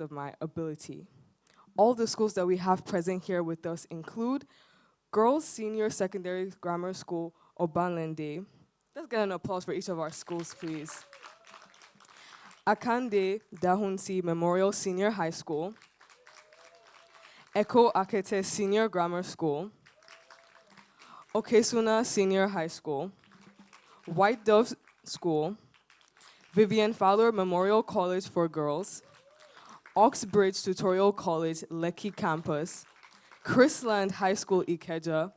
of my ability. All the schools that we have present here with us include Girls Senior Secondary Grammar School, Obanlende. Let's get an applause for each of our schools, please. Akande Dahunsi Memorial Senior High School, Echo Akete Senior Grammar School, Okesuna Senior High School, White Dove School, Vivian Fowler Memorial College for Girls, Oxbridge Tutorial College, Lekki Campus, Chrisland High School, Ikeja,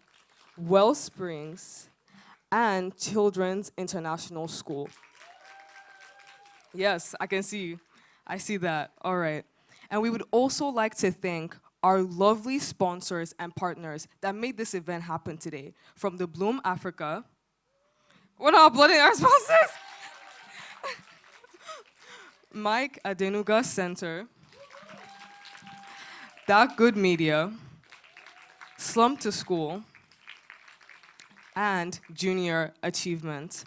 Wells Springs, and Children's International School. Yes, I can see. I see that. All right. And we would also like to thank our lovely sponsors and partners that made this event happen today. From the Bloom Africa. We're not applauding our sponsors. Mike Adenuga Center. That Good Media. Slum to School. And Junior Achievement.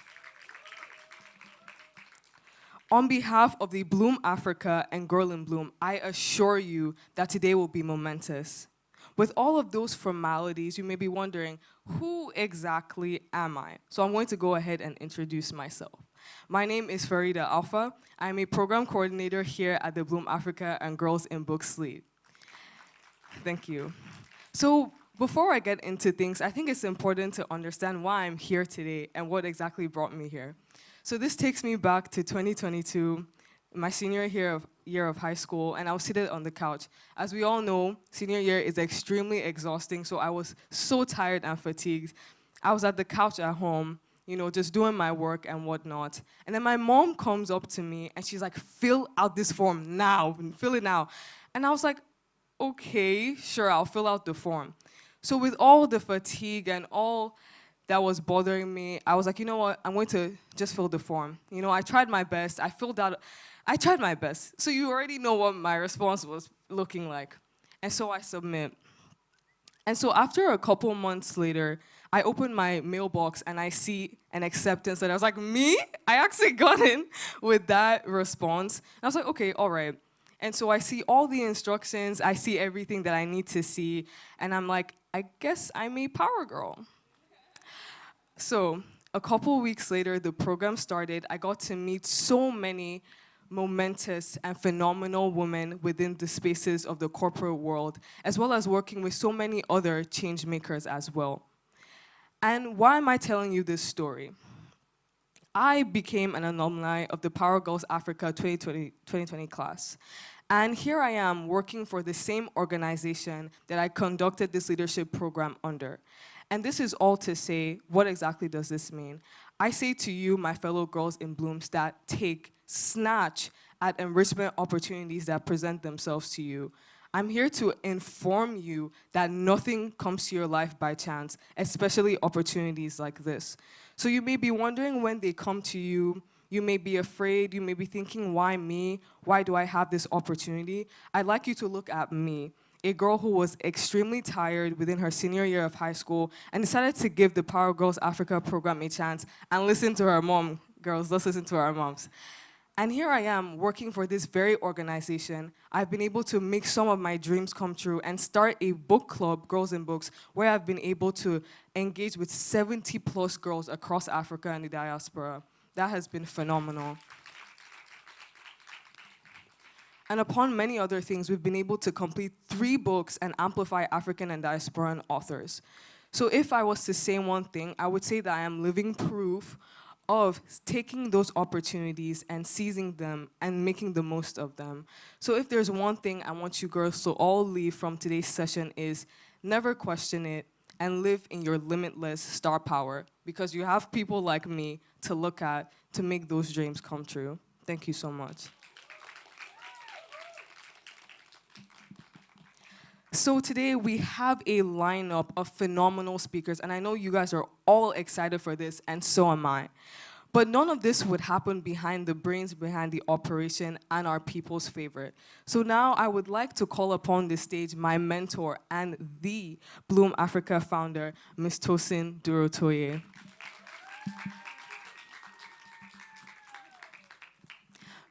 On behalf of the Bloom Africa and Girl in Bloom, I assure you that today will be momentous. With all of those formalities, you may be wondering, who exactly am I? So I'm going to go ahead and introduce myself. My name is Farida Alpha. I'm a program coordinator here at the Bloom Africa and Girls in Books Lead. Thank you. So before I get into things, I think it's important to understand why I'm here today and what exactly brought me here. So this takes me back to 2022, my senior year of high school, and I was seated on the couch. As we all know, senior year is extremely exhausting, so I was so tired and fatigued. I was at the couch at home, just doing my work and whatnot. And then my mom comes up to me, and she's like, fill out this form now, fill it now. And I was like, okay, sure, I'll fill out the form. So with all the fatigue and all that was bothering me, I was like, you know what, I'm going to just fill the form. I tried my best, I tried my best. So you already know what my response was looking like. And so I submit. And so after a couple months later, I open my mailbox and I see an acceptance and I was like, me? I actually got in with that response. And I was like, okay, all right. And so I see all the instructions, I see everything that I need to see, and I'm like, I guess I'm a power girl. So a couple weeks later, the program started. I got to meet so many momentous and phenomenal women within the spaces of the corporate world, as well as working with so many other change makers as well. And why am I telling you this story? I became an alumni of the Power Girls Africa 2020 class. And here I am working for the same organization that I conducted this leadership program under. And this is all to say, what exactly does this mean? I say to you, my fellow girls in Blooms, that snatch at enrichment opportunities that present themselves to you. I'm here to inform you that nothing comes to your life by chance, especially opportunities like this. So you may be wondering when they come to you, you may be afraid, you may be thinking, why me? Why do I have this opportunity? I'd like you to look at me, a girl who was extremely tired within her senior year of high school and decided to give the Power Girls Africa program a chance and listen to her mom. Girls, let's listen to our moms. And here I am working for this very organization. I've been able to make some of my dreams come true and start a book club, Girls in Books, where I've been able to engage with 70 plus girls across Africa and the diaspora. That has been phenomenal. And upon many other things, we've been able to complete 3 books and amplify African and diasporan authors. So if I was to say one thing, I would say that I am living proof of taking those opportunities and seizing them and making the most of them. So if there's one thing I want you girls to all leave from today's session is never question it and live in your limitless star power, because you have people like me to look at to make those dreams come true. Thank you so much. So today we have a lineup of phenomenal speakers, and I know you guys are all excited for this, and so am I. But none of this would happen behind the brains behind the operation and our people's favorite. So now I would like to call upon the stage my mentor and the Bloom Africa founder, Ms. Tosin Durotoye.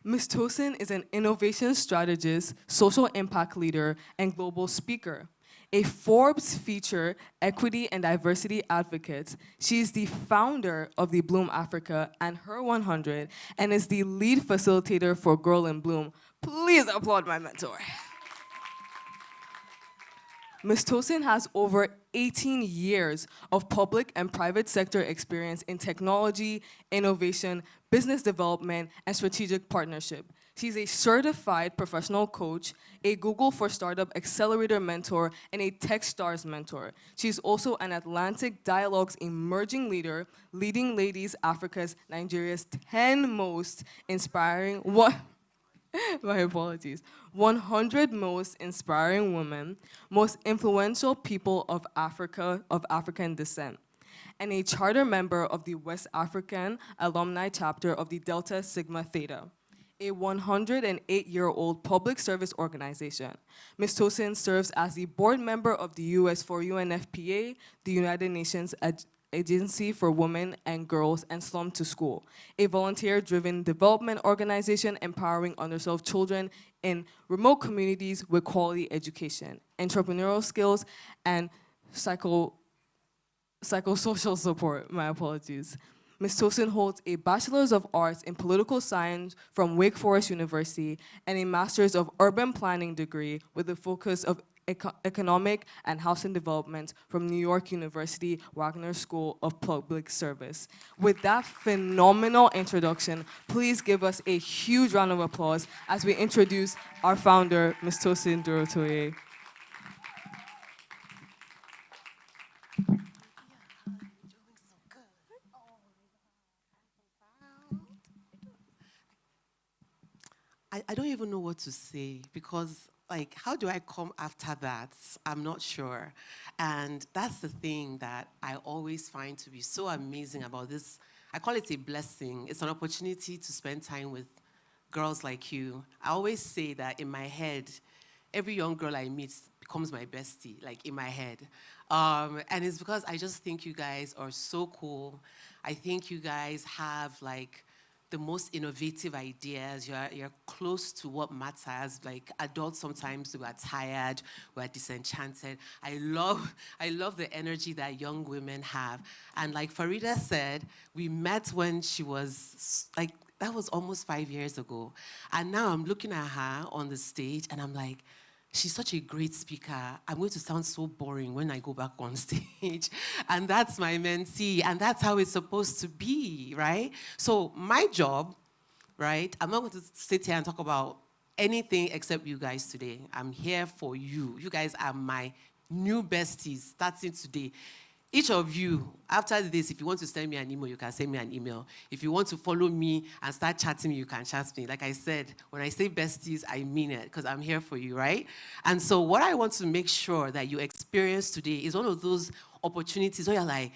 Ms. Tosin is an innovation strategist, social impact leader, and global speaker. A Forbes feature equity and diversity advocate, she is the founder of the Bloom Africa and Her 100 and is the lead facilitator for Girl in Bloom. Please applaud my mentor. Ms. Tosin has over 18 years of public and private sector experience in technology, innovation, business development, and strategic partnership. She's a certified professional coach, a Google for Startup Accelerator mentor, and a Techstars mentor. She's also an Atlantic Dialogues emerging leader, leading Ladies Africa's Nigeria's 10 most inspiring, my apologies, 100 most inspiring women, most influential people of Africa, of African descent, and a charter member of the West African alumni chapter of the Delta Sigma Theta, a 108-year-old public service organization. Ms. Tosin serves as the board member of the US for UNFPA, the United Nations Agency for Women and Girls and Slum to School, a volunteer-driven development organization empowering underserved children in remote communities with quality education, entrepreneurial skills, and psychosocial support. My apologies. Ms. Tosin holds a Bachelor's of Arts in Political Science from Wake Forest University and a Master's of Urban Planning degree with a focus of Economic and Housing Development from New York University Wagner School of Public Service. With that phenomenal introduction, please give us a huge round of applause as we introduce our founder, Ms. Tosin Dorotoye. I don't even know what to say because, like, how do I come after that? I'm not sure. And that's the thing that I always find to be so amazing about this. I call it a blessing. It's an opportunity to spend time with girls like you. I always say that in my head, every young girl I meet becomes my bestie, like in my head. And it's because I just think you guys are so cool. I think you guys have, like, the most innovative ideas. You're close to what matters. Like adults, sometimes we're tired, we're disenchanted. I love the energy that young women have. And like Farida said, we met when she was like, that was almost 5 years ago. And now I'm looking at her on the stage and I'm like, she's such a great speaker. I'm going to sound so boring when I go back on stage. And that's my mentee. And that's how it's supposed to be, right? So my job, right? I'm not going to sit here and talk about anything except you guys today. I'm here for you. You guys are my new besties starting today. Each of you, after this, if you want to send me an email, you can send me an email. If you want to follow me and start chatting me, you can chat me. Like I said, when I say besties, I mean it, because I'm here for you, right? And so what I want to make sure that you experience today is one of those opportunities where you're like,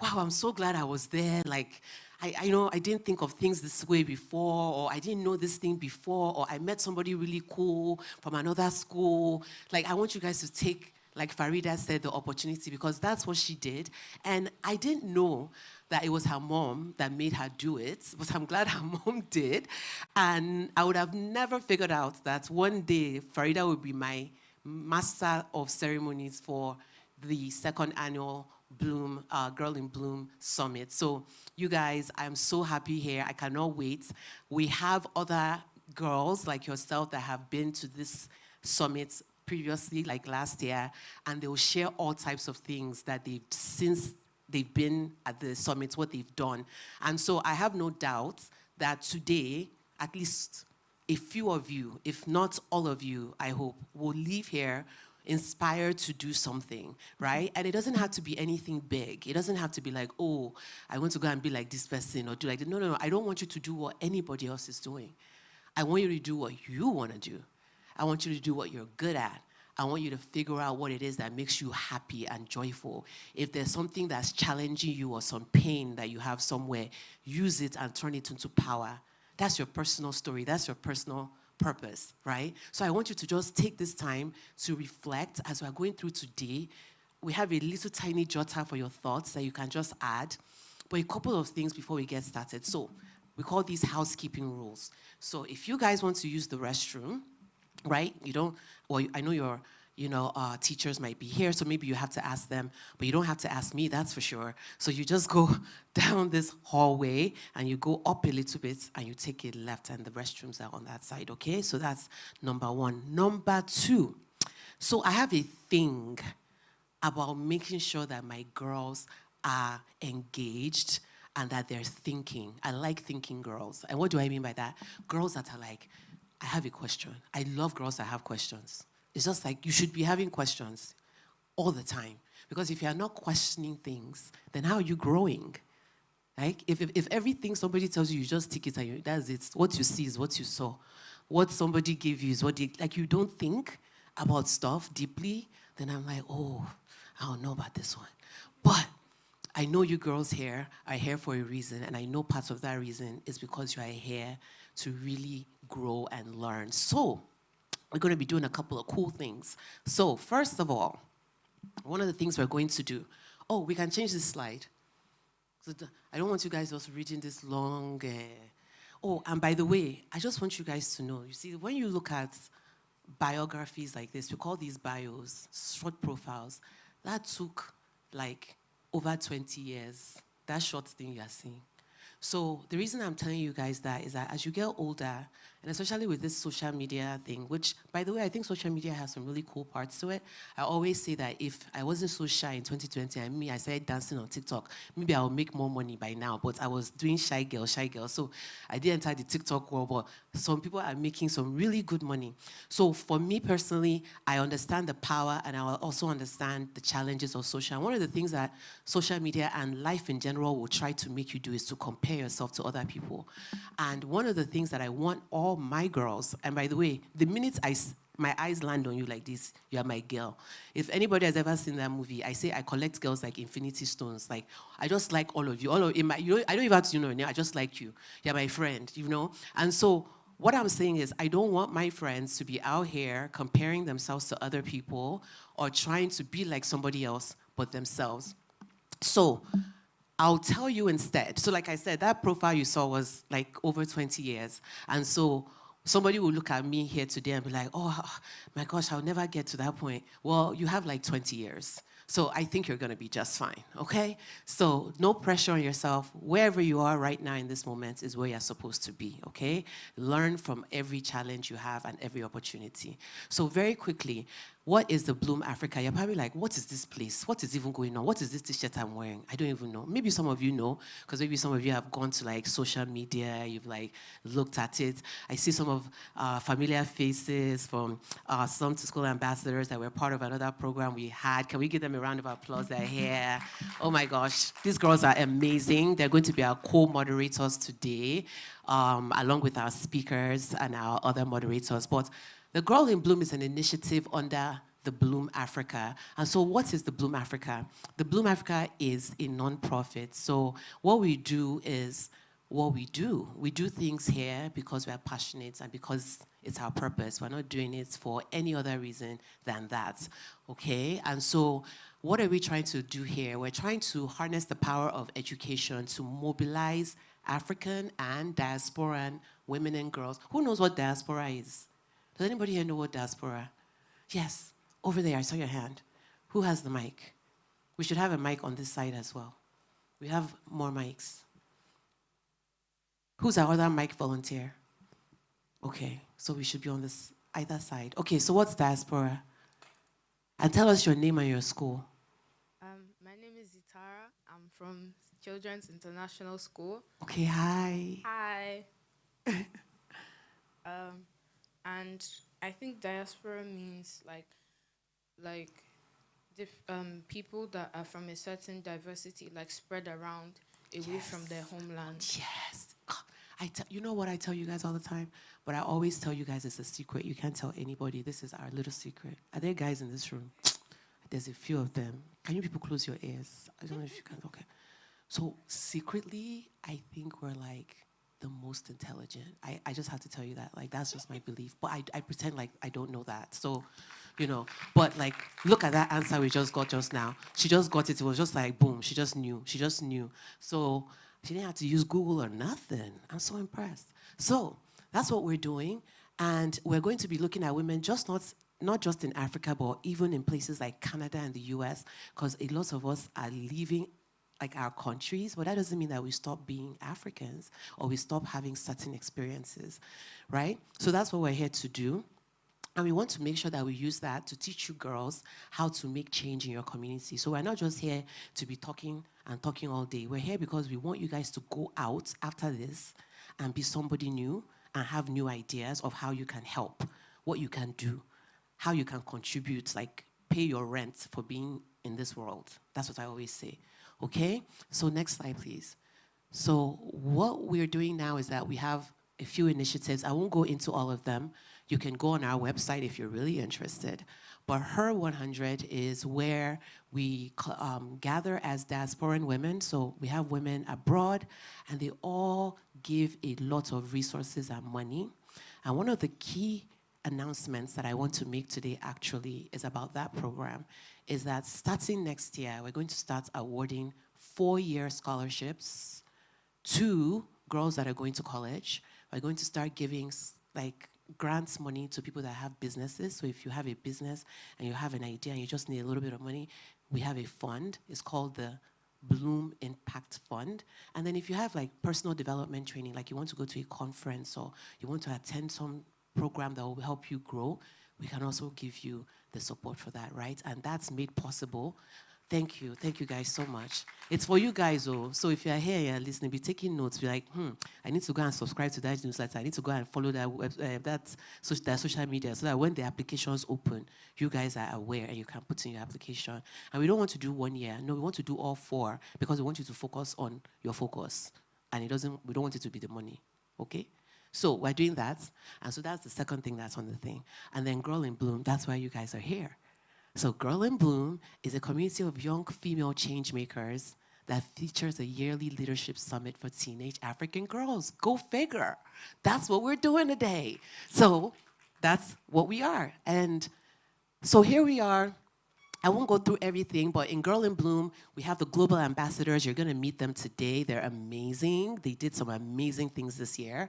wow, I'm so glad I was there. Like, I know I didn't think of things this way before, or I didn't know this thing before, or I met somebody really cool from another school. Like, I want you guys to take, like Farida said, the opportunity, because that's what she did. And I didn't know that it was her mom that made her do it, but I'm glad her mom did. And I would have never figured out that one day Farida would be my master of ceremonies for the second annual Bloom, Girl in Bloom Summit. So you guys, I'm so happy here. I cannot wait. We have other girls like yourself that have been to this summit previously, like last year, and they will share all types of things that since they've been at the summit, what they've done. And so I have no doubt that today, at least a few of you, if not all of you, I hope, will leave here inspired to do something, right? And it doesn't have to be anything big. It doesn't have to be like, oh, I want to go and be like this person or do like that. No, no, no. I don't want you to do what anybody else is doing. I want you to do what you want to do. I want you to do what you're good at. I want you to figure out what it is that makes you happy and joyful. If there's something that's challenging you or some pain that you have somewhere, use it and turn it into power. That's your personal story. That's your personal purpose, right? So I want you to just take this time to reflect as we're going through today. We have a little tiny jotter for your thoughts that you can just add, but a couple of things before we get started. So We call these housekeeping rules. So if you guys want to use the restroom, right? You don't, well, I know your, teachers might be here, so maybe you have to ask them, but you don't have to ask me, that's for sure. So you just go down this hallway and you go up a little bit and you take a left and the restrooms are on that side, okay? So that's number one. Number two, so I have a thing about making sure that my girls are engaged and that they're thinking. I like thinking girls. And what do I mean by that? Girls that are like, I have a question. I love girls that have questions. It's just like you should be having questions all the time. Because if you're not questioning things, then how are you growing? Like, if everything somebody tells you, you just take it and that's it. What you see is what you saw. What somebody gave you is what like you don't think about stuff deeply, then I'm like, oh, I don't know about this one. But I know you girls here are here for a reason, and I know part of that reason is because you are here to really grow and learn. So we're going to be doing a couple of cool things. So first of all, one of the things we're going to do, we can change this slide. So I don't want you guys also reading this long. And by the way, I just want you guys to know, you see, when you look at biographies like this, we call these bios, short profiles, that took like over 20 years, that short thing you're seeing. So the reason I'm telling you guys that is that as you get older, and especially with this social media thing, which, by the way, I think social media has some really cool parts to it. I always say that if I wasn't so shy in 2020 and I started dancing on TikTok, maybe I would make more money by now, but I was doing shy girl. So I did enter the TikTok world, but some people are making some really good money. So for me personally, I understand the power and I also understand the challenges of social. And one of the things that social media and life in general will try to make you do is to compare yourself to other people. And one of the things that I want all my girls, and by the way, the minute my eyes land on you like this, you are my girl. If anybody has ever seen that movie, I say I collect girls like infinity stones. Like, I just like all of you. I don't even have to know your name. I just like you. You're my friend, And so what I'm saying is I don't want my friends to be out here comparing themselves to other people or trying to be like somebody else but themselves. So I'll tell you instead. So like I said, that profile you saw was like over 20 years. And so somebody will look at me here today and be like, oh my gosh, I'll never get to that point. Well, you have like 20 years. So I think you're going to be just fine, okay? So no pressure on yourself. Wherever you are right now in this moment is where you're supposed to be, okay? Learn from every challenge you have and every opportunity. So very quickly, what is the Bloom Africa? You're probably like, what is this place? What is even going on? What is this t-shirt I'm wearing? I don't even know. Maybe some of you know, because maybe some of you have gone to like social media, you've like looked at it. I see some of familiar faces from some to school ambassadors that were part of another program we had. Can we give them a round of applause? They're here. Oh my gosh, these girls are amazing. They're going to be our co-moderators today, along with our speakers and our other moderators. But the Girl in Bloom is an initiative under the Bloom Africa. And so what is the Bloom Africa? The Bloom Africa is a nonprofit. So what we do is what we do. We do things here because we're passionate and because it's our purpose. We're not doing it for any other reason than that, okay? And so what are we trying to do here? We're trying to harness the power of education to mobilize African and diasporan women and girls. Who knows what diaspora is? Does anybody here know what diaspora? Yes, over there, I saw your hand. Who has the mic? We should have a mic on this side as well. We have more mics. Who's our other mic volunteer? Okay, so we should be on this either side. Okay, so what's diaspora? And tell us your name and your school. My name is Zitara. I'm from Children's International School. Okay, hi. Hi. And I think diaspora means people that are from a certain diversity, like spread around away from their homeland. Yes. You know what I tell you guys all the time? But I always tell you guys it's a secret. You can't tell anybody. This is our little secret. Are there guys in this room? There's a few of them. Can you people close your ears? I don't know if you can. Okay. So secretly, I think we're like the most intelligent. I just have to tell you that. Like, that's just my belief. But I pretend like I don't know that. So, but like, look at that answer we just got just now. She just got it. It was just like, boom. She just knew. So She didn't have to use Google or nothing. I'm so impressed. So that's what we're doing. And we're going to be looking at women not just in Africa, but even in places like Canada and the US, because a lot of us are leaving like our countries, but that doesn't mean that we stop being Africans or we stop having certain experiences, right? So that's what we're here to do. And we want to make sure that we use that to teach you girls how to make change in your community. So we're not just here to be talking and talking all day. We're here because we want you guys to go out after this and be somebody new and have new ideas of how you can help, what you can do, how you can contribute, like pay your rent for being in this world. That's what I always say. Okay? So next slide, please. So what we're doing now is that we have a few initiatives. I won't go into all of them. You can go on our website if you're really interested. But Her 100 is where we gather as diasporan women. So we have women abroad, and they all give a lot of resources and money. And one of the key announcements that I want to make today actually is about that program, is that starting next year, we're going to start awarding 4-year scholarships to girls that are going to college. We're going to start giving like grants money to people that have businesses. So if you have a business and you have an idea and you just need a little bit of money, we have a fund. It's called the Bloom Impact Fund. And then if you have like personal development training, like you want to go to a conference or you want to attend some program that will help you grow, we can also give you the support for that, right? And that's made possible. Thank you guys so much. It's for you guys, oh. So if you're here, you're listening, be taking notes, be like, I need to go and subscribe to that newsletter. I need to go and follow that social media so that when the applications open, you guys are aware and you can put in your application. And we don't want to do 1 year. No, we want to do all 4 because we want you to focus on your focus. And we don't want it to be the money, okay? So we're doing that. And so that's the second thing that's on the thing. And then Girl in Bloom, that's why you guys are here. So Girl in Bloom is a community of young female change makers that features a yearly leadership summit for teenage African girls. Go figure. That's what we're doing today. So that's what we are. And so here we are. I won't go through everything, but in Girl in Bloom, we have the global ambassadors. You're going to meet them today. They're amazing. They did some amazing things this year.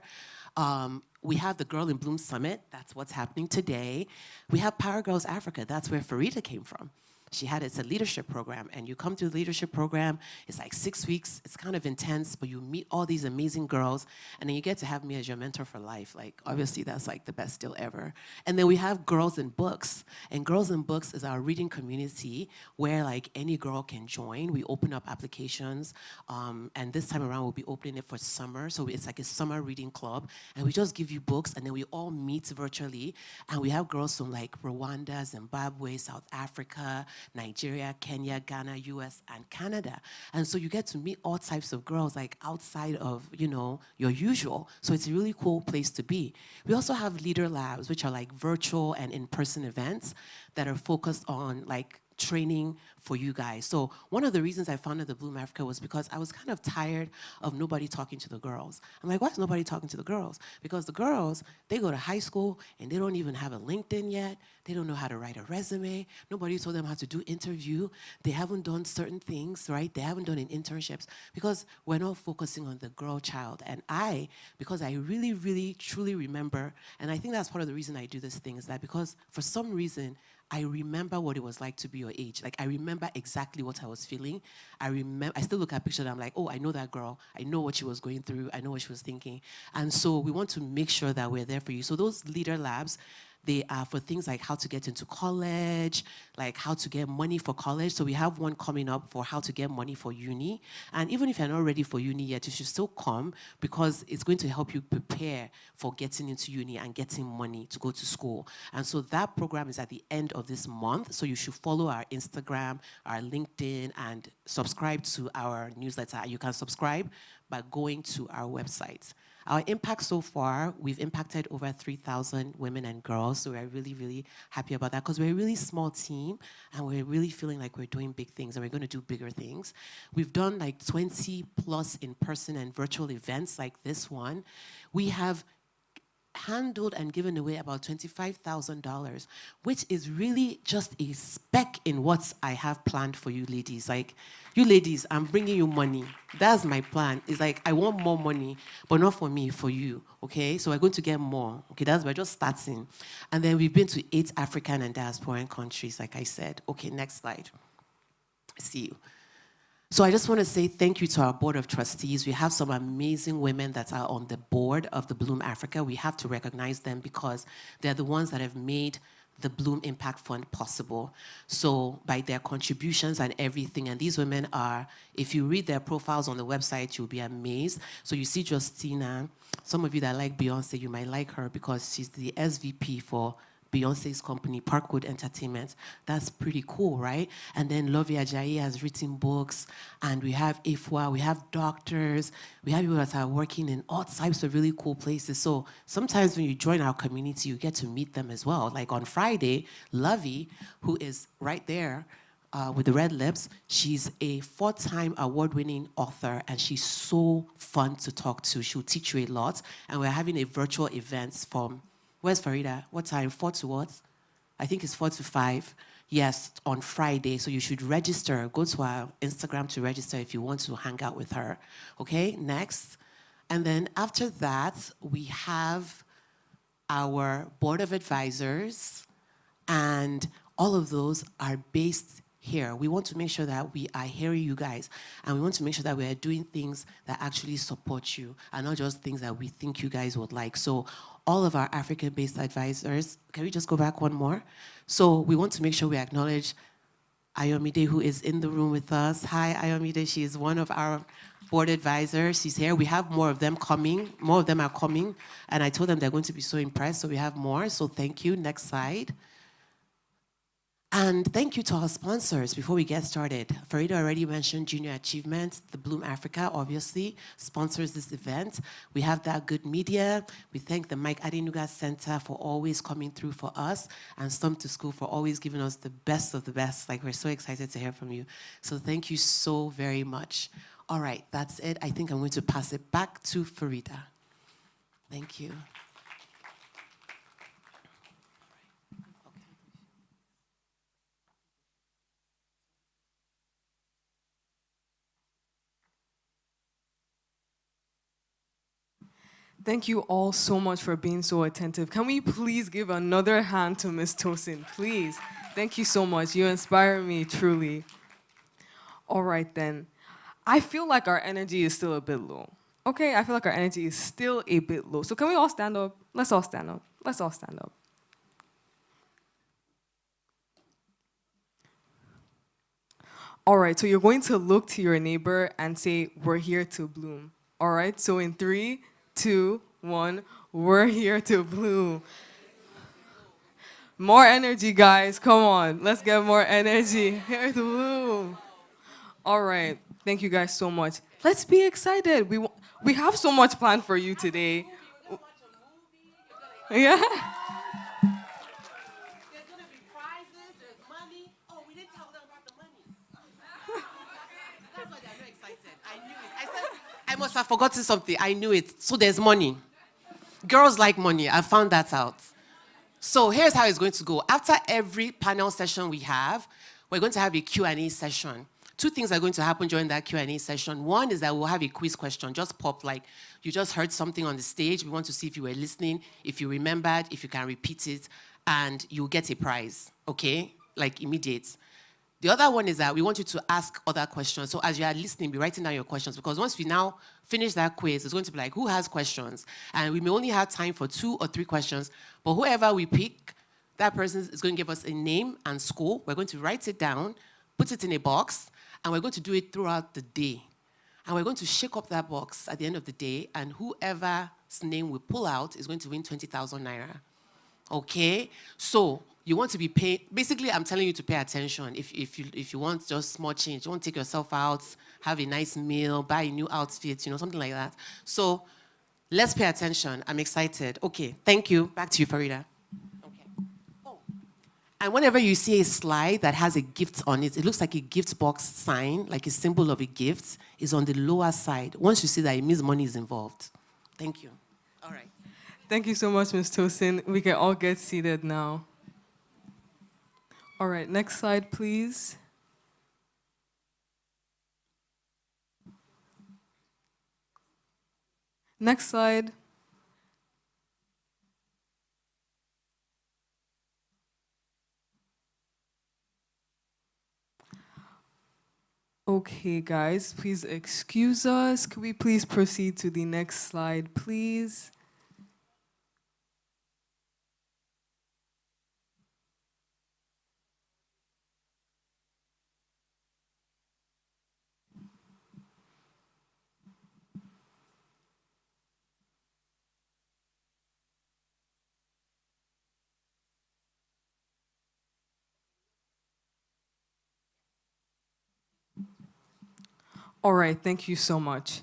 We have the Girl in Bloom Summit. That's what's happening today. We have Power Girls Africa. That's where Farida came from. It's a leadership program, and you come to the leadership program, it's like 6 weeks, it's kind of intense, but you meet all these amazing girls, and then you get to have me as your mentor for life. Like, obviously, that's like the best deal ever. And then we have Girls in Books, and Girls in Books is our reading community where like any girl can join. We open up applications, and this time around we'll be opening it for summer, so it's like a summer reading club, and we just give you books, and then we all meet virtually, and we have girls from like Rwanda, Zimbabwe, South Africa, Nigeria, Kenya, Ghana, US, and Canada. And so you get to meet all types of girls like outside of, your usual. So it's a really cool place to be. We also have Leader Labs, which are like virtual and in-person events that are focused on like training for you guys. So one of the reasons I founded the Bloom Africa was because I was kind of tired of nobody talking to the girls. I'm like, why is nobody talking to the girls? Because the girls, they go to high school and they don't even have a LinkedIn yet. They don't know how to write a resume. Nobody told them how to do interview. They haven't done certain things, right? They haven't done internships because we're not focusing on the girl child. And because I really, really, truly remember, and I think that's part of the reason I do this thing, is that because for some reason, I remember what it was like to be your age. Like, I remember exactly what I was feeling. I still look at pictures and I'm like, oh, I know that girl. I know what she was going through. I know what she was thinking. And so we want to make sure that we're there for you. So those Leader Labs, they are for things like how to get into college, like how to get money for college. So we have one coming up for how to get money for uni. And even if you're not ready for uni yet, you should still come because it's going to help you prepare for getting into uni and getting money to go to school. And so that program is at the end of this month. So you should follow our Instagram, our LinkedIn, and subscribe to our newsletter. You can subscribe by going to our website. Our impact so far, we've impacted over 3,000 women and girls, so we're really, really happy about that because we're a really small team and we're really feeling like we're doing big things and we're going to do bigger things. We've done like 20 plus in-person and virtual events like this one. We have handled and given away about $25,000, which is really just a speck in what I have planned for you ladies. Like, you ladies, I'm bringing you money. That's my plan. It's like, I want more money, but not for me, for you, okay? So we're going to get more, okay? We're just starting. And then we've been to 8 African and diasporan countries, like I said. Okay, next slide. See you. So I just want to say thank you to our board of trustees. We have some amazing women that are on the board of the Bloom Africa. We have to recognize them because they're the ones that have made the Bloom Impact Fund possible. So by their contributions and everything, and these women are, if you read their profiles on the website, you'll be amazed. So you see Justina. Some of you that like Beyonce, you might like her because she's the SVP for Beyonce's company, Parkwood Entertainment. That's pretty cool, right? And then Lovey Ajayi has written books, and we have Ifwa, we have doctors, we have people that are working in all types of really cool places. So sometimes when you join our community, you get to meet them as well. Like on Friday, Lovey, who is right there, with the red lips, she's a 4-time award-winning author, and she's so fun to talk to. She'll teach you a lot, and we're having a virtual event from, where's Farida? What time? 4 to what? I think it's 4 to 5. Yes, on Friday. So you should register. Go to our Instagram to register if you want to hang out with her. Okay, next. And then after that, we have our board of advisors, and all of those are based here. We want to make sure that we are hearing you guys, and we want to make sure that we are doing things that actually support you and not just things that we think you guys would like. So all of our African-based advisors, can we just go back one more? So we want to make sure we acknowledge Ayomide, who is in the room with us. Hi, Ayomide. She is one of our board advisors. She's here. We have more of them coming. More of them are coming. And I told them they're going to be so impressed, so we have more. So thank you. Next slide. And thank you to our sponsors before we get started. Farida already mentioned Junior Achievement. The Bloom Africa, obviously, sponsors this event. We have That Good Media. We thank the Mike Adenuga Center for always coming through for us, and Stump to School for always giving us the best of the best. Like, we're so excited to hear from you. So thank you so very much. All right, that's it. I think I'm going to pass it back to Farida. Thank you. Thank you all so much for being so attentive. Can we please give another hand to Ms. Tosin, please? Thank you so much. You inspire me, truly. All right, then. I feel like our energy is still a bit low. Okay, I feel like our energy is still a bit low. So can we all stand up? Let's all stand up. Let's all stand up. All right, so you're going to look to your neighbor and say, "We're here to bloom." All right, so in 3, 2, 1, we're here to bloom. More energy, guys. Come on. Let's get more energy. Here to bloom. All right. Thank you guys so much. Let's be excited. We have so much planned for you today. Yeah. There's going to be prizes, there's money. Oh, we didn't tell them about the money. That's why they're not excited. I knew it. I said, I must have forgotten something. I knew it. So there's money. Girls like money. I found that out. So here's how it's going to go. After every panel session we have, we're going to have a Q&A session. 2 things are going to happen during that Q&A session. One is that we'll have a quiz question. Just pop, like, you just heard something on the stage. We want to see if you were listening, if you remembered, if you can repeat it, and you'll get a prize, okay? Like, immediate. The other one is that we want you to ask other questions. So as you are listening, be writing down your questions, because once we now finish that quiz, it's going to be like, who has questions? And we may only have time for 2 or 3 questions, but whoever we pick, that person is going to give us a name and school. We're going to write it down, put it in a box, and we're going to do it throughout the day. And we're going to shake up that box at the end of the day, and whoever's name we pull out is going to win 20,000 naira. Okay? So you want to be paying. Basically, I'm telling you to pay attention. If you want just small change, you want to take yourself out, have a nice meal, buy a new outfit, something like that. So let's pay attention. I'm excited. Okay, thank you. Back to you, Farida. And whenever you see a slide that has a gift on it, it looks like a gift box sign, like a symbol of a gift, is on the lower side. Once you see that, it means money is involved. Thank you. All right. Thank you so much, Ms. Tosin. We can all get seated now. All right, next slide, please. Next slide. Okay, guys, please excuse us. Could we please proceed to the next slide, please? All right, thank you so much.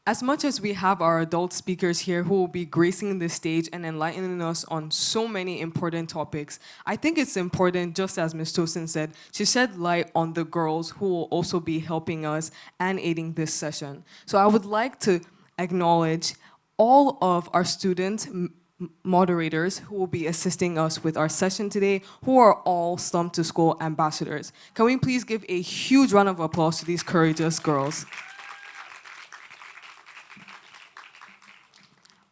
As much as we have our adult speakers here who will be gracing the stage and enlightening us on so many important topics, I think it's important, just as Ms. Tosin said, to shed light on the girls who will also be helping us and aiding this session. So I would like to acknowledge all of our student moderators who will be assisting us with our session today, who are all Slum to School ambassadors. Can we please give a huge round of applause to these courageous girls?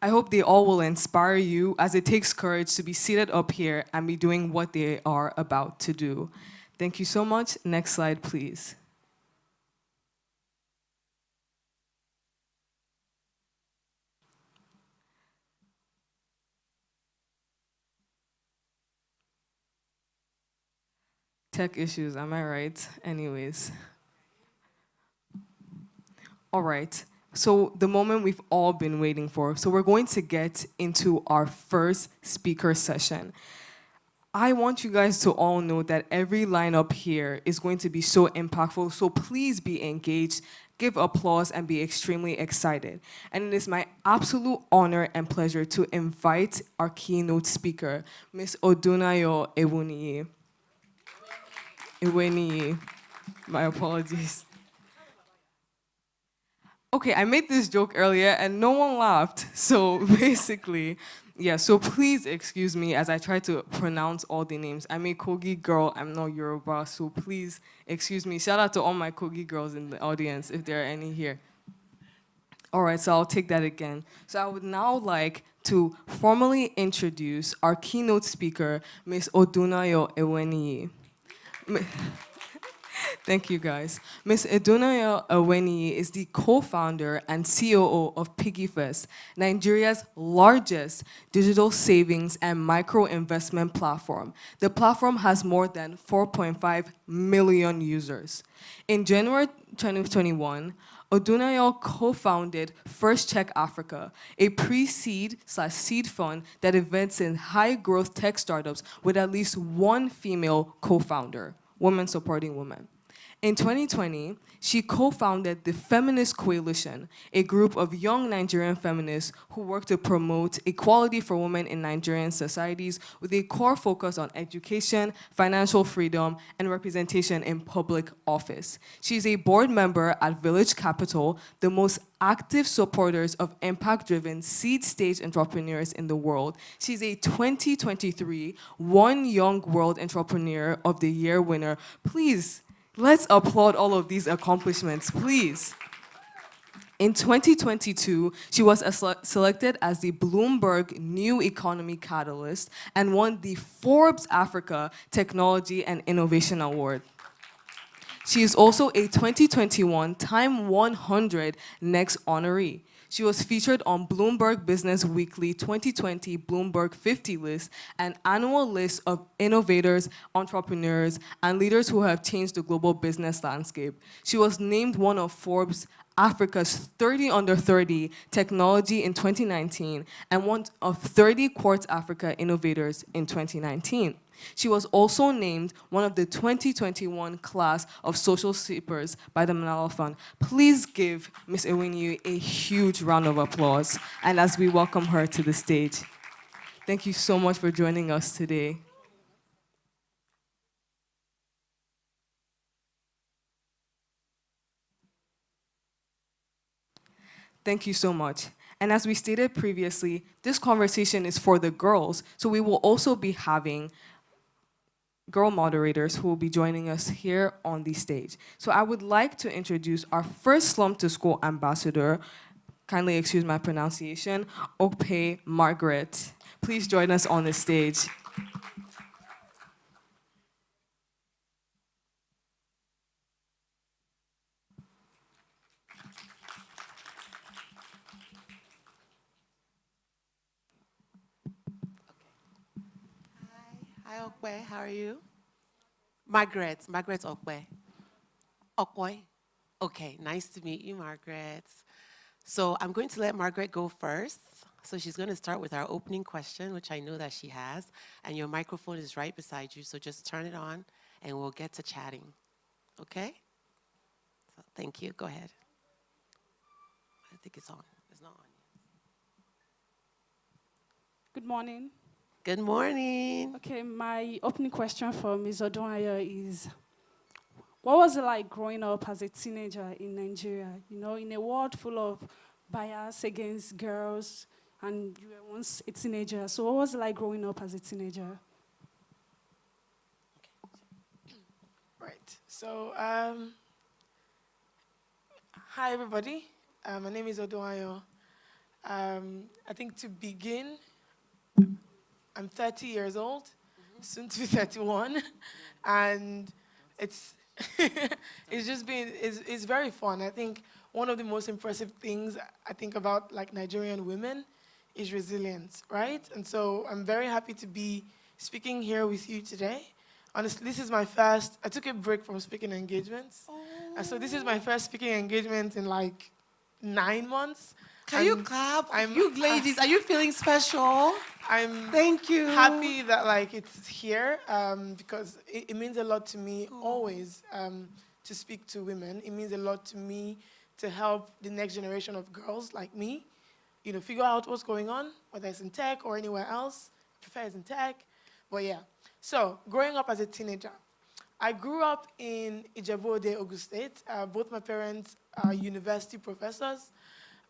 I hope they all will inspire you, as it takes courage to be seated up here and be doing what they are about to do. Thank you so much. Next slide, please. Tech issues, am I right? Anyways. All right. So the moment we've all been waiting for. So we're going to get into our first speaker session. I want you guys to all know that every lineup here is going to be so impactful. So please be engaged, give applause, and be extremely excited. And it is my absolute honor and pleasure to invite our keynote speaker, Ms. Odunayo Ewuniyi. Ewuniyi. My apologies. Okay, I made this joke earlier and no one laughed. So basically, yeah, so please excuse me as I try to pronounce all the names. I'm a Kogi girl, I'm not Yoruba, so please excuse me. Shout out to all my Kogi girls in the audience, if there are any here. All right, so I'll take that again. So I would now like to formally introduce our keynote speaker, Ms. Odunayo Ewuniyi. Thank you, guys. Ms. Odunayo Ewuniyi is the co-founder and COO of PiggyFest, Nigeria's largest digital savings and micro-investment platform. The platform has more than 4.5 million users. In January 2021, Odunayo co-founded First Check Africa, a pre-seed/seed fund that invests in high-growth tech startups with at least one female co-founder, women supporting women. In 2020, she co-founded the Feminist Coalition, a group of young Nigerian feminists who work to promote equality for women in Nigerian societies with a core focus on education, financial freedom, and representation in public office. She's a board member at Village Capital, the most active supporters of impact-driven seed-stage entrepreneurs in the world. She's a 2023 One Young World Entrepreneur of the Year winner. Please, let's applaud all of these accomplishments, please. In 2022, she was selected as the Bloomberg New Economy Catalyst and won the Forbes Africa Technology and Innovation Award. She is also a 2021 Time 100 Next honoree. She was featured on Bloomberg Business Weekly 2020 Bloomberg 50 list, an annual list of innovators, entrepreneurs, and leaders who have changed the global business landscape. She was named one of Forbes Africa's 30 under 30 technology in 2019 and one of 30 Quartz Africa innovators in 2019. She was also named one of the 2021 class of social sleepers by the Malala Fund. Please give Ms. Ewuniyi a huge round of applause, and as we welcome her to the stage. Thank you so much for joining us today. Thank you so much. And as we stated previously, this conversation is for the girls, so we will also be having girl moderators who will be joining us here on the stage. So I would like to introduce our first Slum to School ambassador. Kindly excuse my pronunciation, Ope Margaret. Please join us on the stage. Hi, Okwe. How are you? Margaret Okwe. Okwe. Okay, nice to meet you, Margaret. So I'm going to let Margaret go first. So she's going to start with our opening question, which I know that she has. And your microphone is right beside you, so just turn it on and we'll get to chatting. Okay? So thank you. Go ahead. I think it's on. It's not on yet. Good morning. Good morning. Okay, my opening question for Ms. Odunayo is, what was it like growing up as a teenager in Nigeria? You know, in a world full of bias against girls, and you were once a teenager. So what was it like growing up as a teenager? Right. So, hi everybody. My name is Odunayo. I think to begin, I'm 30 years old, soon to be 31, and it's it's just been it's very fun. I think one of the most impressive things I think about like Nigerian women is resilience, right? And so I'm very happy to be speaking here with you today. Honestly, this is my first. I took a break from speaking engagements, and so this is my first speaking engagement in like 9 months. Can you clap? You ladies, are you feeling special? Thank you. Happy that like it's here because it means a lot to me always to speak to women. It means a lot to me to help the next generation of girls like me, you know, figure out what's going on, whether it's in tech or anywhere else. I prefer it's in tech, but yeah. So growing up as a teenager, I grew up in Ijebu-Ode, Ogun State. Both my parents are university professors.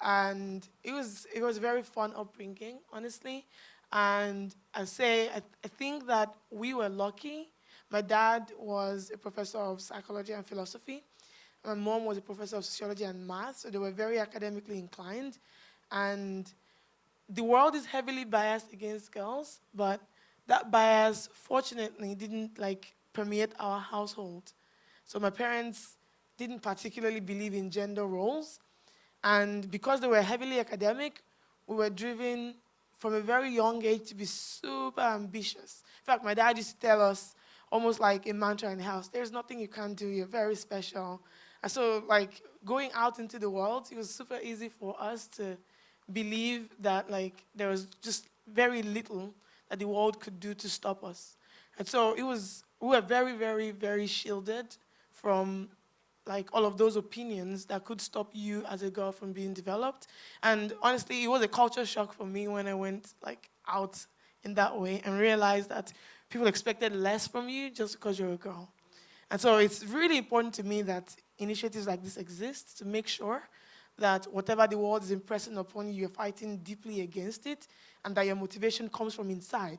And it was a very fun upbringing, honestly. And I think that we were lucky. My dad was a professor of psychology and philosophy. My mom was a professor of sociology and math, so they were very academically inclined. And the world is heavily biased against girls, but that bias, fortunately, didn't like permeate our household. So my parents didn't particularly believe in gender roles. And because they were heavily academic, we were driven from a very young age to be super ambitious. In fact, my dad used to tell us, almost like a mantra in the house, there's nothing you can't do, you're very special. And so, like, going out into the world, it was super easy for us to believe that, like, there was just very little that the world could do to stop us. And so we were very, very, very shielded from like all of those opinions that could stop you as a girl from being developed. And honestly, it was a culture shock for me when I went like out in that way and realized that people expected less from you just because you're a girl. And so it's really important to me that initiatives like this exist to make sure that whatever the world is impressing upon you, you're fighting deeply against it and that your motivation comes from inside,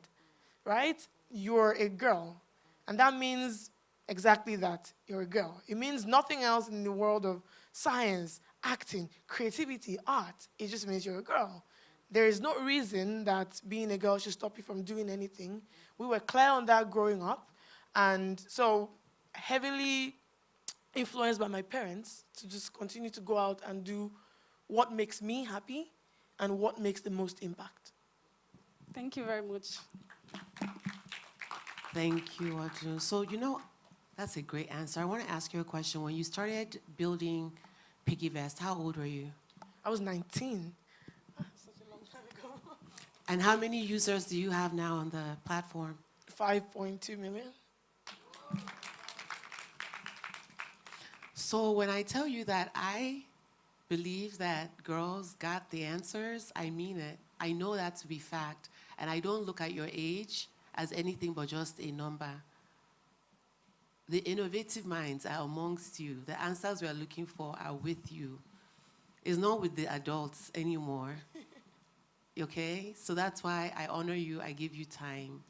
right? You're a girl. And that means exactly that, you're a girl. It means nothing else in the world of science, acting, creativity, art. It just means you're a girl. There is no reason that being a girl should stop you from doing anything. We were clear on that growing up. And so heavily influenced by my parents to just continue to go out and do what makes me happy and what makes the most impact. Thank you very much. Thank you, Arjun. So, you know, that's a great answer. I want to ask you a question. When you started building PiggyVest, how old were you? I was 19. Such a long time ago. And how many users do you have now on the platform? 5.2 million. So when I tell you that I believe that girls got the answers, I mean it. I know that to be fact. And I don't look at your age as anything but just a number. The innovative minds are amongst you. The answers we are looking for are with you. It's not with the adults anymore. Okay? So that's why I honor you, I give you time.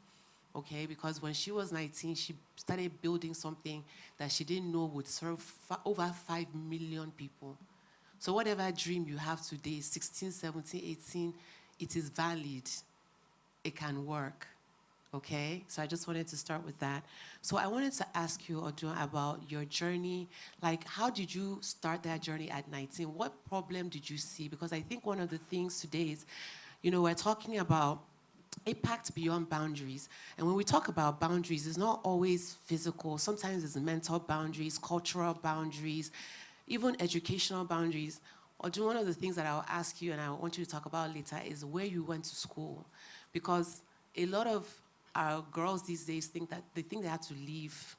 okay? Because when she was 19, she started building something that she didn't know would serve over 5 million people. So whatever dream you have today, 16, 17, 18, it is valid. It can work, okay? So I just wanted to start with that. So I wanted to ask you, Odun, about your journey. Like, how did you start that journey at 19? What problem did you see? Because I think one of the things today is, you know, we're talking about impact beyond boundaries. And when we talk about boundaries, it's not always physical. Sometimes it's mental boundaries, cultural boundaries, even educational boundaries. Odun, one of the things that I'll ask you and I want you to talk about later is where you went to school. Because a lot of our girls these days think they have to leave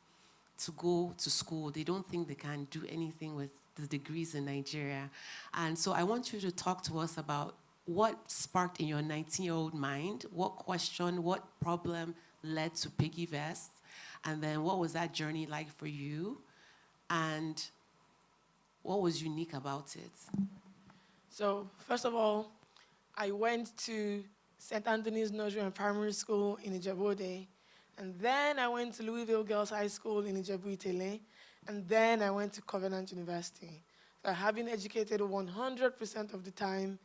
to go to school. They don't think they can do anything with the degrees in Nigeria. And so I want you to talk to us about what sparked in your 19-year-old mind, what question, what problem led to PiggyVest, and then what was that journey like for you, and what was unique about it? So, first of all, I went to St. Anthony's Nursery and Primary School in Ijebu-Ode, and then I went to Louisville Girls High School in Ijebu-Itele, and then I went to Covenant University. So I have been educated 100% of the time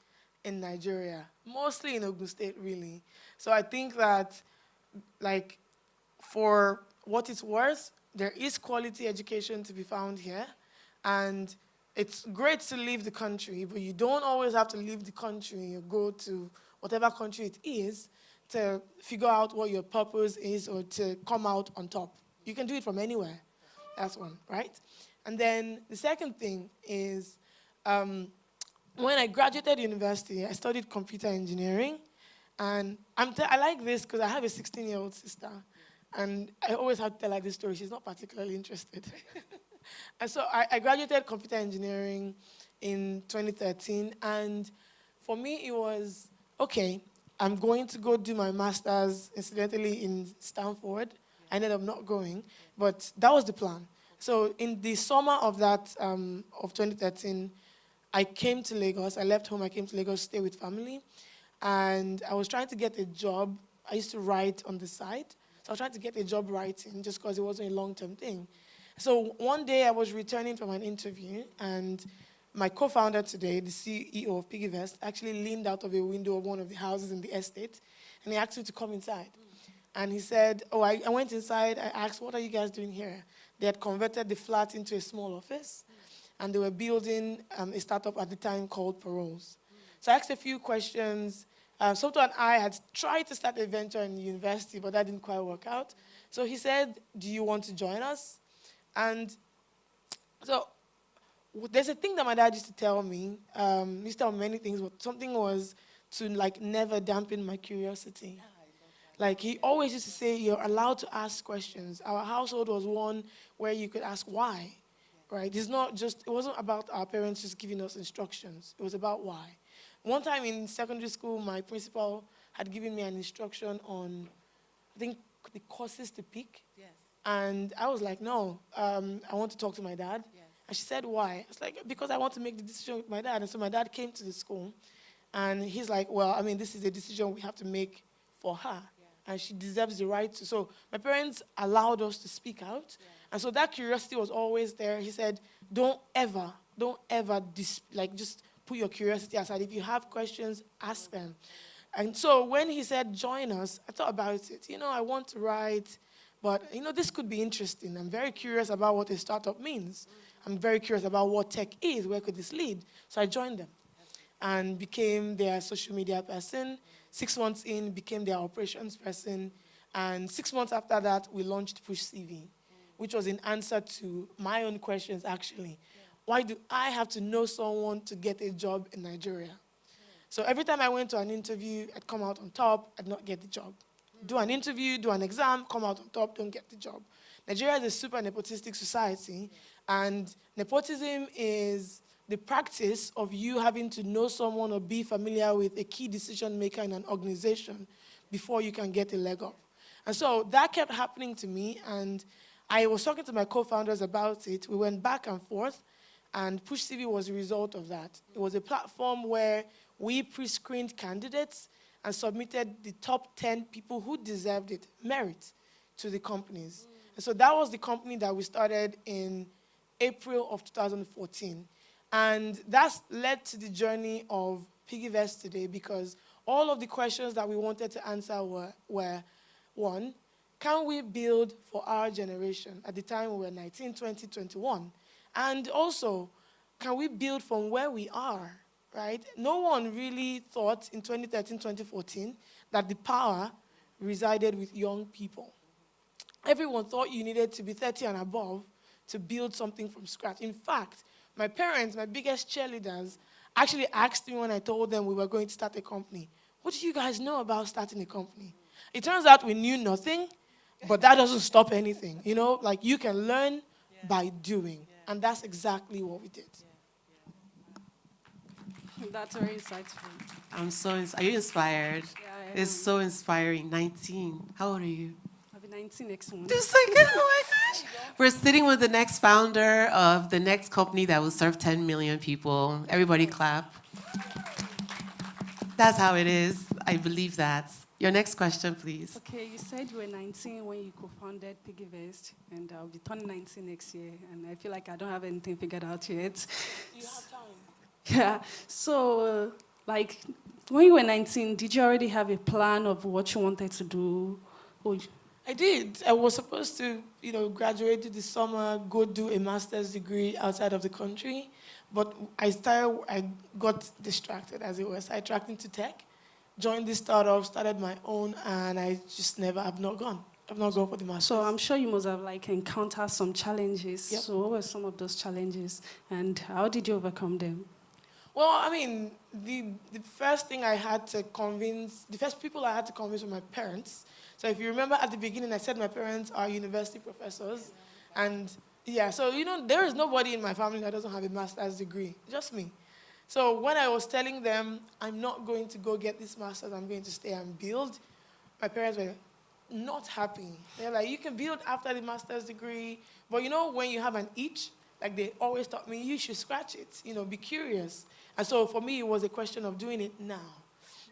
in Nigeria, mostly in Ogun State, really. So I think that, like, for what it's worth, there is quality education to be found here, and it's great to leave the country, but you don't always have to leave the country. You go to whatever country it is to figure out what your purpose is or to come out on top. You can do it from anywhere. That's one, right? And then the second thing is, when I graduated university, I studied computer engineering. And I like this because I have a 16-year-old sister. And I always have to tell her this story. She's not particularly interested. And so I graduated computer engineering in 2013. And for me, it was, okay, I'm going to go do my master's, incidentally, in Stanford. I ended up not going, but that was the plan. So in the summer of that, of 2013, I came to Lagos. I left home. I came to Lagos to stay with family. And I was trying to get a job. I used to write on the side. So I was trying to get a job writing just because it wasn't a long-term thing. So one day I was returning from an interview, and my co-founder today, the CEO of PiggyVest, actually leaned out of a window of one of the houses in the estate, and he asked me to come inside. And he said, I went inside. I asked, what are you guys doing here? They had converted the flat into a small office, and they were building a startup at the time called Paroles. So I asked a few questions. Soto and I had tried to start a venture in university, but that didn't quite work out. So he said, do you want to join us? And so there's a thing that my dad used to tell me. He used to tell me many things, but something was to never dampen my curiosity. Like, he always used to say, you're allowed to ask questions. Our household was one where you could ask why, right? It wasn't about our parents just giving us instructions. It was about why. One time in secondary school, my principal had given me an instruction on, I think, the courses to pick. Yes. And I was like, no, I want to talk to my dad. Yes. And she said, why? I was like, because I want to make the decision with my dad. And so my dad came to the school, and he's like, well, this is a decision we have to make for her. Yeah. And she deserves the right to. So my parents allowed us to speak out. Yeah. And so that curiosity was always there. He said, don't ever just put your curiosity aside. If you have questions, ask them. And so when he said, join us, I thought about it. I want to write, but, this could be interesting. I'm very curious about what a startup means. I'm very curious about what tech is. Where could this lead? So I joined them and became their social media person. 6 months in, became their operations person. And 6 months after that, we launched PushCV, which was in answer to my own questions, actually. Why do I have to know someone to get a job in Nigeria? So every time I went to an interview, I'd come out on top, I'd not get the job. Do an interview, do an exam, come out on top, don't get the job. Nigeria is a super nepotistic society, and nepotism is the practice of you having to know someone or be familiar with a key decision maker in an organization before you can get a leg up. And so that kept happening to me, and I was talking to my co-founders about it. We went back and forth, and PushCV was a result of that. It was a platform where we pre-screened candidates, and submitted the top 10 people who deserved it, merit, to the companies. And so that was the company that we started in April of 2014. And that's led to the journey of PiggyVest today, because all of the questions that we wanted to answer were one, can we build for our generation? At the time, we were 19, 20, 21. And also, can we build from where we are, right? No one really thought in 2013, 2014 that the power resided with young people. Everyone thought you needed to be 30 and above to build something from scratch. In fact, my parents, my biggest cheerleaders, actually asked me when I told them we were going to start a company, what do you guys know about starting a company? It turns out we knew nothing, but that doesn't stop anything. You know, like you can learn by doing. And that's exactly what we did. That's very insightful. I'm so, are you inspired? Yeah, I It's am. so inspiring. 19. How old are you? I'll be 19 next month. Just like, oh my gosh. We're sitting with the next founder of the next company that will serve 10 million people. Everybody clap. That's how it is. I believe that. Your next question, please. Okay, you said you were 19 when you co-founded PiggyVest, and I'll be turning 19 next year, and I feel like I don't have anything figured out yet. You have time. Yeah, so, like, when you were 19, did you already have a plan of what you wanted to do? Or I did. I was supposed to, graduate this summer, go do a master's degree outside of the country. But I got distracted, as it was. I tracked into tech, joined this startup, started my own, and I just have not gone. I've not gone for the master's. So I'm sure you must have, like, encountered some challenges. Yep. So what were some of those challenges, and how did you overcome them? Well, I mean, the first thing I had to convince, the first people I had to convince were my parents. So if you remember at the beginning, I said my parents are university professors. And yeah, so, there is nobody in my family that doesn't have a master's degree, just me. So when I was telling them, I'm not going to go get this master's, I'm going to stay and build, my parents were not happy. They're like, you can build after the master's degree, but when you have an itch, like they always taught me, you should scratch it, be curious. And so for me, it was a question of doing it now,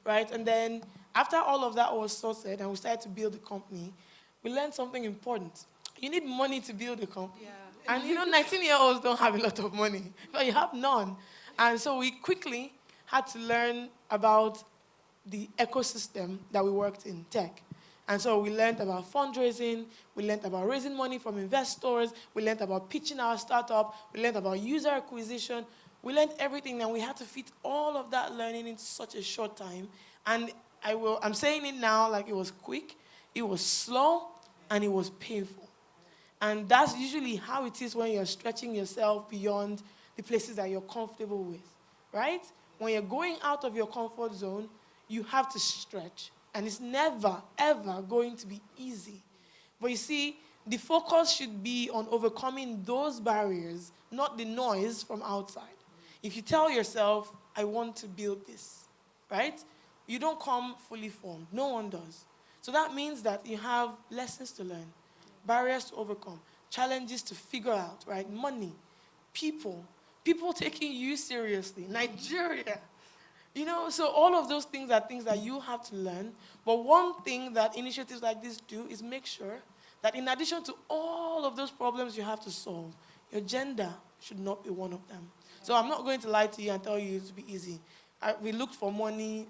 right? And then after all of that was sorted and we started to build the company, we learned something important. You need money to build a company. Yeah. And 19-year-olds don't have a lot of money, but you have none. And so we quickly had to learn about the ecosystem that we worked in, tech. And so we learned about fundraising, we learned about raising money from investors, we learned about pitching our startup, we learned about user acquisition, we learned everything, and we had to fit all of that learning into such a short time. And I'm saying it now like it was quick, it was slow, and it was painful. And that's usually how it is when you're stretching yourself beyond the places that you're comfortable with, right? When you're going out of your comfort zone, you have to stretch. And it's never, ever going to be easy. But you see, the focus should be on overcoming those barriers, not the noise from outside. If you tell yourself, I want to build this, right? You don't come fully formed. No one does. So that means that you have lessons to learn, barriers to overcome, challenges to figure out, right? Money, people taking you seriously, Nigeria. So all of those things are things that you have to learn. But one thing that initiatives like this do is make sure that in addition to all of those problems you have to solve, your gender should not be one of them. So I'm not going to lie to you and tell you it will be easy. We looked for money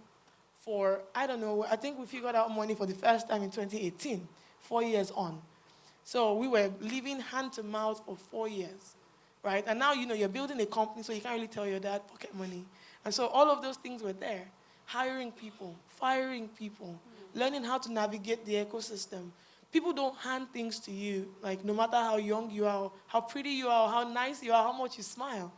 for, I don't know, I think we figured out money for the first time in 2018, 4 years on. So we were living hand to mouth for 4 years, right? And now, you're building a company, so you can't really tell your dad pocket money. And so all of those things were there. Hiring people, firing people, learning how to navigate the ecosystem. People don't hand things to you, like no matter how young you are, how pretty you are, how nice you are, how much you smile.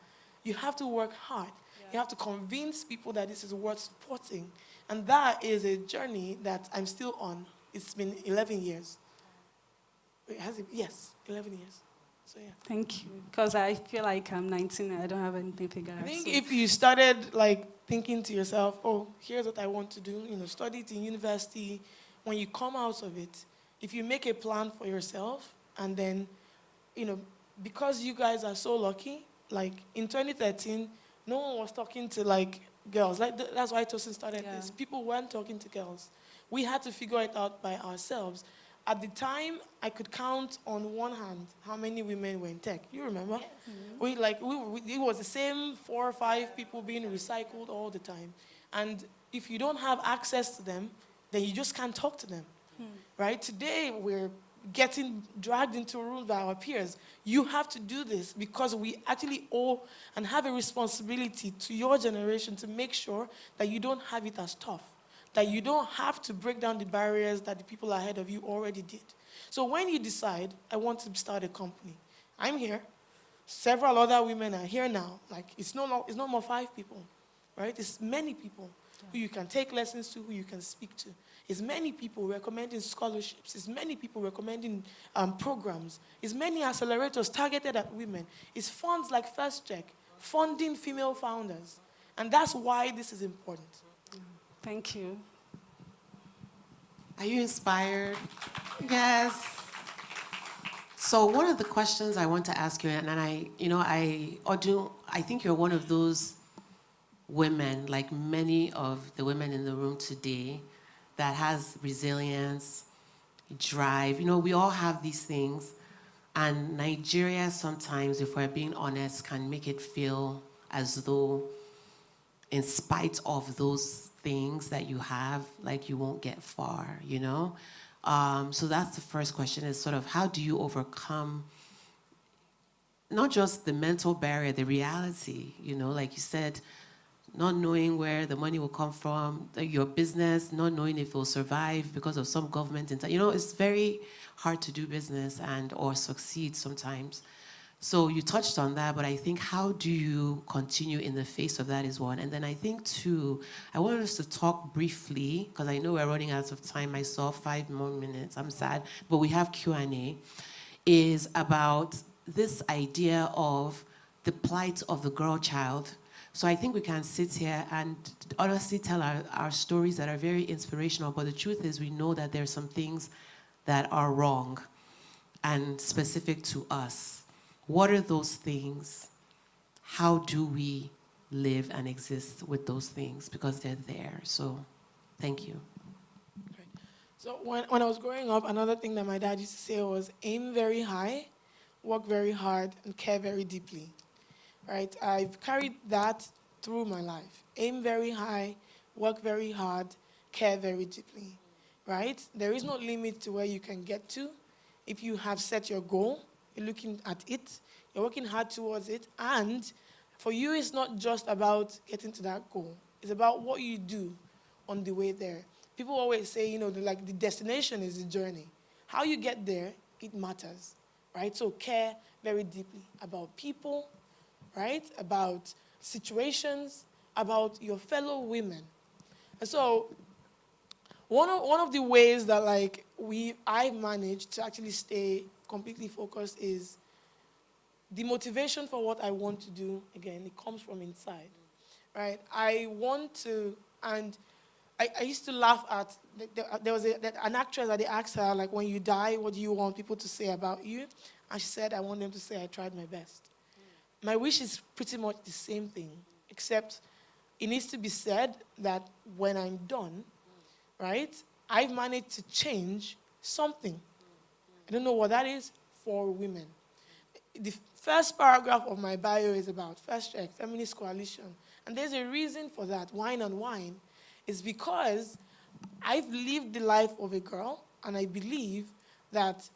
You have to work hard. Yeah. You have to convince people that this is worth supporting. And that is a journey that I'm still on. It's been 11 years. Wait, has it? Yes, 11 years. So, yeah. Thank you. Because I feel like I'm 19 and I don't have anything figured out. I think if you started thinking to yourself, oh, here's what I want to do, study it in university, when you come out of it, if you make a plan for yourself and then, because you guys are so lucky, in 2013, no one was talking to girls. Like that's why Tosin started Yeah. this. People weren't talking to girls. We had to figure it out by ourselves. At the time, I could count on one hand how many women were in tech. You remember? It was the same 4 or 5 people being recycled all the time. And if you don't have access to them, then you just can't talk to them. Right? Today, we're getting dragged into rooms by our peers. You have to do this because we actually owe and have a responsibility to your generation to make sure that you don't have it as tough, that you don't have to break down the barriers that the people ahead of you already did. So when you decide, I want to start a company, I'm here. Several other women are here now. Like, it's no more 5 people, right? It's many people who you can take lessons to, who you can speak to. It's many people recommending scholarships. It's many people recommending programs. It's many accelerators targeted at women. It's funds like First Check, funding female founders. And that's why this is important. Thank you. Are you inspired? Yes. So one of the questions I want to ask you, and I think you're one of those women, like many of the women in the room today, that has resilience, drive. We all have these things. And Nigeria sometimes, if we're being honest, can make it feel as though in spite of those things that you have, like you won't get far, So that's the first question, is sort of how do you overcome not just the mental barrier, the reality, like you said, not knowing where the money will come from, your business, not knowing if it will survive because of some government. It's very hard to do business or succeed sometimes. So you touched on that, but I think how do you continue in the face of that is one. And then I think two, I wanted us to talk briefly, because I know we're running out of time. I saw 5 more minutes. I'm sad, but we have Q&A, is about this idea of the plight of the girl child. So I think we can sit here and honestly tell our stories that are very inspirational, but the truth is we know that there are some things that are wrong and specific to us. What are those things? How do we live and exist with those things? Because they're there. So thank you. Okay. So when I was growing up, another thing that my dad used to say was aim very high, work very hard, and care very deeply. Right? I've carried that through my life. Aim very high, work very hard, care very deeply. Right? There is no limit to where you can get to. If you have set your goal, you're looking at it, you're working hard towards it, and for you, it's not just about getting to that goal. It's about what you do on the way there. People always say, the destination is the journey. How you get there, it matters. Right? So care very deeply about people, right? About situations, about your fellow women. And so one of the ways that I've managed to actually stay completely focused is the motivation for what I want to do. Again, it comes from inside, right? I want to, and I used to laugh at, there was an actress that they asked her, when you die, what do you want people to say about you? And she said, I want them to say I tried my best. My wish is pretty much the same thing, except it needs to be said that when I'm done, right, I've managed to change something. I don't know what that is for women. The first paragraph of my bio is about First Check, Feminist Coalition. And there's a reason for that, Wine on Wine. It's because I've lived the life of a girl, and I believe that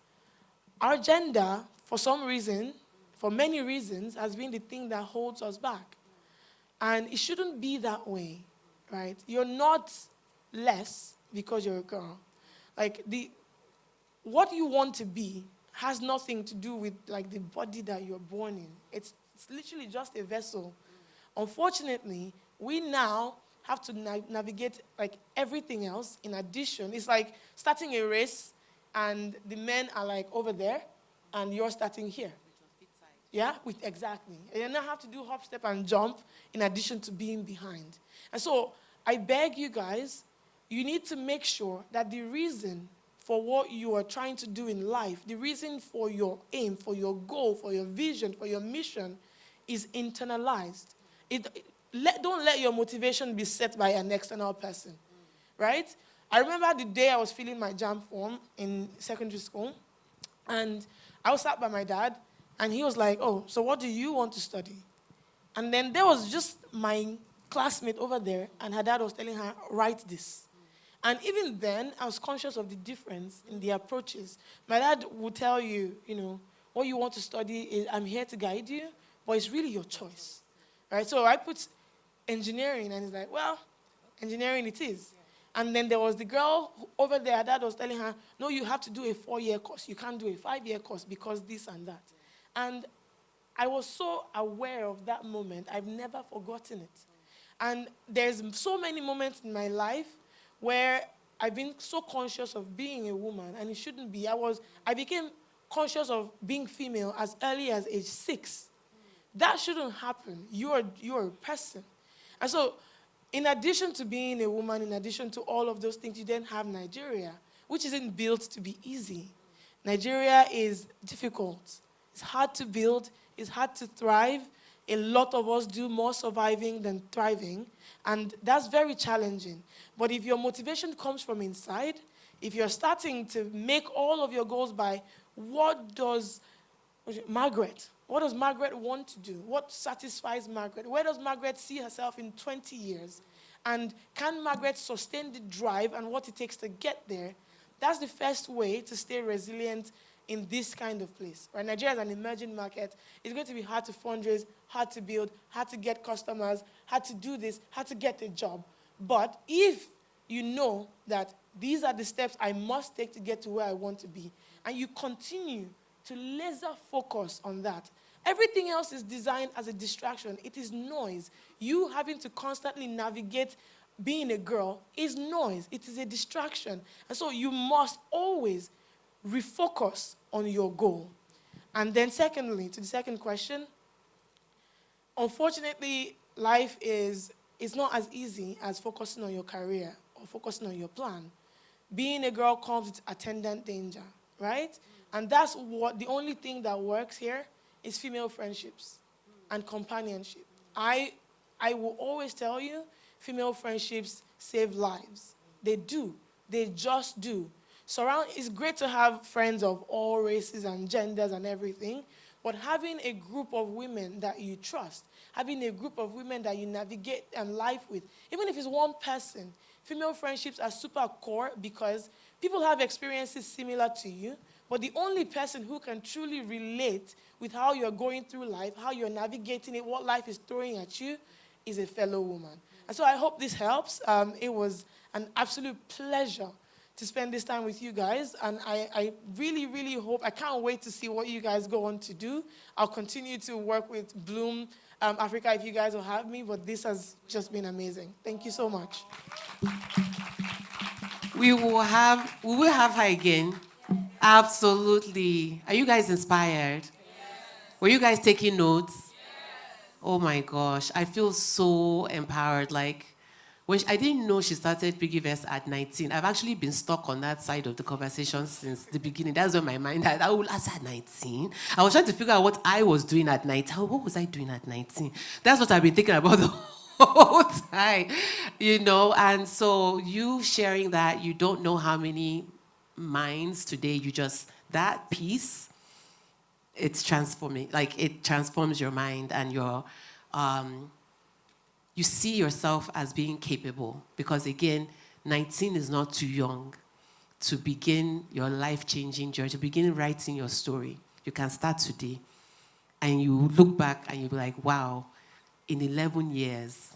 our gender, for some reason, for many reasons, has been the thing that holds us back. And it shouldn't be that way, right? You're not less because you're a girl. What you want to be has nothing to do with the body that you're born in. It's literally just a vessel. Unfortunately, we now have to navigate everything else in addition. It's like starting a race and the men are over there and you're starting here. Yeah, exactly. And you now have to do hop, step, and jump in addition to being behind. And so I beg you guys, you need to make sure that the reason for what you are trying to do in life, the reason for your aim, for your goal, for your vision, for your mission is internalized. don't let your motivation be set by an external person, right? I remember the day I was filling my JAMB form in secondary school, and I was sat by my dad, and he was like, oh, so what do you want to study? And then there was just my classmate over there, and her dad was telling her, write this. And even then, I was conscious of the difference in the approaches. My dad would tell you, what you want to study is, I'm here to guide you, but it's really your choice, right? So I put engineering, and he's like, well, engineering it is. And then there was the girl over there, her dad was telling her, no, you have to do a 4-year course. You can't do a 5-year course because this and that. And I was so aware of that moment. I've never forgotten it. And there's so many moments in my life where I've been so conscious of being a woman, and it shouldn't be. I became conscious of being female as early as age 6. That shouldn't happen. You're a person. And so, in addition to being a woman, in addition to all of those things, you then have Nigeria, which isn't built to be easy. Nigeria is difficult. It's hard to build. It's hard to thrive. A lot of us do more surviving than thriving, and that's very challenging. But if your motivation comes from inside, if you're starting to make all of your goals by what does Margaret want to do? What satisfies Margaret? Where does Margaret see herself in 20 years? And can Margaret sustain the drive and what it takes to get there? That's the first way to stay resilient in this kind of place. Right? Nigeria is an emerging market. It's going to be hard to fundraise, hard to build, hard to get customers, hard to do this, hard to get a job. But if you know that these are the steps I must take to get to where I want to be, and you continue to laser focus on that, everything else is designed as a distraction. It is noise. You having to constantly navigate being a girl is noise. It is a distraction. And so you must always refocus on your goal. And then secondly, to the second question, unfortunately, life is not as easy as focusing on your career or focusing on your plan. Being a girl comes with attendant danger, right? And that's what the only thing that works here is female friendships and companionship. I will always tell you, female friendships save lives. They do. They just do. It's great to have friends of all races and genders and everything, but having a group of women that you trust, having a group of women that you navigate life with, even if it's one person, female friendships are super core because people have experiences similar to you, but the only person who can truly relate with how you're going through life, how you're navigating it, what life is throwing at you, is a fellow woman. And so I hope this helps. It was an absolute pleasure to spend this time with you guys, and I really, really hope, I can't wait to see what you guys go on to do. I'll continue to work with Bloom Africa if you guys will have me, but this has just been amazing. Thank you so much. We will have her again. Absolutely. Are you guys inspired? Yes. Were you guys taking notes? Yes. Oh my gosh, I feel so empowered. Like, I didn't know she started Piggyverse at 19. I've actually been stuck on that side of the conversation since the beginning. That's where my mind had. I was at 19. I was trying to figure out what I was doing at 19. What was I doing at 19? That's what I've been thinking about the whole time, And so you sharing that, you don't know how many minds today, that piece, it's transforming. Like, it transforms your mind and your... you see yourself as being capable because, again, 19 is not too young to begin your life-changing journey, to begin writing your story. You can start today. And you look back and you'll be like, wow, in 11 years,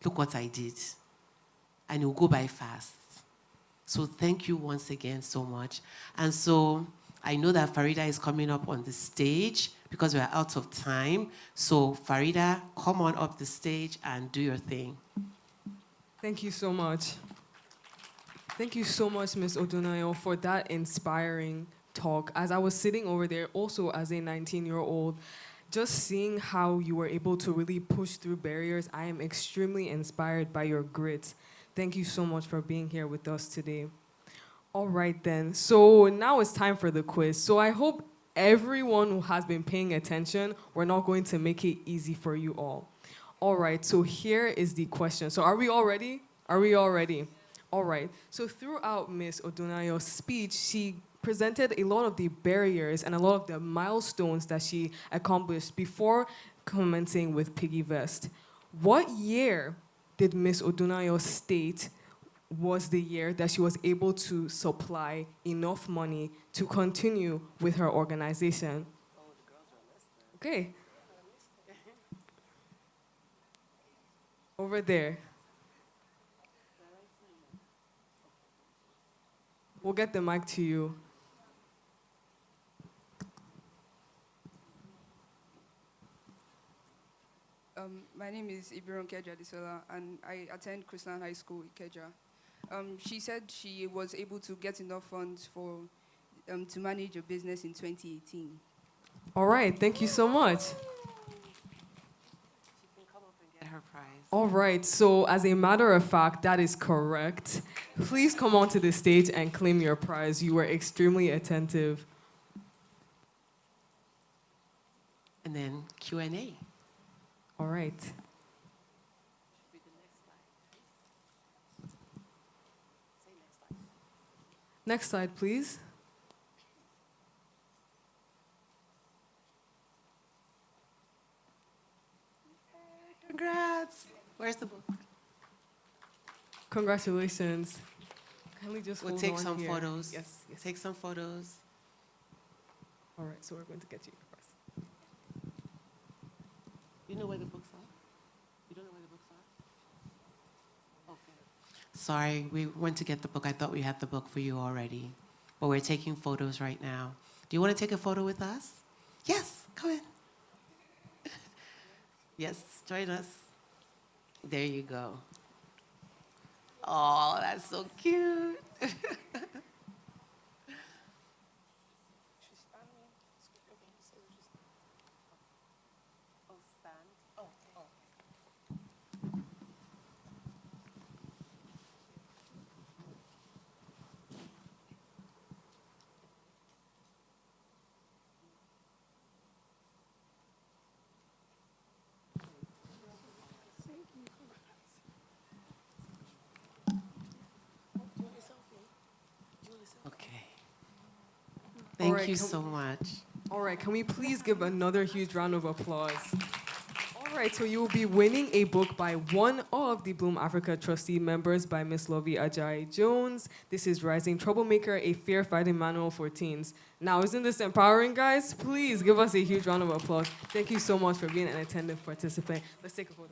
look what I did. And it will go by fast. So thank you once again so much. And so I know that Farida is coming up on the stage because we're out of time. So Farida, come on up the stage and do your thing. Thank you so much. Thank you so much, Ms. Odunayo, for that inspiring talk. As I was sitting over there, also as a 19-year-old, just seeing how you were able to really push through barriers, I am extremely inspired by your grit. Thank you so much for being here with us today. All right, then. So now it's time for the quiz. So I hope everyone who has been paying attention, we're not going to make it easy for you all. All right, so here is the question. So are we all ready? Are we all ready? All right. So throughout Miss Odunayo's speech, she presented a lot of the barriers and a lot of the milestones that she accomplished before commencing with Piggy Vest. What year did Miss Odunayo state was the year that she was able to supply enough money to continue with her organization? Okay. Over there. We'll get the mic to you. My name is Ibiron Keja Disola, and I attend Christian High School, Ikeja. She said she was able to get enough funds for to manage a business in 2018. All right, thank you so much. She can come up and get her prize. All right, so as a matter of fact, that is correct. Please come onto the stage and claim your prize. You were extremely attentive. And then Q&A. All right. Next slide, please. Congrats. Where's the book? Congratulations. Kindly just We'll hold take on some here. photos. Yes, yes. Take some photos. All right, so we're going to get you first. You know where the books are? You don't know where the books are? Okay. Sorry, we went to get the book. I thought we had the book for you already. But we're taking photos right now. Do you want to take a photo with us? Yes, come in. Yes, join us. There you go. Oh, that's so cute. Okay. Thank right, you can so much. All right, can we please give another huge round of applause? All right, so you will be winning a book by one of the Bloom Africa trustee members by Miss Lovey Ajayi Jones. This is Rising Troublemaker, a fair fighting manual for teens. Now, isn't this empowering, guys? Please give us a huge round of applause. Thank you so much for being an attentive participant. Let's take a photo.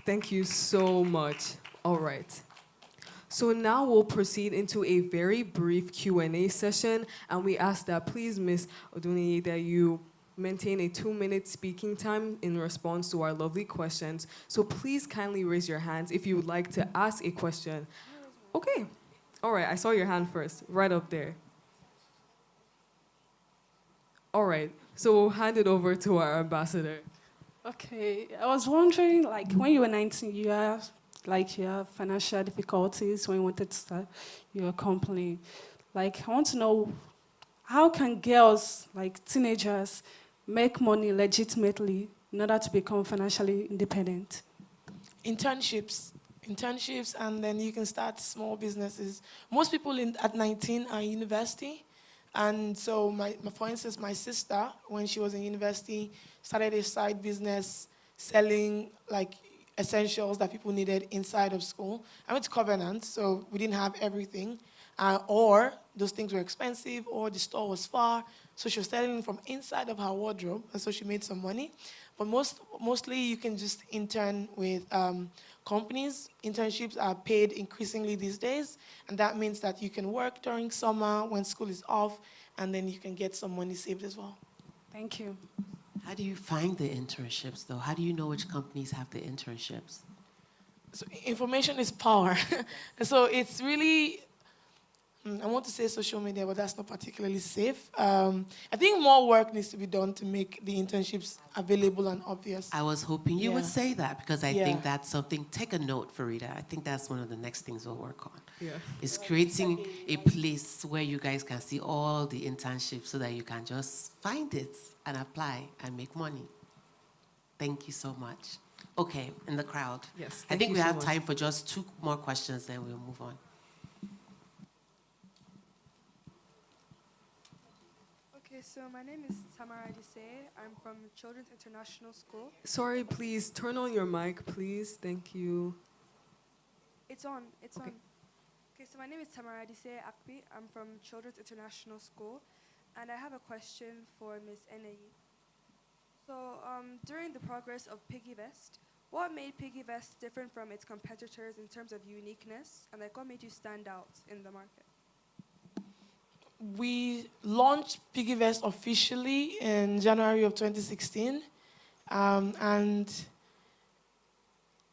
Thank you so much. All right. So now we'll proceed into a very brief Q&A session, and we ask that please, Ms. Oduniyi, that you maintain a 2-minute speaking time in response to our lovely questions. So please kindly raise your hands if you would like to ask a question. Okay. All right, I saw your hand first, right up there. All right, so we'll hand it over to our ambassador. Okay, I was wondering, like, when you were 19, you have financial difficulties when you wanted to start your company. Like, I want to know, how can girls, like teenagers, make money legitimately in order to become financially independent? Internships, and then you can start small businesses. Most people at 19 are in university. And so, for instance, my sister, when she was in university, started a side business selling like essentials that people needed inside of school. I went to Covenant, so we didn't have everything. Or those things were expensive, or the store was far. So she was selling from inside of her wardrobe, and so she made some money. But mostly you can just intern with companies. Internships are paid increasingly these days, and that means that you can work during summer when school is off, and then you can get some money saved as well. Thank you. How do you find the internships, though? How do you know which companies have the internships? So information is power. And so it's really, I want to say social media, but that's not particularly safe. I think more work needs to be done to make the internships available and obvious. I was hoping you would Yeah. say that because I Yeah. think that's something, take a note, Farida. I think that's one of the next things we'll work on. Yeah. Is creating a place where you guys can see all the internships so that you can just find it and apply and make money. Thank you so much. Okay, in the crowd. Yes, I thank think you we so have much. time for just 2 more questions, then we'll move on. Okay, so my name is Tamara Adise. I'm from Children's International School. Sorry, please turn on your mic, please. Thank you. It's on. Okay. On. Okay, so my name is Tamara Adise Akpi. I'm from Children's International School, and I have a question for Ms. Enei. So, during the progress of PiggyVest, what made PiggyVest different from its competitors in terms of uniqueness, and like what made you stand out in the market? We launched PiggyVest officially in January of 2016. And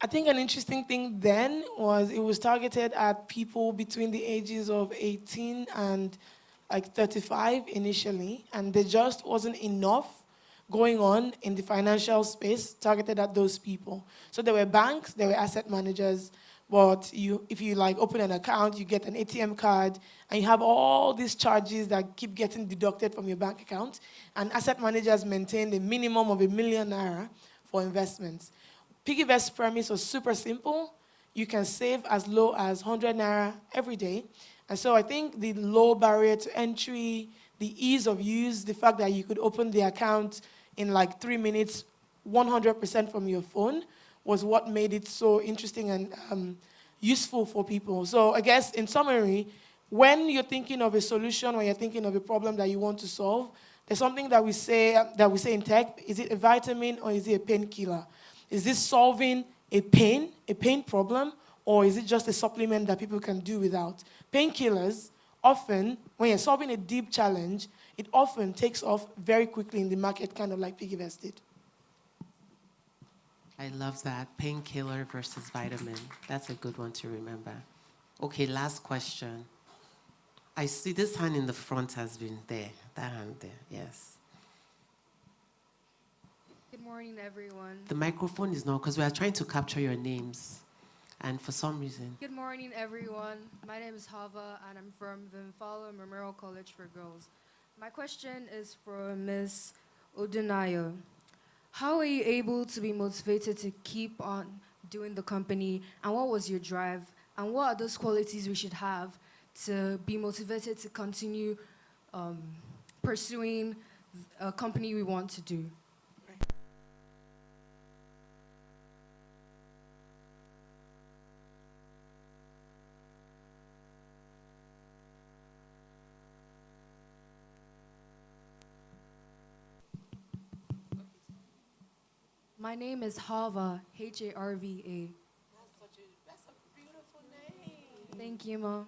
I think an interesting thing then was it was targeted at people between the ages of 18 and like 35 initially. And there just wasn't enough going on in the financial space targeted at those people. So there were banks, there were asset managers, but if you like open an account, you get an ATM card, and you have all these charges that keep getting deducted from your bank account. And asset managers maintain a minimum of ₦1 million for investments. PiggyVest's premise was super simple. You can save as low as ₦100 every day. And so I think the low barrier to entry, the ease of use, the fact that you could open the account in like 3 minutes, 100% from your phone, was what made it so interesting and useful for people. So I guess in summary, when you're thinking of a solution, when you're thinking of a problem that you want to solve, there's something that we say in tech: is it a vitamin or is it a painkiller? Is this solving a pain problem, or is it just a supplement that people can do without? Painkillers often, when you're solving a deep challenge, it often takes off very quickly in the market, kind of like PiggyVest did. I love that. Painkiller versus vitamin. That's a good one to remember. Okay, last question. I see this hand in the front has been there. That hand there, yes. Good morning, everyone. The microphone is not, because we are trying to capture your names. And for some reason. Good morning, everyone. My name is Hava, and I'm from the Mfalo Memorial College for Girls. My question is for Ms. Odunayo. How are you able to be motivated to keep on doing the company, and what was your drive, and what are those qualities we should have to be motivated to continue pursuing a company we want to do? My name is Hava, Harva. That's a beautiful name. Thank you, Ma.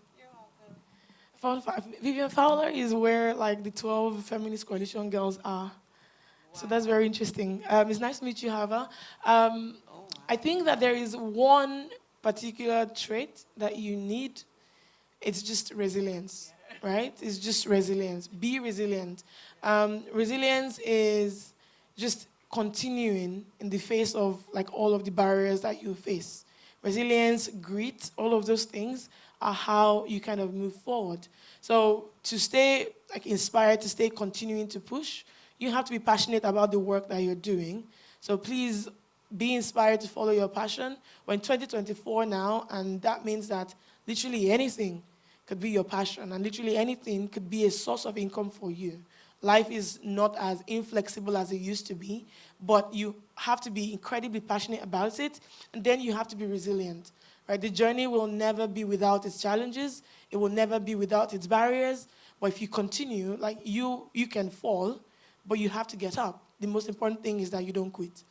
Fun fact, Vivian Fowler is where like the 12 Feminist Coalition girls are. Wow. So that's very interesting. It's nice to meet you, Hava. I think that there is one particular trait that you need. It's just resilience, right? It's just resilience. Be resilient. Resilience is just continuing in the face of like all of the barriers that you face. Resilience, grit, all of those things are how you kind of move forward. So to stay like inspired, to stay continuing to push, you have to be passionate about the work that you're doing. So please be inspired to follow your passion. We're in 2024 now, and that means that literally anything could be your passion, and literally anything could be a source of income for you. Life is not as inflexible as it used to be, but you have to be incredibly passionate about it, and then you have to be resilient. Right? The journey will never be without its challenges. It will never be without its barriers. But if you continue, like you can fall, but you have to get up. The most important thing is that you don't quit.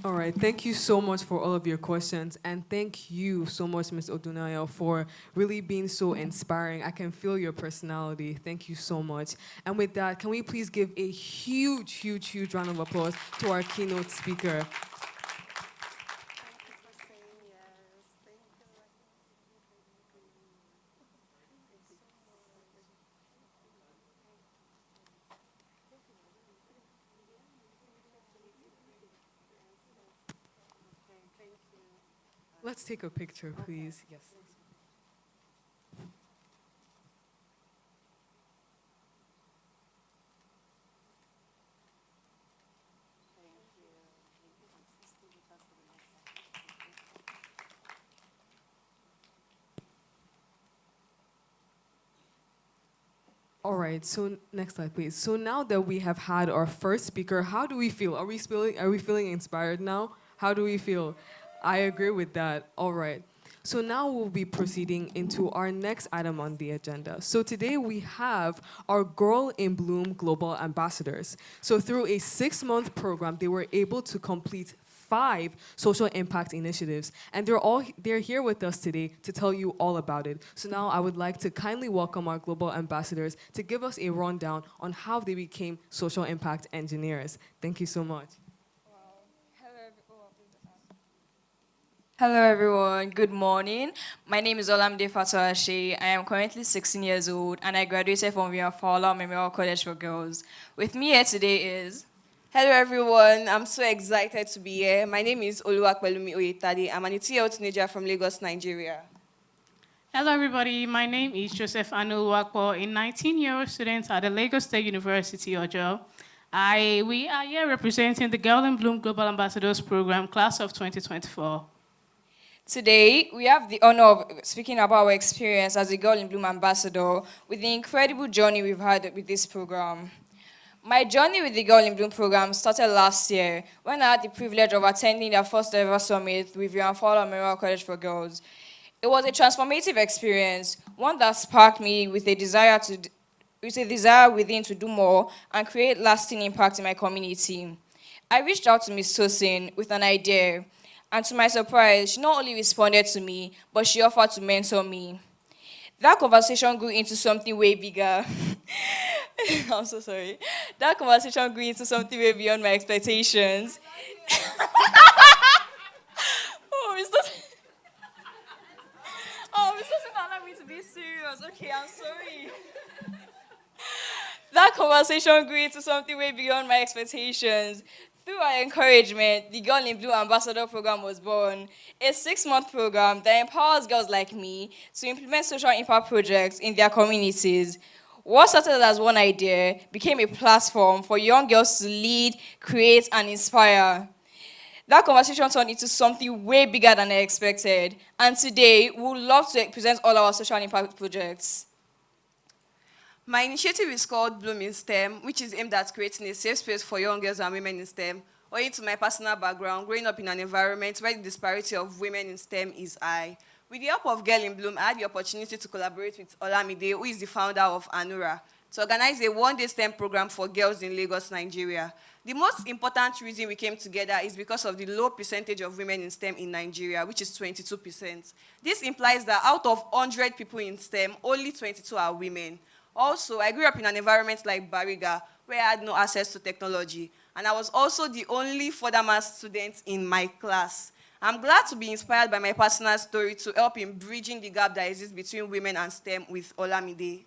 All right, thank you so much for all of your questions, and thank you so much, Ms. Odunayo, for really being so inspiring. I can feel your personality. Thank you so much. And with that, can we please give a huge, huge, huge round of applause to our keynote speaker. Thank you for saying yes. Let's take a picture, please. Yes. All right, so next slide, please. So now that we have had our first speaker, how do we feel? Are we feeling inspired now? How do we feel? I agree with that. All right. So now we'll be proceeding into our next item on the agenda. So today we have our Girl in Bloom Global Ambassadors. So through a 6-month program, they were able to complete 5 social impact initiatives, and they're here with us today to tell you all about it. So now I would like to kindly welcome our global ambassadors to give us a rundown on how they became social impact engineers. Thank you so much. Hello everyone, good morning. My name is Olamide Fatoashe. I am currently 16 years old and I graduated from Vivian Fowler Memorial College for Girls. With me here today is... Hello everyone, I'm so excited to be here. My name is Oluwapelumi Oyetade. I'm an 18-year-old teenager from Lagos, Nigeria. Hello everybody, my name is Joseph Anu-Wakpo, a 19-year-old student at the Lagos State University, Ojo. We are here representing the Girl in Bloom Global Ambassadors Program, class of 2024. Today, we have the honor of speaking about our experience as a Girl in Bloom ambassador with the incredible journey we've had with this program. My journey with the Girl in Bloom program started last year when I had the privilege of attending their first ever summit with Vivian Fowler Memorial College for Girls. It was a transformative experience, one that sparked me with a desire within to do more and create lasting impact in my community. I reached out to Ms. Tosin with an idea, and to my surprise, she not only responded to me, but she offered to mentor me. That conversation grew into something way bigger. I'm so sorry. That conversation grew into something way beyond my expectations. Mr. Tosin allowed me to be serious. Okay, I'm sorry. That conversation grew into something way beyond my expectations. Through our encouragement, the Girl in Blue Ambassador Program was born, a 6-month program that empowers girls like me to implement social impact projects in their communities. What started as one idea became a platform for young girls to lead, create, and inspire. That conversation turned into something way bigger than I expected, and today we would love to present all our social impact projects. My initiative is called Bloom in STEM, which is aimed at creating a safe space for young girls and women in STEM. Owing to my personal background, growing up in an environment where the disparity of women in STEM is high. With the help of Girl in Bloom, I had the opportunity to collaborate with Olamide, who is the founder of Anura, to organize a one-day STEM program for girls in Lagos, Nigeria. The most important reason we came together is because of the low percentage of women in STEM in Nigeria, which is 22%. This implies that out of 100 people in STEM, only 22 are women. Also, I grew up in an environment like Bariga, where I had no access to technology, and I was also the only furthermore student in my class. I'm glad to be inspired by my personal story to help in bridging the gap that exists between women and STEM with Olamide.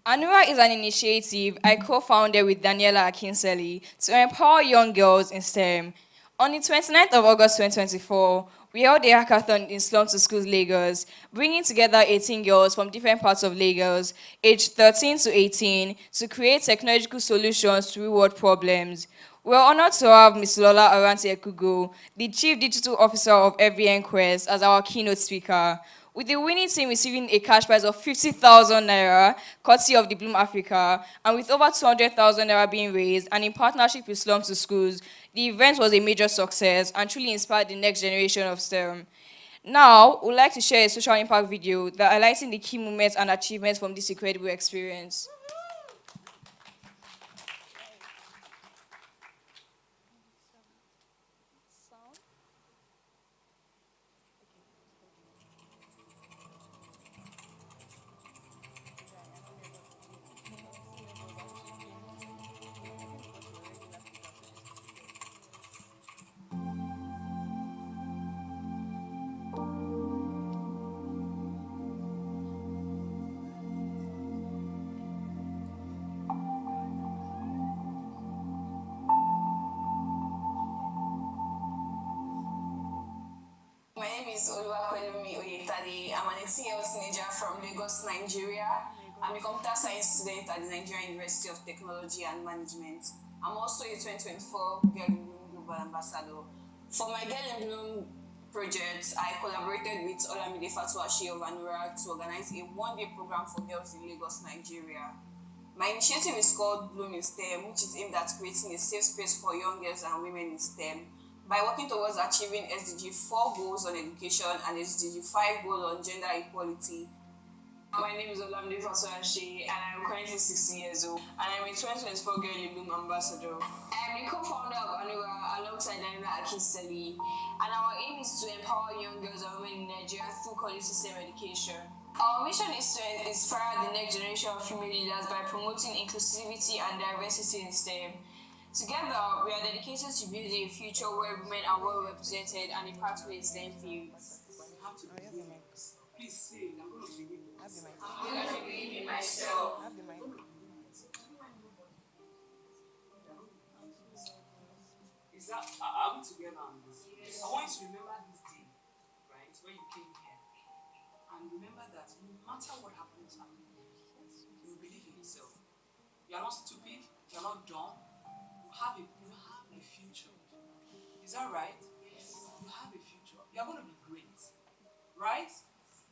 Anura is an initiative I co-founded with Daniela Akinseli to empower young girls in STEM. On the 29th of August 2024, we held a hackathon in Slum to Schools, Lagos, bringing together 18 girls from different parts of Lagos, aged 13 to 18, to create technological solutions to real-world problems. We are honored to have Ms. Lola Aranti Ekugo, the Chief Digital Officer of FVN Quest, as our keynote speaker, with the winning team receiving a cash prize of 50,000 naira, courtesy of the Bloom Africa, and with over 200,000 naira being raised, and in partnership with Slum to Schools, the event was a major success and truly inspired the next generation of STEM. Now, we'd like to share a social impact video that highlighting the key moments and achievements from this incredible experience. is Oluwapelumi Oyetade. I'm an 18-year-old teenager from Lagos, Nigeria. I'm a computer science student at the Nigerian University of Technology and Management. I'm also a 2024 Girl in Bloom Global Ambassador. For my Girl in Bloom project, I collaborated with Olamide Fatuashi of Anura to organize a one-day program for girls in Lagos, Nigeria. My initiative is called Bloom in STEM, which is aimed at creating a safe space for young girls and women in STEM by working towards achieving SDG 4 goals on education and SDG 5 goal on gender equality. My name is Olamide Fatuashi, and I'm currently 16 years old, and I'm a 2024 Girl in Bloom Ambassador. I am the co-founder of Anura alongside Daniela Akinseli, and our aim is to empower young girls and women in Nigeria through quality STEM education. Our mission is to inspire the next generation of female leaders by promoting inclusivity and diversity in STEM. Together, we are dedicated to building a future where women are well represented and a pathway in STEM fields. Please say, I'm going to believe in myself. I'm going to believe in myself. Is that, are we together on this? Yes. I want you to remember this day, right, when you came here. And remember that no matter what happens, you believe in yourself. You are not stupid, you are not dumb. You have a future. Is that right? Yes. You have a future. You are going to be great. Right?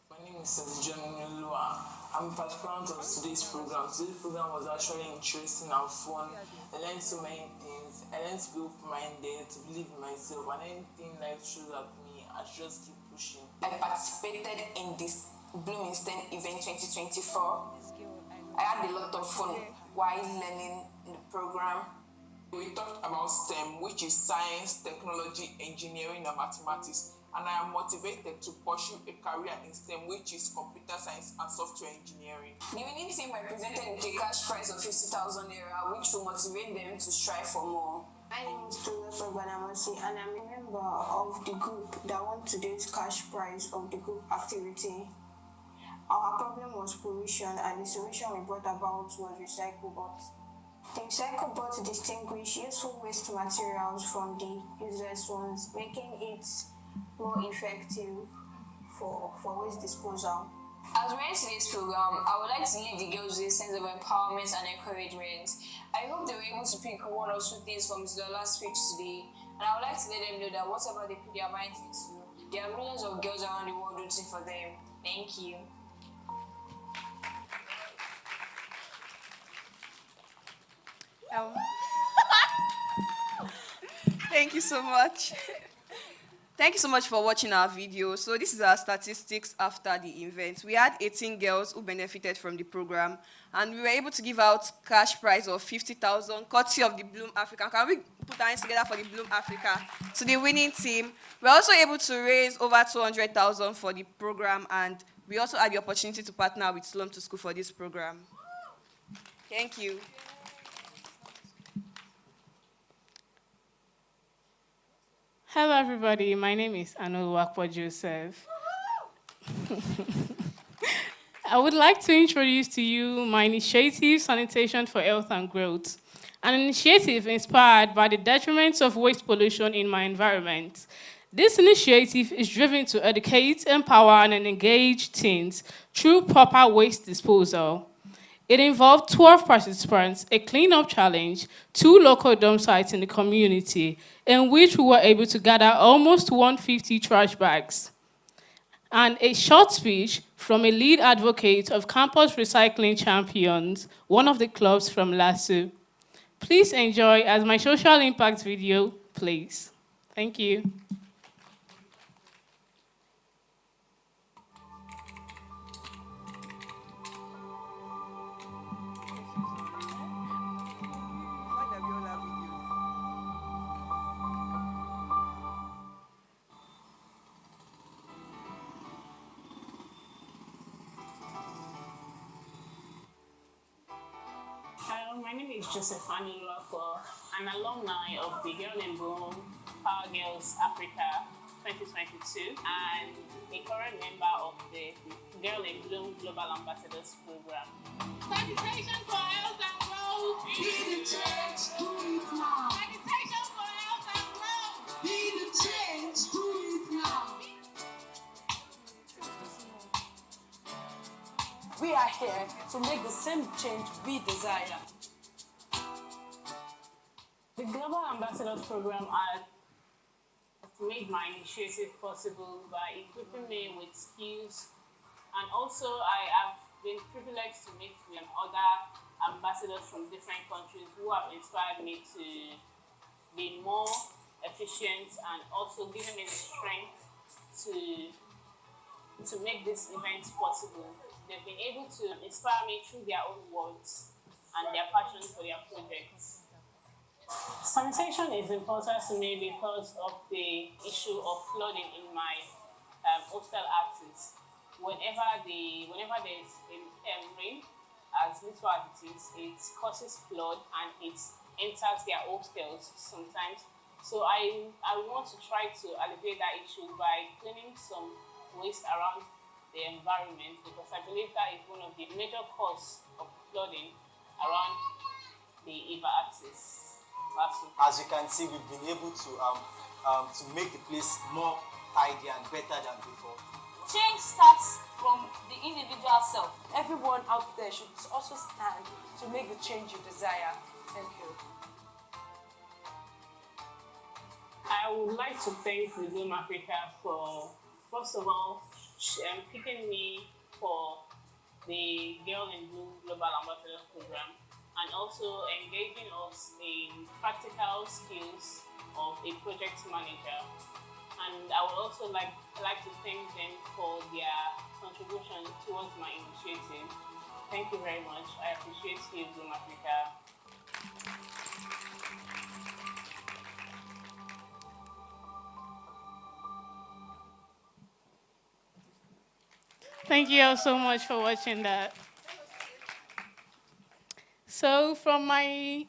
My name is John Lua. I'm a participant of today's program. Today's program was actually interesting and fun. I learned so many things. I learned to be open-minded, to believe in myself, and anything life throws at me, I should just keep pushing. I participated in this Bloom in STEM event 2024. I had a lot of fun while learning the program. We talked about STEM, which is science, technology, engineering, and mathematics. And I am motivated to pursue a career in STEM, which is computer science and software engineering. The winning team were presented with a cash prize of 50,000 naira, which will motivate them to strive for more. My name is Toluwa Banamasi, and I'm a member of the group that won today's cash prize of the group activity. Our problem was pollution, and the solution we brought about was RecycleBot. The RecycleBot distinguishes useful waste materials from the useless ones, making it more effective for waste disposal. As we're in today's program, I would like to leave the girls with a sense of empowerment and encouragement. I hope they were able to pick one or two things from Ms. Dola's speech today, and I would like to let them know that whatever they put their minds into, there are millions of girls around the world rooting for them. Thank you. Thank you so much. Thank you so much for watching our video. So this is our statistics after the event. We had 18 girls who benefited from the program, and we were able to give out cash prize of 50,000, courtesy of the Bloom Africa. Can we put our hands together for the Bloom Africa? To the winning team. We're also able to raise over 200,000 for the program, and we also had the opportunity to partner with Slum to School for this program. Thank you. Hello, everybody. My name is Anoluwakpo Joseph. I would like to introduce to you my initiative, Sanitation for Health and Growth, an initiative inspired by the detriments of waste pollution in my environment. This initiative is driven to educate, empower, and engage teens through proper waste disposal. It involved 12 participants, a cleanup challenge, 2 local dump sites in the community, in which we were able to gather almost 150 trash bags, and a short speech from a lead advocate of Campus Recycling Champions, one of the clubs from LASU. Please enjoy as my social impact video plays. Thank you. My name is Josephine Loko, an alumni of the Girl in Bloom Power Girls Africa 2022 and a current member of the Girl in Bloom Global Ambassadors Program. Sanitation for health and growth. Be the change, do it now. Sanitation for health and growth. Be the change, do it now. we are here to make the same change we desire. The Global Ambassadors Program has made my initiative possible by equipping me with skills, and also I have been privileged to meet with other ambassadors from different countries who have inspired me to be more efficient and also given me the strength to make this event possible. They've been able to inspire me through their own words and their passion for their projects. Sanitation is important to me because of the issue of flooding in my hostel axis. Whenever there's rain, as little as it is, it causes flood and it enters their hostels sometimes. So I want to try to alleviate that issue by cleaning some waste around the environment, because I believe that is one of the major causes of flooding around the Eva axis. As you can see, we've been able to make the place more tidy and better than before. Change starts from the individual self. Everyone out there should also stand to make the change you desire. Thank you. I would like to thank the Bloom Africa for, first of all, picking me for the Girl in Bloom Global Ambassadors Program, and also engaging us in practical skills of a project manager. And I would also like to thank them for their contribution towards my initiative. Thank you very much. I appreciate you, Bloom Africa. Thank you all so much for watching that. So from my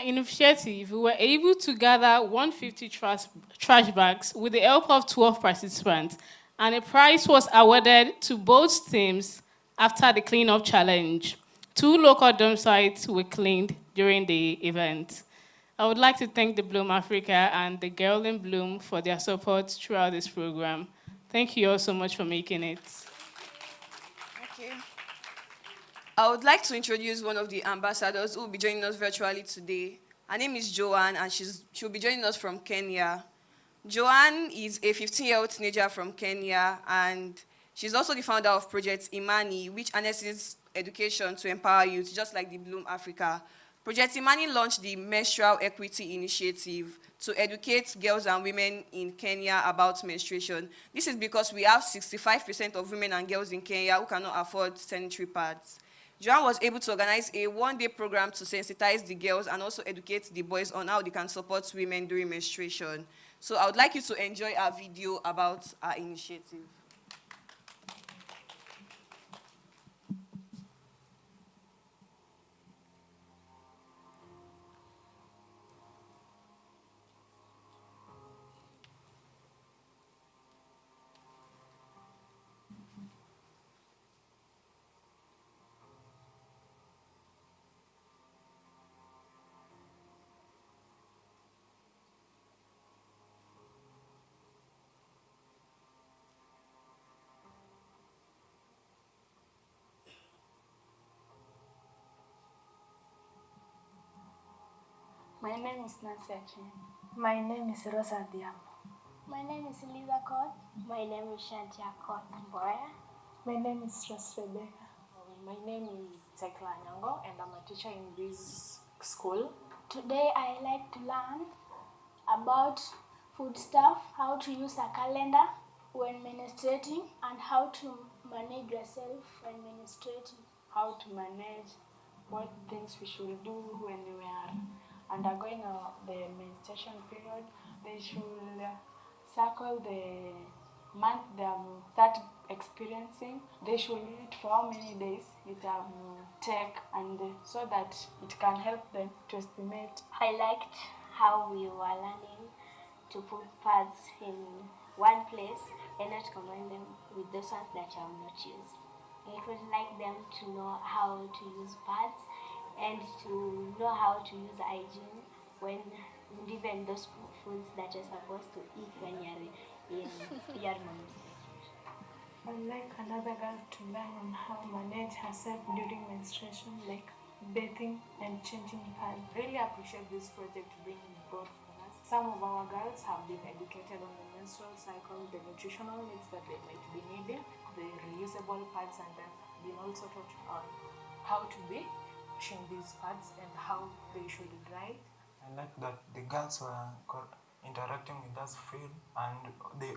initiative, we were able to gather 150 trash bags with the help of 12 participants, and a prize was awarded to both teams after the cleanup challenge. 2 local dump sites were cleaned during the event. I would like to thank the Bloom Africa and the Girl in Bloom for their support throughout this program. Thank you all so much for making it. Okay. I would like to introduce one of the ambassadors who will be joining us virtually today. Her name is Joanne, and she'll be joining us from Kenya. Joanne is a 15-year-old teenager from Kenya, and she's also the founder of Project Imani, which harnesses education to empower youth, just like the Bloom Africa. Project Imani launched the Menstrual Equity Initiative to educate girls and women in Kenya about menstruation. This is because we have 65% of women and girls in Kenya who cannot afford sanitary pads. Joanne was able to organize a one-day program to sensitize the girls and also educate the boys on how they can support women during menstruation. So I would like you to enjoy our video about our initiative. My name is Nancy Akin. My name is Rosa Diamo. My name is Lisa Kot. My name is Shantia Kot Mboya. My name is Ross Rebecca. My name is Tekla Nyango, and I'm a teacher in this school. Today I like to learn about food stuff, how to use a calendar when menstruating, and how to manage yourself when menstruating. How to manage what things we should do when we are undergoing the menstruation period. They should circle the month they start experiencing. They should read for how many days it take, and so that it can help them to estimate. I liked how we were learning to put pads in one place and not combine them with those ones that I have not used. It would like them to know how to use pads and to know how to use hygiene when even those foods that you're supposed to eat when you're in your menstruation. I'd like another girl to learn on how to manage herself during menstruation, like bathing and changing pads. Really appreciate this project being brought for us. Some of our girls have been educated on the menstrual cycle, the nutritional needs that they might be needing, the reusable pads, and they've been also taught on how to be washing these pads and how they should dry. I like that the girls were interacting with us freely, and they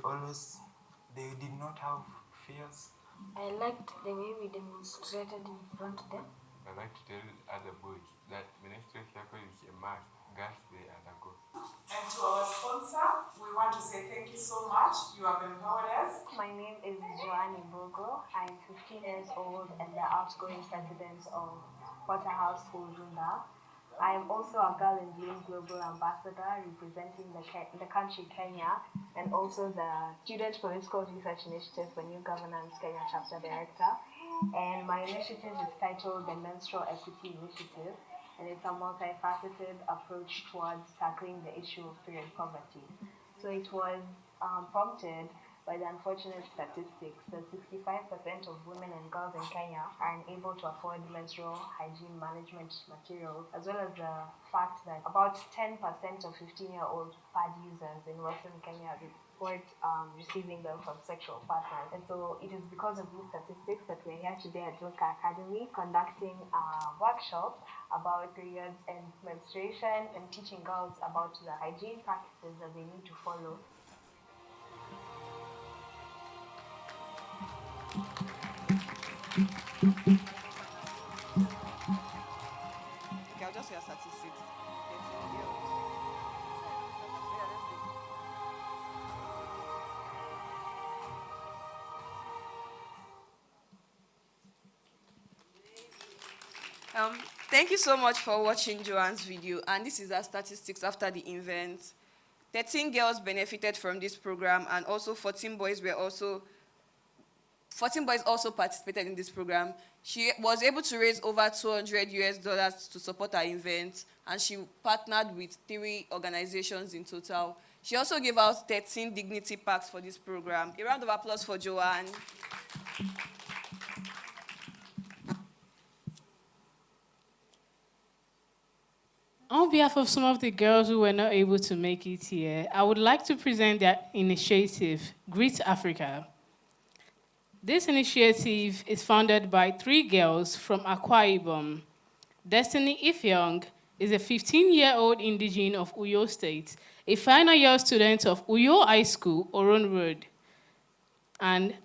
did not have fears. I liked the way we demonstrated in front of them. I like to tell other boys that menstrual cycle is a must. Girls, they undergo. And to our sponsor, we want to say thank you so much. You have empowered us. My name is Joanne Bogo. I'm 15 years old and the outgoing president of Waterhouse School, Runda. I am also a Girl in Bloom Global Ambassador representing the country Kenya, and also the Student Political Research Initiative for New Governance Kenya Chapter Director. And my initiative is titled the Menstrual Equity Initiative, and it's a multifaceted approach towards tackling the issue of period poverty. So it was prompted by the unfortunate statistics that 65% of women and girls in Kenya are unable to afford menstrual hygiene management materials, as well as the fact that about 10% of 15-year-old pad users in Western Kenya report receiving them from sexual partners. And so it is because of these statistics that we're here today at Joka Academy conducting a workshop about periods and menstruation and teaching girls about the hygiene practices that they need to follow. Okay, I'll just say statistics. Thank you so much for watching Joanne's video, and this is our statistics after the event. 13 girls benefited from this program, and also 14 boys also participated in this program. She was able to raise over $200 to support our event, and she partnered with 3 organizations in total. She also gave out 13 dignity packs for this program. A round of applause for Joanne. On behalf of some of the girls who were not able to make it here, I would like to present their initiative, Greet Africa. This initiative is founded by 3 girls from Akwa Ibom. Destiny Ifeong is a 15-year-old indigene of Uyo State, a final year student of Uyo High School, Oron Road. And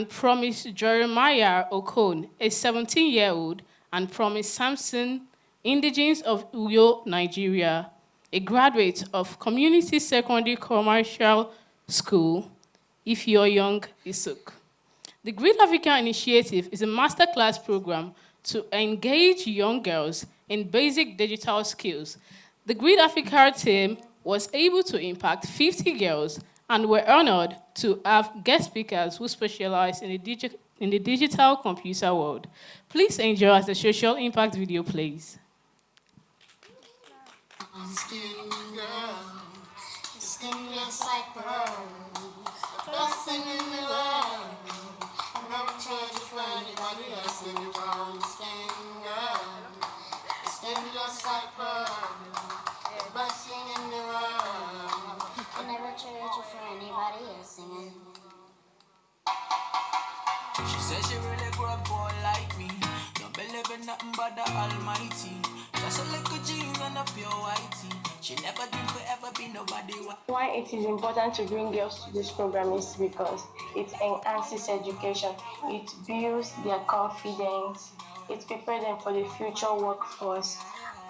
Promise Jeremiah Okon, a 17-year-old, and Promise Samson, indigenes of Uyo, Nigeria, a graduate of Community Secondary Commercial School, Ifeoyong Isuk. The Great Africa Initiative is a masterclass program to engage young girls in basic digital skills. The Great Africa team was able to impact 50 girls and were honored to have guest speakers who specialize in the digital computer world. Please enjoy as the social impact video plays. Skinless like pearl, the best thing in the world. I've never tried to find anybody else than you brown skin girl. Skinless like pearl, the best thing in the world. I never tried to find anybody else singing. She says she really grew up boy like me. Don't believe in nothing but the Almighty. Just a little jeans and a pure whitey. She never dreamed to ever be nobody. Why it is important to bring girls to this program is because it enhances education, it builds their confidence, it prepares them for the future workforce,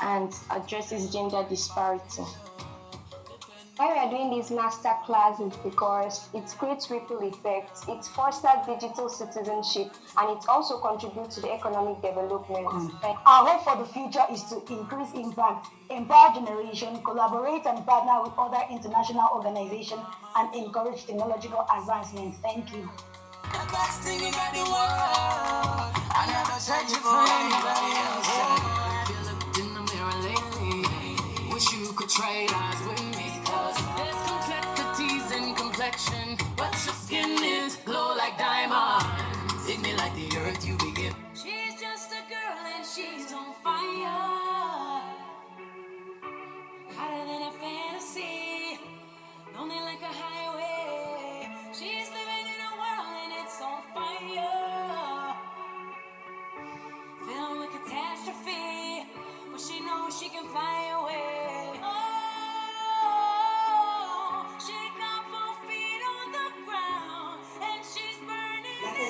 and addresses gender disparity. Why we are doing this master class is because it creates ripple effects, it fosters digital citizenship, and it also contributes to the economic development. Our hope for the future is to increase impact, empower generation, collaborate and partner with other international organizations, and encourage technological advancement. Thank you. The best thing in the world. I never tried you for anybody else. If you looked in the mirror lately, wish you could trade eyes with me. Cause there's complexities in complexion, but your skin is glow like diamond.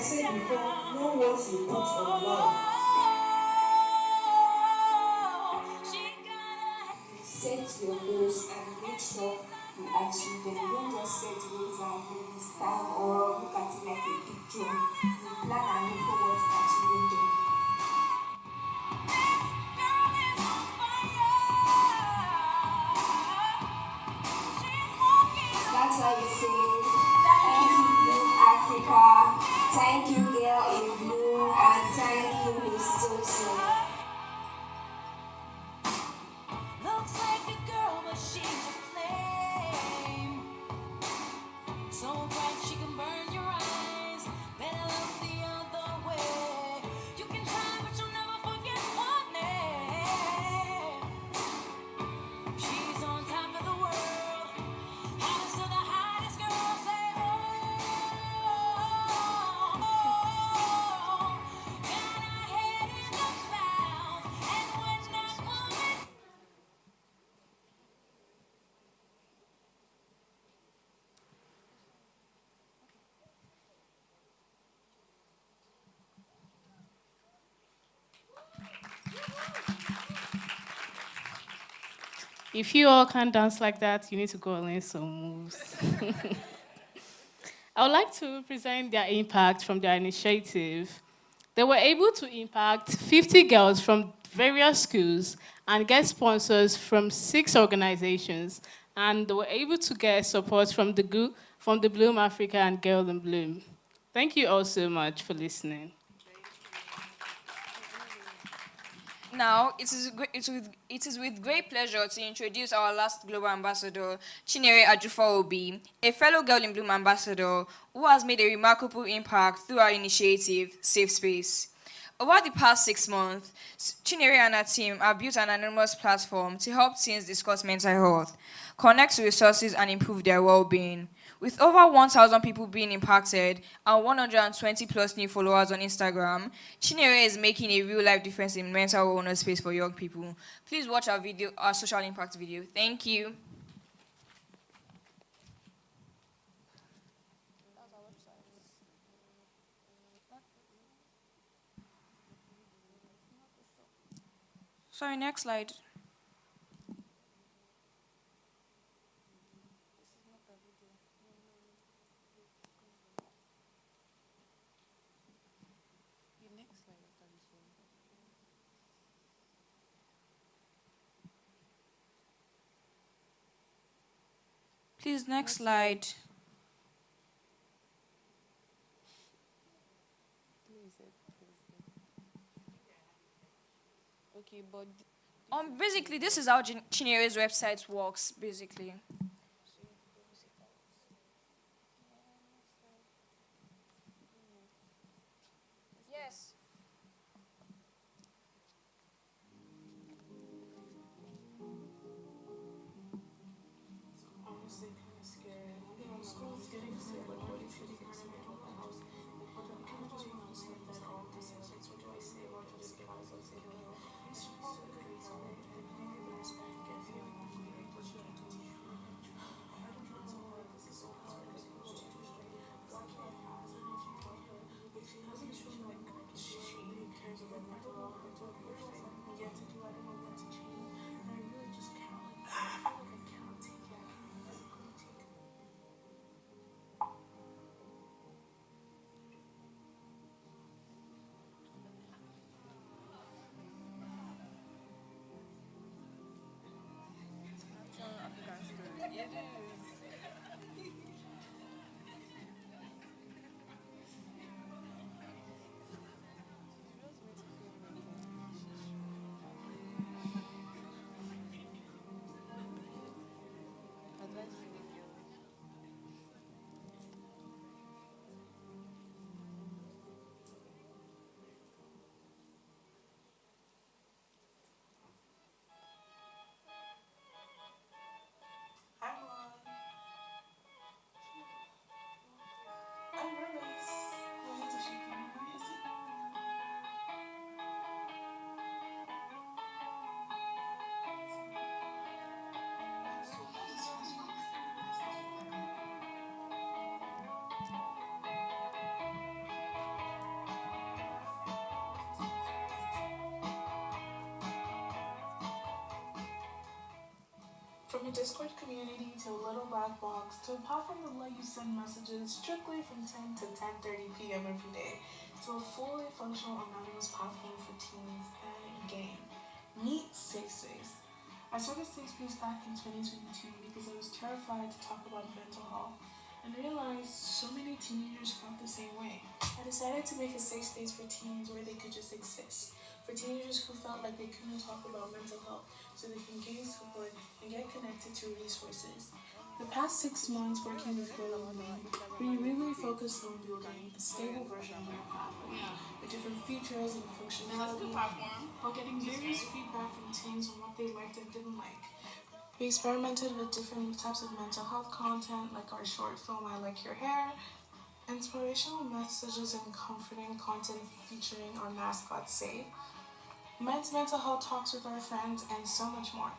said before, no words you put online. Set your goals and make sure you achieve them. Don't just set goals and maybe time or look at it like a picture. You plan and move forward to achieving them. That's why we say, thank you, Blue Africa. Thank you, Girl in Blue. And thank you, Miss Toto. Looks like a girl, but she's a flame. So bright she can burn your eyes. Better look the other way. You can try, but you'll never forget her name. She's on top of the world. Hottest of the hottest girls. Say, got her head in the clouds. And when I come in. If you all can dance like that, you need to go and learn some moves. I would like to present their impact from their initiative. They were able to impact 50 girls from various schools and get sponsors from 6 organizations, and they were able to get support from the Bloom Africa and Girl in Bloom. Thank you all so much for listening. Now, it is with great pleasure to introduce our last global ambassador, Chinere Ajufa-Obi, a fellow Girl in Bloom ambassador who has made a remarkable impact through our initiative, Safe Space. Over the past 6 months, Chinere and her team have built an anonymous platform to help teens discuss mental health, connect to resources, and improve their well-being. With over 1,000 people being impacted and 120 plus new followers on Instagram, Chinere is making a real-life difference in mental wellness space for young people. Please watch our social impact video. Thank you. Sorry, next slide. Please, next slide. Okay, but basically, this is how Chinere's website works. Basically. Yes. your Discord community to a little black box to a platform that let you send messages strictly from 10 to 10:30 p.m. every day to a fully functional anonymous platform for teens and game. Meet Safe Space. I started Safe Space back in 2022 because I was terrified to talk about mental health and realized so many teenagers felt the same way. I decided to make a safe space for teens where they could just exist. For teenagers who felt like they couldn't talk about mental health so they can gain support and get connected to resources. The past 6 months working with Girl on Bloom, we really focused on building a stable version of our platform with different features and functionality, while getting various feedback from teens on what they liked and didn't like. We experimented with different types of mental health content, like our short film I Like Your Hair, inspirational messages and comforting content featuring our mascot Safe, men's mental health talks with our friends, and so much more.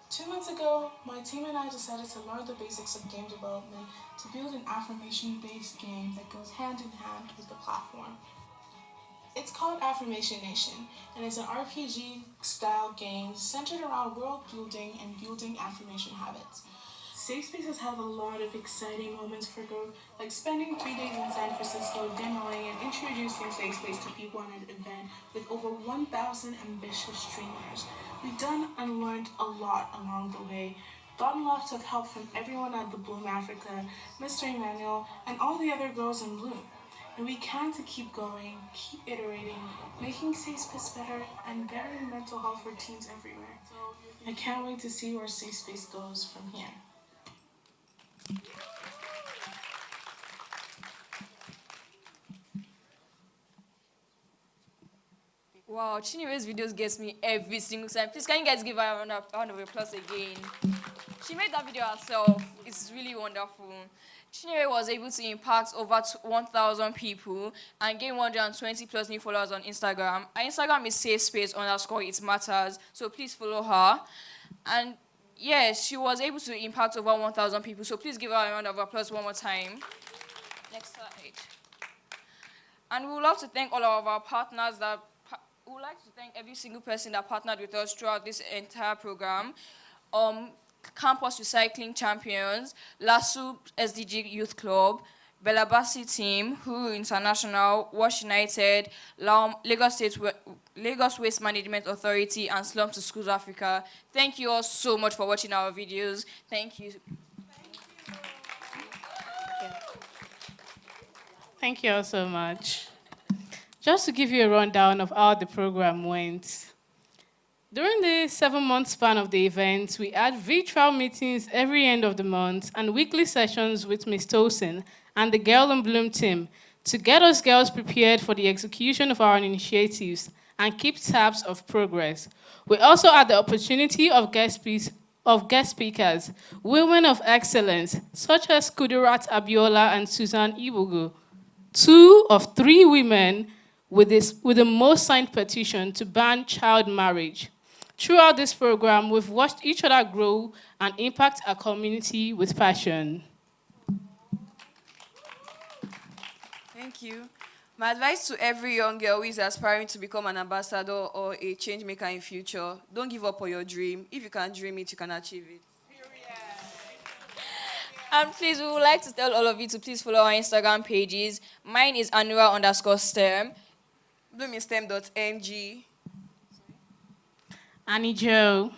2 months ago, my team and I decided to learn the basics of game development to build an affirmation-based game that goes hand in hand with the platform. It's called Affirmation Nation, and it's an RPG-style game centered around world building and building affirmation habits. Safe Space has had a lot of exciting moments for growth, like spending 3 days in San Francisco demoing and introducing Safe Space to people on an event with over 1,000 ambitious streamers. We've done and learned a lot along the way. Gotten Love took help from everyone at the Bloom Africa, Mr. Emmanuel, and all the other girls in Bloom. And we can to keep going, keep iterating, making Safe Space better and bettering mental health for teens everywhere. I can't wait to see where Safe Space goes from here. Wow, Chinyere's videos gets me every single time. Please, can you guys give her a round of applause again? She made that video herself. It's really wonderful. Chinyere was able to impact over 1,000 people and gain 120 plus new followers on Instagram. Her Instagram is safespace_it matters, so please follow her. And yes, she was able to impact over 1,000 people, so please give her a round of applause one more time. Next slide. And we would love to thank all of our partners we would like to thank every single person that partnered with us throughout this entire program. Campus Recycling Champions, LASU SDG Youth Club, Belabasi Team, Huru International, Wash United, Lagos Waste Management Authority, and Slum to Schools Africa. Thank you all so much for watching our videos. Thank you. Thank you all so much. Just to give you a rundown of how the program went. During the 7-month span of the event, we had virtual meetings every end of the month and weekly sessions with Ms. Tosin and the Girl in Bloom team to get us girls prepared for the execution of our initiatives and keep tabs of progress. We also had the opportunity of guest speakers, women of excellence, such as Kudirat Abiola and Susan Ibugu, 2 of 3 women with the most signed petition to ban child marriage. Throughout this program, we've watched each other grow and impact our community with passion. Thank you. My advice to every young girl who is aspiring to become an ambassador or a change maker in future, don't give up on your dream. If you can dream it, you can achieve it. And please, we would like to tell all of you to please follow our Instagram pages. Mine is Anura_STEM. bloominstem.ng. Annie Joe.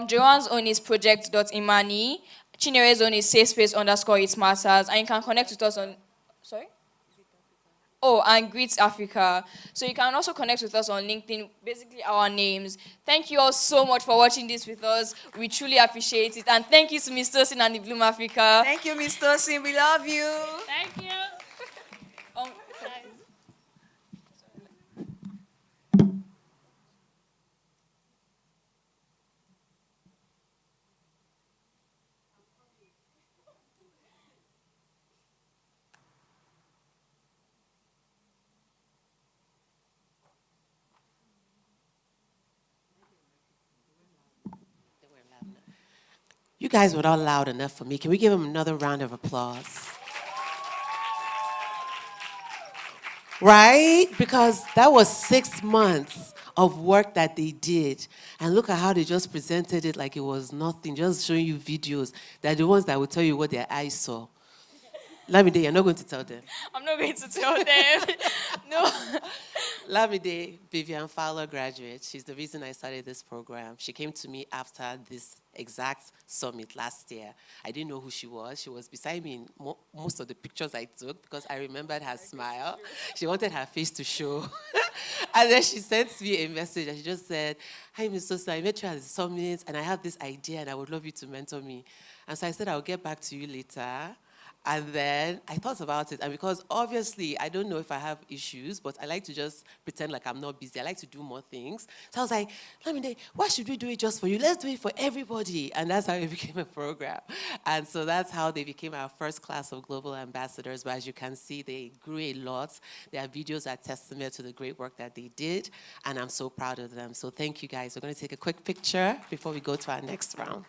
Joanne's own is project.imani. Chinyere's own is safespace_it matters. And you can connect with us on, and Greet Africa. So you can also connect with us on LinkedIn, basically our names. Thank you all so much for watching this with us. We truly appreciate it. And thank you to Ms. Tosin and the Bloom Africa. Thank you, Ms. Tosin. We love you. Thank you. You guys were all loud enough for me. Can we give them another round of applause? Right? Because that was 6 months of work that they did. And look at how they just presented it like it was nothing, just showing you videos. They're the ones that will tell you what their eyes saw. Lamide, you're not going to tell them. I'm not going to tell them. No. Lamide, Vivian Fowler graduate. She's the reason I started this program. She came to me after this exact summit last year. I didn't know who she was. She was beside me in most of the pictures I took because I remembered her smile. She wanted her face to show. And then she sent me a message and she just said, "Hi, Ms. Sosa, I met you at the summit and I have this idea and I would love you to mentor me." And so I said, "I'll get back to you later." And then I thought about it, and because obviously I don't know if I have issues, but I like to just pretend like I'm not busy. I like to do more things. So I was like, Lamide, why should we do it just for you? Let's do it for everybody. And that's how it became a program. And so that's how they became our first class of global ambassadors. But as you can see, they grew a lot. Their videos are testament to the great work that they did, and I'm so proud of them. So thank you, guys. We're going to take a quick picture before we go to our next round.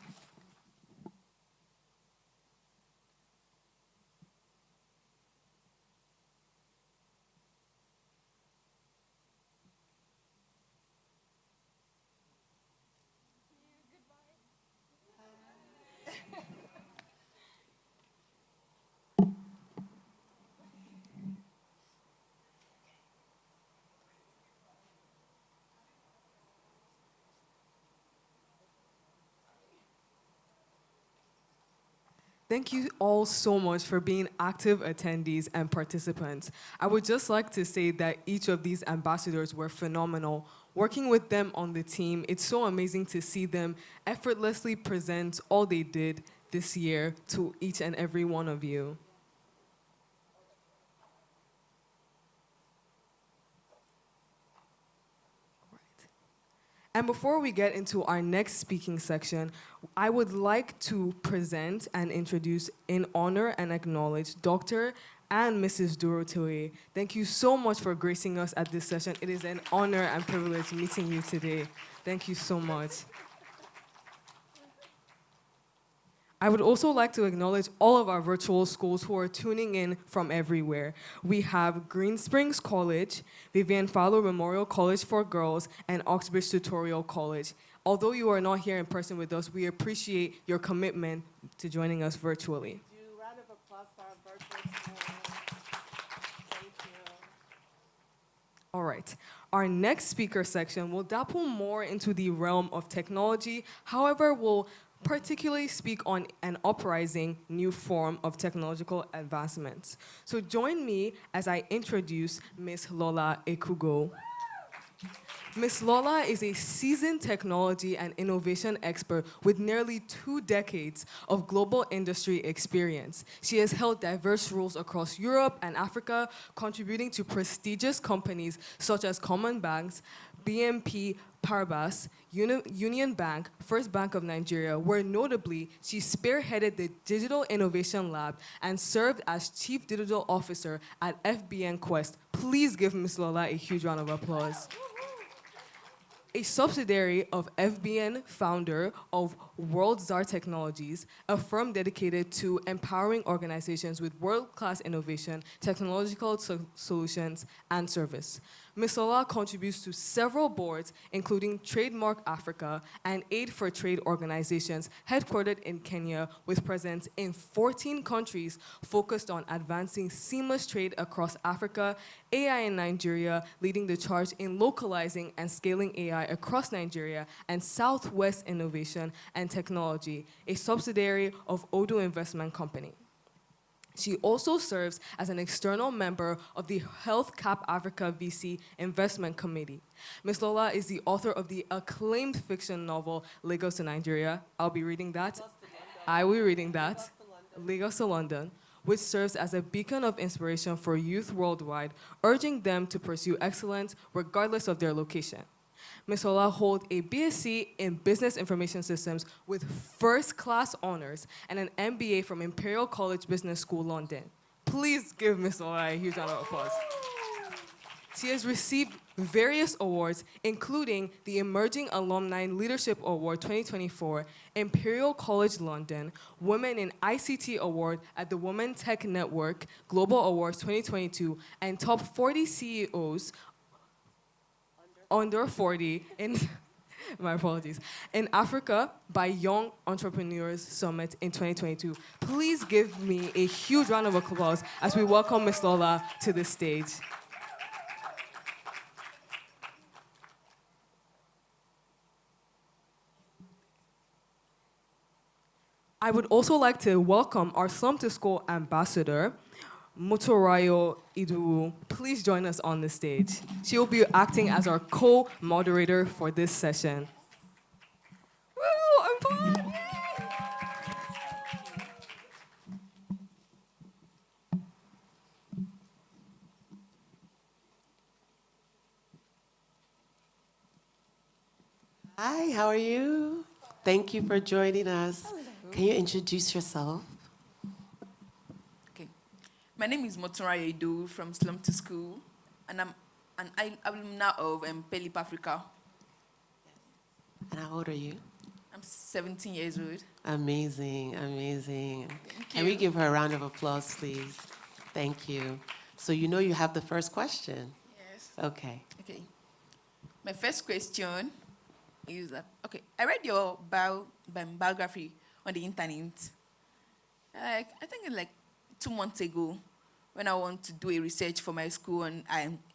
Thank you all so much for being active attendees and participants. I would just like to say that each of these ambassadors were phenomenal. Working with them on the team, it's so amazing to see them effortlessly present all they did this year to each and every one of you. And before we get into our next speaking section, I would like to present and introduce, in honor and acknowledge, Dr. and Mrs. Dorotoye. Thank you so much for gracing us at this session. It is an honor and privilege meeting you today. Thank you so much. I would also like to acknowledge all of our virtual schools who are tuning in from everywhere. We have Green Springs College, Vivian Fowler Memorial College for Girls, and Oxbridge Tutorial College. Although you are not here in person with us, we appreciate your commitment to joining us virtually. Round of applause for our virtual schools. Thank you. All right. Our next speaker section will dabble more into the realm of technology. However, we'll particularly speak on an uprising new form of technological advancements. So join me as I introduce Ms. Lola Ekugo. Ms. Lola is a seasoned technology and innovation expert with nearly 2 decades of global industry experience. She has held diverse roles across Europe and Africa, contributing to prestigious companies such as Common Banks, BNP Paribas, Union Bank, First Bank of Nigeria, where notably she spearheaded the Digital Innovation Lab and served as Chief Digital Officer at FBN Quest. Please give Ms. Lola a huge round of applause. A subsidiary of FBN, founder of WorldZar Technologies, a firm dedicated to empowering organizations with world-class innovation, technological solutions, and service. Ms. Lola contributes to several boards, including Trademark Africa and Aid for Trade organizations headquartered in Kenya with presence in 14 countries focused on advancing seamless trade across Africa, AI in Nigeria, leading the charge in localizing and scaling AI across Nigeria, and Southwest Innovation and Technology, a subsidiary of Odo Investment Company. She also serves as an external member of the Health Cap Africa VC Investment Committee. Ms. Lola is the author of the acclaimed fiction novel, Lagos to Nigeria. I'll be reading that. I will be reading that. Lagos to London, which serves as a beacon of inspiration for youth worldwide, urging them to pursue excellence regardless of their location. Ms. Lola holds a BSc in Business Information Systems with first-class honors and an MBA from Imperial College Business School, London. Please give Ms. Lola a huge round of applause. She has received various awards, including the Emerging Alumni Leadership Award 2024, Imperial College London, Women in ICT Award at the Women Tech Network Global Awards 2022, and Top 40 CEOs under 40 in my apologies, in Africa by Young Entrepreneurs Summit in 2022. Please give me a huge round of applause as we welcome Ms. Lola to the stage. I would also like to welcome our Slum to School ambassador, Motorayo Idu. Please join us on the stage. She will be acting as our co-moderator for this session. Woo, I'm fun! Hi, how are you? Thank you for joining us. Can you introduce yourself? Okay. My name is Motora Yedo from Slum to School, and I'm an alumna of Pelip Africa. And how old are you? I'm 17 years old. Amazing, amazing. Thank Can you. we give her a round of applause, please? Thank you. So you know you have the first question? Yes. Okay. Okay. My first question is that, okay, I read your biography on the internet. I think like 2 months ago when I want to do a research for my school on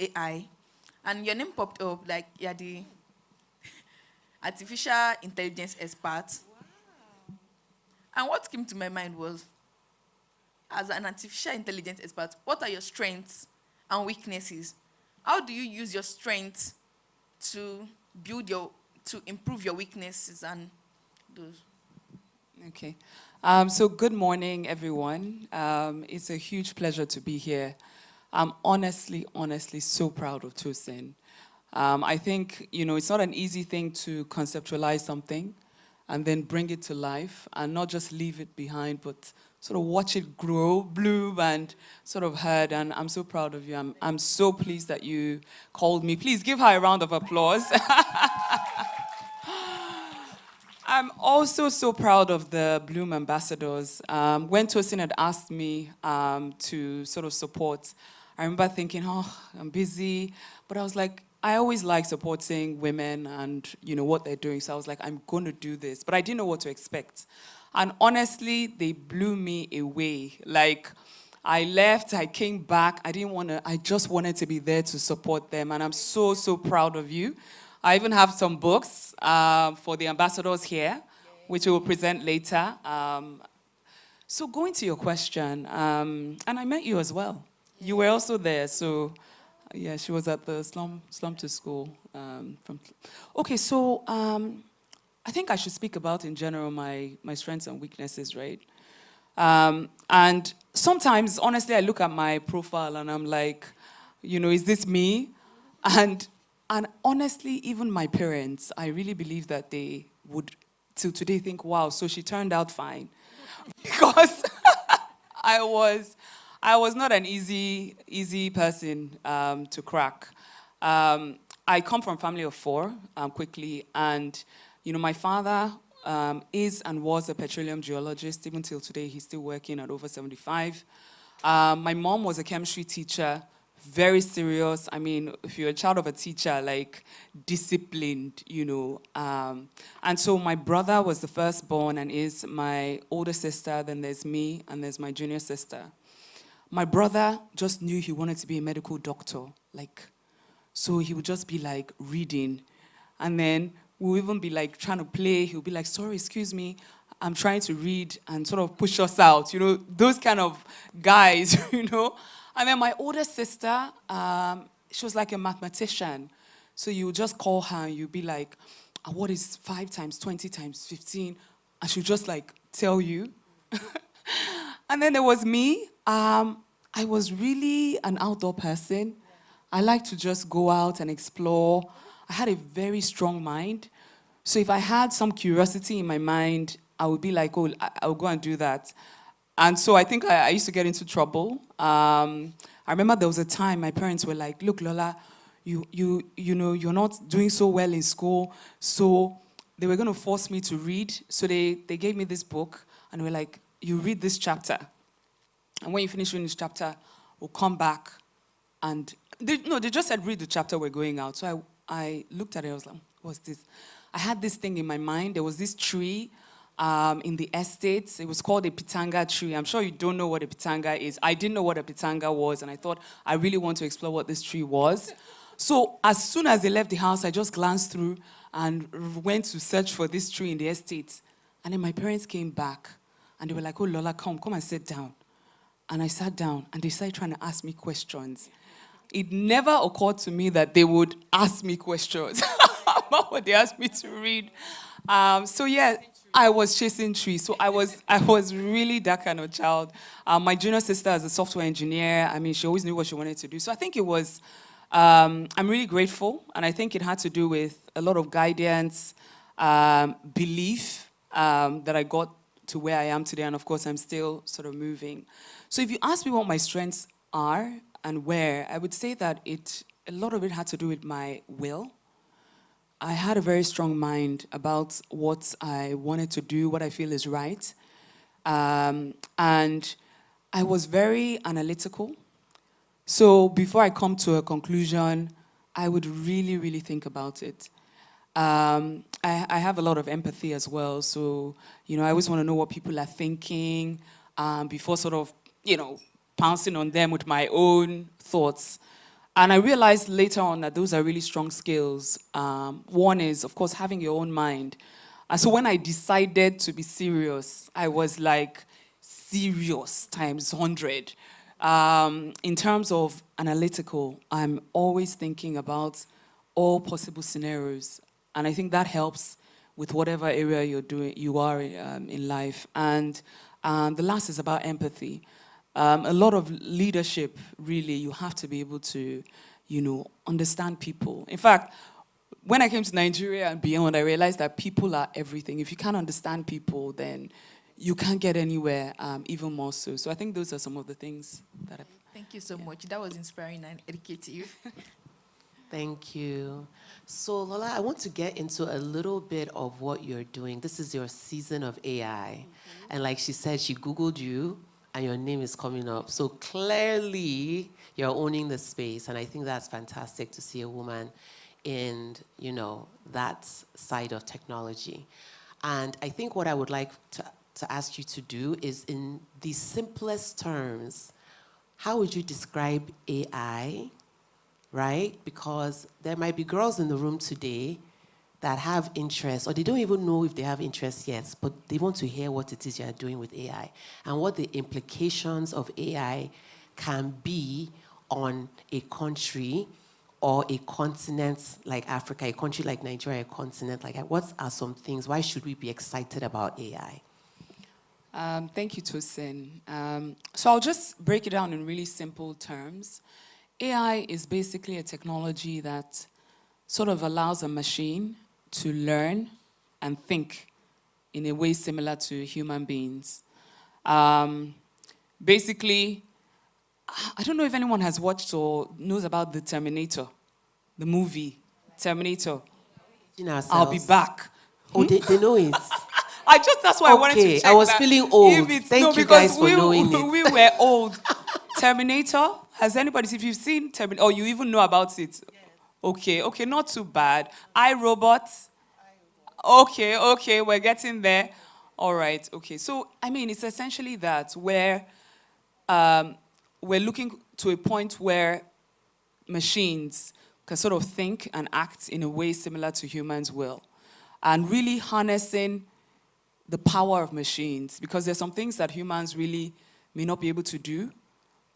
AI, and your name popped up like you're the artificial intelligence expert. Wow. And what came to my mind was, as an artificial intelligence expert, what are your strengths and weaknesses? How do you use your strengths to improve your weaknesses and those? Okay. So good morning, everyone. It's a huge pleasure to be here. I'm honestly so proud of Tosin. I think, it's not an easy thing to conceptualize something and then bring it to life and not just leave it behind, but sort of watch it grow, bloom, and sort of herd. And I'm so proud of you. I'm so pleased that you called me. Please give her a round of applause. I'm also so proud of the Bloom ambassadors. When Tosin had asked me to sort of support, I remember thinking, I'm busy. But I was like, I always like supporting women and what they're doing. So I was like, I'm going to do this. But I didn't know what to expect. And honestly, they blew me away. Like, I left, I came back. I just wanted to be there to support them. And I'm so, so proud of you. I even have some books for the ambassadors here, which we will present later. So going to your question, and I met you as well. You were also there, so yeah, she was at the Slum to School. Okay, so I think I should speak about, in general, my strengths and weaknesses, right? And sometimes, honestly, I look at my profile and I'm like, is this me? And honestly, even my parents, I really believe that they would, till today, think, wow, so she turned out fine. Because I was not an easy person to crack. I come from a family of 4, quickly, and my father is and was a petroleum geologist. Even till today, he's still working at over 75. My mom was a chemistry teacher. Very serious. I mean, if you're a child of a teacher, like disciplined, And so my brother was the firstborn and is my older sister. Then there's me and there's my junior sister. My brother just knew he wanted to be a medical doctor. So he would just be like reading. And then we'll even be like trying to play. He'll be like, sorry, excuse me. I'm trying to read, and sort of push us out. Those kind of guys, And then my older sister, she was like a mathematician. So you would just call her and you'd be like, what is 5 times 20 times 15? And she'd just like tell you. And then there was me. I was really an outdoor person. I like to just go out and explore. I had a very strong mind. So if I had some curiosity in my mind, I would be like, I'll go and do that. And so I think I used to get into trouble. I remember there was a time my parents were like, look, Lola, you're not doing so well in school. So they were going to force me to read. So they gave me this book and they were like, you read this chapter. And when you finish reading this chapter, we'll come back. And they just said, read the chapter, we're going out. So I looked at it, I was like, what's this? I had this thing in my mind. There was this tree in the estates. It was called a pitanga tree. I'm sure you don't know what a pitanga is. I didn't know what a pitanga was, and I thought I really want to explore what this tree was. So as soon as they left the house, I just glanced through and went to search for this tree in the estate. And then my parents came back, and they were like, oh, Lola, come and sit down. And I sat down, and they started trying to ask me questions. It never occurred to me that they would ask me questions about what they asked me to read. So yeah, I was chasing trees. So I was really that kind of child. My junior sister is a software engineer. I mean, she always knew what she wanted to do. So I think it was, I'm really grateful. And I think it had to do with a lot of guidance, belief that I got to where I am today. And of course, I'm still sort of moving. So if you ask me what my strengths are and where, I would say that a lot of it had to do with my will. I had a very strong mind about what I wanted to do, what I feel is right. And I was very analytical. So before I come to a conclusion, I would really, really think about it. I have a lot of empathy as well. So, I always want to know what people are thinking before sort of, pouncing on them with my own thoughts. And I realized later on that those are really strong skills. One is, of course, having your own mind. And so when I decided to be serious, I was like serious times 100. In terms of analytical, I'm always thinking about all possible scenarios. And I think that helps with whatever area you are in life. And the last is about empathy. A lot of leadership, really, you have to be able to, understand people. In fact, when I came to Nigeria and beyond, I realized that people are everything. If you can't understand people, then you can't get anywhere, even more so. So I think those are some of the things that I've... Thank you so much. That was inspiring and educative. Thank you. So, Lola, I want to get into a little bit of what you're doing. This is your season of AI. And like she said, she Googled you, and your name is coming up. So clearly, you're owning the space, and I think that's fantastic to see a woman in, that side of technology. And I think what I would like to ask you to do is, in the simplest terms, how would you describe AI, right? Because there might be girls in the room today that have interest, or they don't even know if they have interest yet, but they want to hear what it is you're doing with AI and what the implications of AI can be on a country or a continent like Africa, a country like Nigeria, a continent like that. What are some things? Why should we be excited about AI? Thank you, Tosin. So I'll just break it down in really simple terms. AI is basically a technology that sort of allows a machine to learn and think in a way similar to human beings. Basically, I don't know if anyone has watched or knows about the Terminator, the movie Terminator. I'll be back. Oh, they know it. That's why I wanted to check. I was feeling old. Thank you guys for knowing it. We were old. Terminator, has anybody, if you've seen Terminator, or you even know about it? Yes. Okay, not too bad. iRobot. Okay, we're getting there. All right, okay. So, it's essentially that where we're looking to a point where machines can sort of think and act in a way similar to humans will. And really harnessing the power of machines, because there's some things that humans really may not be able to do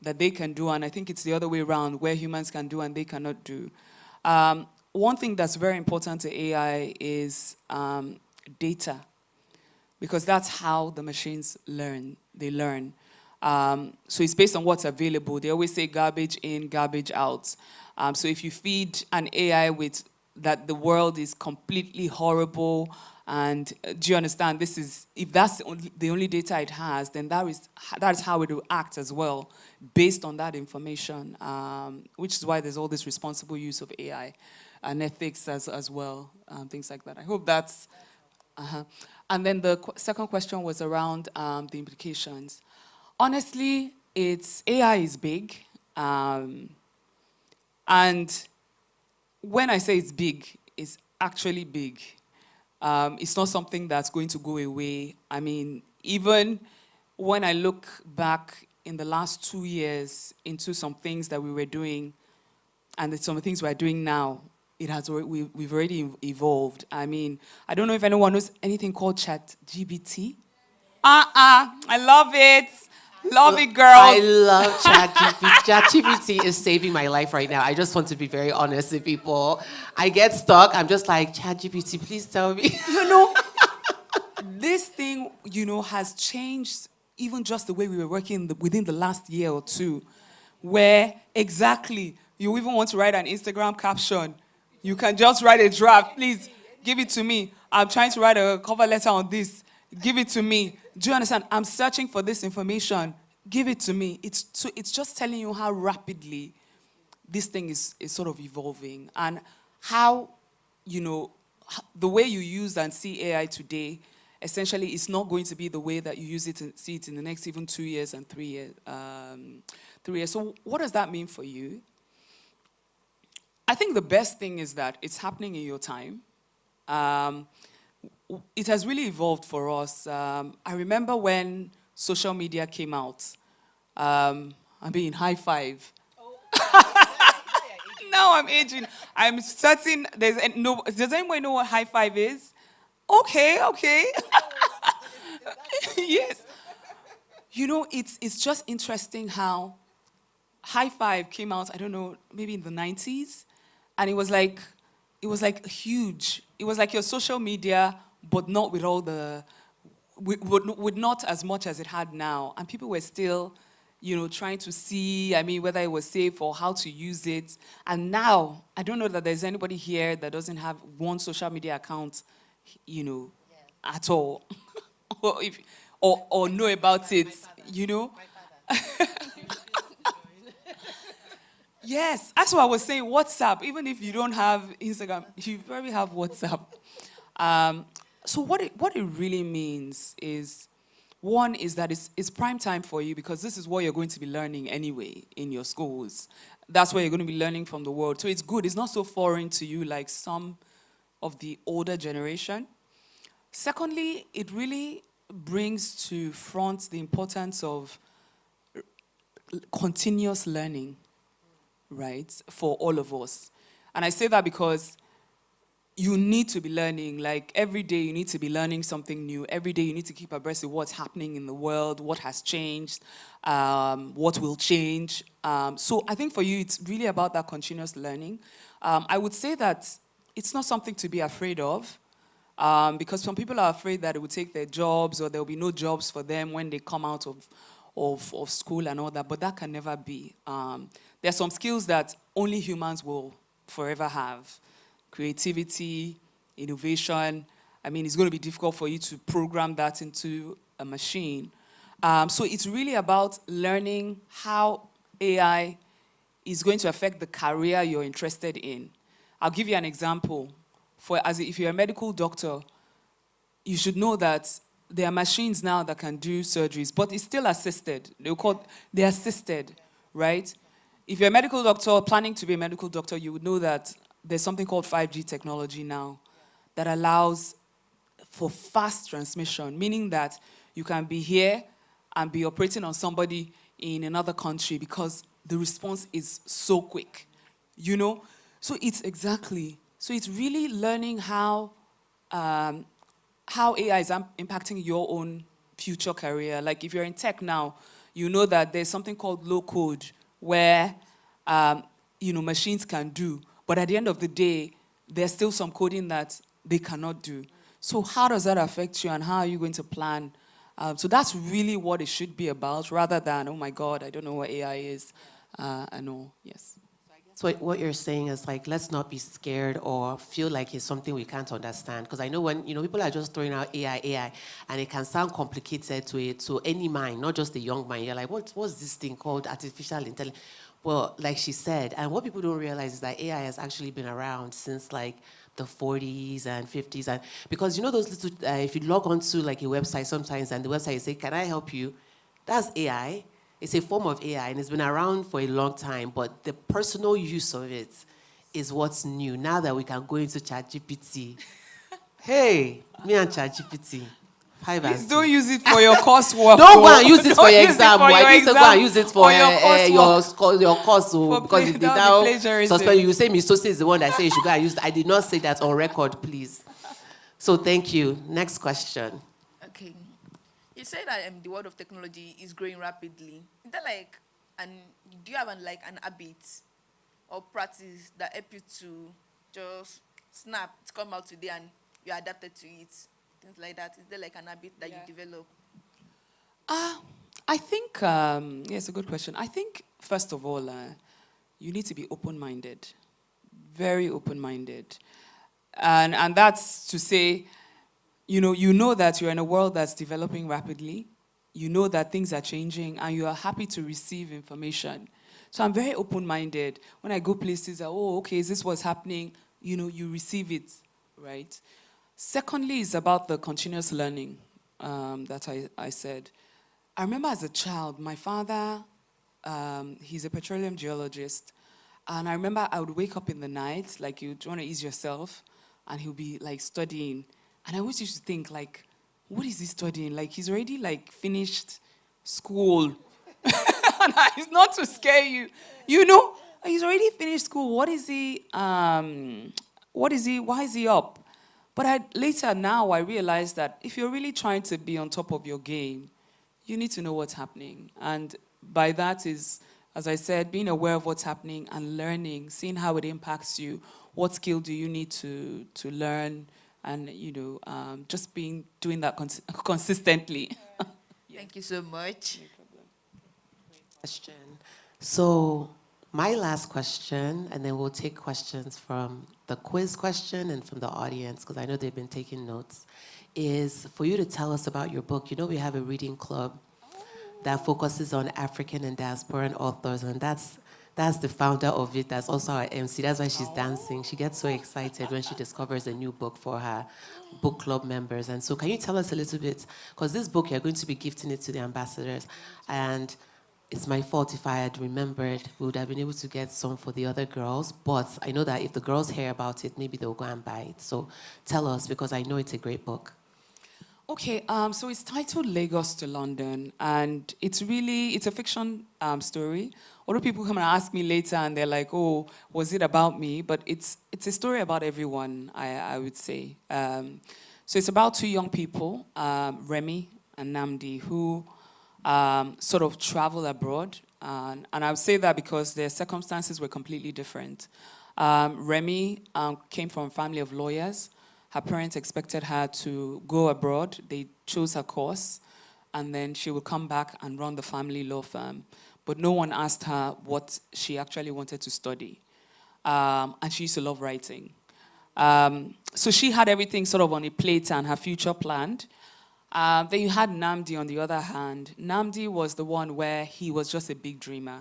that they can do, and I think it's the other way around, where humans can do and they cannot do. One thing that's very important to AI is data, because that's how the machines learn. They learn. So it's based on what's available. They always say garbage in, garbage out. So if you feed an AI with that the world is completely horrible, and do you understand, if that's the only data it has, then that is how it will act as well, based on that information, which is why there's all this responsible use of AI and ethics as well, things like that. I hope that's... And then the second question was around the implications. Honestly, AI is big, and when I say it's big, it's actually big. It's not something that's going to go away. I mean, even when I look back in the last 2 years into some things that we were doing and some things we're doing now, we've already evolved. I mean, I don't know if anyone knows anything called ChatGPT. I love it. Love it, girls. I love ChatGPT. ChatGPT is saving my life right now. I just want to be very honest with people. I get stuck. I'm just like, ChatGPT, please tell me. You know, this thing, has changed even just the way we were working within the last year or two, where exactly you even want to write an Instagram caption. You can just write a draft. Please, give it to me. I'm trying to write a cover letter on this. Give it to me. Do you understand? I'm searching for this information. Give it to me. It's just telling you how rapidly this thing is sort of evolving, and how, the way you use and see AI today, essentially, it's not going to be the way that you use it and see it in the next even 2 years and 3 years. 3 years. So what does that mean for you? I think the best thing is that it's happening in your time. It has really evolved for us. I remember when social media came out. High five. Now I'm aging. I'm certain does anyone know what high five is? Okay. Yes. It's just interesting how high five came out, I don't know, maybe in the 90s. And it was like huge. It was like your social media, but not with all the, with not as much as it had now. And people were still, trying to see, whether it was safe or how to use it. And now, I don't know that there's anybody here that doesn't have one social media account, at all. or know about it, Yes, that's what I was saying. WhatsApp, even if you don't have Instagram, you probably have WhatsApp. So what it really means is, one is that it's prime time for you, because this is what you're going to be learning anyway in your schools. That's where you're going to be learning from the world. So it's good. It's not so foreign to you like some of the older generation. Secondly, it really brings to front the importance of continuous learning, right, for all of us. And I say that because you need to be learning. Like, every day you need to be learning something new. Every day you need to keep abreast of what's happening in the world, what has changed, what will change. So I think for you, it's really about that continuous learning. I would say that it's not something to be afraid of, because some people are afraid that it will take their jobs, or there will be no jobs for them when they come out of school and all that, but that can never be. There are some skills that only humans will forever have. Creativity, innovation. It's going to be difficult for you to program that into a machine. So it's really about learning how AI is going to affect the career you're interested in. I'll give you an example. If you're a medical doctor, you should know that there are machines now that can do surgeries, but it's still assisted. They're assisted, right? If you're a medical doctor, planning to be a medical doctor, you would know that there's something called 5G technology now that allows for fast transmission, meaning that you can be here and be operating on somebody in another country because the response is so quick, So it's really learning how AI is impacting your own future career. Like, if you're in tech now, you know that there's something called low code where, machines can do. But at the end of the day, there's still some coding that they cannot do. So how does that affect you, and how are you going to plan? So that's really what it should be about, rather than, oh my God, I don't know what AI is. I know, yes. So what you're saying is, like, let's not be scared or feel like it's something we can't understand. Because I know when, people are just throwing out AI, and it can sound complicated to any mind, not just the young mind. You're like, what's this thing called artificial intelligence? Well, like she said, and what people don't realize is that AI has actually been around since, like, the 40s and 50s. And because, those little, if you log onto, like, a website sometimes, and the website say, can I help you? That's AI. It's a form of AI, and it's been around for a long time, but the personal use of it is what's new now that we can go into ChatGPT. Hey, me and ChatGPT. Please don't use it for your coursework. Don't go and use it for your Use it exam. for I your didn't say go exam and use it for or your course. For Because if they that now would be plagiarism. suspend you, say Miss Sosi is the one that said you should go and use it. I did not say that on record, please. So thank you. Next question. Okay. You say that the world of technology is growing rapidly. Is that like, do you have an habit or practice that help you to just snap, it come out today and you're adapted to it? Things like that. Is there like an habit that you develop? I think, it's a good question. I think, first of all, you need to be open-minded, very open-minded. And that's to say, you know that you're in a world that's developing rapidly. You know that things are changing, and you are happy to receive information. So I'm very open-minded. When I go places, okay, is this what's happening? You receive it, right? Secondly, is about the continuous learning that I said. I remember as a child, my father, he's a petroleum geologist, and I remember I would wake up in the night, like you'd want to ease yourself, and he'll be like studying. And I always used to think, like, what is he studying? Like, he's already like finished school. And it's not to scare you. He's already finished school. Why is he up? But later now I realized that if you're really trying to be on top of your game, you need to know what's happening. And by that is, as I said, being aware of what's happening and learning, seeing how it impacts you. What skill do you need to learn? And, just doing that consistently. Thank you so much. Question. So my last question, and then we'll take questions from the quiz question and from the audience, because I know they've been taking notes, is for you to tell us about your book. We have a reading club that focuses on African and diasporan authors, and that's the founder of it. That's also our MC. That's why she's dancing. She gets so excited when she discovers a new book for her book club members. And so can you tell us a little bit, because this book, you're going to be gifting it to the ambassadors, and it's my fault if I had remembered, we would have been able to get some for the other girls, but I know that if the girls hear about it, maybe they'll go and buy it. So tell us, because I know it's a great book. Okay, so it's titled Lagos to London, and it's a fiction story. Other people come and ask me later, and they're like, oh, was it about me? But it's a story about everyone, I would say. So it's about two young people, Remy and Namdi, who sort of travel abroad. And I would say that because their circumstances were completely different. Remy came from a family of lawyers. Her parents expected her to go abroad. They chose her course, and then she would come back and run the family law firm. But no one asked her what she actually wanted to study. And she used to love writing. So she had everything sort of on a plate and her future planned. Then you had Namdi on the other hand. Namdi was the one where he was just a big dreamer.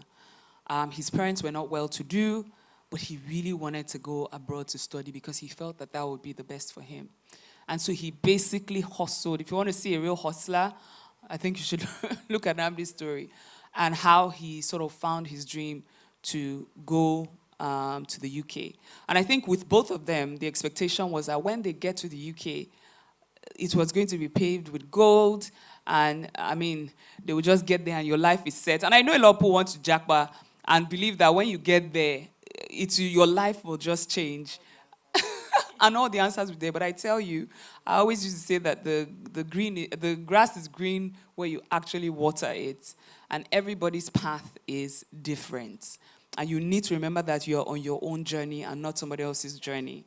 His parents were not well-to-do, but he really wanted to go abroad to study because he felt that would be the best for him. And so he basically hustled. If you want to see a real hustler, I think you should look at Namdi's story and how he sort of found his dream to go to the UK. And I think with both of them, the expectation was that when they get to the UK, it was going to be paved with gold, and they would just get there and your life is set. And I know a lot of people want to jackpot and believe that when you get there, your life will just change. And all the answers were there. But I tell you, I always used to say that the grass is green where you actually water it. And everybody's path is different. And you need to remember that you're on your own journey and not somebody else's journey.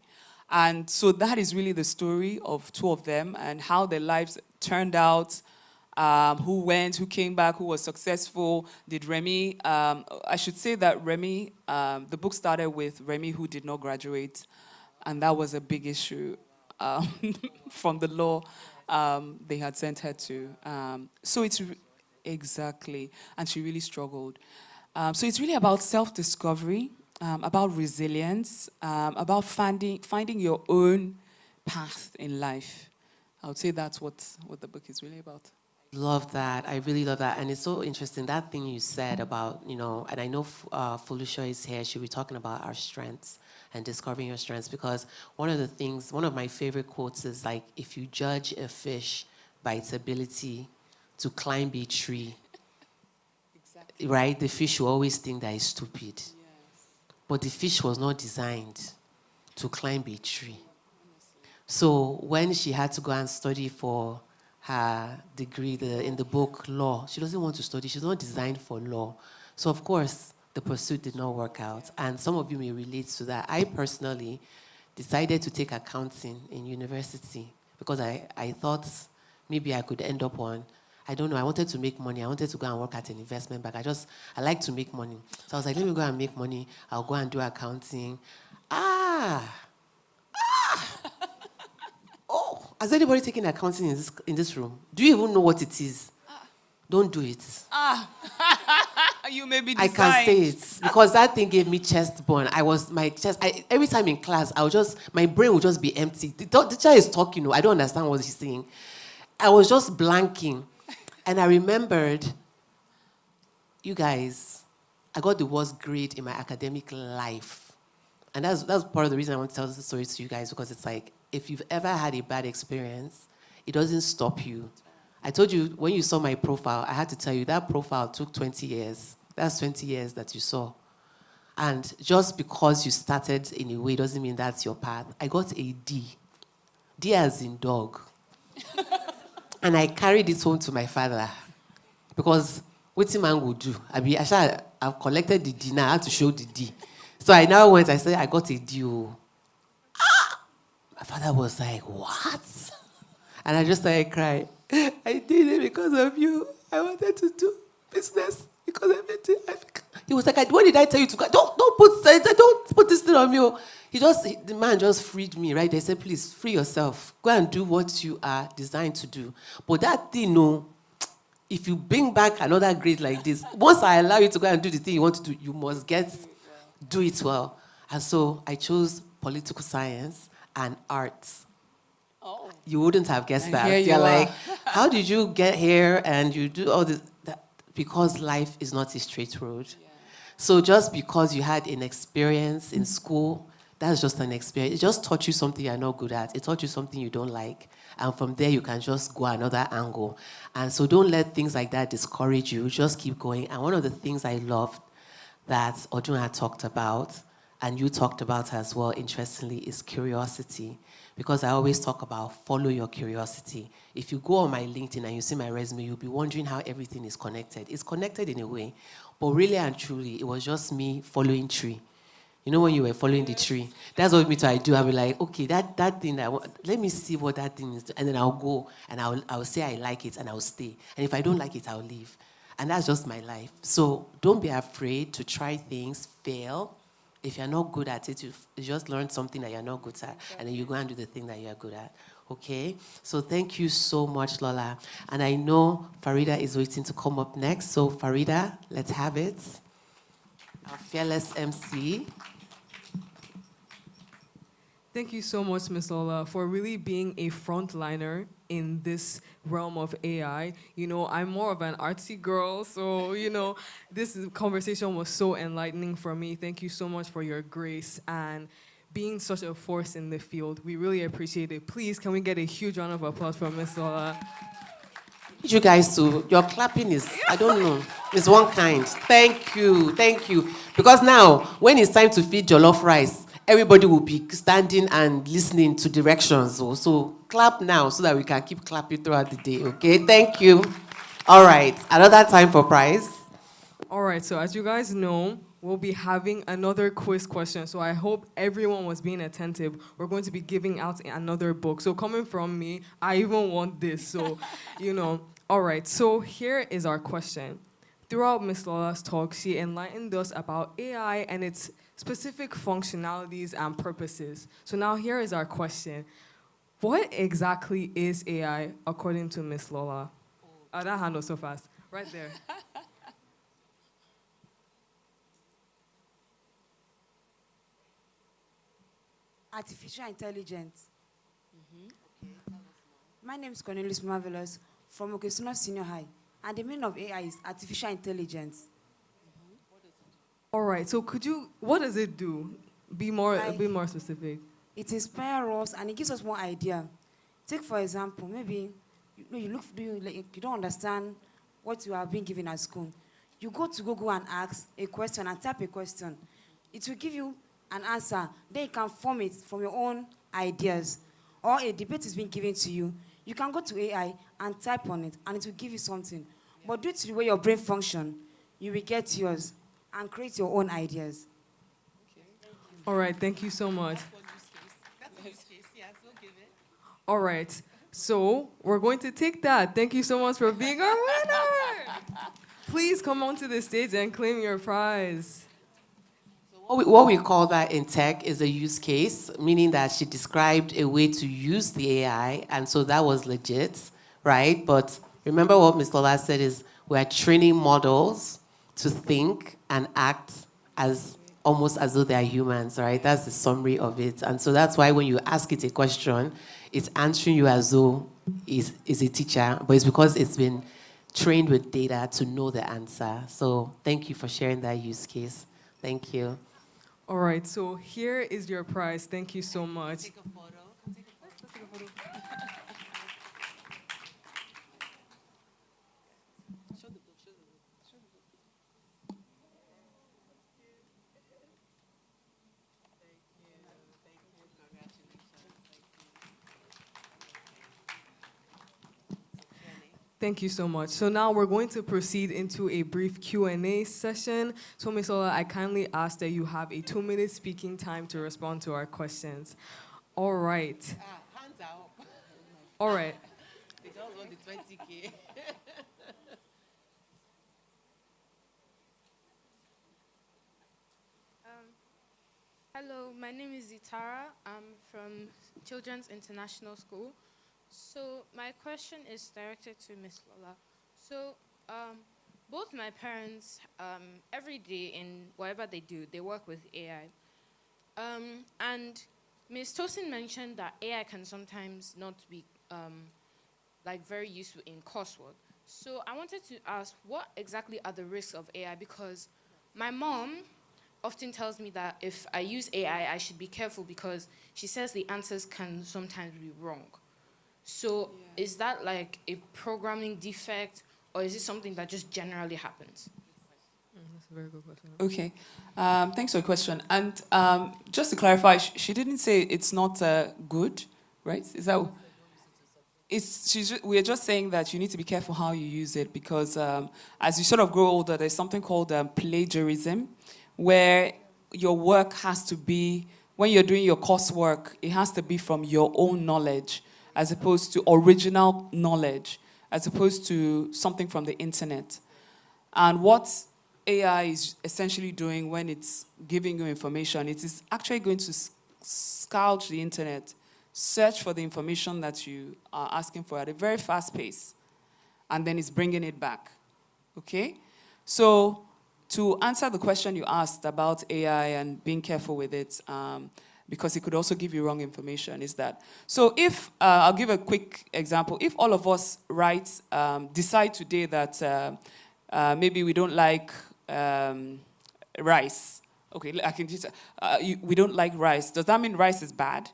And so that is really the story of two of them and how their lives turned out, who went, who came back, who was successful. Did Remy, I should say that Remy, the book started with Remy who did not graduate, and that was a big issue from the law they had sent her to. So it's exactly, and she really struggled. So it's really about self-discovery, about resilience, about finding your own path in life. I would say that's what the book is really about. Love that. I really love that. And it's so interesting, that thing you said about, and I know Felucia is here, she'll be talking about our strengths and discovering your strengths, because one of my favorite quotes is like, if you judge a fish by its ability to climb a tree, exactly. Right, the fish will always think that it's stupid. Yes. But the fish was not designed to climb a tree. So when she had to go and study for her degree in the book law, she doesn't want to study. She's not designed for law. So of course, the pursuit did not work out. And some of you may relate to that. I personally decided to take accounting in university because I thought maybe I could end up on, I don't know, I wanted to make money. I wanted to go and work at an investment bank. I like to make money. So I was like, let me go and make money. I'll go and do accounting. Oh, has anybody taken accounting in this room? Do you even know what it is? Don't do it. You may be designed. I can say it because that thing gave me chest burn. Every time in class, my brain would just be empty. The teacher is talking, I don't understand what he's saying. I was just blanking. And I remembered, you guys, I got the worst grade in my academic life. And that's part of the reason I want to tell this story to you guys, because it's like, if you've ever had a bad experience, it doesn't stop you. I told you, when you saw my profile, I had to tell you that profile took 20 years. That's 20 years that you saw. And just because you started in a way doesn't mean that's your path. I got a D. D as in dog. And I carried it home to my father. Because what man would do? I've collected the D now, I had to show the D. So I now went, I said, I got a D. My father was like, what? And I just started crying. I did it because of you. I wanted to do business because of it. He was like, what did I tell you to go? Don't put this thing on me. The man just freed me, right? They said, please, free yourself. Go and do what you are designed to do. But that thing, if you bring back another grade like this, once I allow you to go and do the thing you want to do, you must do it well. And so I chose political science and arts. Oh. You wouldn't have guessed that. You're like, how did you get here and you do all this? Because life is not a straight road. Yeah. So just because you had an experience in school, that's just an experience. It just taught you something you're not good at. It taught you something you don't like. And from there, you can just go another angle. And so don't let things like that discourage you. Just keep going. And one of the things I loved that Odun had talked about, and you talked about as well, interestingly, is curiosity. Because I always talk about follow your curiosity. If you go on my LinkedIn and you see my resume, you'll be wondering how everything is connected. It's connected in a way, but really and truly, it was just me following tree. You know when you were following the tree? That's what I do. I'll be like, okay, that thing, let me see what that thing is. And then I'll go and I'll say I like it and I'll stay. And if I don't like it, I'll leave. And that's just my life. So don't be afraid to try things, fail. If you're not good at it, you just learn something that you're not good at, and then you go and do the thing that you're good at. Okay? So thank you so much, Lola. And I know Farida is waiting to come up next. So Farida, let's have it. Our fearless MC. Thank you so much, Ms. Lola, for really being a frontliner in this realm of AI. I'm more of an artsy girl, so, this conversation was so enlightening for me. Thank you so much for your grace and being such a force in the field. We really appreciate it. Please, can we get a huge round of applause for Ms. Lola? You guys too. Your clapping is, I don't know, it's one kind. Thank you. Because now, when it's time to feed jollof rice, everybody will be standing and listening to directions. So clap now so that we can keep clapping throughout the day, okay? Thank you. All right, another time for prize. All right, so as you guys know, we'll be having another quiz question. So I hope everyone was being attentive. We're going to be giving out another book. So coming from me, I even want this. So, All right, so here is our question. Throughout Ms. Lola's talk, she enlightened us about AI and its specific functionalities and purposes. So now here is our question. What exactly is AI according to Ms. Lola? Oh, that hand was so fast. Right there. Artificial intelligence. Okay. My name is Cornelius Marvelous. from Okesuna Senior High. And the meaning of AI is artificial intelligence. All right. So what does it do? Be more specific. It inspires us and it gives us more idea. Take for example, maybe you don't understand what you are being given at school. You go to Google and ask a question and type a question. It will give you an answer. Then you can form it from your own ideas. Or a debate is being given to you. You can go to AI and type on it, and it will give you something. But due to the way your brain functions, you will get yours and create your own ideas. All right, thank you so much. All right, so we're going to take that. Thank you so much for being our winner. Please come onto the stage and claim your prize. What we call that in tech is a use case, meaning that she described a way to use the AI, and so that was legit, right? But remember what Ms. Lola said is we're training models to think and act as almost as though they're humans, right? That's the summary of it. And so that's why when you ask it a question, it's answering you as though it's a teacher, but it's because it's been trained with data to know the answer. So thank you for sharing that use case. Thank you. All right, so here is your prize. Thank you so much. Take a photo. Let's take a photo. Show the book, show the book, show the book. Thank you, congratulations, Thank you so much. So now we're going to proceed into a brief Q&A session. So Ms. Ola, I kindly ask that you have a 2-minute speaking time to respond to our questions. All right. Hands out. All right. They just want the 20K. Hello, my name is Zitara. I'm from Children's International School. So my question is directed to Ms. Lola. So both my parents, every day in whatever they do, they work with AI. And Ms. Tosin mentioned that AI can sometimes not be like very useful in coursework. So I wanted to ask, what exactly are the risks of AI? Because my mom often tells me that if I use AI, I should be careful because she says the answers can sometimes be wrong. So is that like a programming defect, or is it something that just generally happens? That's a very good question. Okay, thanks for the question. And just to clarify, she didn't say it's not good, right? Is that? We're just saying that you need to be careful how you use it because as you sort of grow older, there's something called plagiarism, where your work has to be, when you're doing your coursework, it has to be from your own knowledge, as opposed to original knowledge, as opposed to something from the internet. And what AI is essentially doing when it's giving you information, it is actually going to scourge the internet, search for the information that you are asking for at a very fast pace, and then it's bringing it back, okay? So to answer the question you asked about AI and being careful with it, because it could also give you wrong information, is that, so if, I'll give a quick example, if all of us decide today that maybe we don't like rice, okay, I can just, we don't like rice, does that mean rice is bad?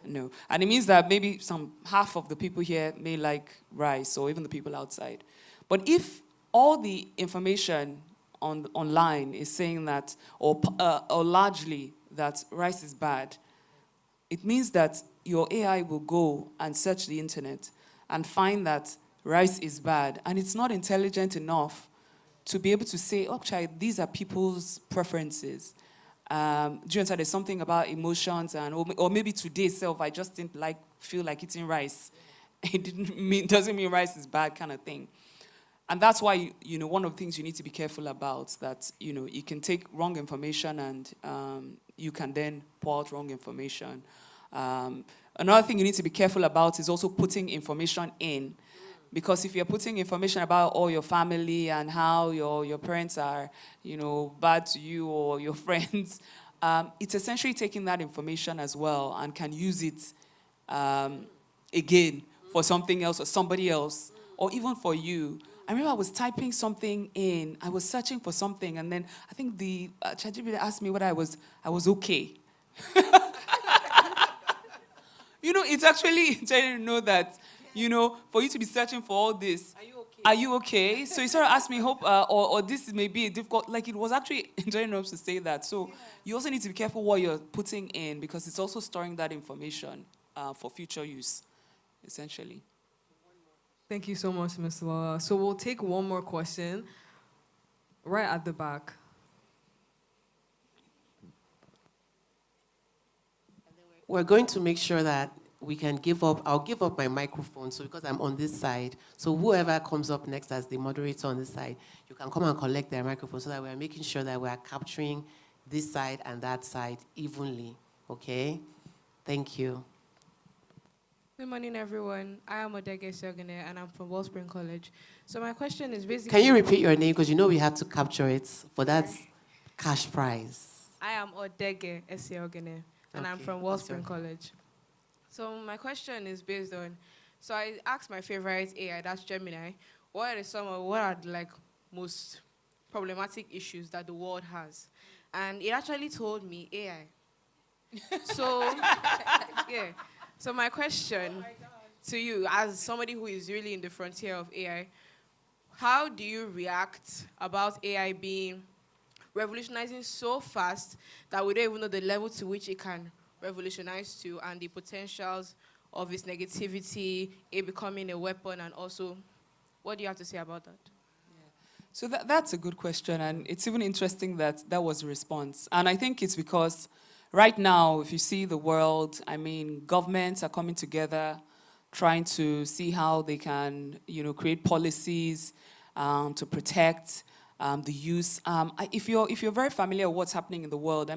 No. And it means that maybe half of the people here may like rice, or even the people outside. But if all the information online is saying that, or largely that rice is bad, it means that your AI will go and search the internet and find that rice is bad, and it's not intelligent enough to be able to say, oh, child, these are people's preferences. Do you understand? There's something about emotions, and or maybe today itself, I just didn't feel like eating rice. It doesn't mean rice is bad, kind of thing. And that's why, one of the things you need to be careful about, that, you can take wrong information and you can then pour out wrong information. Another thing you need to be careful about is also putting information in. Because if you're putting information about all your family and how your parents are, bad to you or your friends, it's essentially taking that information as well and can use it again for something else or somebody else or even for you. I remember I was typing something in, I was searching for something, and then I think the ChatGPT asked me whether I was okay. It's actually trying to know that, for you to be searching for all this, are you okay? So he sort of asked me, hope, or this may be a difficult, like it was actually enjoying enough to say that. So you also need to be careful what you're putting in, because it's also storing that information for future use, essentially. Thank you so much, Ms. Lola. So we'll take one more question right at the back. We're going to make sure that we can I'll give up my microphone, so because I'm on this side, so whoever comes up next as the moderator on this side, you can come and collect their microphone so that we're making sure that we're capturing this side and that side evenly, okay? Thank you. Good morning, everyone. I am Odege Siogene, and I'm from Wellspring College. So my question is basically... Can you repeat your name? Because we have to capture it for that cash prize. I am Odege Siogene, and I'm from Wellspring College. So my question is based on... So I asked my favorite AI, that's Gemini, what are the most problematic issues that the world has? And it actually told me AI. So, yeah. So my question to you, as somebody who is really in the frontier of AI, how do you react about AI being revolutionizing so fast that we don't even know the level to which it can revolutionize to, and the potentials of its negativity, it becoming a weapon, and also, what do you have to say about that? So that's a good question, and it's even interesting that that was a response. And I think it's because right now, if you see the world, governments are coming together, trying to see how they can, create policies to protect the use. If you're very familiar with what's happening in the world,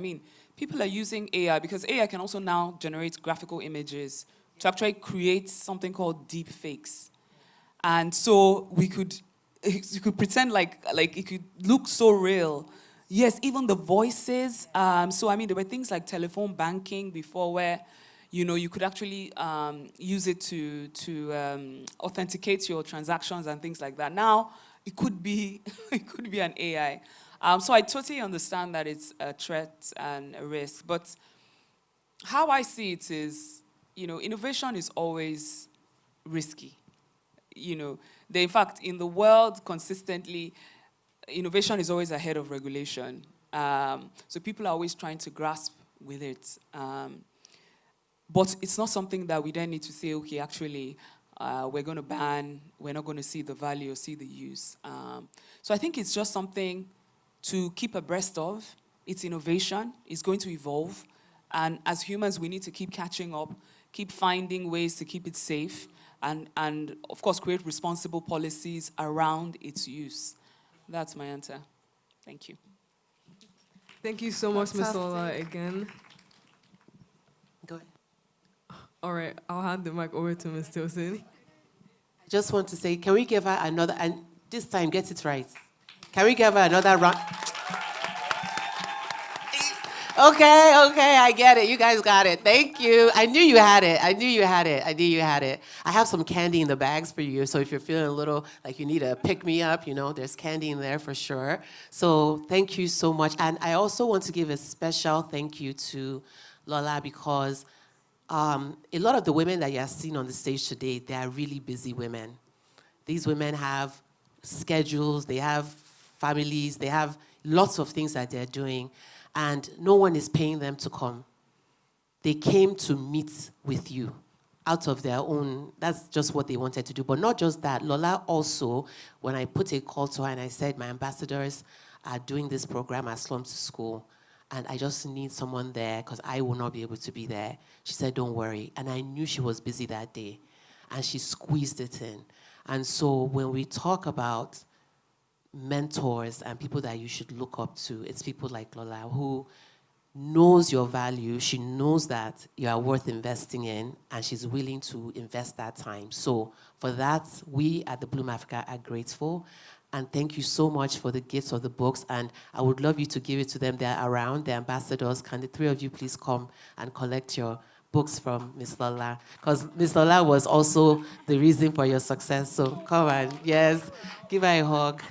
people are using AI because AI can also now generate graphical images to actually create something called deep fakes. And so you could pretend like it could look so real. Yes, even the voices. There were things like telephone banking before where, you could actually use it to authenticate your transactions and things like that. Now, it could be an AI. So I totally understand that it's a threat and a risk. But how I see it is, innovation is always risky. In fact, in the world, consistently, innovation is always ahead of regulation. So people are always trying to grasp with it. But it's not something that we then need to say, okay, actually, we're going to ban, we're not going to see the value or see the use. So I think it's just something to keep abreast of. It's innovation, it's going to evolve. And as humans, we need to keep catching up, keep finding ways to keep it safe, and of course, create responsible policies around its use. That's my answer. Thank you. Thank you so much, Ms. Lola, again. Go ahead. All right, I'll hand the mic over to Ms. Tosin. I just want to say, can we give her another, and this time get it right. Can we give her another round? Okay, I get it. You guys got it. Thank you. I knew you had it. I have some candy in the bags for you, so if you're feeling a little like you need a pick-me-up, there's candy in there for sure. So thank you so much. And I also want to give a special thank you to Lola because a lot of the women that you are seeing on the stage today, they are really busy women. These women have schedules, they have families, they have lots of things that they're doing. And no one is paying them to come. They came to meet with you out of their own, that's just what they wanted to do. But not just that, Lola also, when I put a call to her and I said, my ambassadors are doing this program at Slum to School, and I just need someone there because I will not be able to be there. She said, don't worry. And I knew she was busy that day. And she squeezed it in. And so when we talk about mentors and people that you should look up to, it's people like Lola who knows your value. She knows that you are worth investing in, and she's willing to invest that time. So for that, we at the Bloom Africa are grateful. And thank you so much for the gifts of the books. And I would love you to give it to them. They're around, the ambassadors. Can the three of you please come and collect your books from Miss Lola, because Miss Lola was also the reason for your success. So come on, yes, give her a hug.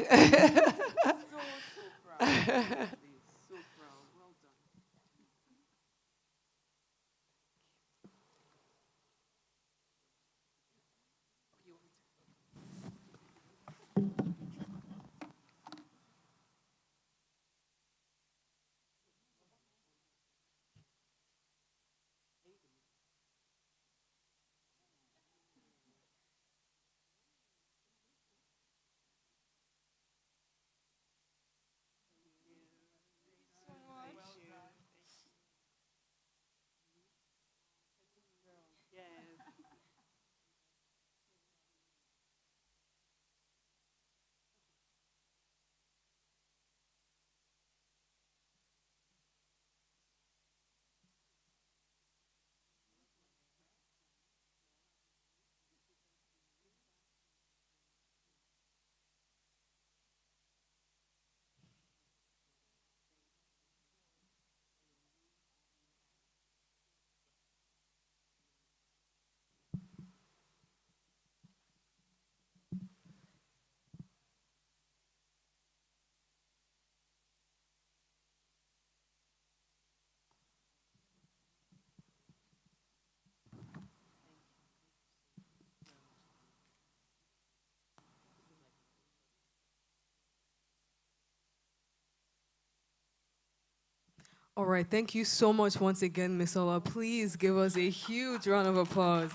All right, thank you so much once again, Miss Ola. Please give us a huge round of applause.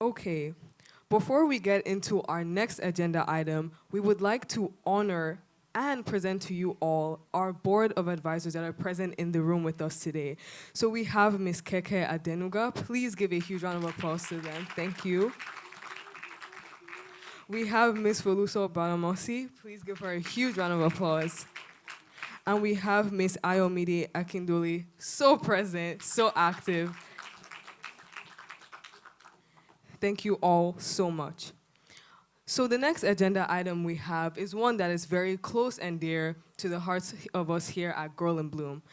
Okay, before we get into our next agenda item, we would like to honor and present to you all our board of advisors that are present in the room with us today. So we have Ms. Keke Adenuga. Please give a huge round of applause to them. Thank you. We have Ms. Foluso Banamosi. Please give her a huge round of applause. And we have Ms. Ayomide Akindoli, so present, so active. Thank you all so much. So the next agenda item we have is one that is very close and dear to the hearts of us here at Girl in Bloom.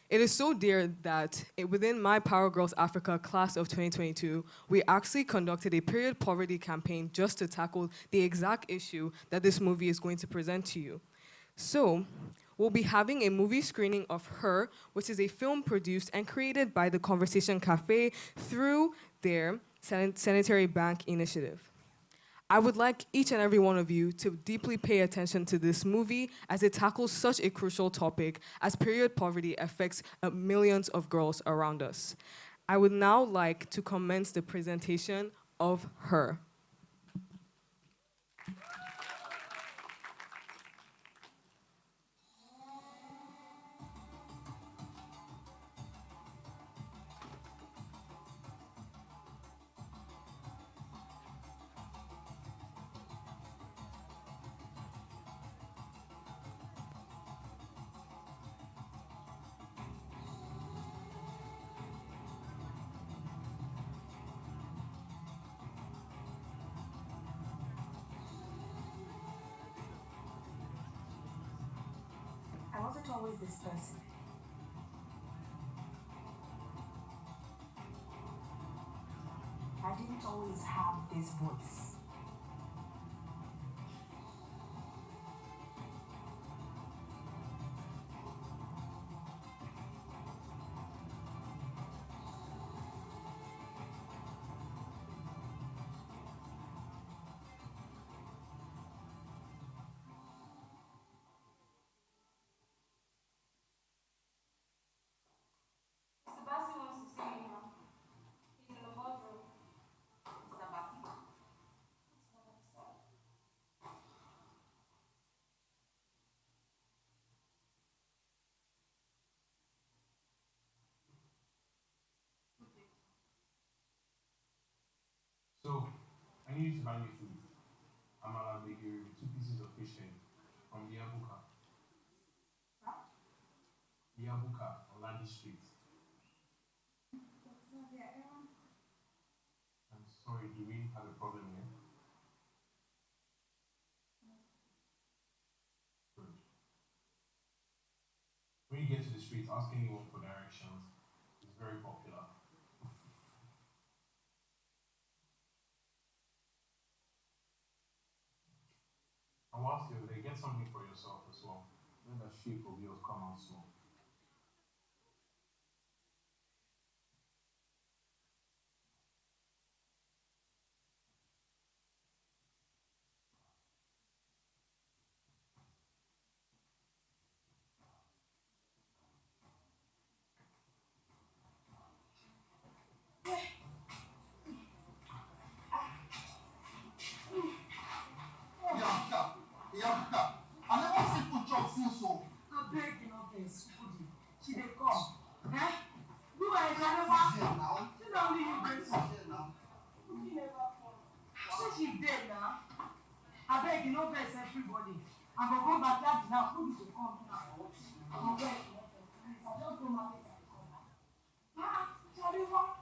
It is so dear that within my Power Girls Africa class of 2022, we actually conducted a period poverty campaign just to tackle the exact issue that this movie is going to present to you. So we'll be having a movie screening of Her, which is a film produced and created by the Conversation Cafe through their Sanitary Bank initiative. I would like each and every one of you to deeply pay attention to this movie as it tackles such a crucial topic as period poverty affects millions of girls around us. I would now like to commence the presentation of Her. I wasn't always this person. I didn't always have this voice. Sebastian wants to see you now. He's in the boardroom. Mr. Basi. So, I need you to buy me food. Amala Megiri with 2 pieces of fish head from Yabuka. Yabuka on Ladi Street. Sorry, do we have a problem here? Good. When you get to the street, ask anyone for directions. It's very popular. And whilst you're there, get something for yourself as well. Then the shape of yours come out small. I never see food chop since so. I beg in office, Goody. She dey come. Eh? You are a now. She don't leave you this. She never come. Say she dead now. I beg in office, everybody. I go go back that now. Who is to come now? I go beg in office. Please, I just go market and come. Ah, sorry, what?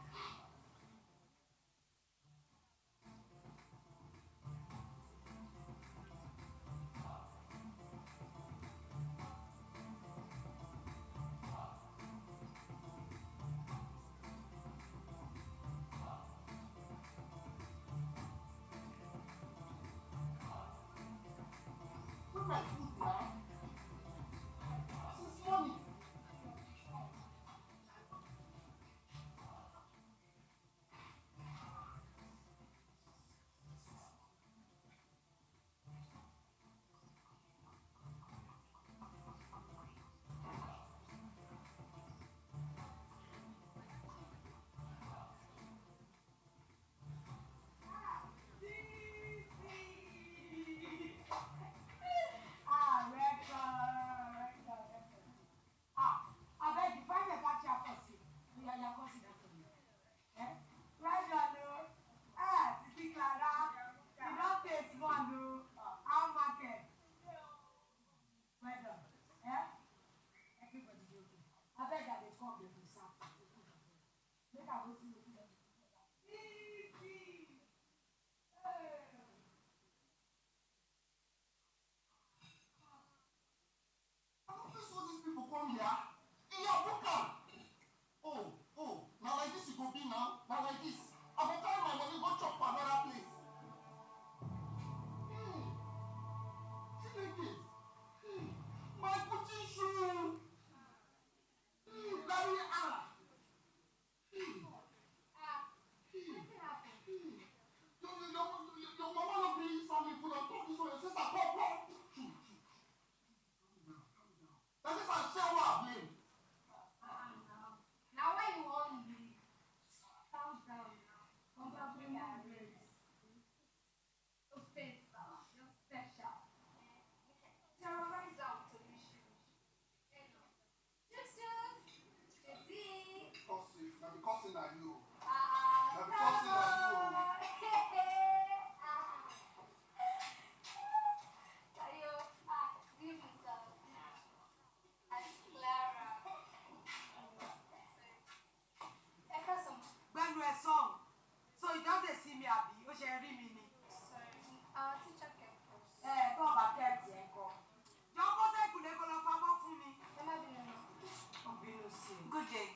Good day.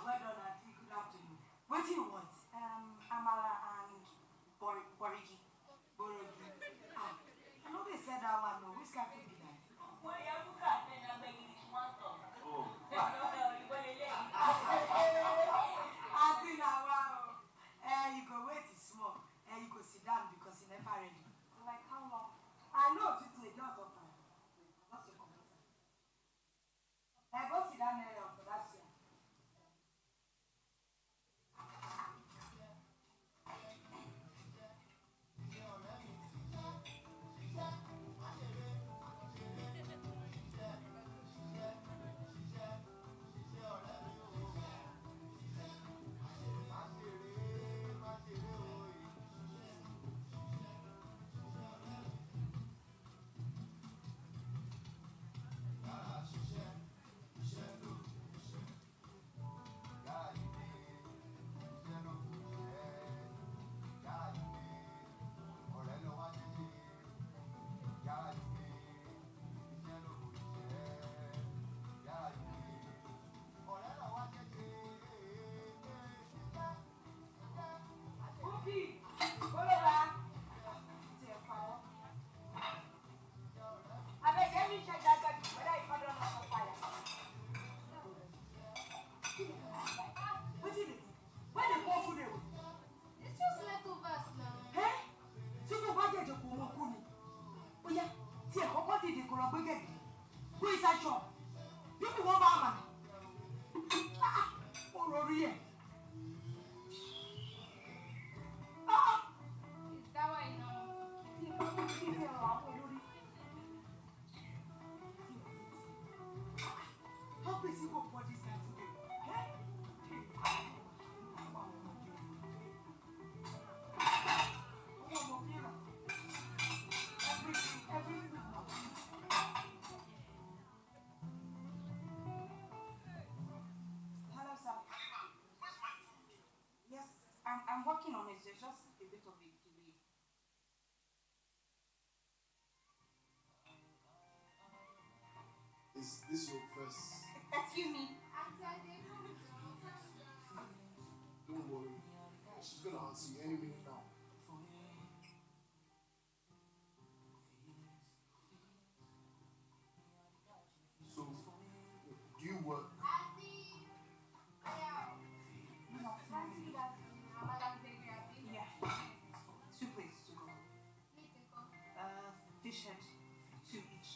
Well done, Auntie. Good afternoon. just a bit of a delay. Is this your first? Excuse me. Don't worry. She's gonna answer you any minute now. So, do you work? Yeah. 2 places to go. Fish head, 2 each.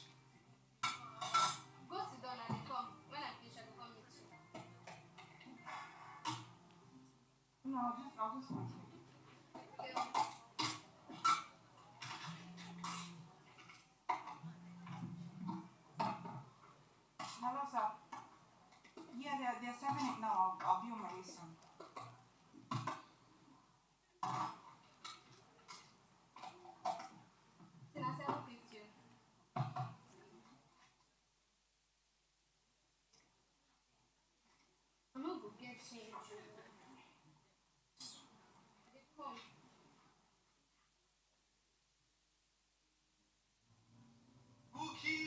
Go sit down and come. When I finish, I will come with you. No, I'll just wait. Okay. Hello, sir. Yeah, they're serving it now. I'll be on my way soon. Tina, 7:50. I'm not going to get change. They come. Bookie.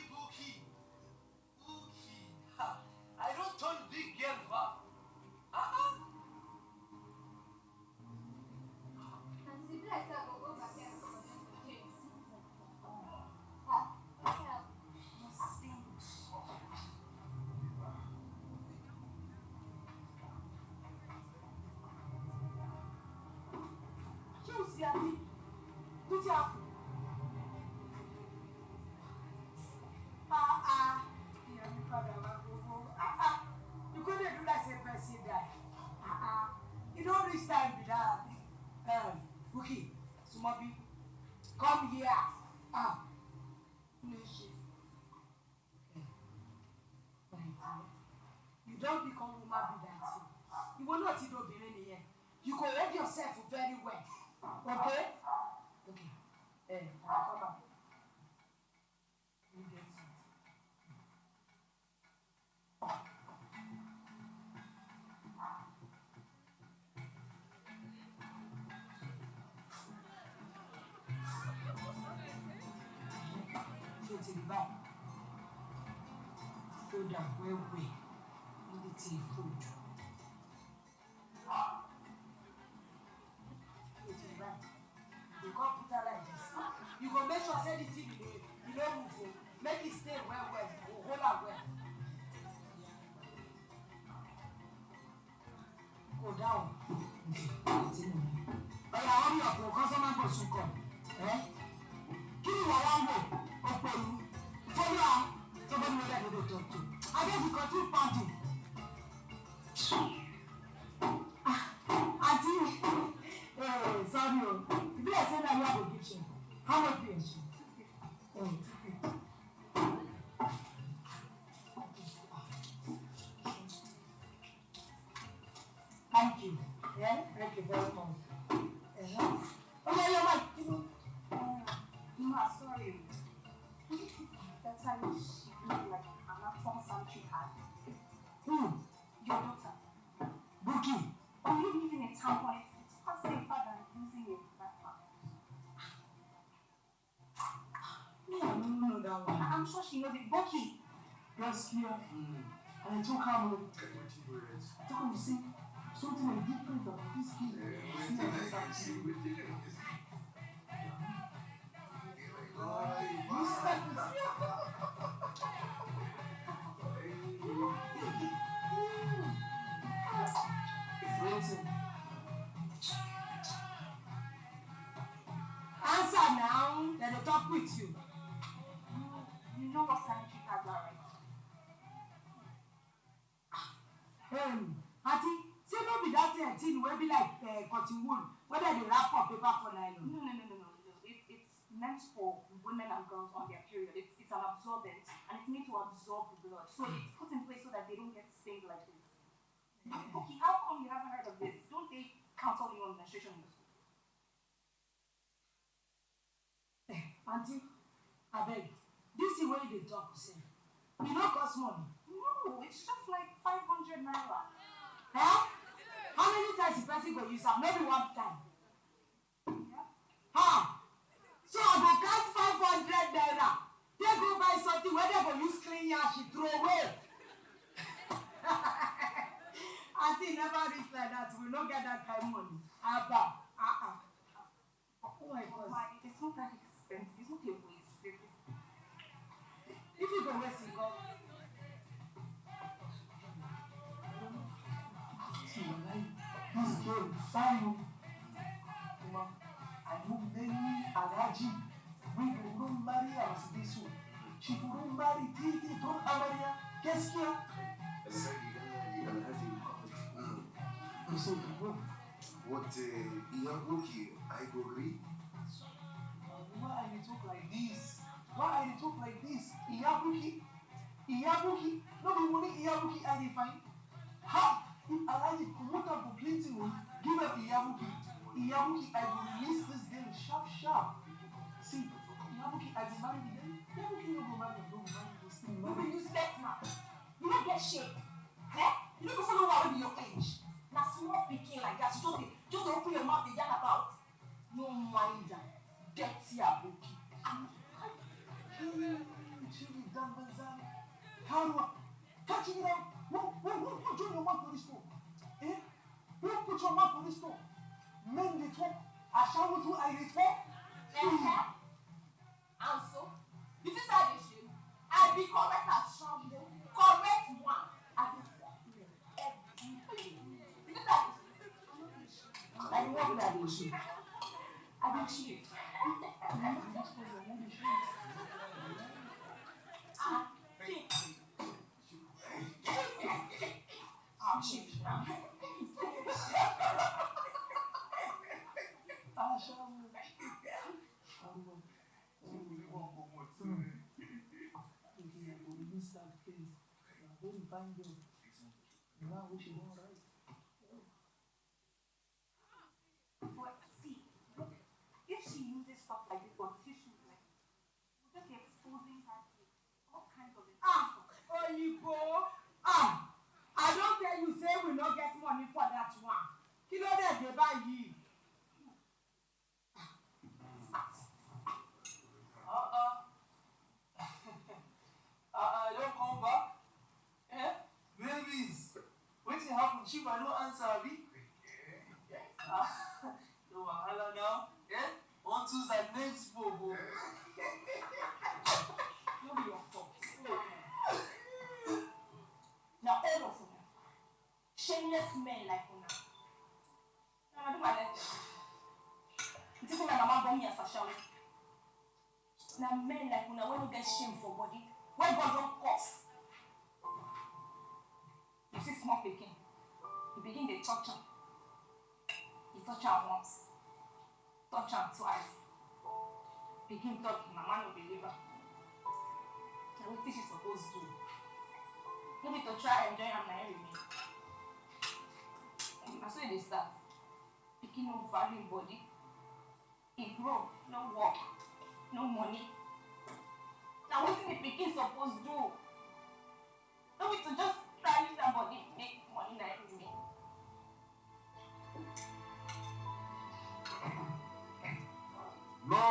Ha. I don't turn big girl back. And see, like I will go back there and come and change. Help. Choose your feet. Put your feet. Yeah, my father, you couldn't do that same person that. You don't reach time with that. Bookie, Sumabi, come here. You don't become woman be that. You will not see no be in here. You go hold yourself very well. Okay? Okay. Come on. You get it. So to the back. Show them where we need the tea food. So to the back. You can't put her like this. You go make sure say the tea you don't move. Make it stay well. Hold her well. Go down. But I hurry up, your customer go soon come. Give me your one way. Follow her. Somebody will let me talk to. I guess you continue pounding. Auntie, sorry. If you say that you have a gift, how much do you she? Thank you. Yeah, thank you very much. Okay, you're right. Sorry. That time she looked like an actual son she had. Who? Your daughter. Bookie. Oh, you living in a tampon. It's far safer than using a backpack. Me, I don't know that one. I'm sure she knows it. Bucky. Yes, yeah. And I took her home. I told her to see something different about this kid. Answer now, then they talk with you. You know what sanitary pads are, right? Auntie, say no be that thing will be like cotton wool, whether they wrap up paper for nylon. No. It's meant for women and girls on their period. It's an absorbent and it's made to absorb the blood. So it's put in place so that they don't get stained like this. Okay, how come you haven't heard of this? Don't they counsel you on menstruation in the school? Auntie, I beg, this is where they talk, say. You know cost money. No, it's just like 500 naira. How many times the person go use am? Maybe one time. get there now. They go buy something where they go use clean yash, she throw away. Auntie never reach like that. We don't get that kind of money. Abba. Oh my God. It's not that expensive. It's not a waste. If you go waste, you go. This girl, Sayu. I know many Alaji. We will marry us this way. She will marry Titi, don't Amaria. Guess here. What Iyabuki, I go read. Why are you talk like this? Why are you talk like this? Iyabuki? No be money Iyabuki I define. How? If Alaji promote her for plenty money, give her Iyabuki. Iyabuki, I will release this girl sharp. See, Iyabuki, I will marry the girl. Iyabuki no go marry this thing. You be useless now. You don't get shit. Eh? You don't go follow what with your age. Now small picking like that, you just open your mouth and yarn about. No mind that. Get your bookie. Chili Dambazan. How do I catch it out? Who join your mouth for this phone? Eh? Who put your mouth for this phone? Men they talk. I shall with who I they talk. And so, this is how they should. I be correct as strong. Correct one. I be I want that issue. I be chief. Chief. But see, look, if she uses stuff like this on tissue, like, we'll just be exposing her to all kinds of Oyibo. I don't tell you, say we not get money for that one. Kilo de buy ye. Don't come back. Eh? Babies, what's happened? Chief, I don't answer me. No wahala now. Eh? On to the next bobo. No be your fault. Now all of them, shameless men like una. Now I do my left. This is my mama born me as a shower. Now men like una when you get shame for body, when God don't curse. You see small pikin, you begin the touch am. You touch am once, touch am twice. Begin talking, mama no believe her. Now what she supposed to do? No be to try enjoy am na every day. Na so e dey start. Pikin no value im body. E grow, no work, no money. Na wetin the pikin suppose do? No be to just try use their body make money na every day. No.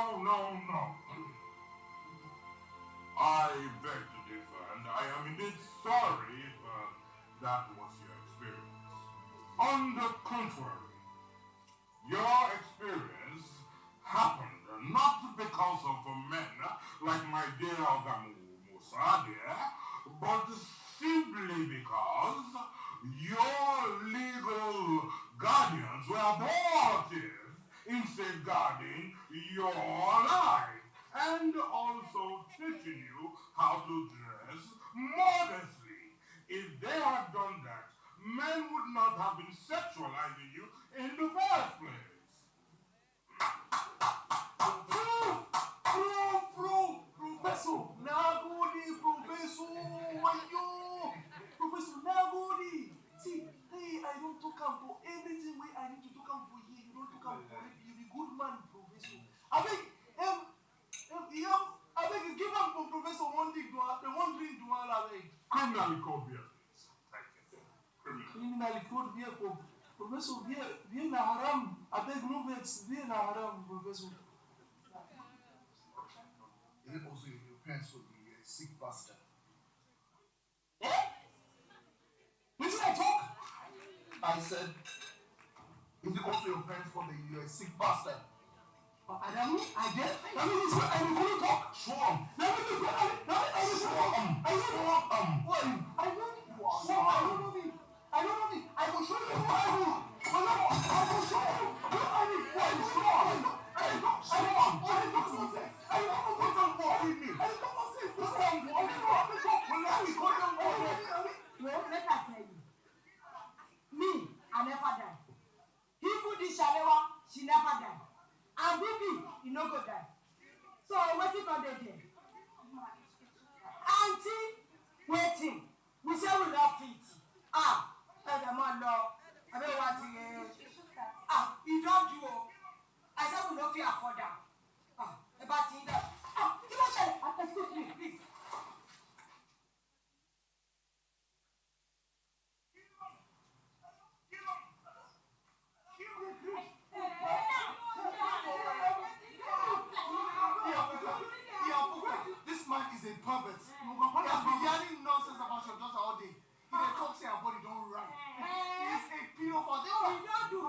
I beg to differ, and I am indeed sorry if that was your experience. On the contrary, your experience happened not because of men like my dear Ogamu Musa dear, but simply because your legal guardians were abortive in safeguarding your life and also teaching you how to dress modestly. If they had done that, men would not have been sexualizing you in the first place. Professor Nagodi, Professor Nagodi. See, hey, I don't talk for anything where I need to talk for here. You don't talk for it. You be good man, Professor. I beg, you give up for Professor one drink, I beg. Criminally called beer, please. Thank you. Criminally called beer, Professor, beer na haram. I beg no vex, beer na haram, Professor. Is it also your parents will be a sick bastard? Did I talk? I said, is it also your parents' fault that you're a sick bastard? I don't know. I get. Let me just. I will talk. Show 'em. Let me just. I will show 'em. I will show 'em. What? I don't know. I don't know me. I don't know me. I will show you who I will. I will show you who I will. I will show 'em. I don't know. I don't know. I don't know. I don't know what I'm for me. I don't know what's it. What's I'm for. I don't know. Let me go down. Well, let me tell you. Me, I never die. He put this Shalewa, she never die. And Bibi, you no go die. So waiting on the day. Auntie, waiting. We say we not fit. The man law. I don't want to. You don't do. I said we not fit afford that. About it. You don't say. Excuse me, please. This man is a pervert. He has been yelling nonsense about your daughter all day. He dey talk say her body don't right. He's a pedophile. You don't do.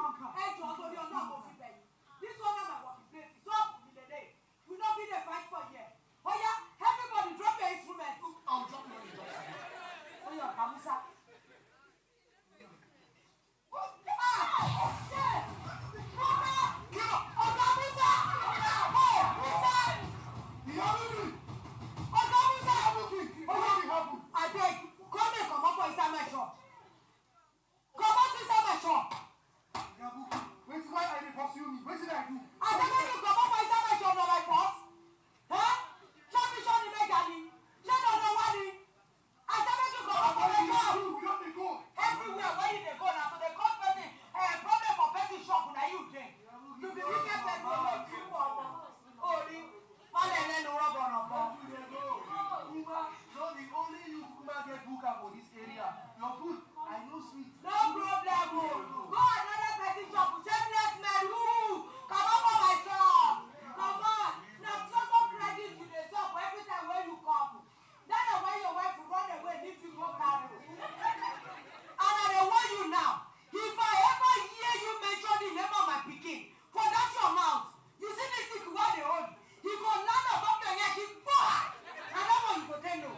This one of my working place. Stop me the day. We don't be the fight for here. Oh yeah, everybody drop your instruments. I'll drop your instruments. Oh yeah, Kamisa. I beg, come and come up for inside my shop. Come up inside my shop. Wait, why are they pursuing me? What did I do? I said, when you come up for inside my shop, not my force. Huh? Show me, Megani. Show me, Wani. I said, when you come up for my shop. Everywhere, where you go now, so they call person, problem for person shop, now you drink. You be wicked person, you oh, no rubber on No, the only you get book up for this area. You're good. I know sweet. No problem. Go another person shop. Shameless man. Come on for my shop. Come on. Now just some credit to the shop every time when you come. That is why your wife will run away and leave you go carry. And I want you now. If I ever hear you mention the name of my pikin, for that's your mouth. You see this thing what they hold. He go land above your head. He boy. I don't want you to tell no.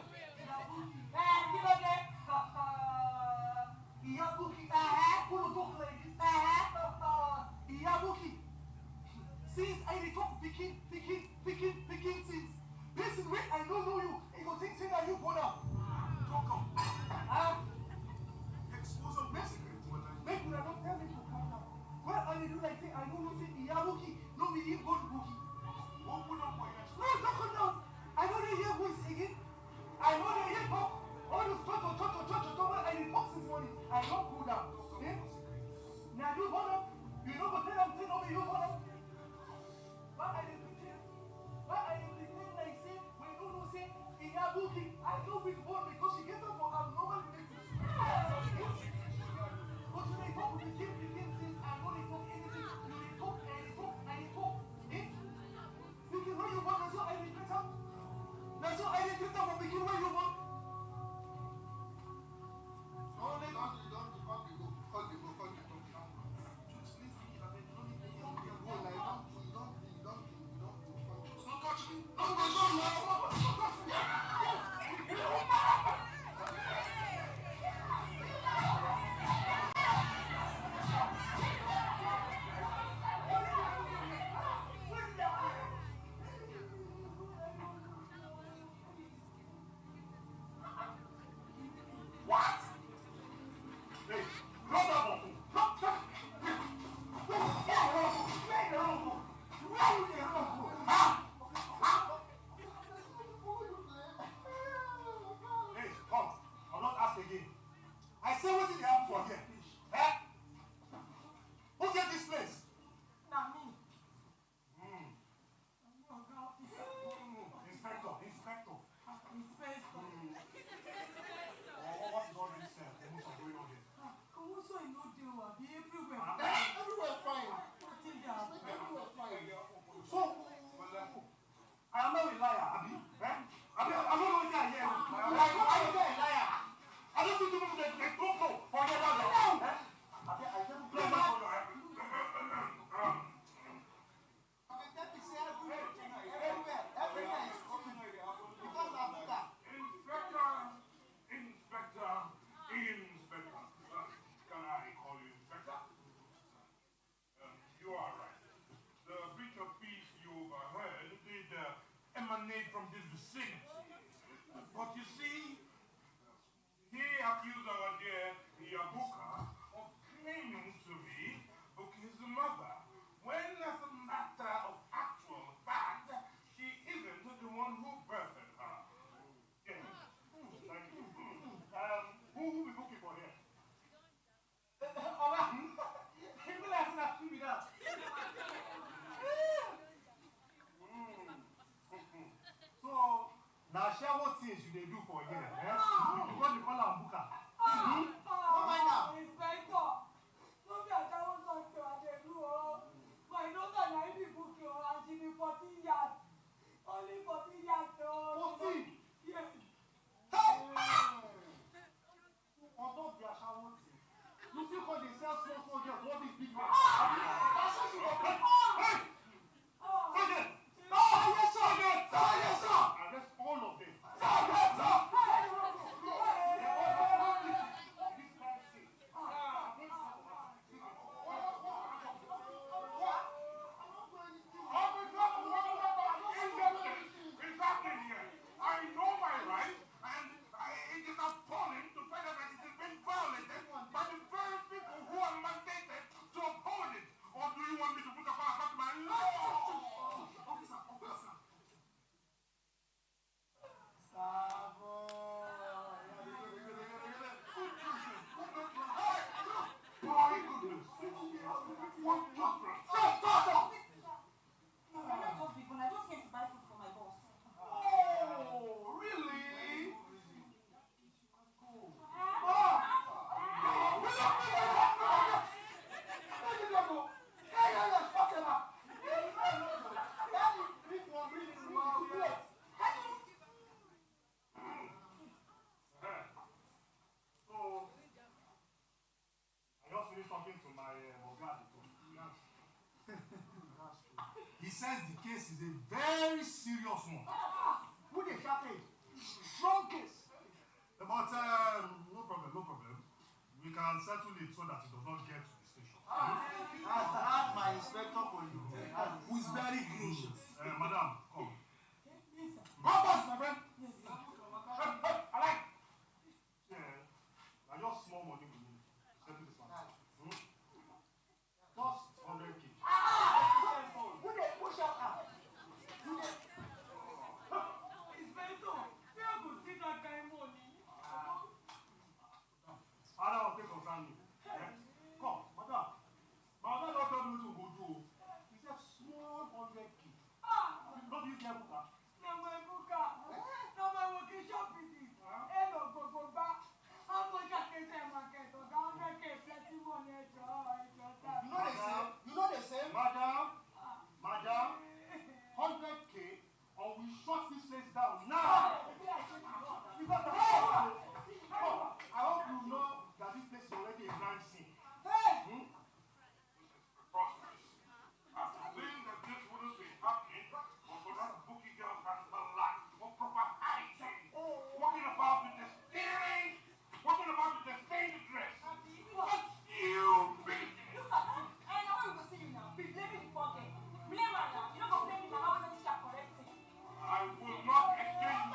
Since I talk picking since. Listen, wait, I don't know you. You go think that you go now. Talk up. Expose of Mexican. Make me not tell me to come now. Well, I do like say I don't know say Iyabuki, no me him go to Buki. What put up for you? No, don't know. I don't hear voice again. I know they hear talk. All this talk, I did talk since morning. I don't cool down. Eh? Now you hold up. You know what I'm saying over you hold up. But I didn't pretend like say, when you don't say, in your booking, I know which one because she gets up for abnormal basis. But when they talk with the kid since I know they talk anything, they talk. Eh? Thinking where you want, that's what I did pick up. That's what I did pick up for thinking where you want. So, I am not a liar, Abi. Iyabuka of claiming to be Buki's mother, when as a matter of actual fact, she isn't the one who birthed her. Yes. Thank you. Who will be Buki for here? So, now share what things you dey do for here, eh? Because you call am Buka. No mind am. Inspector, no be ajawo something I dey do o. My daughter na im be Buki o, and she be 14 years. Only 14 years o. 14? Yes. On top the aṣawo thing, you still call dey sell small small girls all these big ones. That's what you go pay. Hey! Sergeant! Sergeant, sir! Sergeant, sir! Arrest all of them. Sergeant, sir! Exactly here. I know my rights, and it is appalling to find out that it has been violated by the very people who are mandated to uphold it. Or do you want me to put a fire back my law? Officer. My goodness. What difference? I just came to buy food for my boss. Oh, really? So, I just finished talking to my Oga. He says the case is a very serious one. Who dey sharp it? Strong case. But no problem. We can settle it so that it does not get to the station. That's my inspector for you. Who is very gracious. Madam, come. Go first, my friend. I like. I just small money we need. Settle this one. Just 100K. Who dey push up? Inspector, where I go see that kind money? I don't think concern you. Come, madam. Madam don't tell me what to go do. He said small 100K. What do you care about? Na my buka. Na my vocation PD. End of Gogoba. How much I can say market? Oga 100K plenty money. You know they say, madam, 100K, or we shut this place down now. Because I hope you know that this place is already a crime scene. Hey! After saying that this wouldn't be happening, but for that bookie girl has a lack of proper hygiene. Walking about with the steering, walking about with the stained dress. What you big? I will not exchange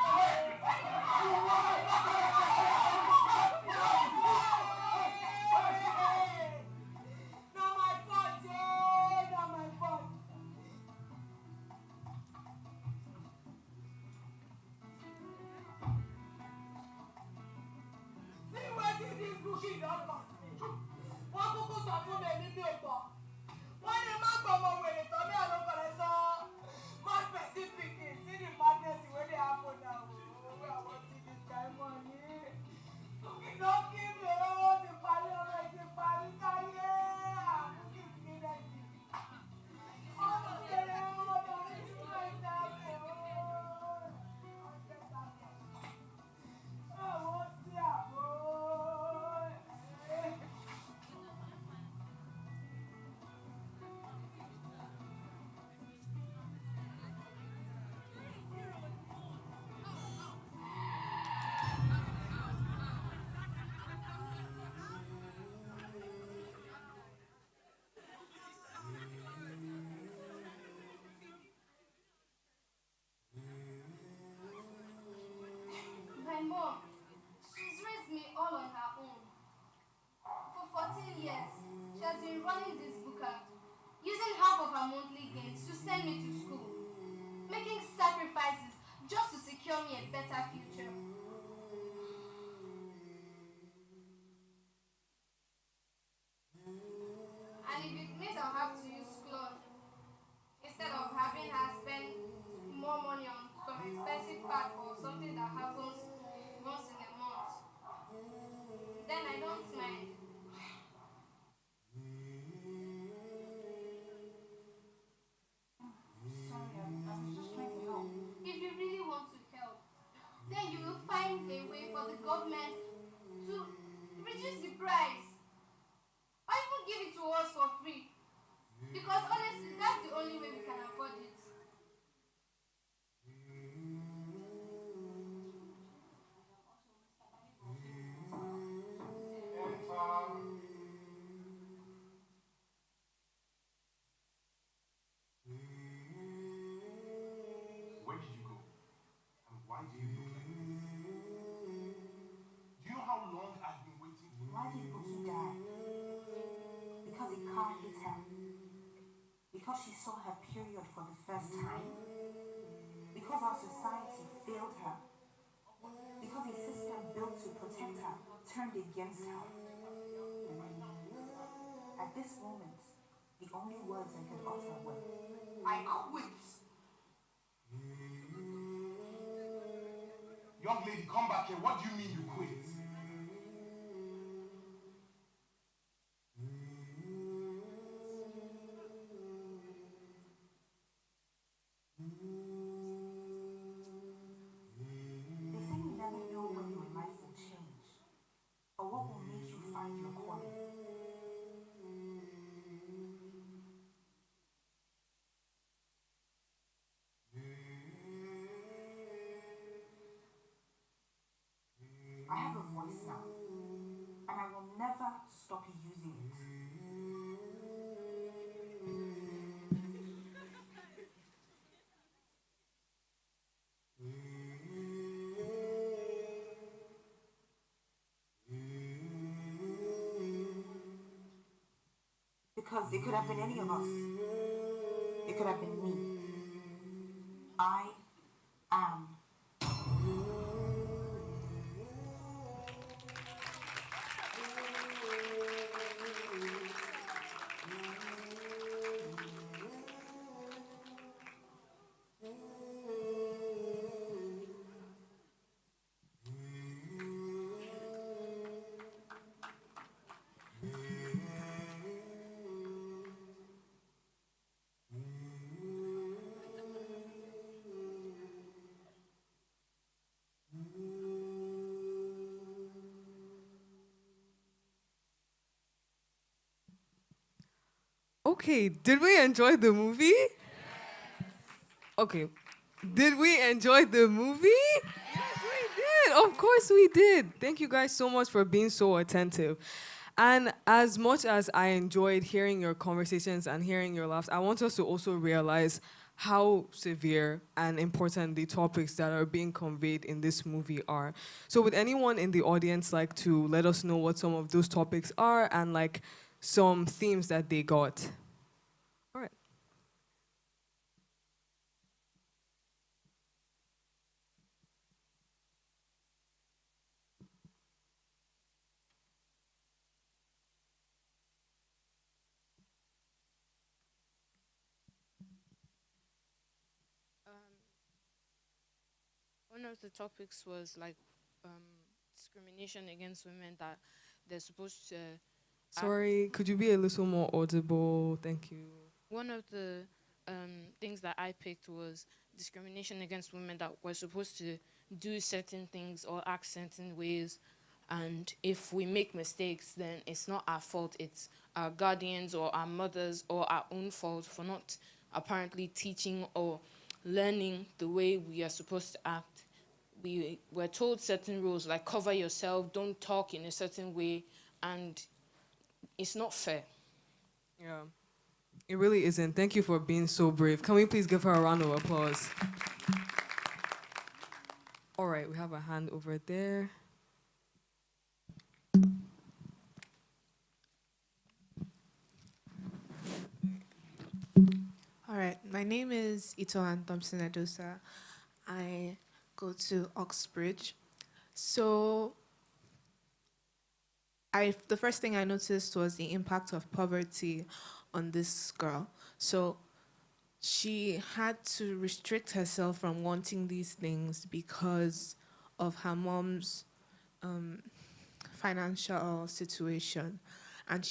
years, she has been running this booker, using half of her monthly gains to send me to school, making sacrifices just to secure me a better future. And if it means I'll have to use clone instead of having her spend more money on some expensive pad or something that happens once in a month, then I don't mind. Sorry, I was just trying to help. If you really want to help, then you will find a way for the government to reduce the price or even give it to us for free. Because honestly, that's the only way we can afford it. Where did you go? And why do you look like this? Do you know how long I've been waiting for you? Why did Buki die? Because he can't eat her. Because she saw her period for the first time. Because our society failed her. Because a system built to protect her turned against her. At this moment, the only words I could utter were, I quit. Young lady, come back here. What do you mean you quit? They say you never know when your life will change or what will make you find your calling. I have a voice now, and I will never stop using it. Because it could have been any of us. It could have been me. I am. Okay, did we enjoy the movie? Okay, did we enjoy the movie? Yes, we did. Of course we did. Thank you guys so much for being so attentive. And as much as I enjoyed hearing your conversations and hearing your laughs, I want us to also realize how severe and important the topics that are being conveyed in this movie are. So would anyone in the audience like to let us know what some of those topics are and like some themes that they got? All right. One of the topics was like discrimination against women, that they're supposed to. Sorry, could you be a little more audible? Thank you. One of the things that I picked was discrimination against women, that we're supposed to do certain things or act certain ways, and if we make mistakes, then it's not our fault. It's our guardians or our mothers or our own fault for not apparently teaching or learning the way we are supposed to act. We were told certain rules, like cover yourself, don't talk in a certain way, and it's not fair. Yeah, it really isn't. Thank you for being so brave. Can we please give her a round of applause? All right, we have a hand over there. My name is Itoan Thompson Adosa. I go to Oxbridge. So the first thing I noticed was the impact of poverty on this girl. So she had to restrict herself from wanting these things because of her mom's financial situation. And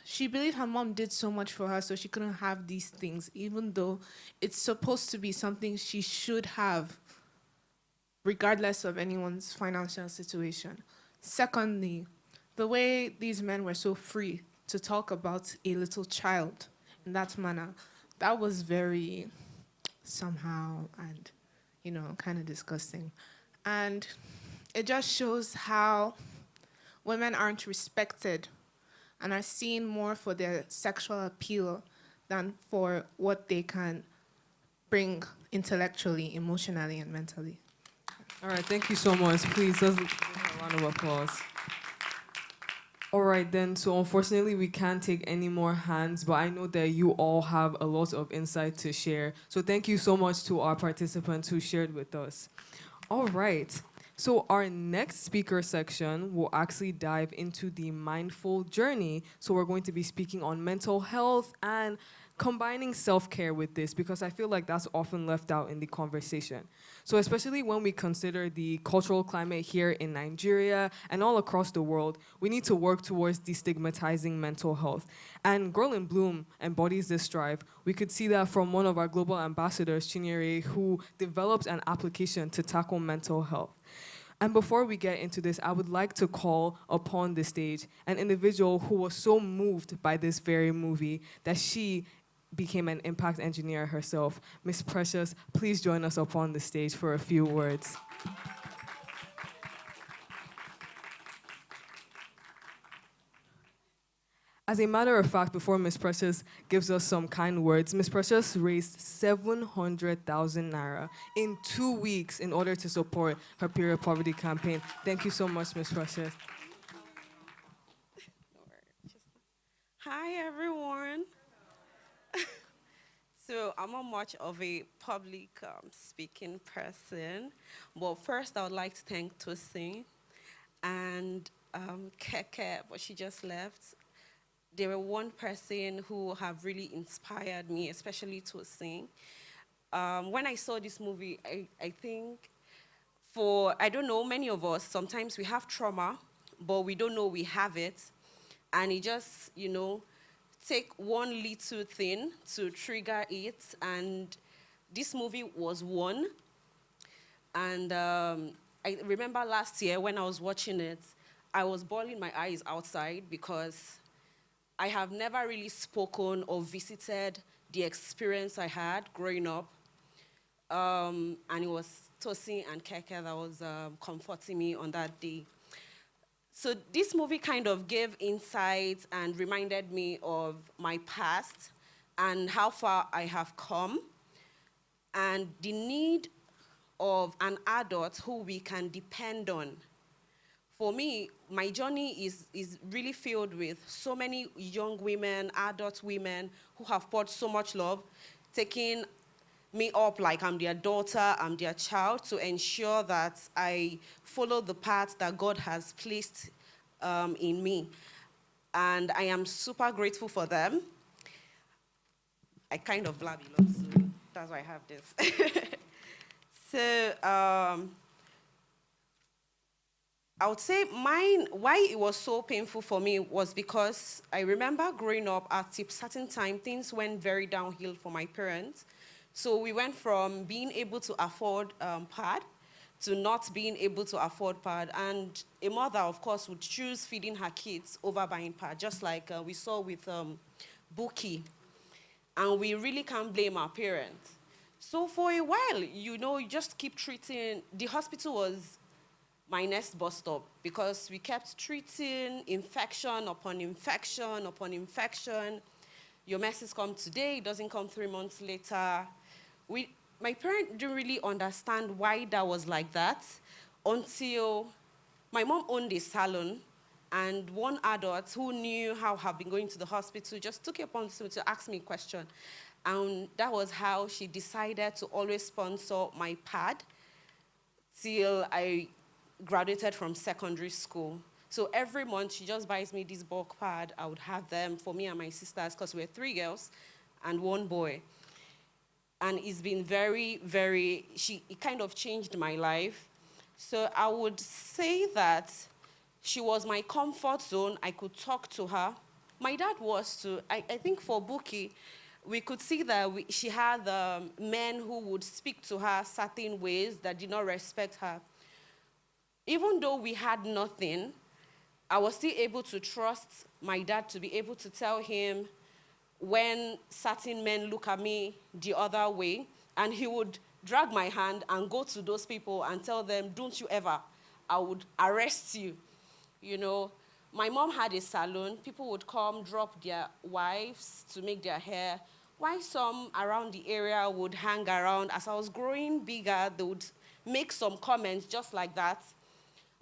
she believed her mom did so much for her, so she couldn't have these things, even though it's supposed to be something she should have, regardless of anyone's financial situation. Secondly, the way these men were so free to talk about a little child in that manner, that was very somehow and, kind of disgusting. And it just shows how women aren't respected and are seen more for their sexual appeal than for what they can bring intellectually, emotionally, and mentally. All right, thank you so much. Please, let's give a round of applause. All right, then, so unfortunately, we can't take any more hands, but I know that you all have a lot of insight to share. So thank you so much to our participants who shared with us. All right. So our next speaker section will actually dive into the mindful journey. So we're going to be speaking on mental health and combining self-care with this, because I feel like that's often left out in the conversation. So especially when we consider the cultural climate here in Nigeria and all across the world, we need to work towards destigmatizing mental health. And Girl in Bloom embodies this drive. We could see that from one of our global ambassadors, Chinyere, who developed an application to tackle mental health. And before we get into this, I would like to call upon the stage an individual who was so moved by this very movie that she became an impact engineer herself. Miss Precious, please join us upon the stage for a few words. As a matter of fact, before Miss Precious gives us some kind words, Miss Precious raised 700,000 naira in 2 weeks in order to support her period poverty campaign. Thank you so much, Miss Precious. Hi, everyone. So I'm not much of a public speaking person, but first I would like to thank Tosin and Keke, but she just left. They were one person who have really inspired me, especially Tosin. When I saw this movie, I think I don't know, many of us, sometimes we have trauma, but we don't know we have it. And it just, take one little thing to trigger it. And this movie was one. And I remember last year when I was watching it, I was bawling my eyes outside because I have never really spoken or visited the experience I had growing up. And it was Tosin and Keke that was comforting me on that day. So this movie kind of gave insights and reminded me of my past and how far I have come and the need of an adult who we can depend on. For me, my journey is really filled with so many young women, adult women who have poured so much love, taking me up like I'm their daughter, I'm their child, to ensure that I follow the path that God has placed in me. And I am super grateful for them. I kind of blab a lot, so that's why I have this. So I would say why it was so painful for me was because I remember growing up at a certain time, things went very downhill for my parents. So we went from being able to afford pad to not being able to afford pad. And a mother, of course, would choose feeding her kids over buying pad, just like we saw with Buki. And we really can't blame our parents. So for a while, you just keep treating, the hospital was my next bus stop because we kept treating infection upon infection upon infection. Your message comes today, it doesn't come 3 months later. My parents didn't really understand why that was like that until my mom owned a salon And one adult who knew how I've been going to the hospital just took it upon to ask me a question. And that was how she decided to always sponsor my pad till I graduated from secondary school. So every month, she just buys me this bulk pad. I would have them for me and my sisters, because we're 3 girls and 1 boy. And it's been very, very, it kind of changed my life. So I would say that she was my comfort zone. I could talk to her. My dad was too. I think for Buki, we could see that she had men who would speak to her certain ways that did not respect her. Even though we had nothing, I was still able to trust my dad to be able to tell him when certain men look at me the other way, and he would drag my hand and go to those people and tell them, don't you ever, I would arrest you. You know, my mom had a salon. People would come, drop their wives to make their hair, while some around the area would hang around. As I was growing bigger, they would make some comments just like that.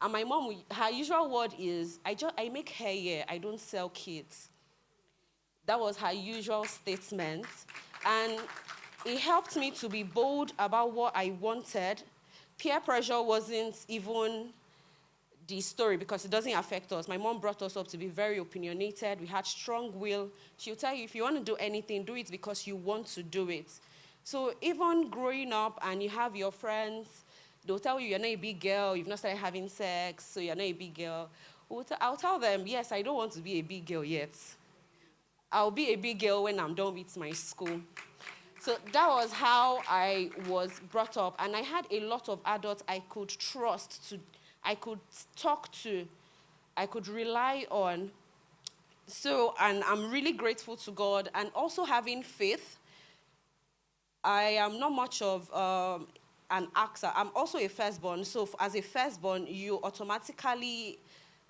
And my mom, her usual word is, I make hair here, I don't sell kids. That was her usual statement. And it helped me to be bold about what I wanted. Peer pressure wasn't even the story because it doesn't affect us. My mom brought us up to be very opinionated. We had strong will. She'll tell you, if you want to do anything, do it because you want to do it. So even growing up and you have your friends, they'll tell you you're not a big girl, you've not started having sex, so you're not a big girl. I'll tell them, yes, I don't want to be a big girl yet. I'll be a big girl when I'm done with my school. So that was how I was brought up. And I had a lot of adults I could trust, I could talk to, I could rely on. So, and I'm really grateful to God. And also having faith. I am not much of an actor. I'm also a firstborn. So as a firstborn, you automatically,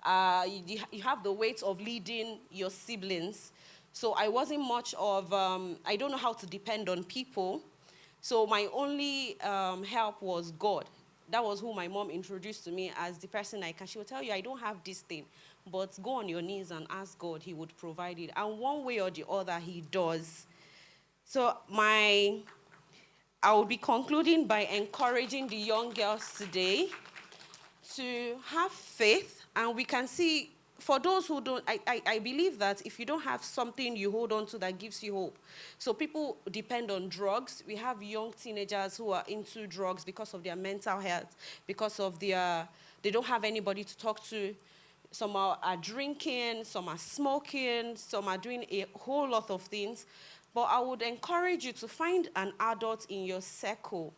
you have the weight of leading your siblings. So I wasn't much of, I don't know how to depend on people. So my only help was God. That was who my mom introduced to me as the person I can. She would tell you, I don't have this thing, but go on your knees and ask God. He would provide it. And one way or the other, he does. So I will be concluding by encouraging the young girls today to have faith. And we can see, for those who don't, I believe that if you don't have something you hold on to that gives you hope. So people depend on drugs. We have young teenagers who are into drugs because of their mental health, because of their, they don't have anybody to talk to. Some are drinking, some are smoking, some are doing a whole lot of things. But I would encourage you to find an adult in your circle.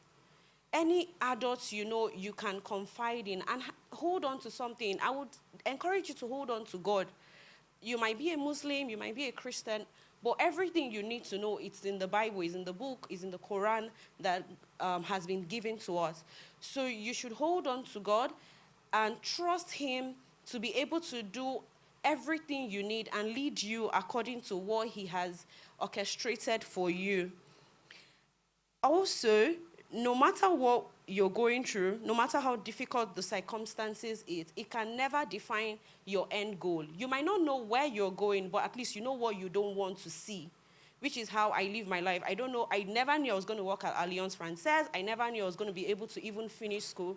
Any adult you know you can confide in and hold on to something. I would encourage you to hold on to God. You might be a Muslim, you might be a Christian, but everything you need to know, it's in the Bible, it's in the book, it's in the Quran that has been given to us. So you should hold on to God and trust him to be able to do everything you need and lead you according to what he has orchestrated for you. Also, no matter what you're going through, no matter how difficult the circumstances is, it can never define your end goal. You might not know where you're going, but at least you know what you don't want to see, which is how I live my life. I don't know, I never knew I was going to work at Alliance Francaise. I never knew I was going to be able to even finish school.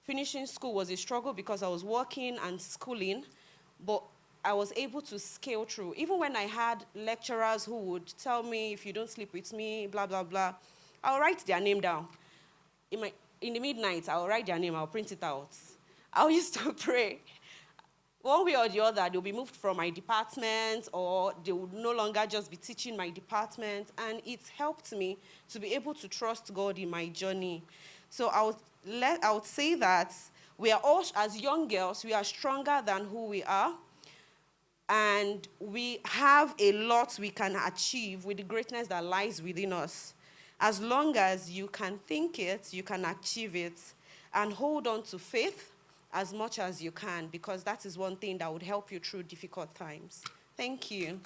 Finishing school was a struggle because I was working and schooling, but I was able to scale through. Even when I had lecturers who would tell me, if you don't sleep with me, blah, blah, blah, I'll write their name down. In the midnight, I'll write their name, I'll print it out. I used to pray. One way or the other, they'll be moved from my department, or they would no longer just be teaching my department, and it helped me to be able to trust God in my journey. So I would say that we are all, as young girls, we are stronger than who we are, and we have a lot we can achieve with the greatness that lies within us. As long as you can think it, you can achieve it, and hold on to faith as much as you can, because that is one thing that would help you through difficult times. Thank you.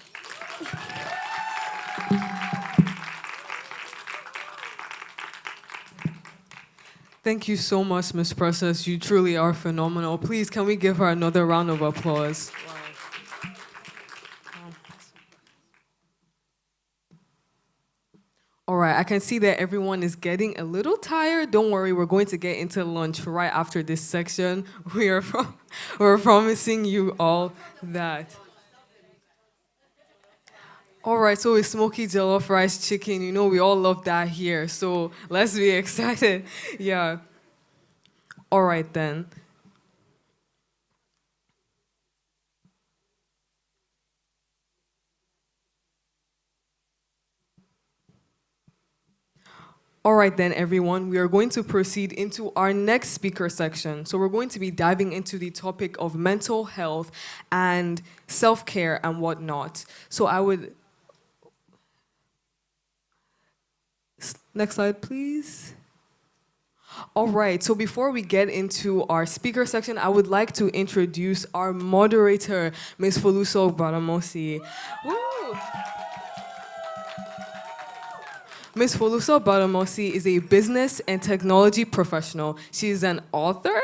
Thank you so much, Miss Precious. You truly are phenomenal. Please, can we give her another round of applause? All right, I can see that everyone is getting a little tired. Don't worry, we're going to get into lunch right after this section. We're promising you all that. All right, so it's smoky jollof rice chicken. You know, we all love that here. So let's be excited. Yeah. All right, then. All right, then, everyone, we are going to proceed into our next speaker section. So we're going to be diving into the topic of mental health and self-care and whatnot. So I would... Next slide, please. All right, so before we get into our speaker section, I would like to introduce our moderator, Ms. Foluso Badamosi. Woo! Ms. Foluso Badamosi is a business and technology professional. She is an author,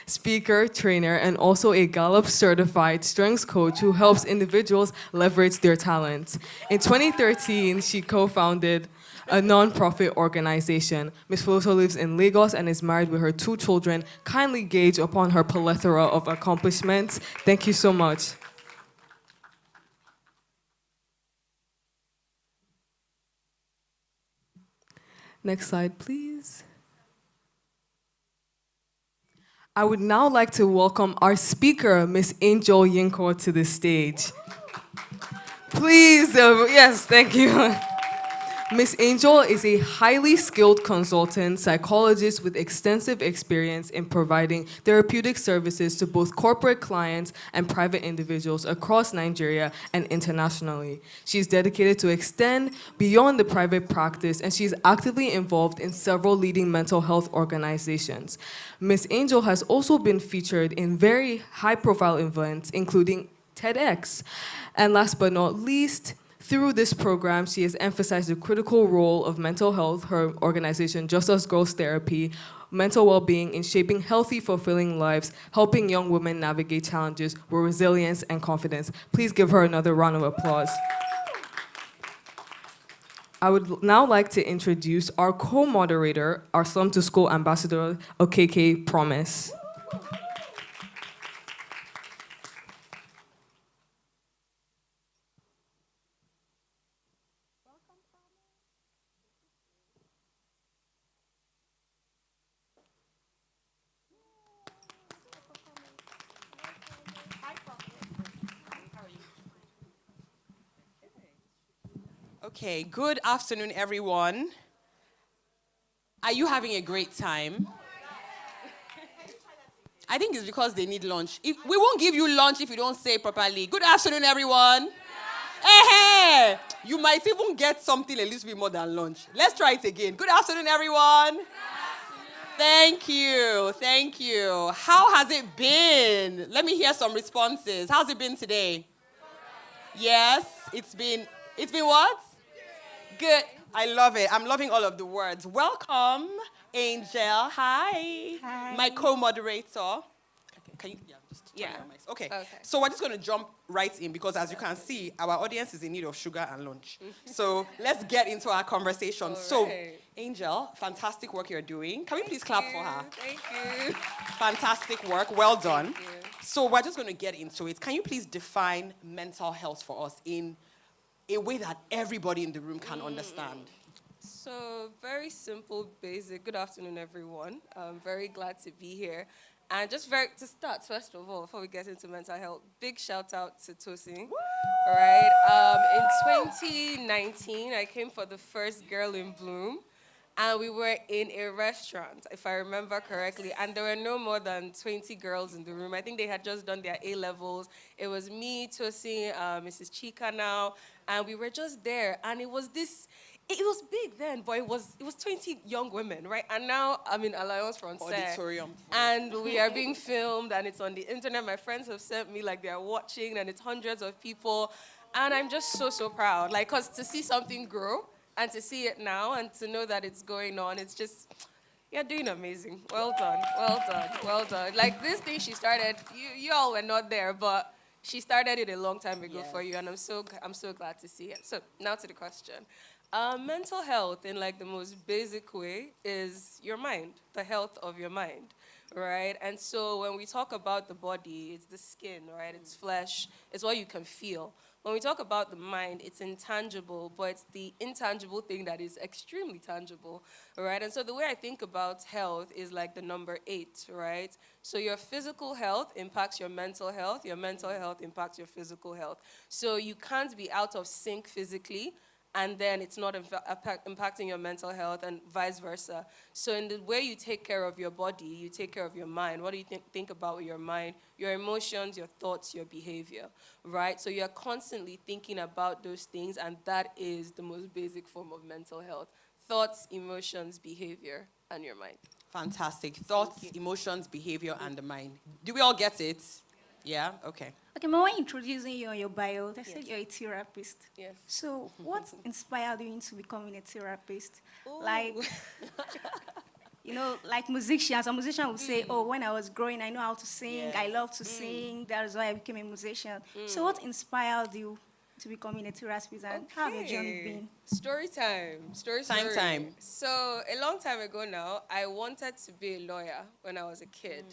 speaker, trainer, and also a Gallup-certified strengths coach who helps individuals leverage their talents. In 2013, she co-founded a non-profit organization. Ms. Foluso lives in Lagos and is married with her 2 children. Kindly gauge upon her plethora of accomplishments. Thank you so much. Next slide, please. I would now like to welcome our speaker, Ms. Angel Yinko, to the stage. Please, yes, thank you. Ms. Angel is a highly skilled consultant, psychologist with extensive experience in providing therapeutic services to both corporate clients and private individuals across Nigeria and internationally. She's dedicated to extend beyond the private practice, and she's actively involved in several leading mental health organizations. Ms. Angel has also been featured in very high-profile events, including TEDx. And last but not least, through this program, she has emphasized the critical role of mental health, her organization, Just Us Girls Therapy, mental well-being in shaping healthy, fulfilling lives, helping young women navigate challenges with resilience and confidence. Please give her another round of applause. I would now like to introduce our co-moderator, our Slum to School ambassador, Okeke Promise. Okay, good afternoon, everyone. Are you having a great time? I think it's because they need lunch. We won't give you lunch if you don't say properly. Good afternoon, everyone. Hey, you might even get something a little bit more than lunch. Let's try it again. Good afternoon, everyone. Thank you. Thank you. How has it been? Let me hear some responses. How's it been today? Yes, it's been what? Good. I love it. I'm loving all of the words. Welcome, Angel. Hi. Hi. My co-moderator. Can you, just turn Yeah. your mics. Okay. So we're just going to jump right in because as you can see, our audience is in need of sugar and lunch. So let's get into our conversation. So, Angel, fantastic work you're doing. Can we please clap for her? Thank you. Fantastic work. Well done. Thank you. So we're just going to get into it. Can you please define mental health for us in a way that everybody in the room can understand? So, very simple, basic. Good afternoon, everyone. I'm very glad to be here. And just to start, first of all, before we get into mental health, big shout out to Tosin. All right. In 2019, I came for the first Girl in Bloom. And we were in a restaurant, if I remember correctly, and there were no more than 20 girls in the room. I think they had just done their A-levels. It was me, Tosin, Mrs. Chika now, and we were just there. And it was big then, but it was 20 young women, right? And now I'm in Alliance Française. Auditorium. And we are being filmed, and it's on the internet. My friends have sent me, like, they're watching, and it's hundreds of people. And I'm just so, so proud. Like, because to see something grow, and to see it now and to know that it's going on, it's just, You're doing amazing. Well done. Well done. Well done. Like this thing she started, you all were not there, but she started it a long time ago for you, and I'm so glad to see it. So now to the question. Mental health, in like the most basic way, is your mind, the health of your mind, right? And so when we talk about the body, it's the skin, right? It's flesh. It's what you can feel. When we talk about the mind, it's intangible, but it's the intangible thing that is extremely tangible, right? And so the way I think about health is like the number 8, right? So your physical health impacts your mental health impacts your physical health. So you can't be out of sync physically, and then it's not impacting your mental health, and vice versa. So in the way you take care of your body, you take care of your mind. What do you think about your mind? Your emotions, your thoughts, your behavior, right? So you're constantly thinking about those things, and that is the most basic form of mental health. Thoughts, emotions, behavior, and your mind. Fantastic. Thoughts, emotions, behavior, and the mind. Do we all get it? Yeah? Okay. Okay, but when introducing you on your bio, they said you're a therapist. Yes. So what inspired you into becoming a therapist? Like, you know, like musicians. A musician would say, oh, when I was growing, I know how to sing. I love to sing. That is why I became a musician. So what inspired you to becoming a therapist, and how have your journey been? Story time. Story time. So a long time ago now, I wanted to be a lawyer when I was a kid.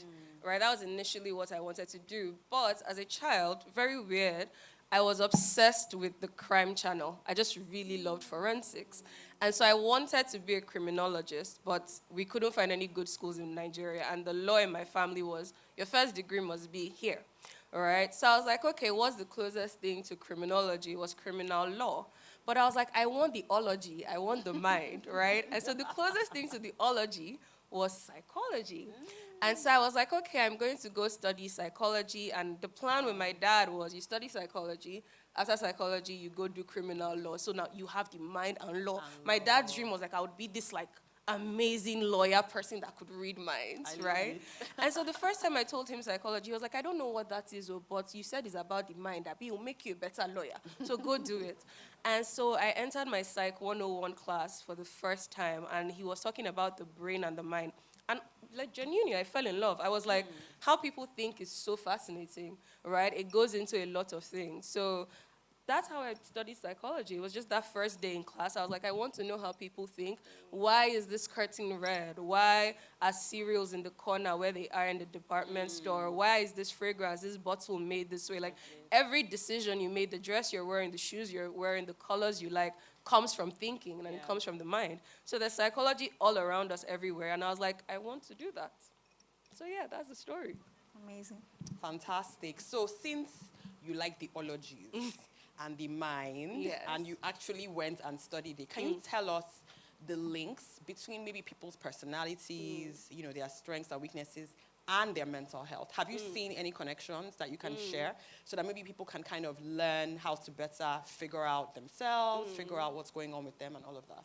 Right, that was initially what I wanted to do. But as a child, very weird, I was obsessed with the crime channel. I just really loved forensics. And so I wanted to be a criminologist, but we couldn't find any good schools in Nigeria. And the law in my family was, your first degree must be here. All right, so I was like, okay, what's the closest thing to criminology? It was criminal law. But I was like, I want the ology, I want the mind, right? And so the closest thing to the ology was psychology. And so I was like, okay, I'm going to go study psychology. And the plan with my dad was, you study psychology. After psychology, you go do criminal law. So now you have the mind and law. My dad's dream was like, I would be this like amazing lawyer person that could read minds, right? And so the first time I told him psychology, he was like, I don't know what that is, but you said it's about the mind. It will make you a better lawyer. So go do it. And so I entered my Psych 101 class for the first time, and he was talking about the brain and the mind. And like genuinely, I fell in love. I was like, how people think is so fascinating, right? It goes into a lot of things. So that's how I studied psychology. It was just that first day in class. I was like, I want to know how people think. Why is this curtain red? Why are cereals in the corner where they are in the department store? Why is this fragrance, this bottle made this way? Like every decision you made, the dress you're wearing, the shoes you're wearing, the colors you like, comes from thinking, and it comes from the mind. So there's psychology all around us everywhere. And I was like, I want to do that. So yeah, that's the story. Amazing. Fantastic. So since you like the ologies and the mind, and you actually went and studied it, can you tell us the links between maybe people's personalities, you know, their strengths and weaknesses, and their mental health? Have you seen any connections that you can share so that maybe people can kind of learn how to better figure out themselves, figure out what's going on with them and all of that?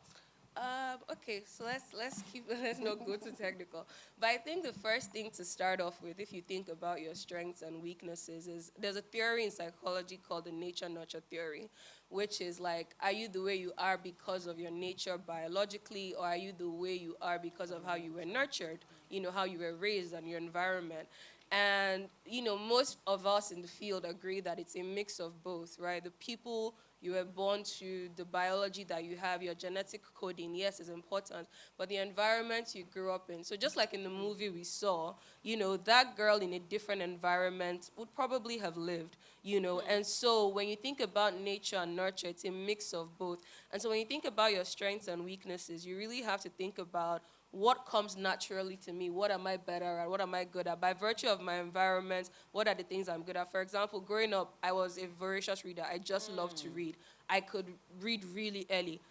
Okay, so let's not go too technical. But I think the first thing to start off with, if you think about your strengths and weaknesses, is there's a theory in psychology called the nature-nurture theory, which is like, are you the way you are because of your nature biologically, or are you the way you are because of how you were nurtured, you know, how you were raised and your environment? And, you know, most of us in the field agree that it's a mix of both, right? The people you were born to, the biology that you have, your genetic coding, yes, is important, but the environment you grew up in. So just like in the movie we saw, you know, that girl in a different environment would probably have lived, you know. And so when you think about nature and nurture, it's a mix of both. And so when you think about your strengths and weaknesses, you really have to think about what comes naturally to me, what am I better at, what am I good at? By virtue of my environment, what are the things I'm good at? For example, growing up, I was a voracious reader. I just loved to read. I could read really early.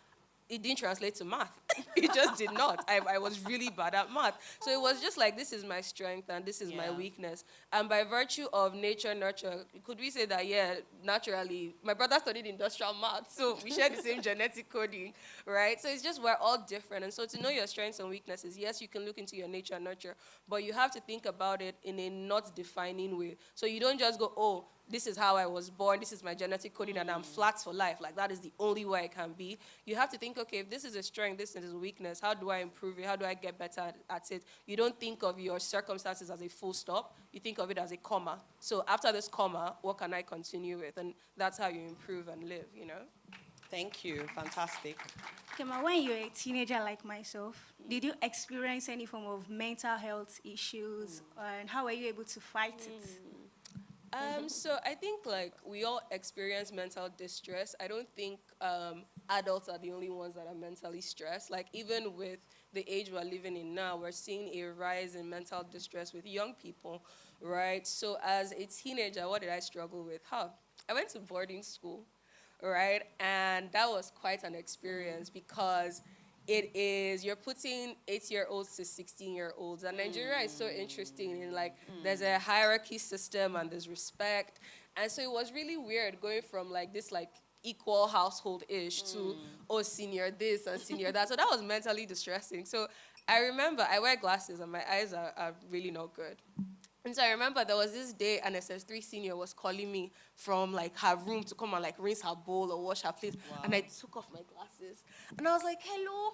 It didn't translate to math. It just did not. I was really bad at math. So it was just like, this is my strength and this is my weakness. And by virtue of nature, nurture, could we say that, yeah, naturally, my brother studied industrial math, so we share the same genetic coding, right? So it's just we're all different. And so to know your strengths and weaknesses, yes, you can look into your nature and nurture, but you have to think about it in a not defining way. So you don't just go, oh, this is how I was born, this is my genetic coding, and I'm flat for life. Like, that is the only way I can be. You have to think, okay, if this is a strength, this is a weakness, how do I improve it? How do I get better at it? You don't think of your circumstances as a full stop. You think of it as a comma. So after this comma, what can I continue with? And that's how you improve and live, you know? Thank you. Fantastic. Okay, ma, when you're a teenager like myself, did you experience any form of mental health issues? And how were you able to fight it? So I think like we all experience mental distress. I don't think adults are the only ones that are mentally stressed. Like even with the age we're living in now, we're seeing a rise in mental distress with young people, right? So as a teenager, what did I struggle with? I went to boarding school, right? And that was quite an experience because you're putting 8-year-olds to 16-year-olds. And Nigeria is so interesting in like, there's a hierarchy system and there's respect. And so it was really weird going from like this like equal household-ish to, oh, senior this and senior that. So that was mentally distressing. So I remember I wear glasses and my eyes are really not good. And so I remember there was this day an SS3 senior was calling me from like her room to come and like rinse her bowl or wash her plate. Wow. And I took off my glasses. And I was like, hello,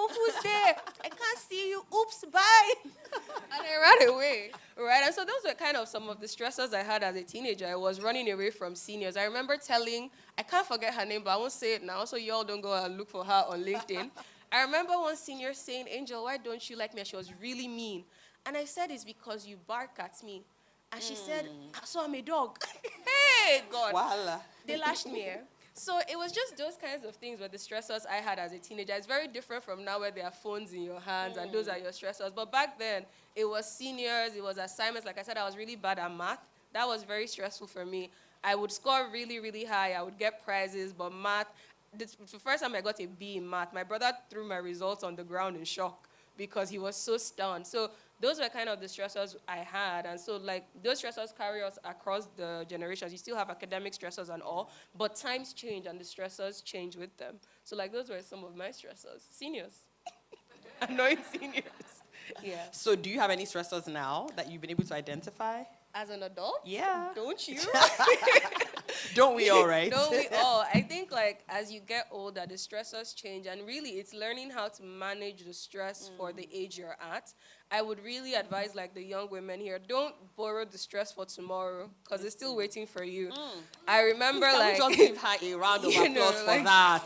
who's there? I can't see you. Oops, bye. And I ran away, right? And so those were kind of some of the stressors I had as a teenager. I was running away from seniors. I remember I can't forget her name, but I won't say it now, so y'all don't go and look for her on LinkedIn. I remember one senior saying, Angel, why don't you like me? And she was really mean. And I said, it's because you bark at me. And she said, so I'm a dog. Hey, God. Voila. They lashed me. So it was just those kinds of things were the stressors I had as a teenager. It's very different from now where there are phones in your hands and those are your stressors. But back then, it was seniors, it was assignments. Like I said, I was really bad at math. That was very stressful for me. I would score really, really high. I would get prizes, but math, the first time I got a B in math, my brother threw my results on the ground in shock because he was so stunned. So those were kind of the stressors I had. And so like those stressors carry us across the generations. You still have academic stressors and all, but times change and the stressors change with them. So like those were some of my stressors. Seniors. Annoying seniors. Yeah. So do you have any stressors now that you've been able to identify? As an adult? Yeah. Don't you? Don't we all, right? Don't we all? I think like as you get older, the stressors change, and really it's learning how to manage the stress for the age you're at. I would really advise like the young women here, don't borrow the stress for tomorrow because it's still waiting for you. I remember like... Just give her a round of applause for that.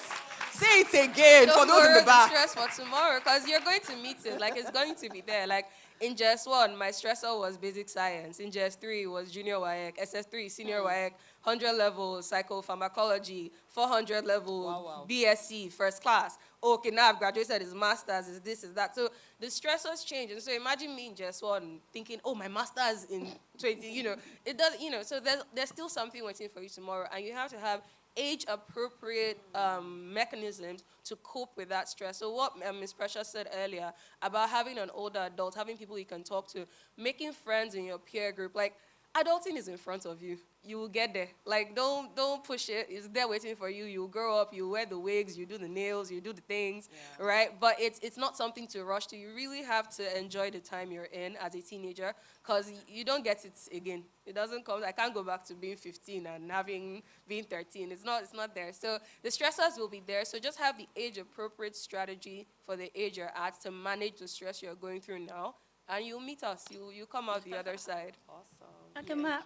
Say it again for those in the back. Don't stress for tomorrow because you're going to meet it. Like, it's going to be there. Like, in JS 1, my stressor was basic science. In JS 3, it was junior WAEC. SS3, senior WAEC. 100 level psychopharmacology. 400 level BSc, first class. Okay, now I've graduated, it's master's, is this, is that. So the stressors change. And so imagine me in JS 1 thinking, oh, my master's in 20, it does, so there's still something waiting for you tomorrow. And you have to have age-appropriate mechanisms to cope with that stress. So what Ms. Precious said earlier about having an older adult, having people you can talk to, making friends in your peer group, like adulting is in front of you. You will get there. Like don't push it. It's there waiting for you. You grow up, you wear the wigs, you do the nails, you do the things, right? But it's not something to rush to. You really have to enjoy the time you're in as a teenager because you don't get it again. It doesn't come. I can't go back to being 15 and being 13. It's not there. So the stressors will be there. So just have the age-appropriate strategy for the age you're at to manage the stress you're going through now, and you'll meet us. You come out the other side. Awesome. Okay, Ma,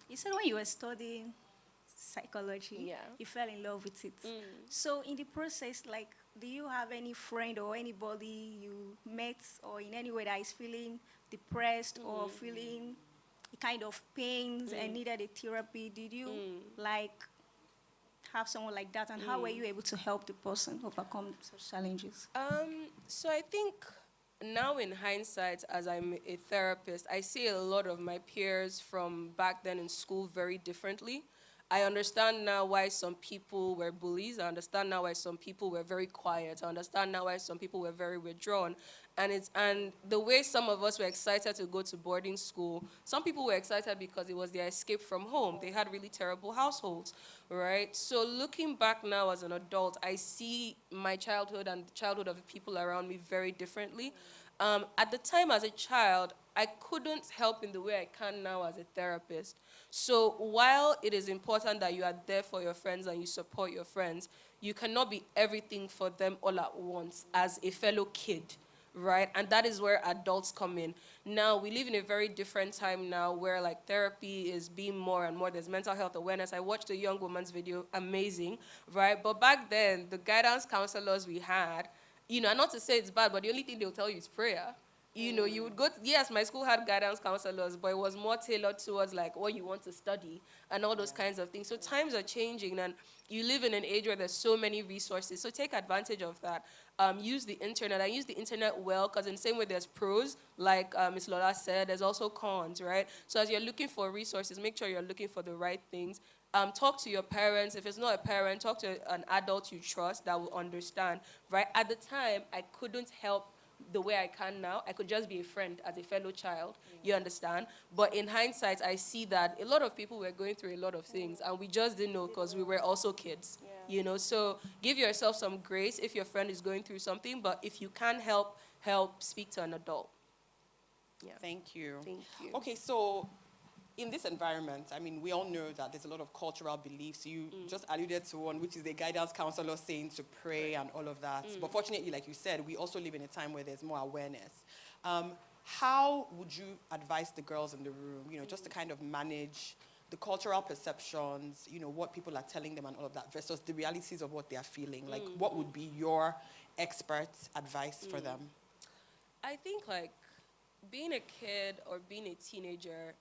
you said when you were studying psychology, you fell in love with it. So in the process, like, do you have any friend or anybody you met or in any way that is feeling depressed or feeling kind of pains and needed a therapy? Did you like have someone like that, and how were you able to help the person overcome such challenges? So I think now in hindsight, as I'm a therapist, I see a lot of my peers from back then in school very differently. I understand now why some people were bullies. I understand now why some people were very quiet. I understand now why some people were very withdrawn. And the way some of us were excited to go to boarding school, some people were excited because it was their escape from home. They had really terrible households, right? So looking back now as an adult, I see my childhood and the childhood of the people around me very differently. At the time as a child, I couldn't help in the way I can now as a therapist. So while it is important that you are there for your friends and you support your friends, you cannot be everything for them all at once as a fellow kid, right? And that is where adults come in. Now, we live in a very different time now where like therapy is being more and more. There's mental health awareness. I watched a young woman's video, amazing, right? But back then, the guidance counselors we had, you know, not to say it's bad, but the only thing they'll tell you is prayer. You know, you would go to, yes, my school had guidance counselors, but it was more tailored towards like what you want to study and all those kinds of things. So times are changing, and you live in an age where there's so many resources. So take advantage of that. Use the internet. I use the internet well because in the same way there's pros, like Ms. Lola said, there's also cons, right? So as you're looking for resources, make sure you're looking for the right things. Talk to your parents. If it's not a parent, talk to an adult you trust that will understand, right? At the time, I couldn't help the way I can now. I could just be a friend as a fellow child, you understand? But in hindsight, I see that a lot of people were going through a lot of things, and we just didn't know because we were also kids, you know? So give yourself some grace if your friend is going through something, but if you can help, speak to an adult. Yeah. Thank you. Thank you. Okay, so in this environment, I mean, we all know that there's a lot of cultural beliefs. You just alluded to one, which is the guidance counselor saying to pray and all of that. But fortunately, like you said, we also live in a time where there's more awareness. How would you advise the girls in the room, you know, just to kind of manage the cultural perceptions, you know, what people are telling them and all of that versus the realities of what they are feeling? Like, what would be your expert advice for them? I think, like, being a kid or being a teenager,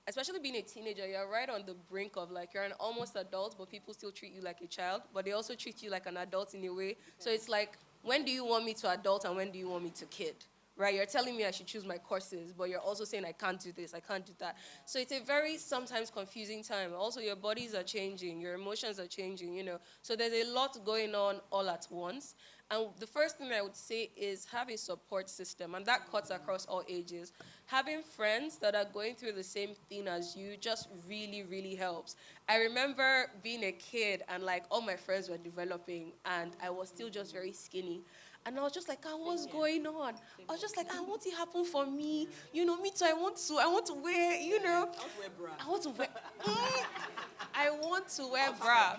especially being a teenager, you're right on the brink of, like, you're an almost adult, but people still treat you like a child, but they also treat you like an adult in a way. So it's like, when do you want me to adult and when do you want me to kid? Right? You're telling me I should choose my courses, but you're also saying I can't do this, I can't do that. So it's a very sometimes confusing time. Also, your bodies are changing, your emotions are changing, you know. So there's a lot going on all at once. And the first thing I would say is have a support system, and that cuts across all ages. Having friends that are going through the same thing as you just really, really helps. I remember being a kid and like all my friends were developing and I was still just very skinny. And I was just like, what's going on? I was just like, I want it to happen for me. You know, me too, I want to wear, you know. I want to wear I want to wear bra.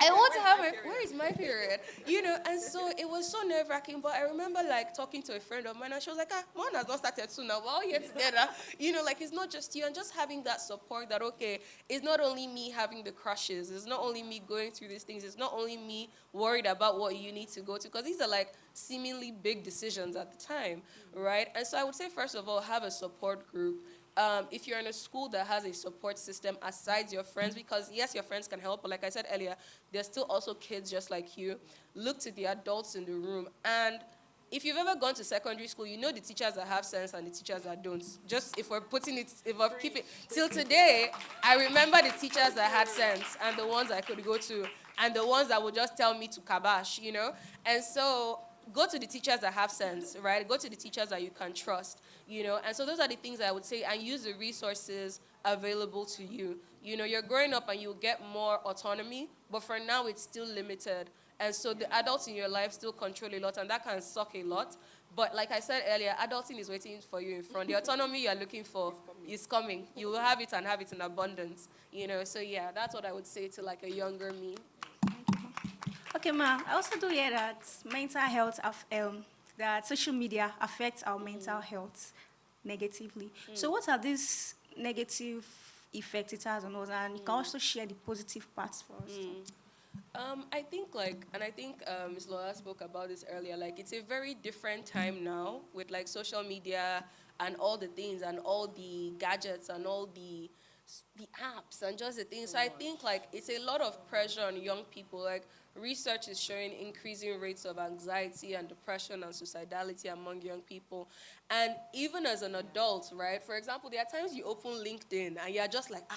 I want to have where is my period? You know, and so it was so nerve-wracking, but I remember like talking to a friend of mine and she was like, mine has not started soon now, we're all here together. You know, like it's not just you, and just having that support that, okay, it's not only me having the crushes, it's not only me going through these things, it's not only me worried about what you need to go to, because these are like seemingly big decisions at the time, right? And so I would say, first of all, have a support group. If you're in a school that has a support system aside your friends, because yes, your friends can help, but like I said earlier, there's still also kids just like you. Look to the adults in the room. And if you've ever gone to secondary school, you know the teachers that have sense and the teachers that don't. Just if we're putting it, if we're keeping till today, I remember the teachers that had sense and the ones I could go to and the ones that would just tell me to kabash, you know? And so go to the teachers that have sense, right? Go to the teachers that you can trust, you know? And so those are the things I would say, and use the resources available to you. You know, you're growing up and you'll get more autonomy, but for now it's still limited. And so the adults in your life still control a lot, and that can suck a lot. But like I said earlier, adulting is waiting for you in front. The autonomy you're looking for is coming. You will have it and have it in abundance, you know? So yeah, that's what I would say to like a younger me. Okay, ma, I also do hear that mental health, that social media affects our mental health negatively. So what are these negative effects it has on us? And you can also share the positive parts for us. I think Ms. Laura spoke about this earlier, like it's a very different time now with like social media and all the things and all the gadgets and all the apps and just the things. So I think like it's a lot of pressure on young people. Like research is showing increasing rates of anxiety and depression and suicidality among young people. And even as an adult, right? For example, there are times you open LinkedIn and you're just like,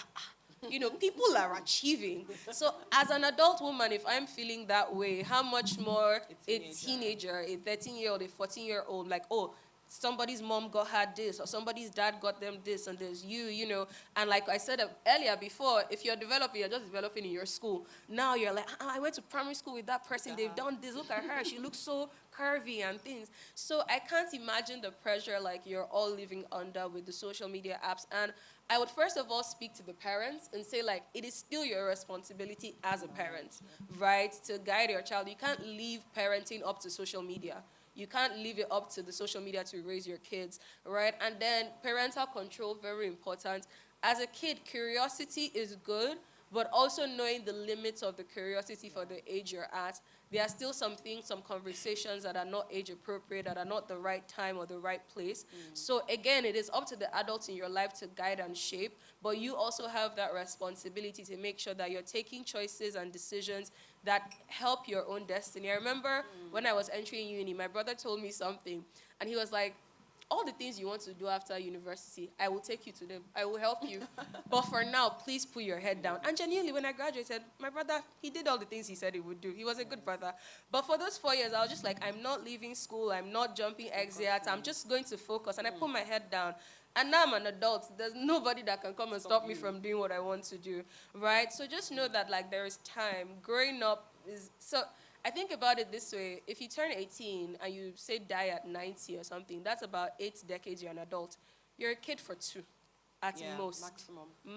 you know, people are achieving. So as an adult woman, if I'm feeling that way, how much more a teenager, a 13-year-old, a 14-year-old, like, oh, somebody's mom got her this, or somebody's dad got them this, and there's you know. And like I said earlier before, if you're developing, you're just developing in your school. Now you're like, I went to primary school with that person, they've done this, look at her, she looks so curvy and things. So I can't imagine the pressure like you're all living under with the social media apps. And I would first of all speak to the parents and say, like, it is still your responsibility as a parent, right, to guide your child. You can't leave parenting up to social media. You can't leave it up to the social media to raise your kids, right? And then parental control, very important. As a kid, curiosity is good, but also knowing the limits of the curiosity for the age you're at. There are still some things, some conversations that are not age appropriate, that are not the right time or the right place. So again, it is up to the adults in your life to guide and shape, but you also have that responsibility to make sure that you're taking choices and decisions that help your own destiny. I remember when I was entering uni, my brother told me something, and he was like, all the things you want to do after university, I will take you to them. I will help you. But for now, please put your head down. And genuinely, when I graduated, my brother, he did all the things he said he would do. He was a good brother. But for those 4 years, I was just like, I'm not leaving school. I'm not jumping exits. I'm just going to focus. And I put my head down. And now I'm an adult. There's nobody that can come and stop me from doing what I want to do, right? So just know that, like, there is time. Growing up is... so. I think about it this way. If you turn 18 and you say die at 90 or something, that's about 8 decades you're an adult. You're a kid for 2 at most.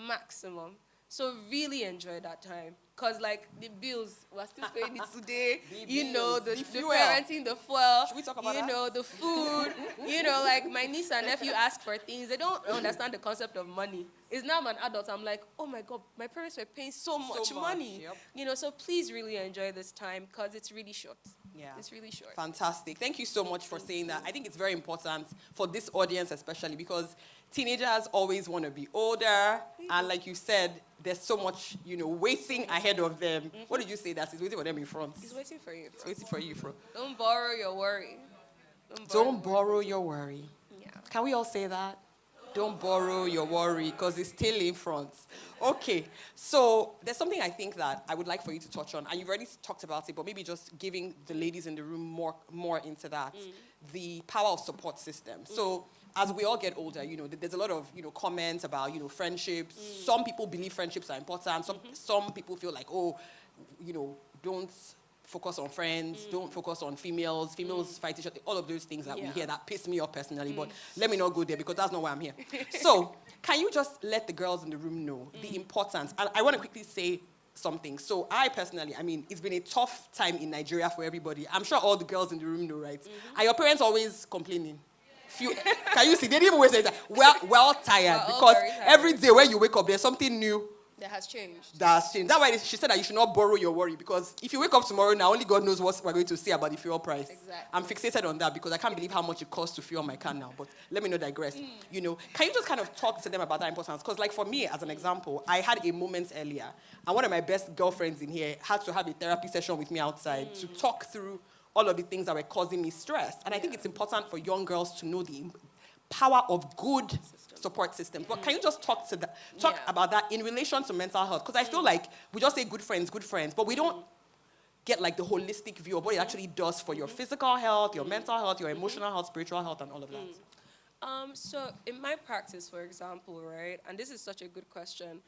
Maximum. So really enjoy that time. Because, like, the bills, we're still paying it today. You know, the parenting, the fuel. Should we talk about that? The food. Like, my niece and nephew ask for things. They don't understand the concept of money. It's now I'm an adult. I'm like, oh, my God, my parents were paying so much money. Yep. So please really enjoy this time because it's really short. Yeah. It's really short. Fantastic. Thank you so much for saying that. I think it's very important for this audience especially because teenagers always want to be older. And like you said, there's so much, waiting ahead of them. What did you say that is waiting for them in front? It's waiting for you. It's waiting for you, bro. Don't borrow your worry. Don't borrow your worry. Yeah. Can we all say that? Don't borrow your worry because it's still in front. Okay, so there's something I think that I would like for you to touch on, and you've already talked about it, but maybe just giving the ladies in the room more into that, the power of support systems. So as we all get older, there's a lot of, comments about, friendships. Some people believe friendships are important. Some people feel like, don't focus on friends, don't focus on females. Females fight each other. All of those things that we hear that piss me off personally, but let me not go there because that's not why I'm here. So can you just let the girls in the room know the importance? And I want to quickly say something. So I personally, it's been a tough time in Nigeria for everybody. I'm sure all the girls in the room know, right? Are your parents always complaining? Can you see? They didn't even always say that. Well tired because every day when you wake up, there's something new. That has changed. That's why she said that you should not borrow your worry because if you wake up tomorrow now, only God knows what we're going to say about the fuel price. Exactly. I'm fixated on that because I can't believe how much it costs to fuel my car now. But let me not digress. Can you just kind of talk to them about that importance? Because like for me, as an example, I had a moment earlier, and one of my best girlfriends in here had to have a therapy session with me outside to talk through all of the things that were causing me stress. And I think it's important for young girls to know the power of good support systems. But can you just talk about that in relation to mental health? Because I feel like we just say good friends, but we don't get like the holistic view of what it actually does for your physical health, your mental health, your emotional health, spiritual health, and all of that. So in my practice, for example, right, and this is such a good question,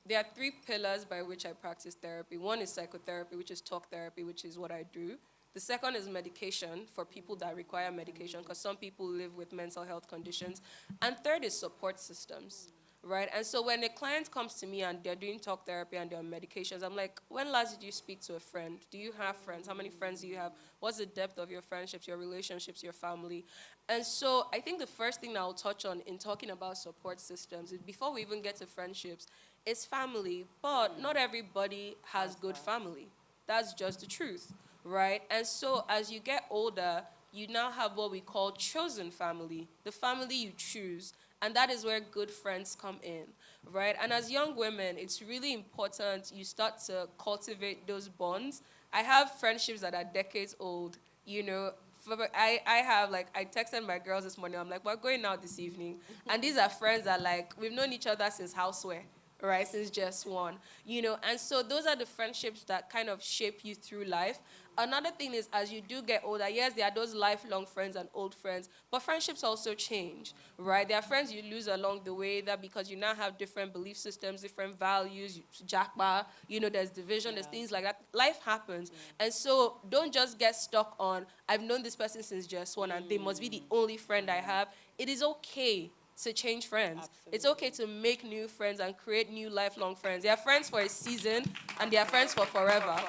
there are 3 pillars by which I practice therapy. One is psychotherapy, which is talk therapy, which is what I do. The second is medication for people that require medication because some people live with mental health conditions. And third is support systems, right? And so when a client comes to me and they're doing talk therapy and they're on medications, I'm like, when last did you speak to a friend? Do you have friends? How many friends do you have? What's the depth of your friendships, your relationships, your family? And so I think the first thing I'll touch on in talking about support systems is before we even get to friendships, is family. But not everybody has good family. That's just the truth. Right? And so as you get older, you now have what we call chosen family, the family you choose. And that is where good friends come in, right? And as young women, it's really important you start to cultivate those bonds. I have friendships that are decades old, I texted my girls this morning. I'm like, we're going out this evening. And these are friends that, we've known each other since houseware. right, since just one, and so those are the friendships that kind of shape you through life. Another thing is, as you do get older, yes, there are those lifelong friends and old friends, but friendships also change, right? There are friends you lose along the way that because you now have different belief systems, different values, jackba, there's division, there's things like that. Life happens. And so don't just get stuck on, I've known this person since just one and they must be the only friend I have. It is okay to change friends. Absolutely. It's okay to make new friends and create new lifelong friends. They are friends for a season and they are friends for forever,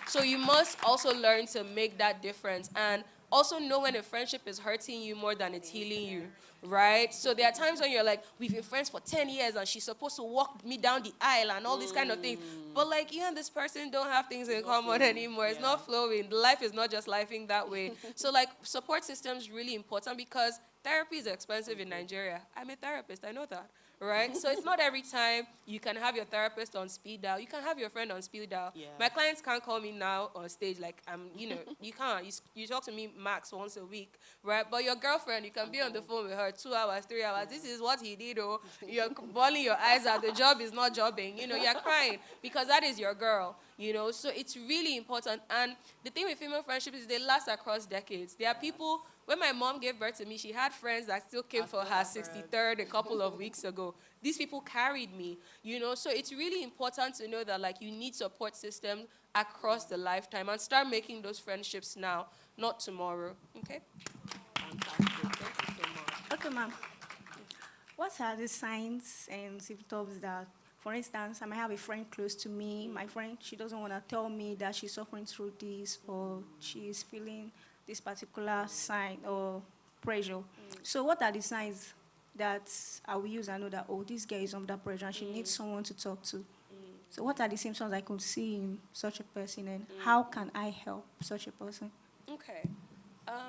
So you must also learn to make that difference and also know when a friendship is hurting you more than it's healing you, right? So there are times when you're like, we've been friends for 10 years and she's supposed to walk me down the aisle and all this kind of thing. But like you and this person don't have things in common anymore. It's not flowing. Life is not just lifing that way. So like support system is really important because therapy is expensive in Nigeria. I'm a therapist, I know that, right? So it's not every time you can have your therapist on speed dial. You can have your friend on speed dial. Yeah. My clients can't call me now on stage like you can't. You talk to me max once a week, right? But your girlfriend, you can be on the phone with her 2 hours, 3 hours. This is what he did, oh. You're bawling your eyes out. The job is not jobbing. You're crying because that is your girl. So it's really important. And the thing with female friendships is they last across decades. There are people. When my mom gave birth to me, she had friends that still came for her 63rd a couple of weeks ago. These people carried me, So it's really important to know that, like, you need support systems across the lifetime and start making those friendships now, not tomorrow. Okay? Fantastic. Thank you so much. Okay, ma'am. What are the signs and symptoms that, for instance, I might have a friend close to me. My friend, she doesn't want to tell me that she's suffering through this or she's feeling this particular sign or pressure. So what are the signs that I will use and know that, this girl is under pressure and she needs someone to talk to? So what are the symptoms I could see in such a person and how can I help such a person? Okay.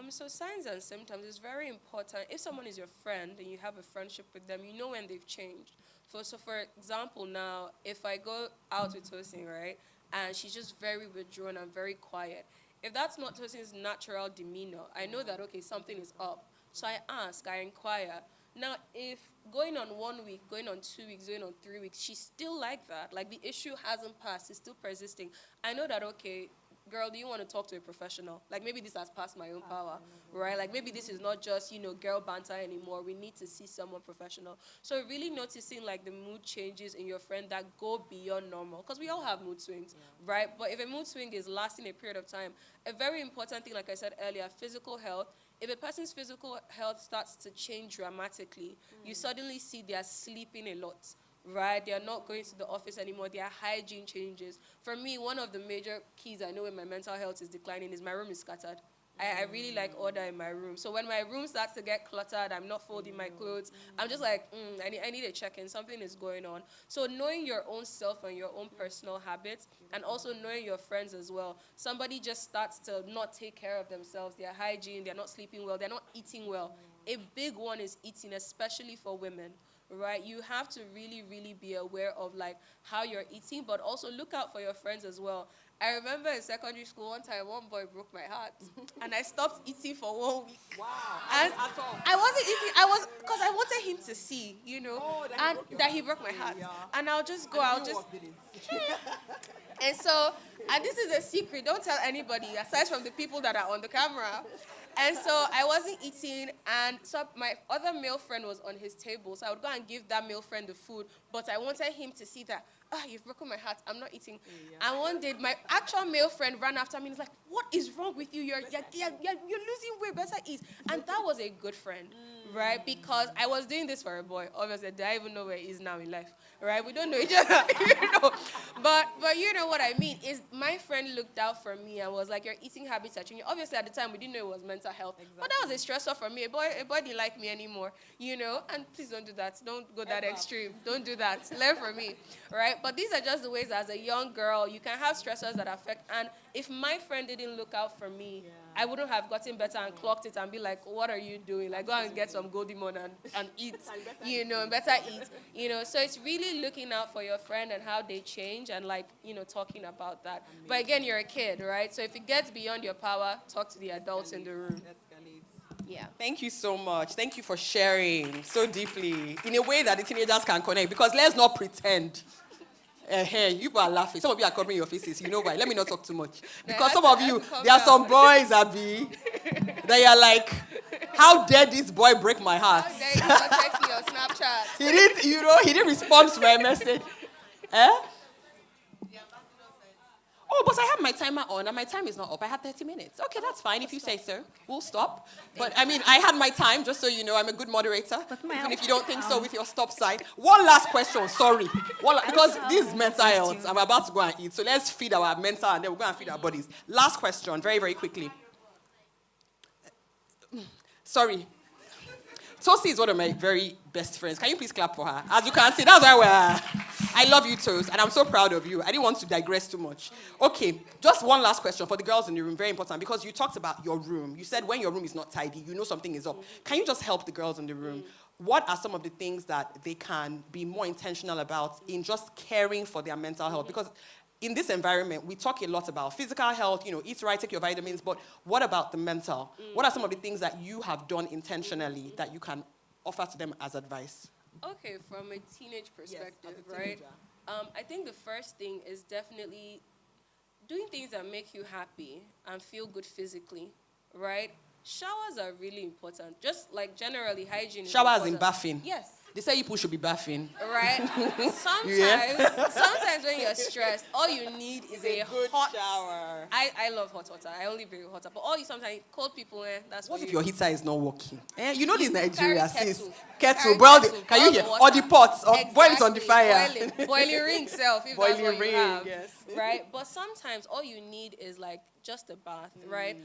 So signs and symptoms is very important. If someone is your friend and you have a friendship with them, you know when they've changed. So for example, now, if I go out with Tosin, right, and she's just very withdrawn and very quiet, if that's not Tosin's natural demeanor, I know that, okay, something is up. So I ask, I inquire. Now, if going on 1 week, going on 2 weeks, going on 3 weeks, she's still like that, like the issue hasn't passed, it's still persisting, I know that, okay, girl, do you want to talk to a professional? Like, maybe this has passed my own power, right? Like, maybe this is not just, girl banter anymore. We need to see someone professional. So really noticing, like, the mood changes in your friend that go beyond normal. Because we all have mood swings, right? But if a mood swing is lasting a period of time, a very important thing, like I said earlier, physical health. If a person's physical health starts to change dramatically, you suddenly see they're sleeping a lot. Right, they are not going to the office anymore. Their hygiene changes. For me, one of the major keys I know when my mental health is declining is my room is scattered. I really like order in my room. So when my room starts to get cluttered, I'm not folding my clothes. I'm just like, I need a check-in. Something is going on. So knowing your own self and your own personal habits, and also knowing your friends as well. Somebody just starts to not take care of themselves, their hygiene, they're not sleeping well, they're not eating well. A big one is eating, especially for women. Right, you have to really, really be aware of like how you're eating, but also look out for your friends as well. I remember in secondary school one time, one boy broke my heart, and I stopped eating for 1 week. Wow! And I wasn't eating. Because I wanted him to see, and that he broke my heart. Yeah. And I'll just go. And this is a secret. Don't tell anybody aside from the people that are on the camera. And so I wasn't eating, and so my other male friend was on his table, so I would go and give that male friend the food, but I wanted him to see that, you've broken my heart, I'm not eating. Yeah. And one day, my actual male friend ran after me and was like, what is wrong with you? You're losing weight, better eat. And that was a good friend, right? Because I was doing this for a boy. Obviously, I don't even know where he is now in life, right? We don't know each other, But you know what I mean, is my friend looked out for me and was like, your eating habits are changing. Obviously, at the time, we didn't know it was mental health. Exactly. But that was a stressor for me. A boy didn't like me anymore, And please don't do that. Don't go that extreme. Don't do that. Learn from me, right? But these are just the ways as a young girl, you can have stressors that affect. And if my friend didn't look out for me, I wouldn't have gotten better and clocked it and be like, what are you doing? Like, go and get some Goldie Mon and eat, and better eat, So it's really looking out for your friend and how they change and, like, talking about that. Amazing. But again, you're a kid, right? So if it gets beyond your power, talk to the adults in the room. Yeah. Thank you so much. Thank you for sharing so deeply in a way that the teenagers can connect. Because let's not pretend. Hey, you people are laughing. Some of you are covering your faces. You know why? Let me not talk too much. Because some of you, there are some boys, Abby, they are like, how dare this boy break my heart? How dare you not text me on Snapchat? He didn't respond to my message. Eh? Oh, but I have my timer on and my time is not up. I had 30 minutes. Okay, that's fine if you say so. We'll stop. But I mean, I had my time, just so you know, I'm a good moderator. Even if you don't think so with your stop sign. One last question, sorry. Because this is mental health. I'm about to go and eat. So let's feed our mental and then we'll go and feed our bodies. Last question, very, very quickly. Sorry. Tosi is one of my very best friends. Can you please clap for her? As you can see, that's why I love you, Tos, and I'm so proud of you. I didn't want to digress too much. Okay, just one last question for the girls in the room, very important, because you talked about your room. You said when your room is not tidy, you know something is up. Can you just help the girls in the room? What are some of the things that they can be more intentional about in just caring for their mental health? Because in this environment, we talk a lot about physical health, eat right, take your vitamins, but what about the mental? What are some of the things that you have done intentionally that you can offer to them as advice? Okay, from a teenage perspective, right? I think the first thing is definitely doing things that make you happy and feel good physically, right? Showers are really important. Just like generally, hygiene is Showers important. in bathing? Yes. They say people should be bathing. Right? Sometimes when you're stressed, all you need is a good hot shower. I love hot water. I only bring hot water. But sometimes cold people, that's what if your heater is not working? You know this Nigeria, sis. Kettle, boil can you hear? Or the pot, or boil it on the fire. Boiling ring self, if boiling that's what ring, you have. Yes. Right? But sometimes all you need is like just a bath, right?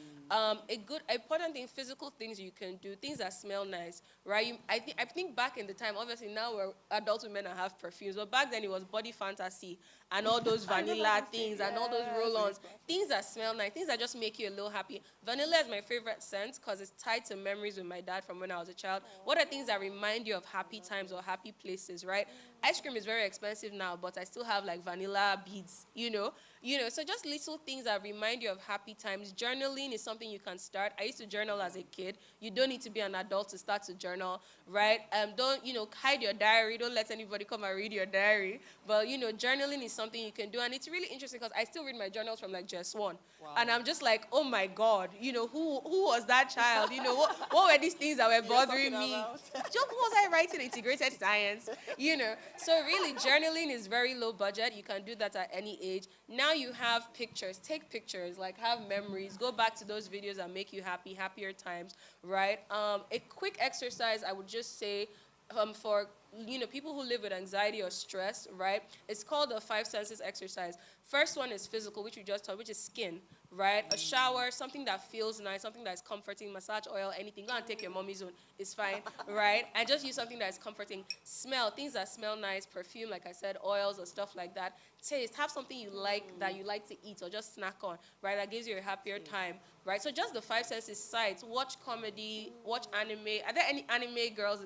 Important thing, physical things you can do, things that smell nice, right? I think back in the time, obviously now we're adult women and have perfumes, but back then it was body fantasy and all those vanilla things and all those roll-ons, things that smell nice, things that just make you a little happy. Vanilla is my favorite scent because it's tied to memories with my dad from when I was a child. What are things that remind you of happy times or happy places, right? Ice cream is very expensive now, but I still have like vanilla beads, so just little things that remind you of happy times. Journaling is something you can start. I used to journal as a kid. You don't need to be an adult to start to journal, right? Don't, hide your diary. Don't let anybody come and read your diary. But, journaling is something you can do. And it's really interesting because I still read my journals from like just one. Wow. And I'm just like, oh my God, who was that child? What were these things that were bothering me? What was I writing? Integrated science, So really, journaling is very low budget. You can do that at any age. Now you have pictures. Take pictures, like have memories. Go back to those videos that make you happy, happier times, right? A quick exercise, I would just say, for people who live with anxiety or stress, right? It's called the 5 senses exercise. First one is physical, which we just talked, which is skin, right? A shower, something that feels nice, something that's comforting, massage oil, anything. Go and take your mommy's own, it's fine, right? And just use something that's comforting. Smell, things that smell nice, perfume, like I said, oils or stuff like that. Taste, have something you like that you like to eat or just snack on, right? That gives you a happier time, right? So just the 5 senses sites. Watch comedy, watch anime. Are there any anime girls?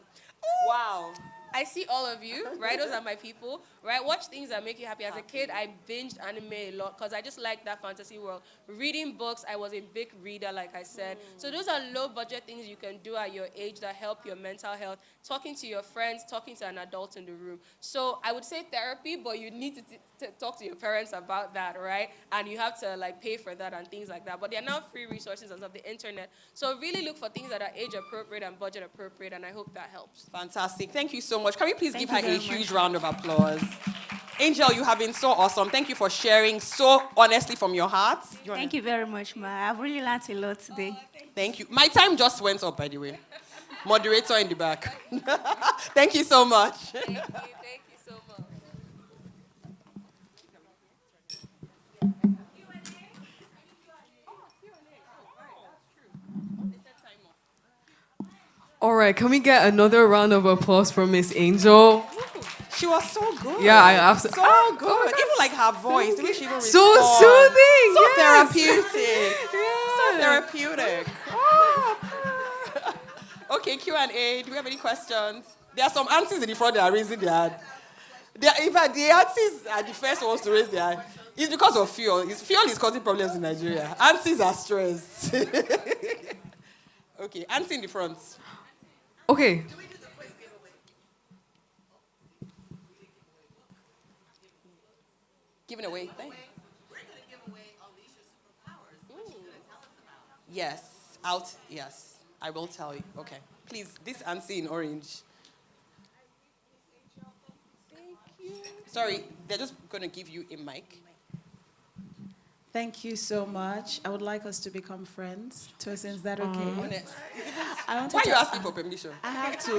Wow. I see all of you, right? Those are my people, right? Watch things that make you happy. As a kid, I binged anime a lot because I just like that fantasy world. Reading books, I was a big reader, like I said. So those are low-budget things you can do at your age that help your mental health. Talking to your friends, talking to an adult in the room. So I would say therapy, but you need to talk to your parents about that, right? And you have to like pay for that and things like that. But there are now free resources as of the internet. So really look for things that are age-appropriate and budget-appropriate, and I hope that helps. Fantastic. Thank you so much. Can we please give her a huge round of applause? Angel, you have been so awesome. Thank you for sharing so honestly from your heart. Thank you very much, Ma. I've really learned a lot today. Thank you. My time just went up, by the way. Moderator in the back. Thank you so much. Thank you so much. All right, can we get another round of applause for Miss Angel? She was so good. Yeah, I absolutely. So good. Even like her voice, the way she even So responds. soothing. So yes. therapeutic. Yeah. So therapeutic. Oh. Okay, Q&A. Do we have any questions? There are some aunties in the front that are raising their hand. In fact, the aunties are the first ones to raise their hand. It's because of fuel. Fuel is causing problems in Nigeria. Aunties are stressed. Okay, Auntie in the front. Okay. Giving away. Thanks. Yes, out. Yes, I will tell you. Okay, please, this Auntie in orange. Sorry, they're just gonna give you a mic. Thank you so much. I would like us to become friends. Tosin, is that okay? Why are you asking for permission? I have to.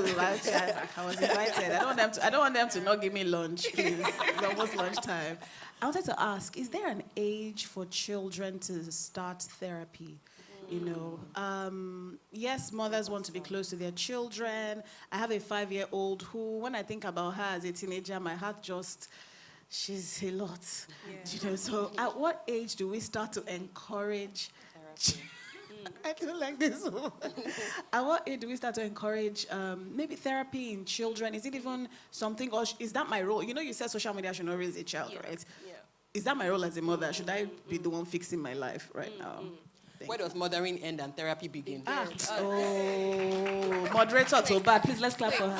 I was invited. I don't want them to not give me lunch, please. It's almost lunchtime. I wanted to ask, is there an age for children to start therapy? You know, yes, mothers want to be close to their children. I have a 5-year-old who, when I think about her as a teenager, my heart just, she's a lot. Yeah. You know, so at what age do we start to encourage therapy? I feel like this one. At what age do we start to encourage maybe therapy in children? Is it even something, or is that my role? You know, you said social media should not raise a child, right? Yeah. Is that my role as a mother? Should I be the one fixing my life right now? Where does mothering end and therapy begin? Moderator to bad. Please, let's clap for her.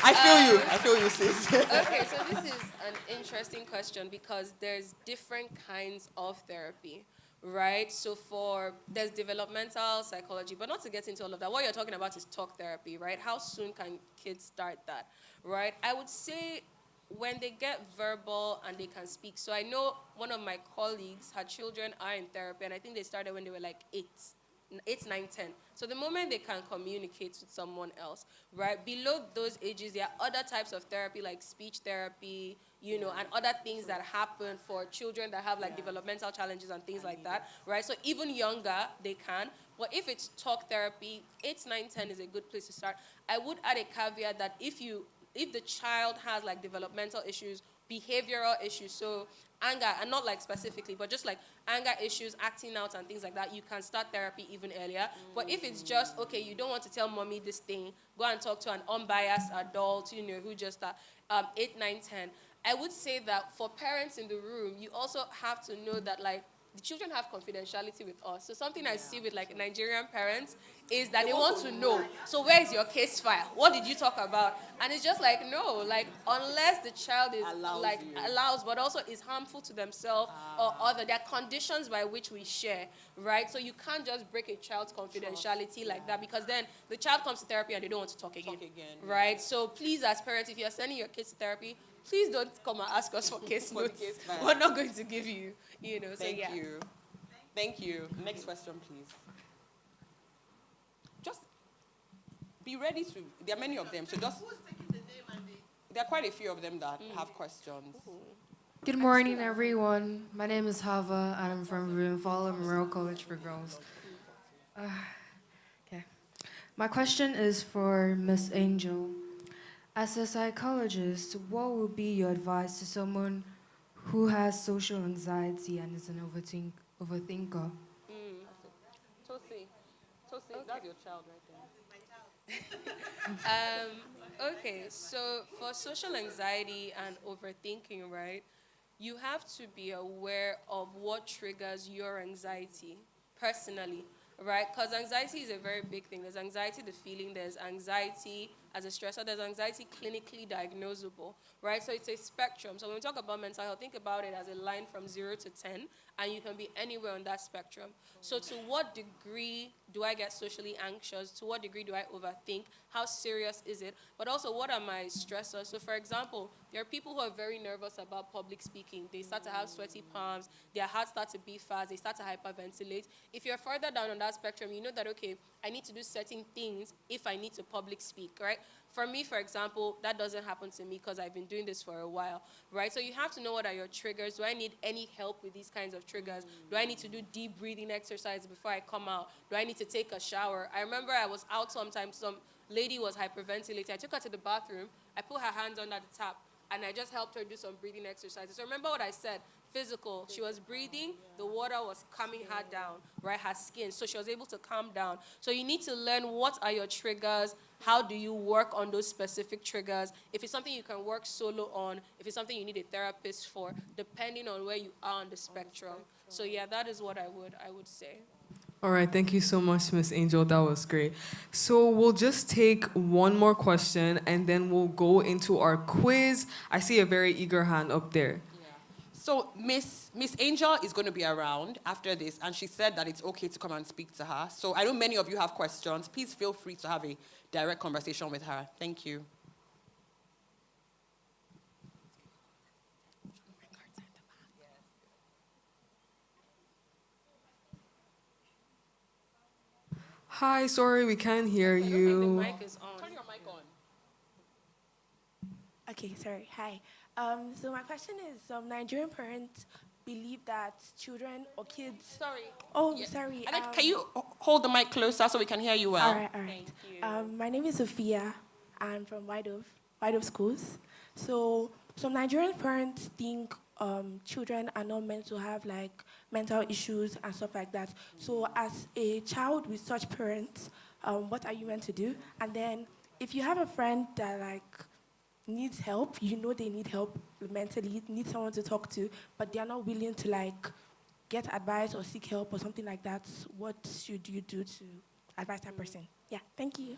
I feel you, sis. Okay, so this is an interesting question because there's different kinds of therapy, right? So there's developmental psychology, but not to get into all of that. What you're talking about is talk therapy, right? How soon can kids start that, right? I would say when they get verbal and they can speak. So I know one of my colleagues, her children are in therapy, and I think they started when they were like 8, 9, 10. So the moment they can communicate with someone else, right? Below those ages, there are other types of therapy like speech therapy, you know, and other things that happen for children that have like developmental challenges and things like that, right? So even younger, they can. But if it's talk therapy, 8, 9, 10 is a good place to start. I would add a caveat that if the child has like developmental issues, behavioral issues, so anger, and not like specifically, but just like anger issues, acting out and things like that, you can start therapy even earlier. But if it's just, okay, you don't want to tell mommy this thing, go and talk to an unbiased adult, you know, who just 8, 9, 10. I would say that for parents in the room, you also have to know that like the children have confidentiality with us. So something I see with like Nigerian parents is that they want to know, so where is your case file? What did you talk about? And it's just like, no, like unless the child is allows, but also is harmful to themselves or other, there are conditions by which we share, right? So you can't just break a child's confidentiality like that, because then the child comes to therapy and they don't want to talk again. Right? So please, as parents, if you're sending your kids to therapy, please don't come and ask us for case notes. We're not going to give you, you know. Thank you. Thank you. Next question, please. Just be ready to, there are many of them, so just, there are quite a few of them that have questions. Good morning, everyone. My name is Hava, and I'm from Broomfall Memorial College for Girls. Okay. My question is for Miss Angel. As a psychologist, what would be your advice to someone who has social anxiety and is an overthinker? Tosi, that's your child right there. Okay, so for social anxiety and overthinking, right, you have to be aware of what triggers your anxiety personally, right? Because anxiety is a very big thing. There's anxiety, the feeling, there's anxiety as a stressor, there's anxiety clinically diagnosable, right? So it's a spectrum. So when we talk about mental health, think about it as a line from 0 to 10, and you can be anywhere on that spectrum. So to what degree do I get socially anxious? To what degree do I overthink? How serious is it? But also, what are my stressors? So for example, there are people who are very nervous about public speaking. They start to have sweaty palms, their hearts start to beat fast, they start to hyperventilate. If you're further down on that spectrum, you know that, okay, I need to do certain things if I need to public speak, right? For me, for example, that doesn't happen to me because I've been doing this for a while, right? So you have to know what are your triggers. Do I need any help with these kinds of triggers? Do I need to do deep breathing exercise before I come out? Do I need to take a shower? I remember I was out sometimes, some lady was hyperventilating. I took her to the bathroom, I put her hands under the tap, and I just helped her do some breathing exercises. So remember what I said, physical. She was breathing, the water was calming her down, right, her skin, so she was able to calm down. So you need to learn what are your triggers, how do you work on those specific triggers, if it's something you can work solo on, if it's something you need a therapist for, depending on where you are on the spectrum. So yeah, that is what I would say. All right, thank you so much, Miss Angel. That was great. So we'll just take one more question and then we'll go into our quiz. I see a very eager hand up there. So Miss Angel is going to be around after this, and she said that it's okay to come and speak to her. So I know many of you have questions. Please feel free to have a direct conversation with her. Thank you. Hi, sorry, we can't hear you. The mic is on. Turn your mic on. Okay, sorry. Hi. So my question is, Nigerian parents believe that children or kids. Sorry. Oh, Yeah. sorry. And then can you hold the mic closer so we can hear you well? All right, all right. My name is Sophia. I'm from White Oak Schools. So some Nigerian parents think children are not meant to have like mental issues and stuff like that. So as a child with such parents, what are you meant to do? And then if you have a friend that like needs help, you know they need help mentally, need someone to talk to, but they're not willing to like get advice or seek help or something like that, what should you do to advise that person? Yeah, thank you.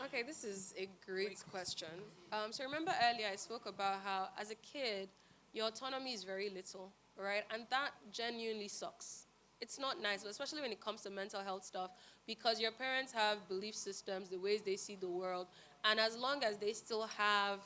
Okay, this is a great question. So remember earlier I spoke about how as a kid, your autonomy is very little, right? And that genuinely sucks. It's not nice, especially when it comes to mental health stuff, because your parents have belief systems, the ways they see the world, and as long as they still have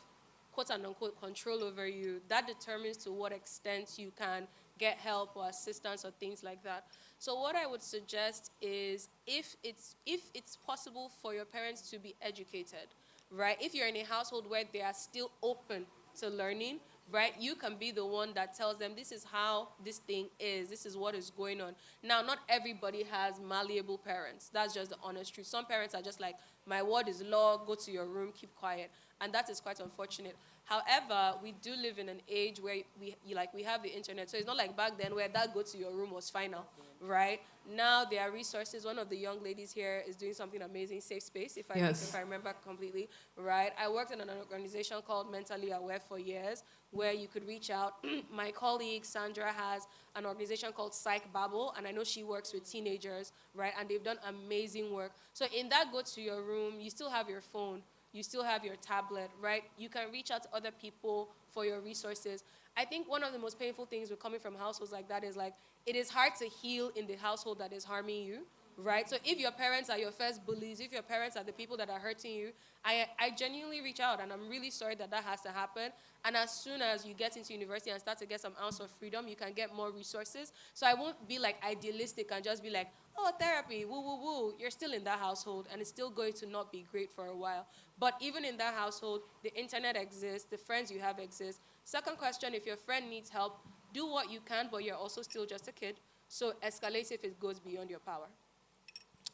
quote and unquote control over you, that determines to what extent you can get help or assistance or things like that. So what I would suggest is if it's possible for your parents to be educated, right? If you're in a household where they are still open to learning, right, you can be the one that tells them this is how this thing is, this is what is going on. Now, not everybody has malleable parents. That's just the honest truth. Some parents are just like, my word is law, go to your room, keep quiet. And that is quite unfortunate. However, we do live in an age where we have the internet. So it's not like back then where that go to your room was final, right? Now there are resources. One of the young ladies here is doing something amazing, Safe Space, if I remember completely, right? I worked in an organization called Mentally Aware for years, where you could reach out. My colleague, Sandra, has an organization called Psych Babble, and I know she works with teenagers, right? And they've done amazing work. So in that go to your room, you still have your phone, you still have your tablet, right? You can reach out to other people for your resources. I think one of the most painful things with coming from households like that is like, it is hard to heal in the household that is harming you, right? So if your parents are your first bullies, if your parents are the people that are hurting you, I genuinely reach out, and I'm really sorry that that has to happen. And as soon as you get into university and start to get some ounce of freedom, you can get more resources. So I won't be like idealistic and just be like, oh, therapy, woo, woo, woo. You're still in that household, and it's still going to not be great for a while. But even in that household, the internet exists, the friends you have exist. Second question, if your friend needs help, do what you can, but you're also still just a kid. So escalate if it goes beyond your power.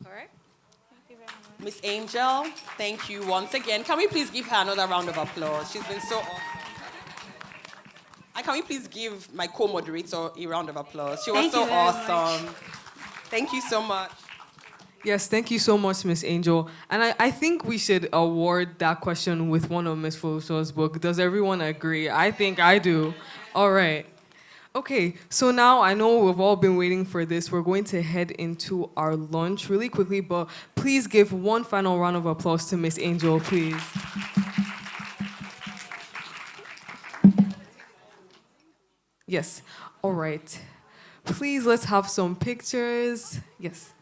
All right? Thank you very much. Miss Angel, thank you once again. Can we please give her another round of applause? She's been so awesome. And can we please give my co-moderator a round of applause? She was so awesome. Thank you so much. Yes, thank you so much, Miss Angel. And I think we should award that question with one of Miss Foloso's book. Does everyone agree? I think I do. All right. Okay, so now I know we've all been waiting for this. We're going to head into our lunch really quickly, but please give one final round of applause to Miss Angel, please. Yes, all right. Please, let's have some pictures. Yes.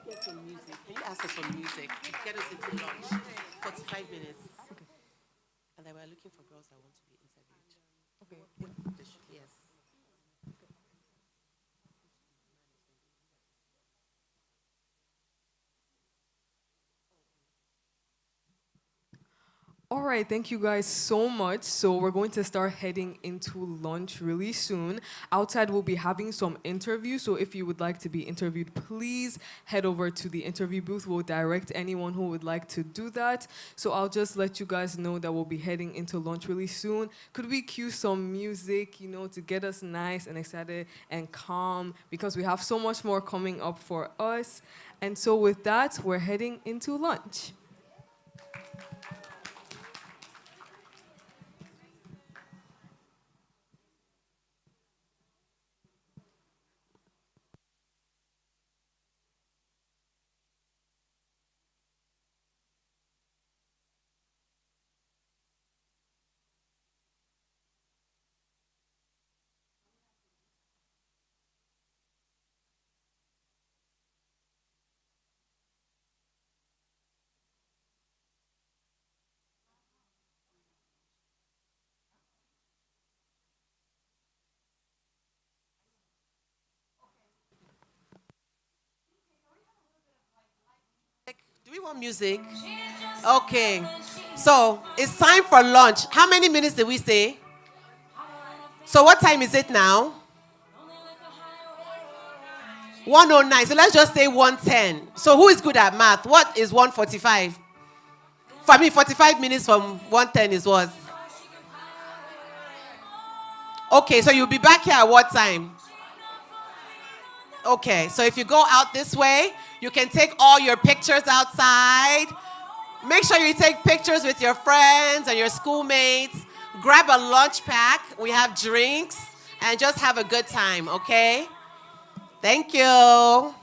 Get some music. Can you ask for some music? Get us into lunch. 45 minutes. Okay. And then we're looking for girls that want to be interviewed. Okay. Yes. All right, thank you guys so much. So we're going to start heading into lunch really soon. Outside, we'll be having some interviews. So if you would like to be interviewed, please head over to the interview booth. We'll direct anyone who would like to do that. So I'll just let you guys know that we'll be heading into lunch really soon. Could we cue some music, to get us nice and excited and calm, because we have so much more coming up for us. And so with that, we're heading into lunch. Do we want music? Okay. So it's time for lunch. How many minutes did we say? So what time is it now? 1:09. So let's just say 1:10. So who is good at math? What is 1:45? For me, 45 minutes from 1:10 is what? Okay, so you'll be back here at what time? Okay, so if you go out this way, you can take all your pictures outside. Make sure you take pictures with your friends and your schoolmates. Grab a lunch pack. We have drinks. And just have a good time, okay? Thank you.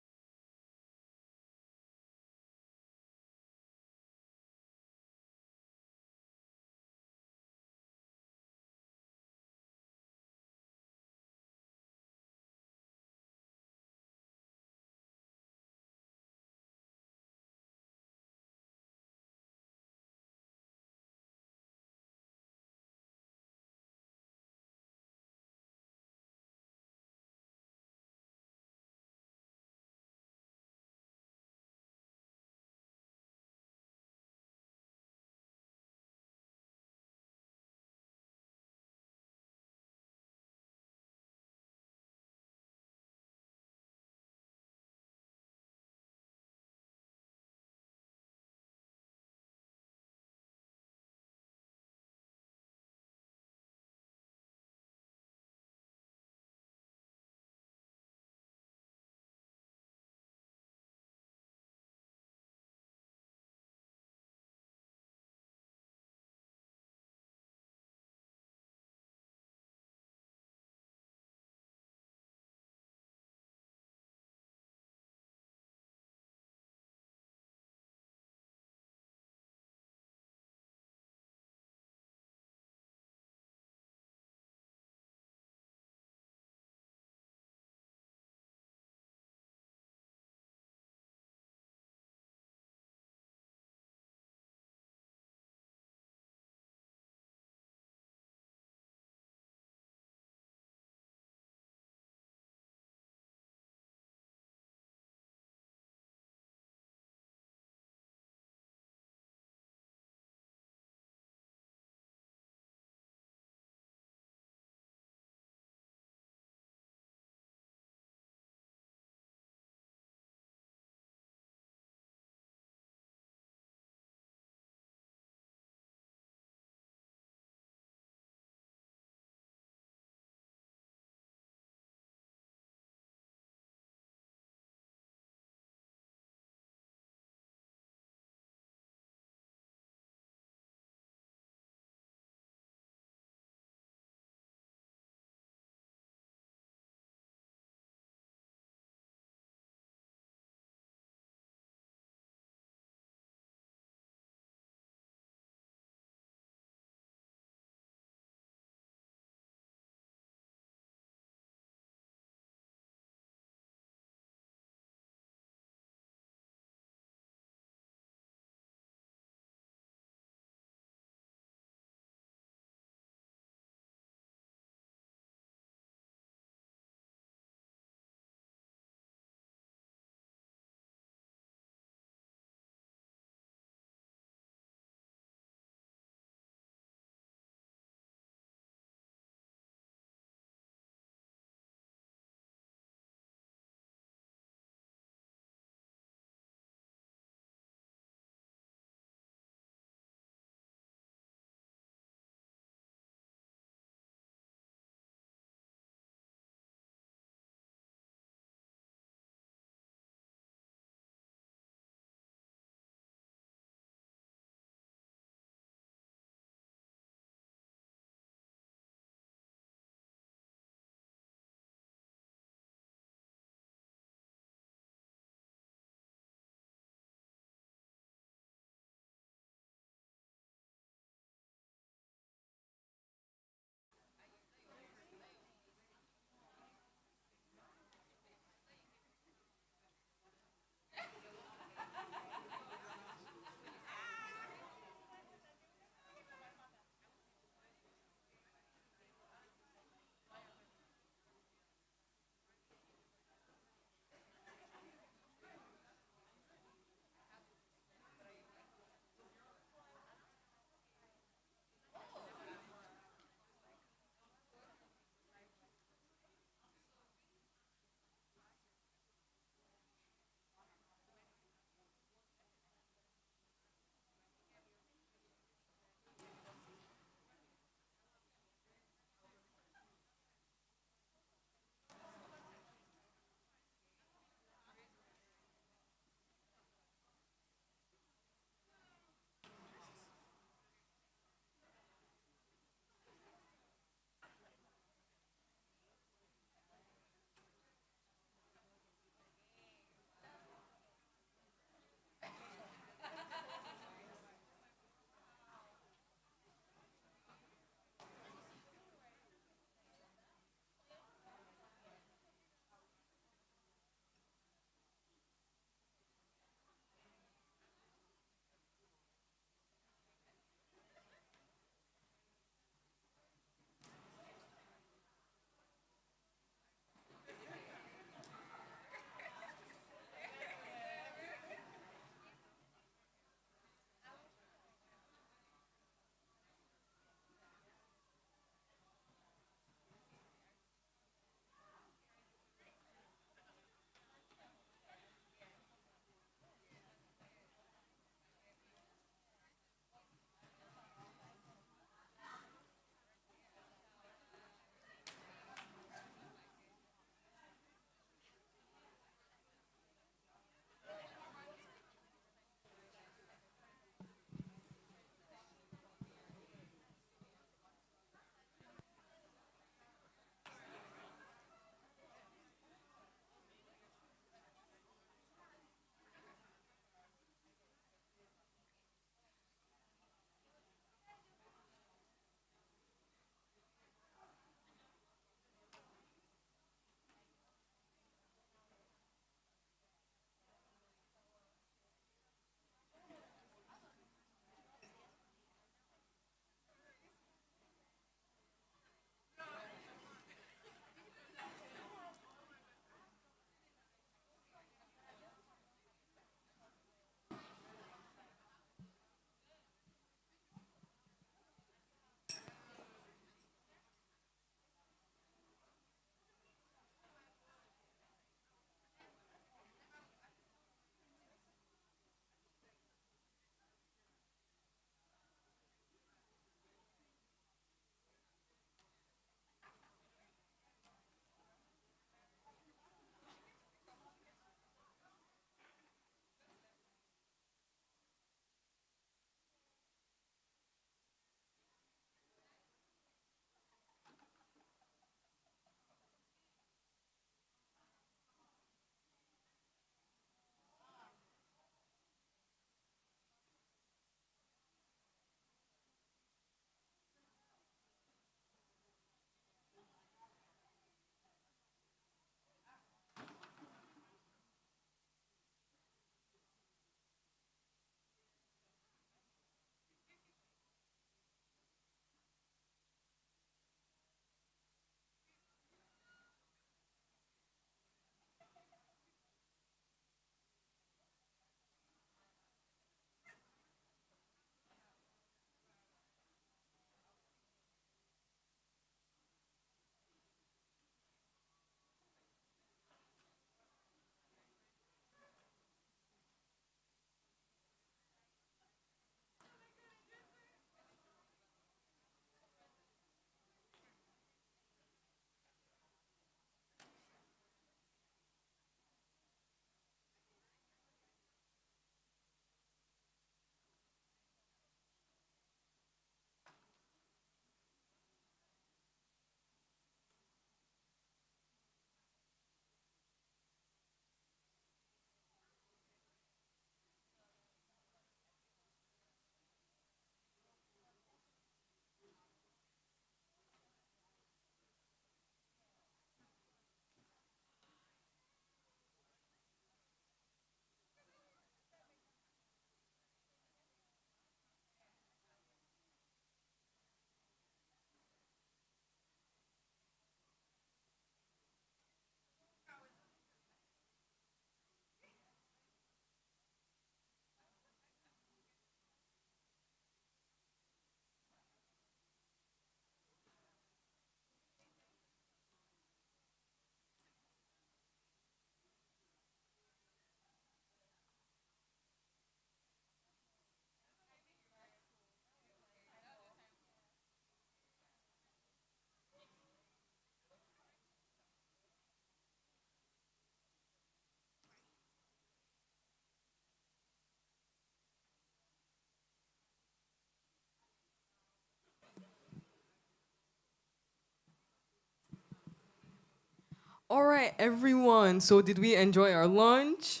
All right, everyone. So did we enjoy our lunch?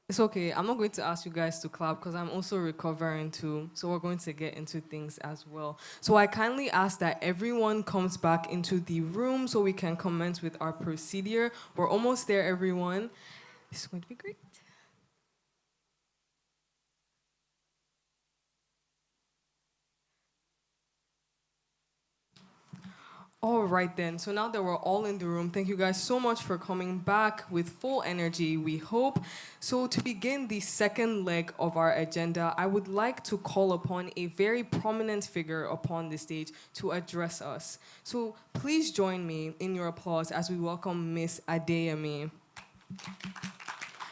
It's okay. I'm not going to ask you guys to clap because I'm also recovering too. So we're going to get into things as well. So I kindly ask that everyone comes back into the room so we can commence with our procedure. We're almost there, everyone. This is going to be great. All right then, so now that we're all in the room, thank you guys so much for coming back with full energy, we hope. So to begin the second leg of our agenda, I would like to call upon a very prominent figure upon the stage to address us. So please join me in your applause as we welcome Miss Adeyemi.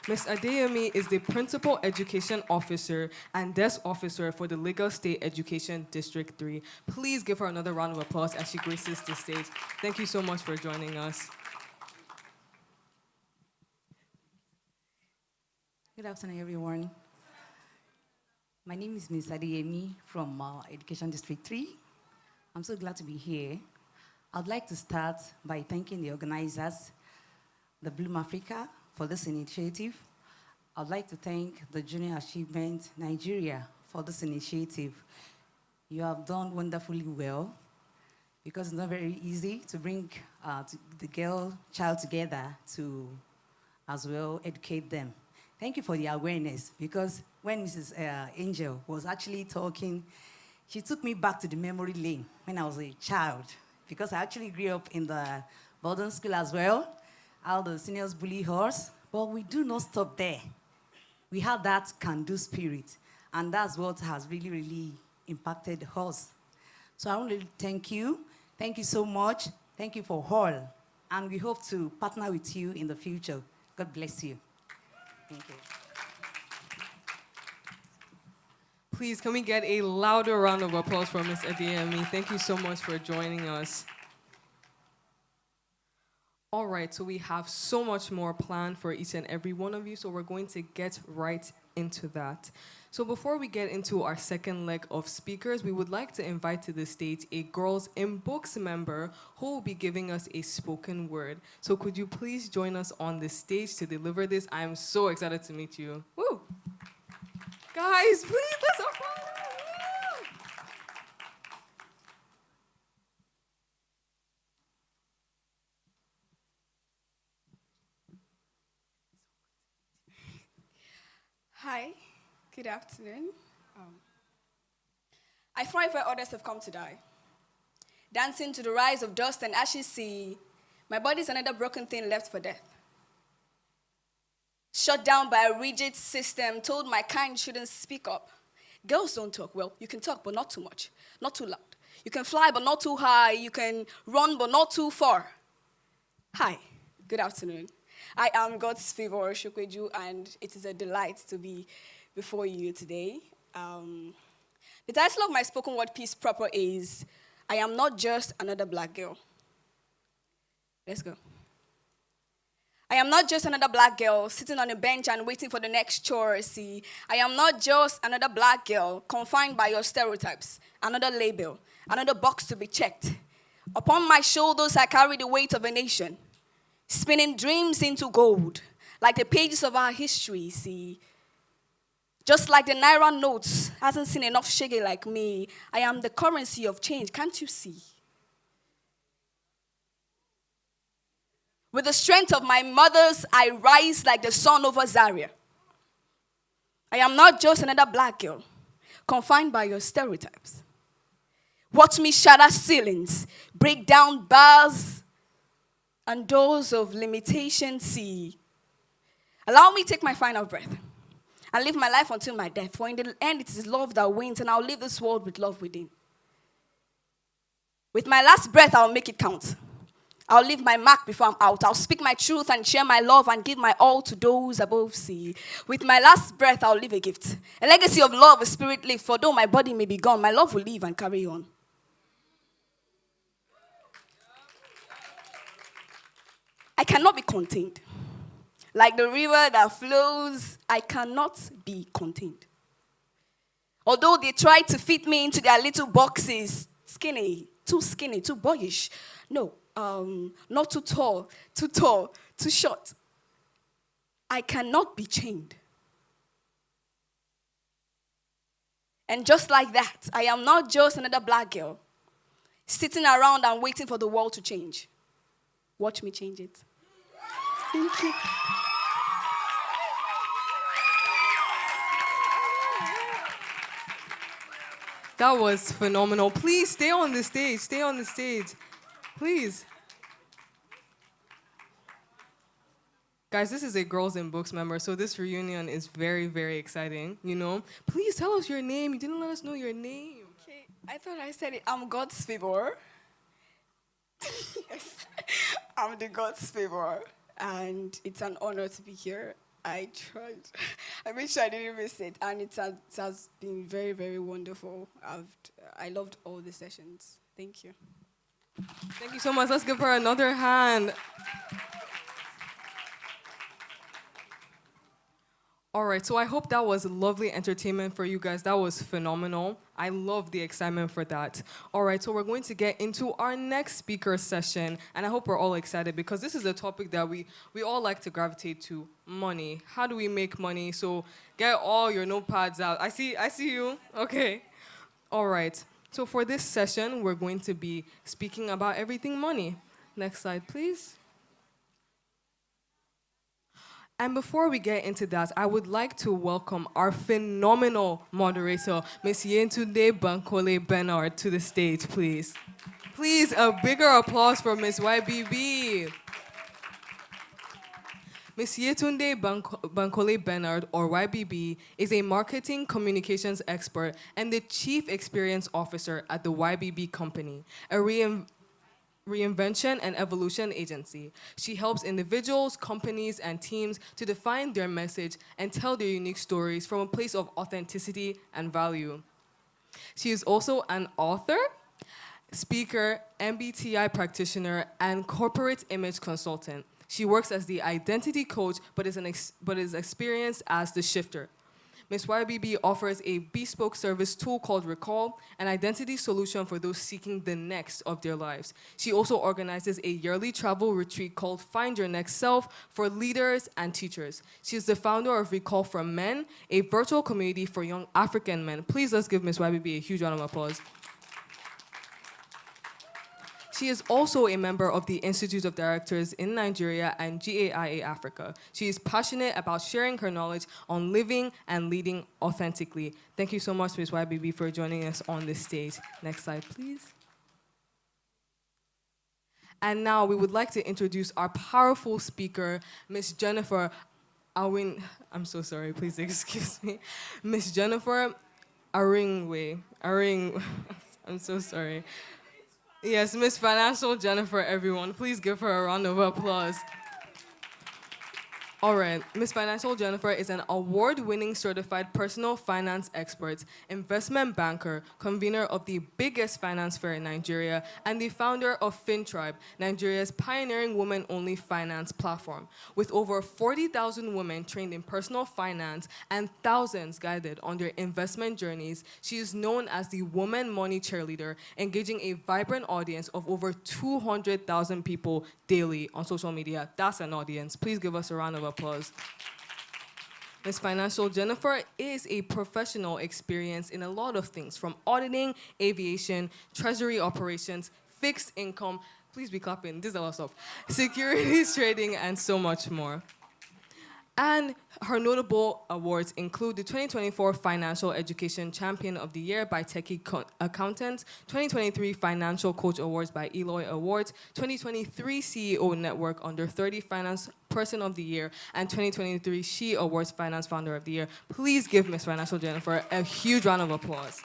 Ms. Adeyemi is the Principal Education Officer and Desk Officer for the Lagos State Education District 3. Please give her another round of applause as she graces the stage. Thank you so much for joining us. Good afternoon, everyone. My name is Ms. Adeyemi from Education District 3. I'm so glad to be here. I'd like to start by thanking the organizers, the Bloom Africa, for this initiative. I'd like to thank the Junior Achievement Nigeria for this initiative. You have done wonderfully well because it's not very easy to bring the child together to as well educate them. Thank you for the awareness because when Mrs. Angel was actually talking, she took me back to the memory lane when I was a child because I actually grew up in the boarding school as well. How the seniors bully us, but we do not stop there. We have that can-do spirit, and that's what has really, really impacted us. So I want to thank you. Thank you so much. Thank you for all, and we hope to partner with you in the future. God bless you. Thank you. Please, can we get a louder round of applause for Ms. Adeyemi? Thank you so much for joining us. All right, so we have so much more planned for each and every one of you, so we're going to get right into that. So before we get into our second leg of speakers, we would like to invite to the stage a Girls in Books member who will be giving us a spoken word. So could you please join us on the stage to deliver this? I am so excited to meet you. Woo! Guys, please, let's applaud. Hi, good afternoon. I thrive where others have come to die. Dancing to the rise of dust and ashes sea, my body's another broken thing left for death. Shut down by a rigid system, told my kind shouldn't speak up. Girls don't talk. Well, you can talk, but not too much, not too loud. You can fly, but not too high. You can run, but not too far. Hi, good afternoon. I am God's Favor Shukweju, and it is a delight to be before you today. The title of my spoken word piece proper is, I Am Not Just Another Black Girl. Let's go. I am not just another black girl sitting on a bench and waiting for the next chore. See, I am not just another black girl confined by your stereotypes, another label, another box to be checked. Upon my shoulders, I carry the weight of a nation, spinning dreams into gold, like the pages of our history, see. Just like the Naira notes hasn't seen enough shege like me, I am the currency of change, can't you see? With the strength of my mothers, I rise like the sun over Zaria. I am not just another black girl, confined by your stereotypes. Watch me shatter ceilings, break down bars and doors of limitation, see. Allow me to take my final breath and live my life until my death. For in the end, it is love that wins, and I'll leave this world with love within. With my last breath, I'll make it count. I'll leave my mark before I'm out. I'll speak my truth and share my love and give my all to those above sea. With my last breath, I'll leave a gift. A legacy of love, a spirit live. For though my body may be gone, my love will live and carry on. I cannot be contained. Like the river that flows, I cannot be contained. Although they try to fit me into their little boxes, skinny, too boyish. No, not too tall, too short. I cannot be chained. And just like that, I am not just another black girl sitting around and waiting for the world to change. Watch me change it. Thank you. That was phenomenal. Please stay on the stage. Stay on the stage. Please. Guys, this is a Girls in Books member, so this reunion is very, very exciting, you know? Please tell us your name. You didn't let us know your name. Okay, I thought I said it. I'm God's favor. Yes, I'm the God's favor, and it's an honor to be here. I tried. I made sure I didn't miss it, and it has been very, very wonderful. I loved all the sessions. Thank you. Thank you so much. Let's give her another hand. All right, so I hope that was lovely entertainment for you guys. That was phenomenal. I love the excitement for that. All right, so we're going to get into our next speaker session, and I hope we're all excited because this is a topic that we all like to gravitate to, money. How do we make money? So get all your notepads out. I see you. Okay. All right, so for this session, we're going to be speaking about everything money. Next slide, please. And before we get into that, I would like to welcome our phenomenal moderator, Ms. Yetunde Bankole Bernard, to the stage, please. Please, a bigger applause for Ms. YBB. Ms. Yetunde Bankole Bernard, or YBB, is a marketing communications expert and the Chief Experience Officer at the YBB Company, a reinvention and evolution agency. She helps individuals, companies, and teams to define their message and tell their unique stories from a place of authenticity and value. She is also an author, speaker, MBTI practitioner, and corporate image consultant. She works as the identity coach, but is experienced as the shifter. Ms. YBB offers a bespoke service tool called Recall, an identity solution for those seeking the next of their lives. She also organizes a yearly travel retreat called Find Your Next Self for leaders and teachers. She is the founder of Recall for Men, a virtual community for young African men. Please let's give Ms. YBB a huge round of applause. She is also a member of the Institute of Directors in Nigeria and GAIA Africa. She is passionate about sharing her knowledge on living and leading authentically. Thank you so much, Ms. YBB, for joining us on this stage. Next slide, please. And now we would like to introduce our powerful speaker, Ms. Jennifer Awin. I'm so sorry, please excuse me. Ms. Jennifer Aringwe. I'm so sorry. Yes, Miss Financial Jennifer, everyone. Please give her a round of applause. All right, Miss Financial Jennifer is an award-winning certified personal finance expert, investment banker, convener of the biggest finance fair in Nigeria, and the founder of FinTribe, Nigeria's pioneering women-only finance platform. With over 40,000 women trained in personal finance and thousands guided on their investment journeys, she is known as the Woman Money Cheerleader, engaging a vibrant audience of over 200,000 people daily on social media. That's an audience. Please give us a round of applause. Ms. Financial Jennifer is a professional experience in a lot of things, from auditing, aviation, treasury operations, fixed income, please be clapping, this is a lot of stuff, securities trading, and so much more. And her notable awards include the 2024 Financial Education Champion of the Year by Techie Accountants, 2023 Financial Coach Awards by Eloy Awards, 2023 CEO Network Under 30 Finance Person of the Year, and 2023 She Awards Finance Founder of the Year. Please give Ms. Financial Jennifer a huge round of applause.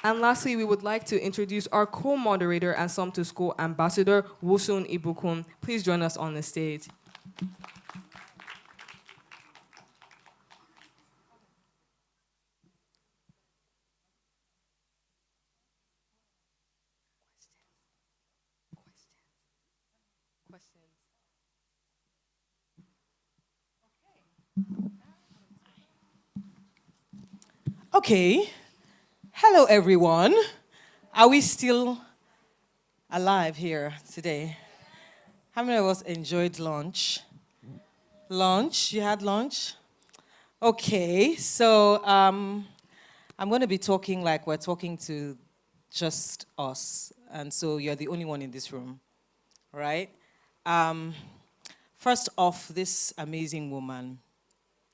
And lastly, we would like to introduce our co-moderator and Some to School Ambassador, Wusun Ibukun. Please join us on the stage. Okay. Hello, everyone. Are we still alive here today. How many of us enjoyed lunch? Lunch? You had lunch? Okay, so I'm going to be talking like we're talking to just us. And so you're the only one in this room, right? First off, this amazing woman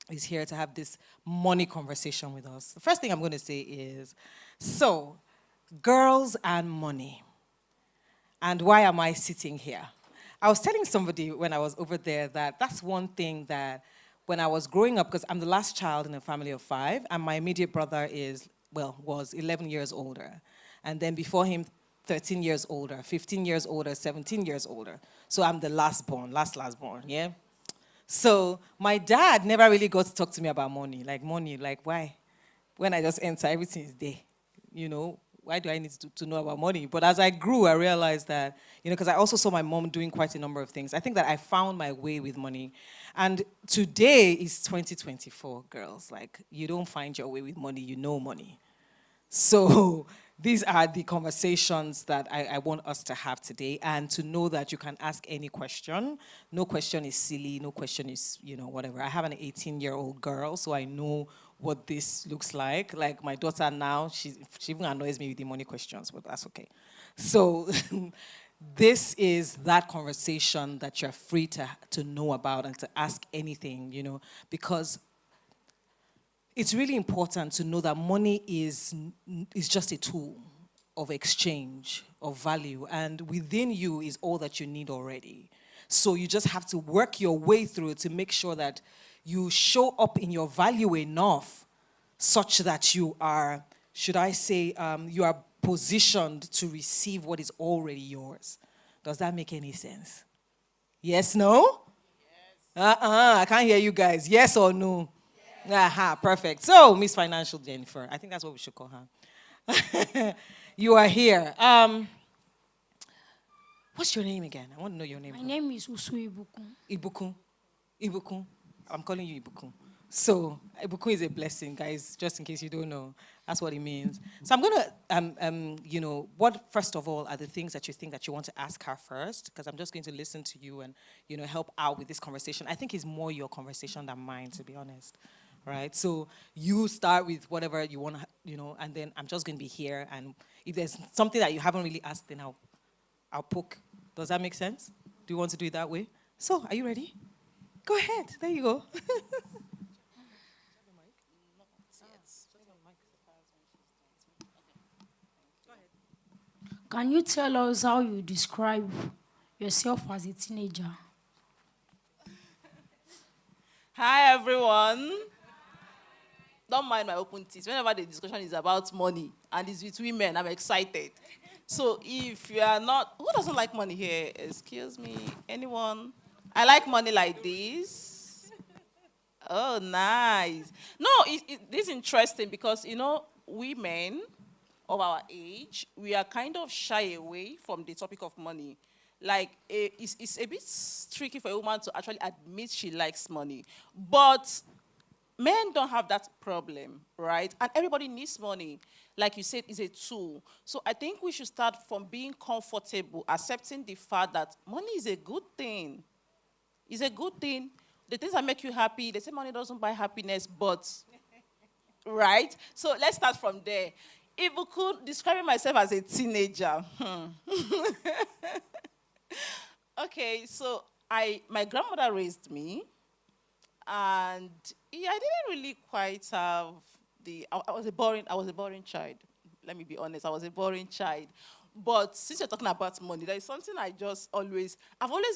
is here to have this money conversation with us. The first thing I'm going to say is, so, girls and money. And why am I sitting here? I was telling somebody when I was over there that that's one thing that when I was growing up, because I'm the last child in a family of 5, and my immediate brother was 11 years older. And then before him, 13 years older, 15 years older, 17 years older. So I'm the last born, yeah? So my dad never really got to talk to me about money, like why? When I just enter, everything is there, you know? Why do I need to know about money? But as I grew, I realized that, because I also saw my mom doing quite a number of things. I think that I found my way with money. And today is 2024, girls. Like, you don't find your way with money, you know money. So these are the conversations that I want us to have today, and to know that you can ask any question. No question is silly, no question is, whatever. I have an 18-year-old girl, so I know what this looks like. Like my daughter now, she even annoys me with the money questions, but that's okay. So this is that conversation that you're free to know about and to ask anything, because it's really important to know that money is just a tool of exchange, of value, and within you is all that you need already. So you just have to work your way through it to make sure that you show up in your value enough such that you are, you are positioned to receive what is already yours. Does that make any sense? Yes, no? Yes. I can't hear you guys. Yes or no? Yes. Aha, perfect. So, Miss Financial Jennifer, I think that's what we should call her. You are here. What's your name again? I want to know your name. My name is Usu Ibukun. Ibukun. I'm calling you Ibukun. So, Ibukun is a blessing, guys, just in case you don't know. That's what it means. So I'm going to, what, first of all, are the things that you think that you want to ask her first? Because I'm just going to listen to you and, help out with this conversation. I think it's more your conversation than mine, to be honest. Right? So you start with whatever you want, and then I'm just going to be here. And if there's something that you haven't really asked, then I'll poke. Does that make sense? Do you want to do it that way? So, are you ready? Go ahead. There you go. Can you tell us how you describe yourself as a teenager? Hi, everyone. Don't mind my open teeth. Whenever the discussion is about money and it's with women, I'm excited. So if you are not, who doesn't like money here? Excuse me, anyone? I like money like this. Oh, nice. No, this is interesting because, women of our age, we are kind of shy away from the topic of money. Like, it's a bit tricky for a woman to actually admit she likes money. But men don't have that problem, right? And everybody needs money. Like you said, it's a tool. So I think we should start from being comfortable, accepting the fact that money is a good thing. It's a good thing. The things that make you happy, they say money doesn't buy happiness, but, right? So let's start from there. If we could describe myself as a teenager. Okay, so my grandmother raised me, and I didn't really quite have I was a boring child. Let me be honest, I was a boring child. But since you're talking about money, there is something I've always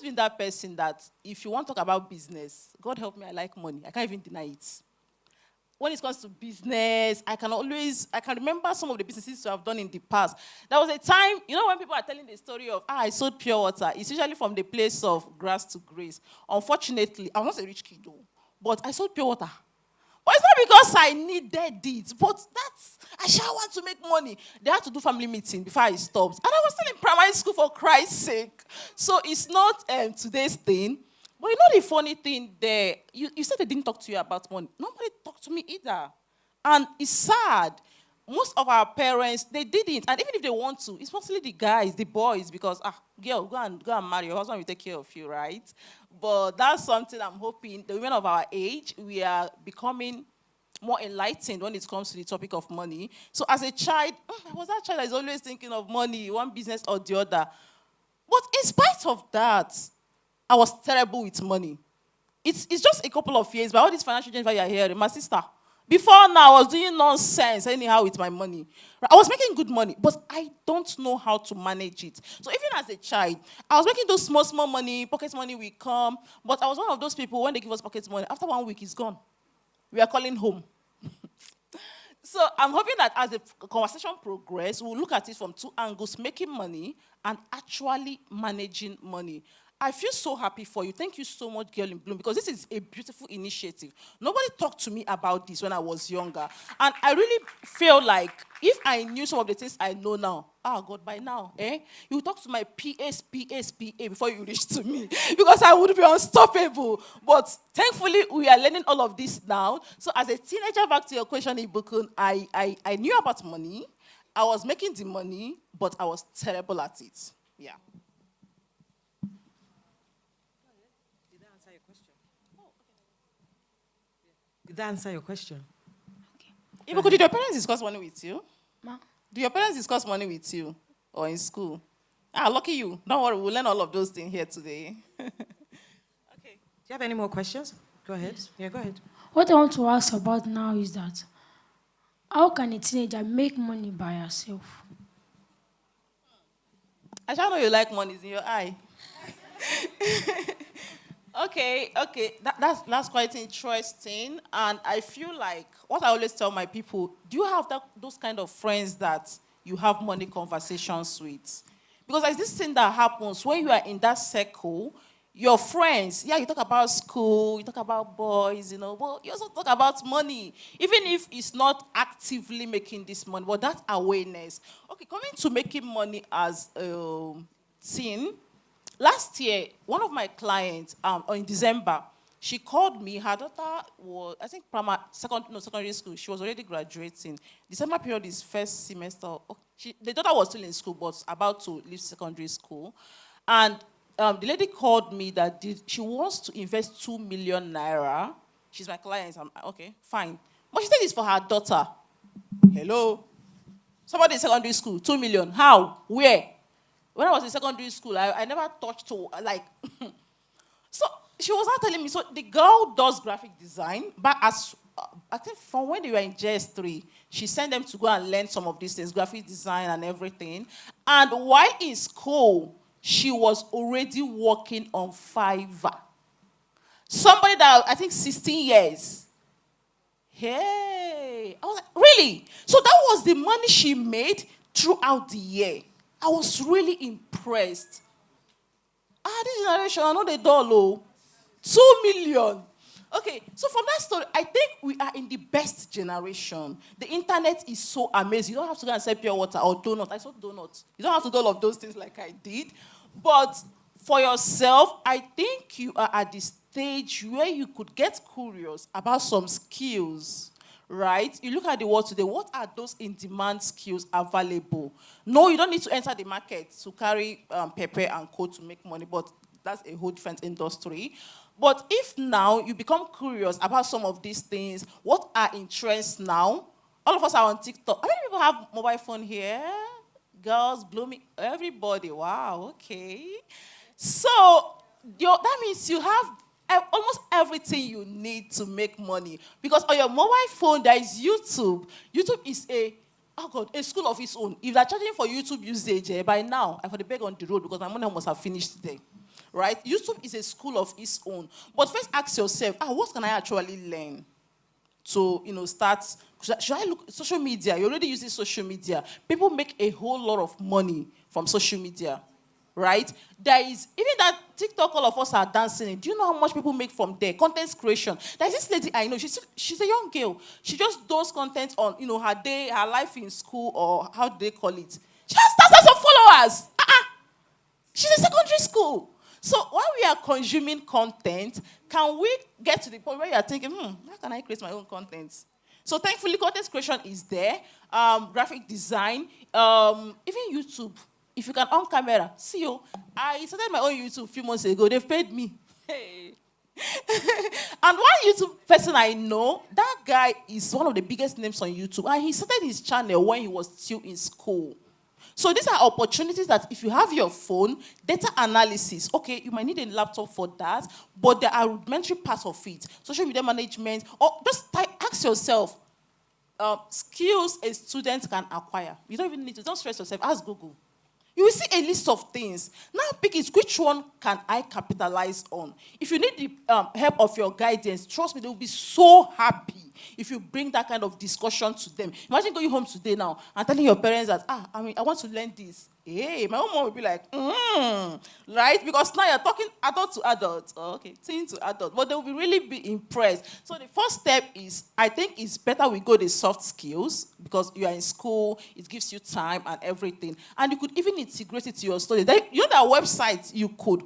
been that person that if you want to talk about business, God help me, I like money. I can't even deny it. When it comes to business, I can remember some of the businesses I've done in the past. There was a time, when people are telling the story of, I sold pure water, it's usually from the place of grass to grace. Unfortunately, I was not a rich kid though, but I sold pure water. But it's not because I needed it, but I shall want to make money. They had to do family meeting before I stopped. And I was still in primary school, for Christ's sake. So it's not today's thing. But the funny thing there, you said they didn't talk to you about money. Nobody talked to me either. And it's sad. most of our parents, they didn't. And even if they want to, it's mostly the guys, the boys, because, girl, go and marry. Your husband will take care of you, right? But that's something I'm hoping the women of our age, we are becoming more enlightened when it comes to the topic of money. So as a child, I was that child that is always thinking of money, one business or the other. But in spite of that, I was terrible with money. It's just a couple of years, but all these financial changes you are hearing, my sister, before now, I was doing nonsense anyhow with my money. I was making good money, but I don't know how to manage it. So even as a child, I was making those small money, pocket money will come, but I was one of those people, when they give us pocket money, after 1 week, it's gone. We are calling home. So I'm hoping that as the conversation progresses, we'll look at it from two angles, making money and actually managing money. I feel so happy for you. Thank you so much, Girl in Bloom, because this is a beautiful initiative. Nobody talked to me about this when I was younger. And I really feel like if I knew some of the things I know now, God, by now, you talk to my PA before you reach to me, because I would be unstoppable. But thankfully, we are learning all of this now. So as a teenager, back to your question, Ibukun, I knew about money. I was making the money, but I was terrible at it. Yeah. Did that answer your question? Okay. Ibuku, did your parents discuss money with you? Ma? Do your parents discuss money with you or in school? Lucky you. Don't worry, we'll learn all of those things here today. Okay. Do you have any more questions? Go ahead. Yeah, go ahead. What I want to ask about now is that how can a teenager make money by herself? I shall know you like money, it's in your eye. Okay. That's quite interesting. And I feel like, what I always tell my people, do you have those kind of friends that you have money conversations with? Because there's this thing that happens when you are in that circle, your friends, you talk about school, you talk about boys, but you also talk about money. Even if it's not actively making this money, but that awareness. Okay, coming to making money as a teen, last year, one of my clients, in December, she called me. Her daughter was, I think, secondary school. She was already graduating. December period is first semester. The daughter was still in school, but about to leave secondary school. And the lady called me that she wants to invest 2 million naira. She's my client. I'm okay, fine. But she said it's for her daughter. Hello? Somebody in secondary school, 2 million. How? Where? When I was in secondary school, I never touched to, so she was not telling me, so the girl does graphic design, but I think from when they were in JS3, she sent them to go and learn some of these things, graphic design and everything. And while in school, she was already working on Fiverr. Somebody that, I think, 16 years. Hey, I was like, really? So that was the money she made throughout the year. I was really impressed. This generation, I know they do 2 million. Okay, so from that story, I think we are in the best generation. The internet is so amazing. You don't have to go and sell pure water or donut. I saw donut. You don't have to do all of those things like I did. But for yourself, I think you are at the stage where you could get curious about some skills. Right? You look at the world today, what are those in-demand skills available? No, you don't need to enter the market to carry pepper and co to make money, but that's a whole different industry. But if now you become curious about some of these things, what are in trends now? All of us are on TikTok. How many people have mobile phone here? Girls, blooming, everybody. Wow, okay. So that means you have almost everything you need to make money. Because on your mobile phone, there is YouTube. YouTube is a school of its own. If they're charging for YouTube usage, by now, I could beg on the road because my money must have finished today. Right? YouTube is a school of its own. But first ask yourself, what can I actually learn to, start? Should I look at social media? You're already using social media. People make a whole lot of money from social media. Right? There is, even that TikTok all of us are dancing in. Do you know how much people make from there? Content creation. There's this lady I know, she's a young girl. She just does content on, her day, her life in school, or how do they call it? She has thousands of followers. She's in secondary school. So while we are consuming content, can we get to the point where you are thinking, how can I create my own content? So thankfully, content creation is there, graphic design, even YouTube. If you can on camera, see you. I started my own YouTube a few months ago. They've paid me. Hey. And one YouTube person I know, that guy is one of the biggest names on YouTube. And he started his channel when he was still in school. So these are opportunities that if you have your phone, data analysis, okay, you might need a laptop for that, but there are rudimentary parts of it. Social media management, or just ask yourself, skills a student can acquire. You don't even need to, don't stress yourself, ask Google. You will see a list of things. Now pick it, which one can I capitalize on? If you need the help of your guidance, trust me, they will be so happy if you bring that kind of discussion to them. Imagine going home today now and telling your parents that, I want to learn this. Hey, my own mom will be like, right? Because now you're talking adult to adult. Oh, okay, teen to adult. But they will really be impressed. So the first step is, I think it's better we go the soft skills because you are in school, it gives you time and everything. And you could even integrate it to your study. You know that website you could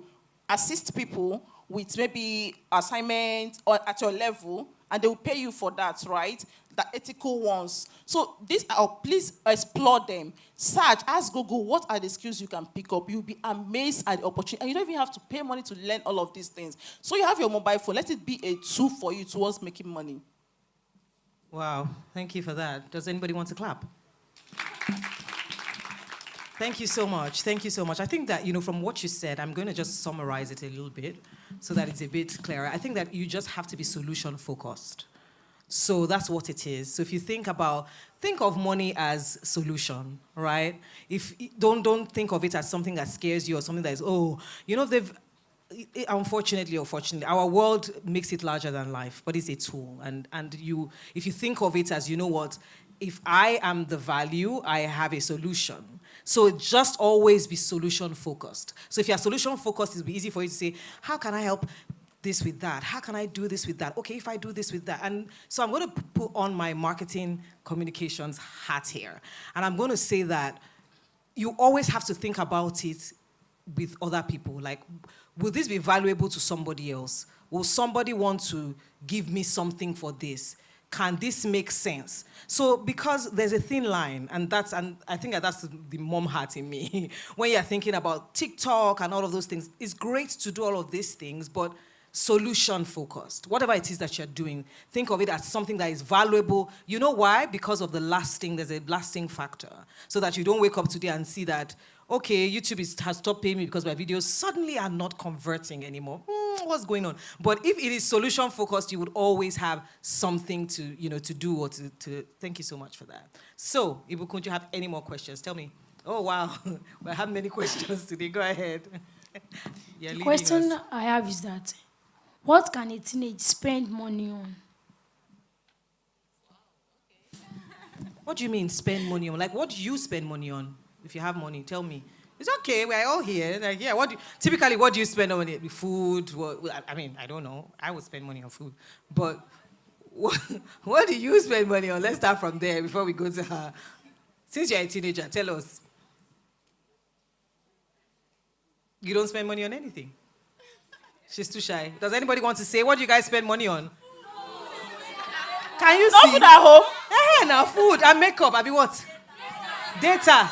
assist people with maybe assignments or at your level, and they will pay you for that, right? The ethical ones. So these are, please explore them. Search, ask Google, what are the skills you can pick up? You'll be amazed at the opportunity. And you don't even have to pay money to learn all of these things. So you have your mobile phone. Let it be a tool for you towards making money. Wow, thank you for that. Does anybody want to clap? Thank you so much. Thank you so much. I think that, from what you said, I'm going to just summarize it a little bit so that it's a bit clearer. I think that you just have to be solution focused. So that's what it is. So if you think of money as solution, right? If don't think of it as something that scares you or something that is, unfortunately or fortunately, our world makes it larger than life, but it's a tool. And if you think of it as, if I am the value, I have a solution. So just always be solution focused. So if you're solution focused, it'll be easy for you to say, how can I help this with that? How can I do this with that? Okay, if I do this with that. And so I'm going to put on my marketing communications hat here. And I'm going to say that you always have to think about it with other people. Like, will this be valuable to somebody else? Will somebody want to give me something for this? Can this make sense? So because there's a thin line, and I think that's the mom heart in me. When you're thinking about TikTok and all of those things, it's great to do all of these things, but solution focused. Whatever it is that you're doing, think of it as something that is valuable. You know why? Because of there's a lasting factor. So that you don't wake up today and see that, okay, YouTube has stopped paying me because my videos suddenly are not converting anymore. What's going on? But if it is solution focused, you would always have something to do or to. Thank you so much for that. So, Ibukun, do you have any more questions? Tell me. Oh wow, I have many questions today. Go ahead. The question I have is that, what can a teenager spend money on? What do you mean spend money on? Like, what do you spend money on? If you have money, tell me. It's okay, we're all here. Like, yeah, typically, what do you spend on it? Food? I don't know. I would spend money on food. But what do you spend money on? Let's start from there before we go to her. Since you're a teenager, tell us. You don't spend money on anything. She's too shy. Does anybody want to say, what do you guys spend money on? Can you see? Food at home? Now food and makeup. What? Data.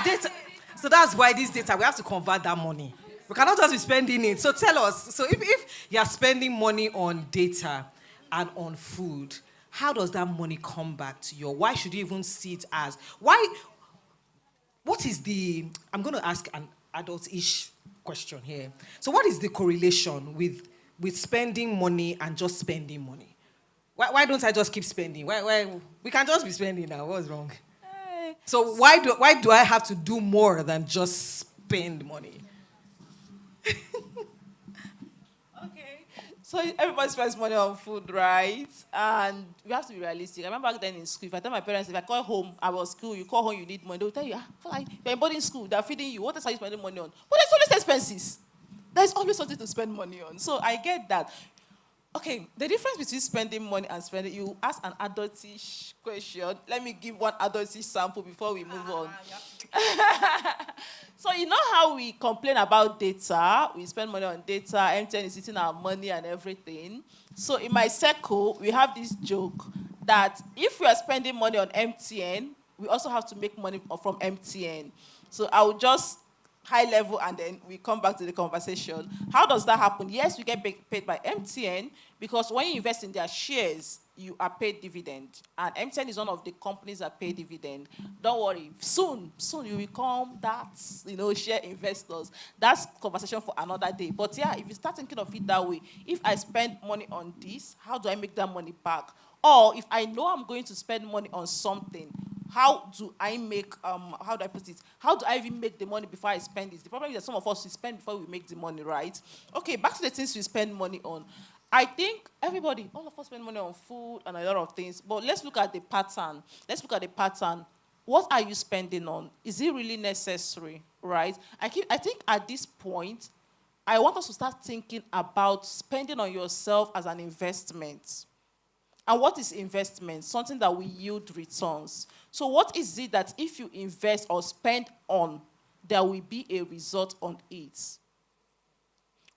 Data. So that's why this data, we have to convert that money. We cannot just be spending it. So tell us, so if you're spending money on data and on food, how does that money come back to you? Why should you even see it as? What is I'm going to ask an adult-ish question here. So what is the correlation with spending money and just spending money? Why don't I just keep spending? Why we can just be spending now? What's wrong? So why do I have to do more than just spend money? Okay. So everybody spends money on food, right? And we have to be realistic. I remember back then in school, if I tell my parents, if I call home, I was school, you call home, you need money, they will tell you, you're in boarding school, they're feeding you, what else are you spending money on? But there's always expenses. There's always something to spend money on. So I get that. Okay, the difference between spending money and spending, you ask an adultish question. Let me give one adultish sample before we move on. So you know how we complain about data? We spend money on data, MTN is eating our money and everything. So in my circle, we have this joke that if we are spending money on MTN, we also have to make money from MTN. So I will just high level and then we come back to the conversation. How does that happen? Yes, we get paid by MTN because when you invest in their shares, you are paid dividend. And MTN is one of the companies that pay dividend. Don't worry, soon you will become that, share investors. That's conversation for another day. But yeah, if you start thinking of it that way, if I spend money on this, how do I make that money back? Or if I know I'm going to spend money on something, how do I make, how do I put it? How do I even make the money before I spend it? The problem is that some of us, we spend before we make the money, right? Okay, back to the things we spend money on. I think everybody, all of us spend money on food and a lot of things, but let's look at the pattern. What are you spending on? Is it really necessary, right? I think at this point, I want us to start thinking about spending on yourself as an investment. And what is investment? Something that will yield returns. So what is it that if you invest or spend on, there will be a result on it?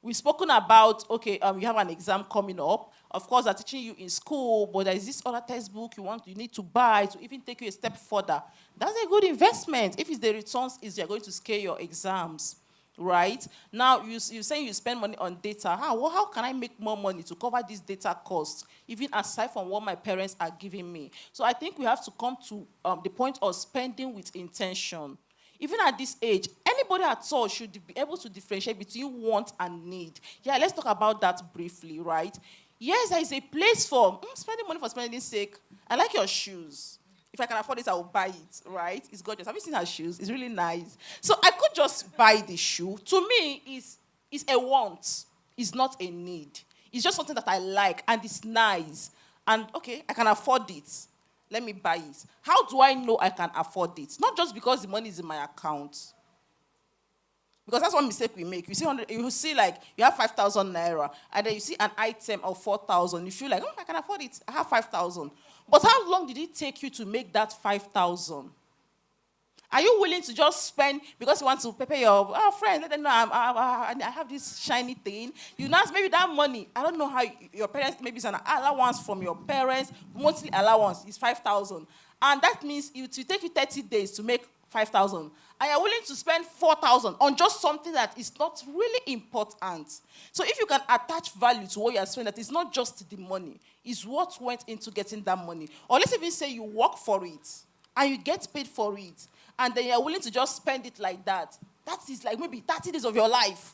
We've spoken about, okay, you have an exam coming up. Of course, they're teaching you in school, but there is this other textbook you need to buy to even take you a step further. That's a good investment. If it's the returns is you're going to scale your exams, right? Now, you're saying you spend money on data. How can I make more money to cover these data costs, even aside from what my parents are giving me? So I think we have to come to the point of spending with intention. Even at this age, anybody at all should be able to differentiate between want and need. Yeah, let's talk about that briefly, right? Yes, there is a place for spending money for spending's sake. I like your shoes. If I can afford it, I will buy it, right? It's gorgeous. Have you seen her shoes? It's really nice. So I could just buy the shoe. To me, it's a want. It's not a need. It's just something that I like, and it's nice. And, okay, I can afford it. Let me buy it. How do I know I can afford it? Not just because the money is in my account. Because that's one mistake we make. You see like, you have 5,000 naira, and then you see an item of 4,000. You feel like, I can afford it. I have 5,000. But how long did it take you to make that 5,000? Are you willing to just spend because you want to prepare your friends? Let them know I have this shiny thing. You know, maybe that money. I don't know how your parents. Maybe it's an allowance from your parents. Monthly allowance is 5,000, and that means it will take you 30 days to make 5,000. And you're willing to spend 4,000 on just something that is not really important. So if you can attach value to what you are spending, that it's not just the money, it's what went into getting that money. Or let's even say you work for it and you get paid for it, and then you're willing to just spend it like that. That is like maybe 30 days of your life.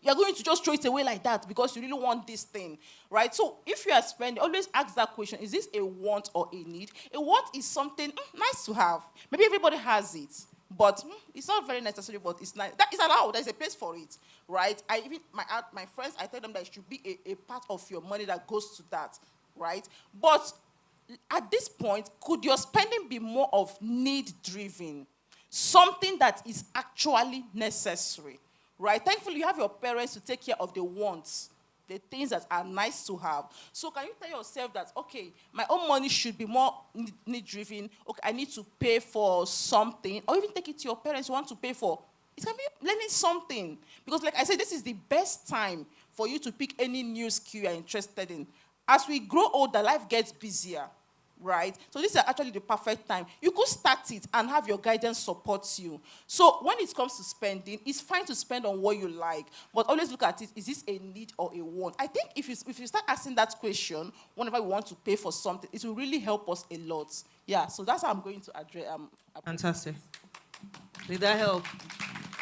You're going to just throw it away like that because you really want this thing, right? So if you are spending, always ask that question, is this a want or a need? A want is something nice to have. Maybe everybody has it, but it's not very necessary, but it's nice. That is allowed. There's a place for it, right? My friends, I tell them that it should be a part of your money that goes to that, right? But at this point, could your spending be more of need-driven? Something that is actually necessary, right? Thankfully, you have your parents to take care of the wants, the things that are nice to have. So can you tell yourself that, okay, my own money should be more need-driven. Okay, I need to pay for something, or even take it to your parents who want to pay for. It can be learning something. Because like I said, this is the best time for you to pick any new skill you're interested in. As we grow older, life gets busier, right? So this is actually the perfect time. You could start it and have your guidance support you. So when it comes to spending, it's fine to spend on what you like, but always look at it, is this a need or a want? I think if you start asking that question whenever we want to pay for something, it will really help us a lot. Yeah, so that's how I'm going to address. Fantastic. Did that help?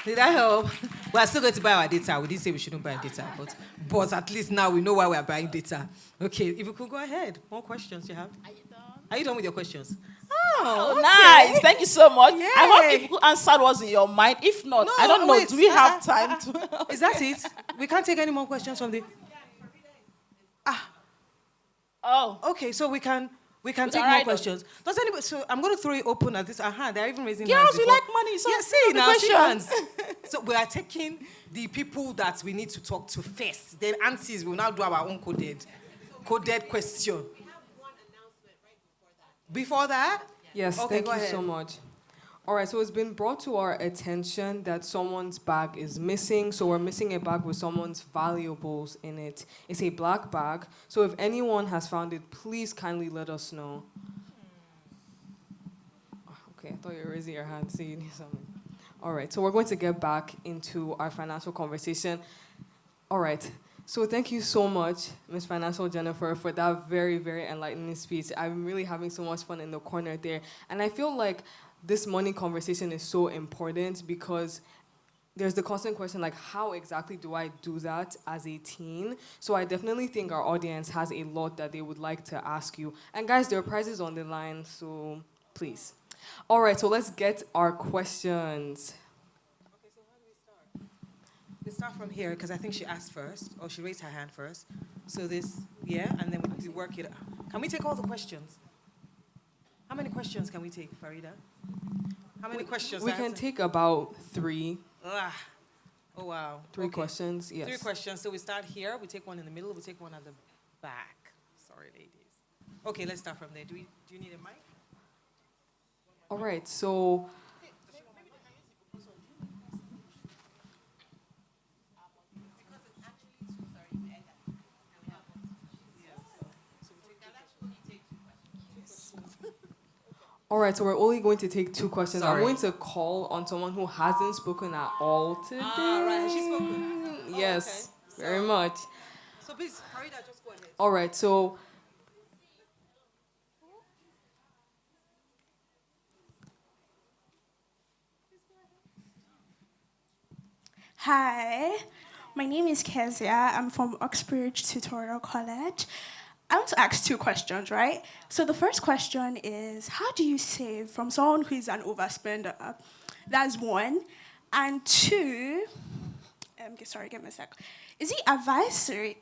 Did that help? We are still going to buy our data. We didn't say we shouldn't buy data, but at least now we know why we are buying data. Okay, if you could go ahead. More questions you have? Are you done with your questions? Oh, okay. Nice. Thank you so much. Yay. I hope if you answered what's in your mind. If not, I don't know. Wait. Do we have time to? Is that it? We can't take any more questions from the... Oh. Okay, so we can take more right, questions. Does anybody... So I'm going to throw it open at this. They're even raising Girls, hands. we like money. So yeah, see, now, see hands. questions. So we are taking the people that we need to talk to first. Then aunties will now do our own coded question. Before that? Yes, Okay, thank you so much. All right, so it's been brought to our attention that someone's bag is missing. So we're missing a bag with someone's valuables in it. It's a black bag. So if anyone has found it, please kindly let us know. Okay, I thought you were raising your hand, so you need something. All right, so we're going to get back into our financial conversation. All right, so thank you so much, Ms. Financial Jennifer, for that very, very enlightening speech. I'm really having so much fun in the corner there. And I feel like this money conversation is so important because there's the constant question, like, how exactly do I do that as a teen? So I definitely think our audience has a lot that they would like to ask you. And guys, there are prizes on the line, so please. All right, so let's get our questions. Let's start from here, because I think she asked first, or she raised her hand first. So this, yeah, and then we work it out. Can we take all the questions? How many questions can we take, Farida? How many questions? We can take about 3. Ah. Oh, wow. 3 questions, yes. 3 questions. So we start here, we take one in the middle, we take one at the back. Sorry, ladies. Okay, let's start from there. Do you need a mic? All right, so all right, so we're only going to take 2 questions. Sorry. I'm going to call on someone who hasn't spoken at all today. Ah, right. Has she spoken? Yes, Oh, okay. very much. So please, Farida, just go ahead. All right, so Hi, my name is Kezia. I'm from Oxbridge Tutorial College. I want to ask 2 questions, right? So the first question is, how do you save from someone who is an overspender? That's 1. And 2, sorry, give me a sec. Is it advisory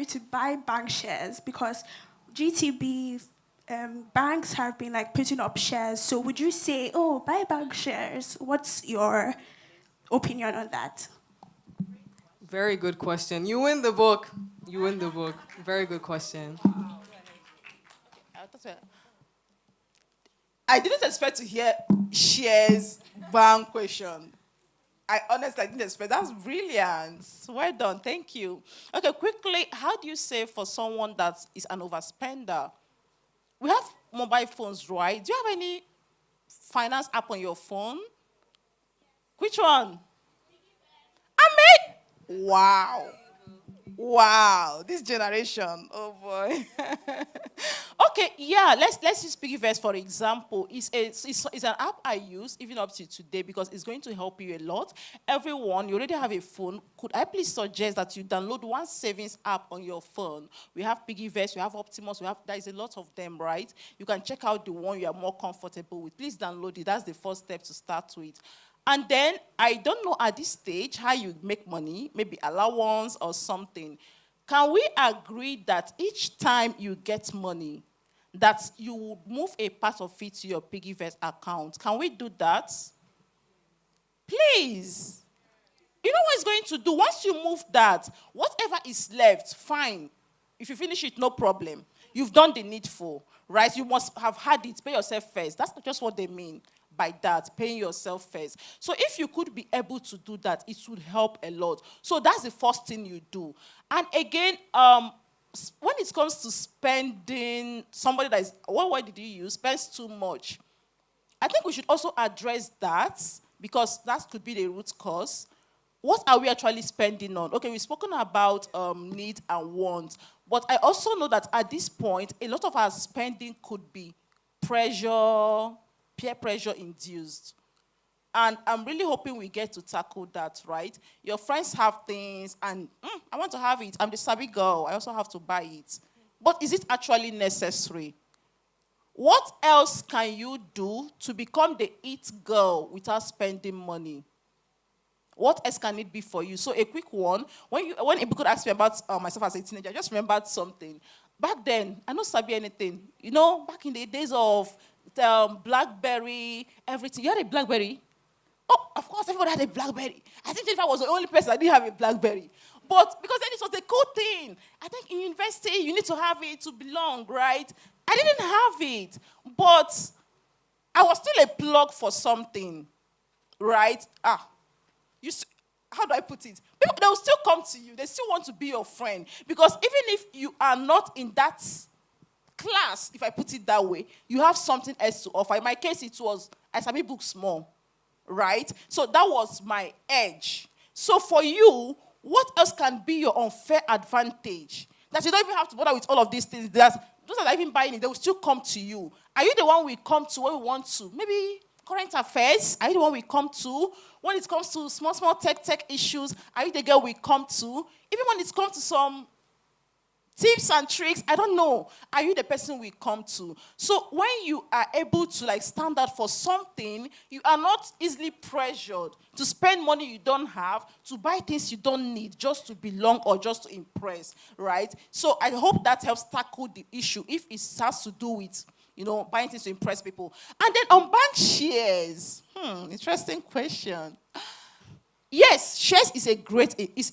to buy bank shares? Because GTB banks have been like putting up shares. So would you say, oh, buy bank shares? What's your opinion on that? very good question. You win the book. You win the book. Very good question. I didn't expect to hear shares ban question. I honestly didn't expect. That's brilliant. Well done. Thank you. Okay, quickly, how do you save for someone that is an overspender? We have mobile phones, right? Do you have any finance app on your phone? Which one? Wow. Wow, this generation, oh boy. Okay, yeah, let's use Piggyverse for example. It's an app I use even up to today because it's going to help you a lot. Everyone, you already have a phone. Could I please suggest that you download one savings app on your phone? We have Piggyverse, we have Optimus, there is a lot of them, right? You can check out the one you are more comfortable with. Please download it. That's the first step to start with. And then, I don't know at this stage how you make money, maybe allowance or something. Can we agree that each time you get money, that you would move a part of it to your Piggyverse account? Can we do that? Please. You know what it's going to do? Once you move that, whatever is left, fine. If you finish it, no problem. You've done the needful, right? You must have had it. Pay yourself first. That's not just what they mean by that, paying yourself first. So if you could be able to do that, it would help a lot. So that's the first thing you do. And again, when it comes to spending, somebody that is, what word did you use? Spends too much. I think we should also address that because that could be the root cause. What are we actually spending on? Okay, we've spoken about need and want, but I also know that at this point, a lot of our spending could be pressure, peer pressure induced. And I'm really hoping we get to tackle that, right? Your friends have things, and I want to have it. I'm the savvy girl. I also have to buy it. But is it actually necessary? What else can you do to become the it girl without spending money? What else can it be for you? So a quick one. When people could ask me about myself as a teenager, I just remembered something. Back then, I don't sabi anything. You know, back in the days of BlackBerry, everything. You had a BlackBerry? Oh, of course, everybody had a BlackBerry. I think Jennifer was the only person that didn't have a BlackBerry. But because then it was a cool thing. I think in university, you need to have it to belong, right? I didn't have it. But I was still a plug for something, right? How do I put it? People, they will still come to you. They still want to be your friend. Because even if you are not in that class, if I put it that way, you have something else to offer. In my case, it was, I studied books more, right? So that was my edge. So for you, what else can be your unfair advantage? That you don't even have to bother with all of these things. Those that are even buying it, they will still come to you. Are you the one we come to when we want to? Maybe current affairs. Are you the one we come to? When it comes to small tech issues, are you the girl we come to? Even when it comes to some tips and tricks, I don't know. Are you the person we come to? So when you are able to stand out for something, you are not easily pressured to spend money you don't have, to buy things you don't need just to belong or just to impress, right? So I hope that helps tackle the issue if it has to do with, buying things to impress people. And then on bank shares, interesting question. Yes, shares is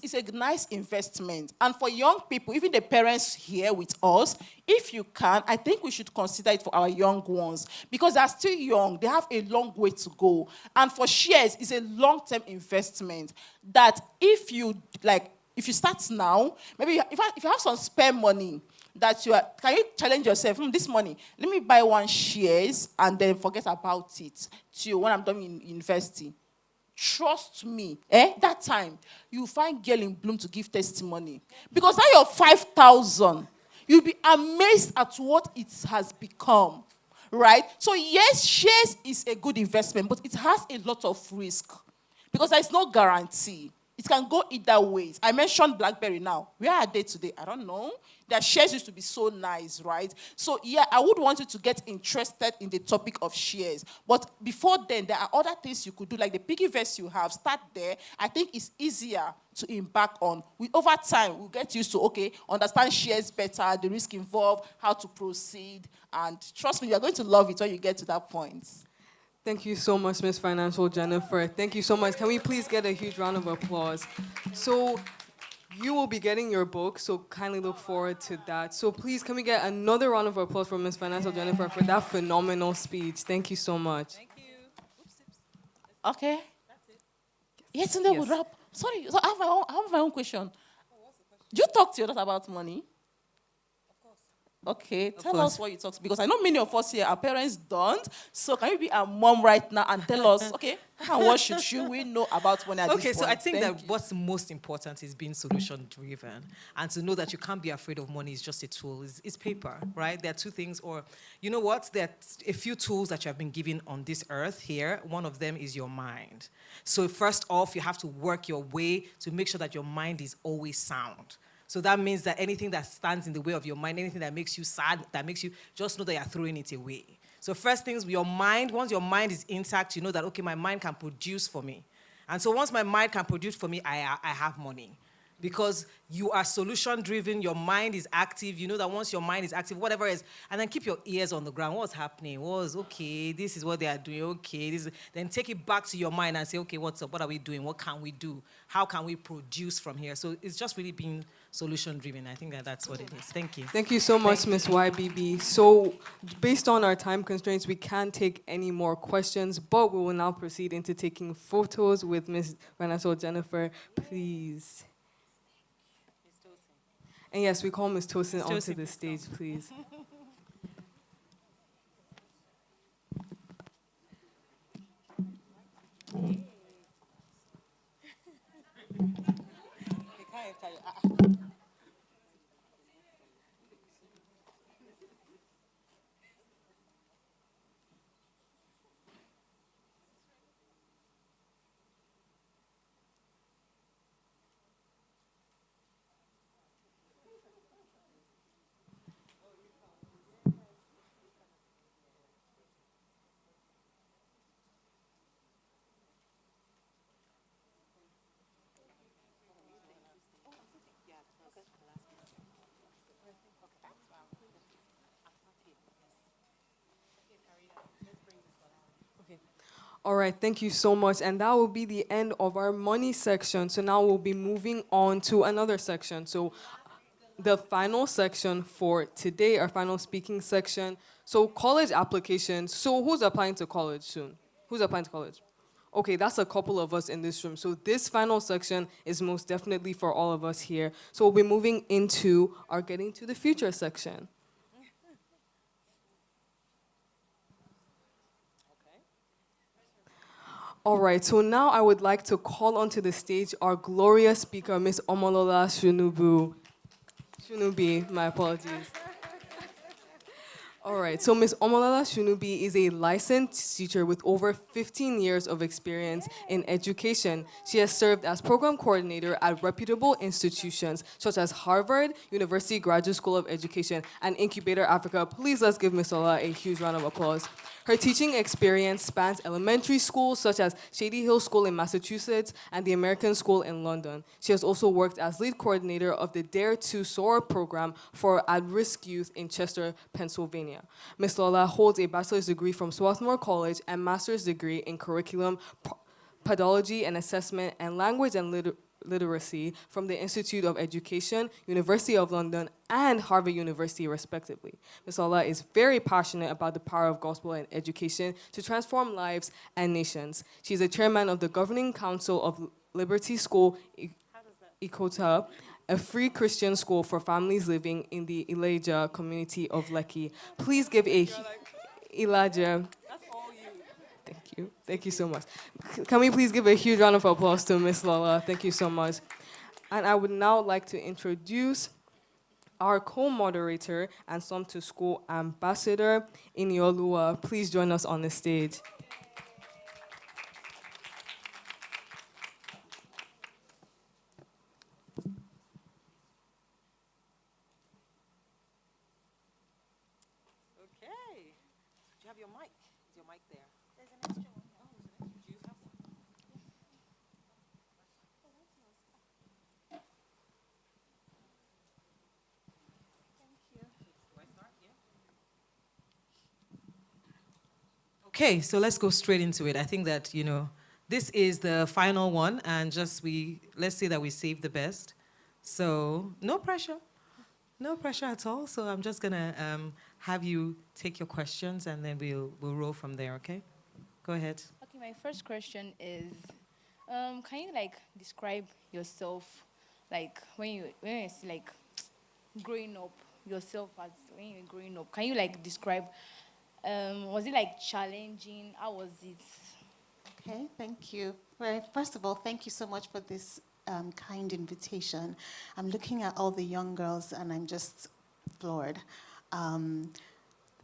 it's a nice investment. And for young people, even the parents here with us, if you can, I think we should consider it for our young ones. Because they're still young, they have a long way to go. And for shares, it's a long-term investment that if you start now, maybe if you have some spare money, can you challenge yourself, this money, let me buy one shares and then forget about it till when I'm done in university. Trust me, that time, you find girl in bloom to give testimony. Because now you're 5,000, you'll be amazed at what it has become, right? So yes, shares is a good investment, but it has a lot of risk. Because there's no guarantee. It can go either ways. I mentioned BlackBerry now. Where are they today? I don't know. Their shares used to be so nice, right? So, yeah, I would want you to get interested in the topic of shares. But before then, there are other things you could do, like the piggy vest you have. Start there. I think it's easier to embark on. Over time, we'll get used to, understand shares better, the risk involved, how to proceed. And trust me, you're going to love it when you get to that point. Thank you so much, Miss Financial Jennifer. Thank you so much. Can we please get a huge round of applause? So you will be getting your book, so kindly look forward to that. So please, can we get another round of applause for Miss Financial Jennifer for that phenomenal speech? Thank you so much. Thank you. Okay. Yes, and then we'll wrap. Sorry, so I have my own question. Do you talk to your daughter about money? Okay, tell us what you talk to, because I know many of us here, our parents don't. So can you be a mom right now and tell us, what should we know about money at this point? So I think that what's most important is being solution-driven, and to know that you can't be afraid of money is just a tool. It's paper, right? There are two things, or you know what? There are a few tools that you have been given on this earth here. One of them is your mind. So first off, you have to work your way to make sure that your mind is always sound. So that means that anything that stands in the way of your mind, anything that makes you sad, that makes you, just know that you're throwing it away. So first things, your mind, once your mind is intact, you know that, my mind can produce for me. And so once my mind can produce for me, I have money. Because you are solution-driven, your mind is active, you know that once your mind is active, whatever it is, and then keep your ears on the ground. What's happening? This is what they are doing, then take it back to your mind and say, what's up? What are we doing? What can we do? How can we produce from here? So it's just really being solution-driven. I think that's what it is. Thank you. Thank you so much, Ms. YBB. So based on our time constraints, we can't take any more questions, but we will now proceed into taking photos with Ms. Financial Jennifer. Please. And yes, we call Ms. Tosin onto the stage, please. All right, thank you so much. And that will be the end of our money section. So now we'll be moving on to another section. So the final section for today, our final speaking section. So college applications. So who's applying to college soon? Who's applying to college? Okay, that's a couple of us in this room. So this final section is most definitely for all of us here. So we'll be moving into our Getting to the Future section. All right, so now I would like to call onto the stage our glorious speaker, Miss Omolola Shunubi, my apologies. All right, so Ms. Omolola Shunubi is a licensed teacher with over 15 years of experience in education. She has served as program coordinator at reputable institutions such as Harvard University Graduate School of Education and Incubator Africa. Please let's give Ms. Ola a huge round of applause. Her teaching experience spans elementary schools such as Shady Hill School in Massachusetts and the American School in London. She has also worked as lead coordinator of the Dare to Soar program for at-risk youth in Chester, Pennsylvania. Ms. Lola holds a bachelor's degree from Swarthmore College and master's degree in curriculum, pedagogy and assessment, and language and literacy from the Institute of Education, University of London, and Harvard University, respectively. Ms. Ola is very passionate about the power of gospel and education to transform lives and nations. She's the chairman of the Governing Council of Liberty School, Ikota, a free Christian school for families living in the Elijah community of Lekki. Please give a Elijah. Thank you so much. Can we please give a huge round of applause to Miss Lola? Thank you so much. And I would now like to introduce our co-moderator and Some to School ambassador, Iniolua. Please join us on the stage. Okay. Do you have your mic? Is your mic there? There's an extra one. Do you have one? Okay, so let's go straight into it. I think that, this is the final one, and let's say that we saved the best. So no pressure at all. So I'm just gonna have you take your questions, and then we'll roll from there. Okay, go ahead. Okay, my first question is, can you describe yourself, when you see growing up, yourself as when you're growing up? Can you describe? Was it challenging? How was it? Okay, thank you. Well, first of all, thank you so much for this kind invitation. I'm looking at all the young girls and I'm just floored. I'm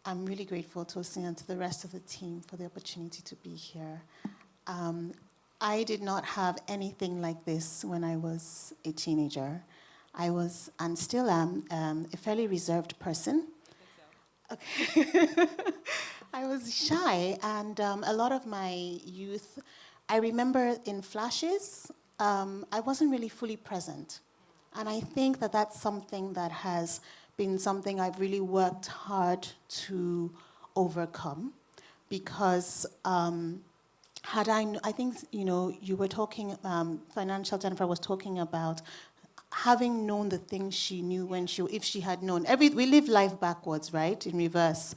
really grateful to Osin and to the rest of the team for the opportunity to be here. I did not have anything like this when I was a teenager. I was, and still am, a fairly reserved person. Okay. I was shy, and a lot of my youth, I remember in flashes, I wasn't really fully present. And I think that that's something that has been something I've really worked hard to overcome, because I think, you were talking, Financial Jennifer was talking about having known the things she knew if she had known. We live life backwards, right, in reverse.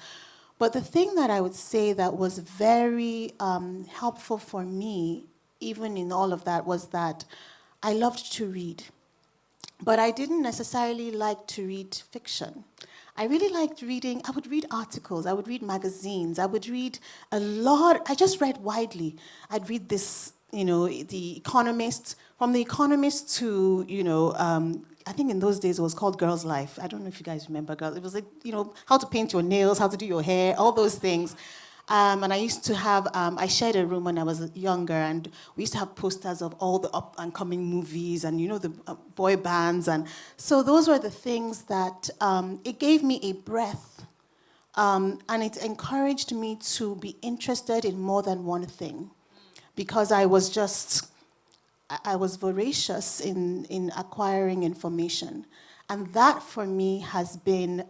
But the thing that I would say that was very helpful for me, even in all of that, was that I loved to read. But I didn't necessarily like to read fiction. I really liked reading. I would read articles. I would read magazines. I would read a lot. I just read widely. I'd read this, The Economist. From The Economist to, I think in those days it was called Girls' Life. I don't know if you guys remember Girls. It was how to paint your nails, how to do your hair, all those things. And I used to have, I shared a room when I was younger, and we used to have posters of all the up-and-coming movies and, the boy bands. And so those were the things that, it gave me a breath. And it encouraged me to be interested in more than one thing. Because I was voracious in acquiring information. And that, for me, has been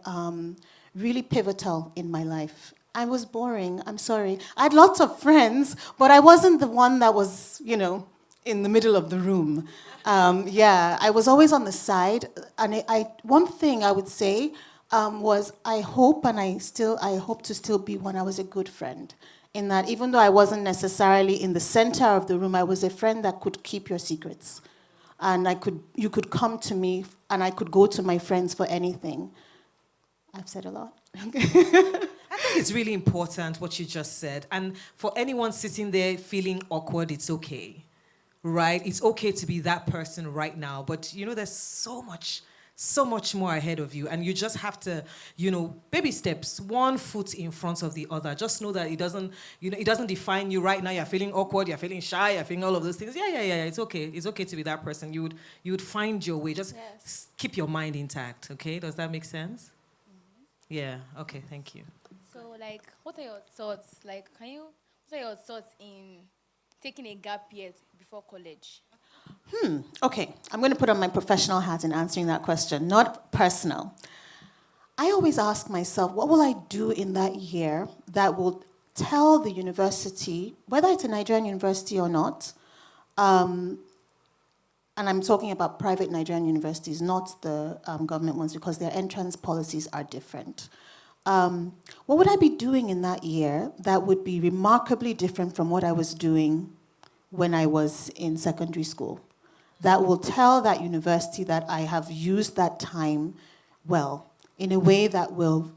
really pivotal in my life. I was boring, I'm sorry. I had lots of friends, but I wasn't the one that was, in the middle of the room. I was always on the side. And one thing I would say, was I hope, and I hope to still be one. I was a good friend. In that, even though I wasn't necessarily in the center of the room, I was a friend that could keep your secrets. And you could come to me, and I could go to my friends for anything. I've said a lot. I think it's really important what you just said. And for anyone sitting there feeling awkward, it's okay, right? It's okay to be that person right now. But, there's so much more ahead of you. And you just have to, baby steps, one foot in front of the other. Just know that it doesn't define you right now. You're feeling awkward, you're feeling shy, you're feeling all of those things. Yeah. It's okay. It's okay to be that person. You would find your way. Just keep your mind intact, okay? Does that make sense? Mm-hmm. Yeah, okay, thank you. So, what are your thoughts? What are your thoughts in taking a gap year before college? Okay, I'm going to put on my professional hat in answering that question, not personal. I always ask myself, what will I do in that year that will tell the university, whether it's a Nigerian university or not, and I'm talking about private Nigerian universities, not the government ones, because their entrance policies are different. What would I be doing in that year that would be remarkably different from what I was doing when I was in secondary school, that will tell that university that I have used that time well, in a way that will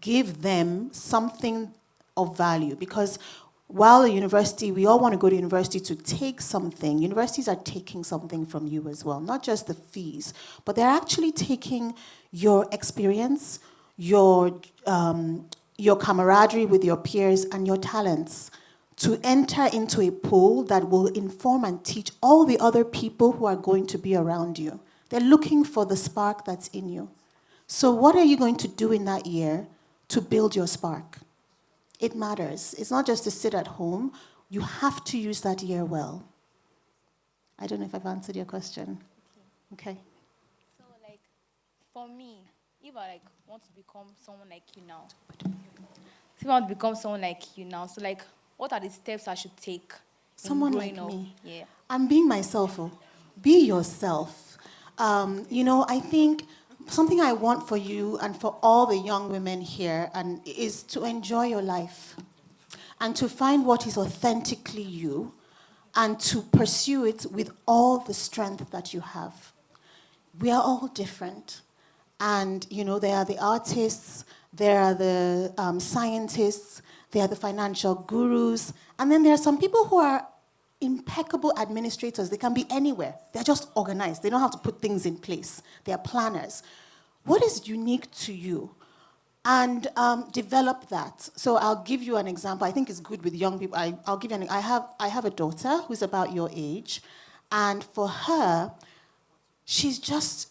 give them something of value? Because while a university, we all want to go to university to take something, universities are taking something from you as well, not just the fees, but they're actually taking your experience, your camaraderie with your peers, and your talents, to enter into a pool that will inform and teach all the other people who are going to be around you. They're looking for the spark that's in you. So what are you going to do in that year to build your spark? It matters. It's not just to sit at home. You have to use that year well. I don't know if I've answered your question. Okay. So, for me, if I want to become someone like you now, so what are the steps I should take? Someone growing like up? me. Yeah. I'm being myself. Be yourself. I think something I want for you and for all the young women here is to enjoy your life and to find what is authentically you and to pursue it with all the strength that you have. We are all different. And, there are the artists, there are the scientists, there are the financial gurus, and then there are some people who are impeccable administrators. They can be anywhere. They're just organized. They know how to put things in place. They are planners. What is unique to you? And develop that. So I'll give you an example. I think it's good with young people. I'll give you I have a daughter who's about your age, and for her, she's just,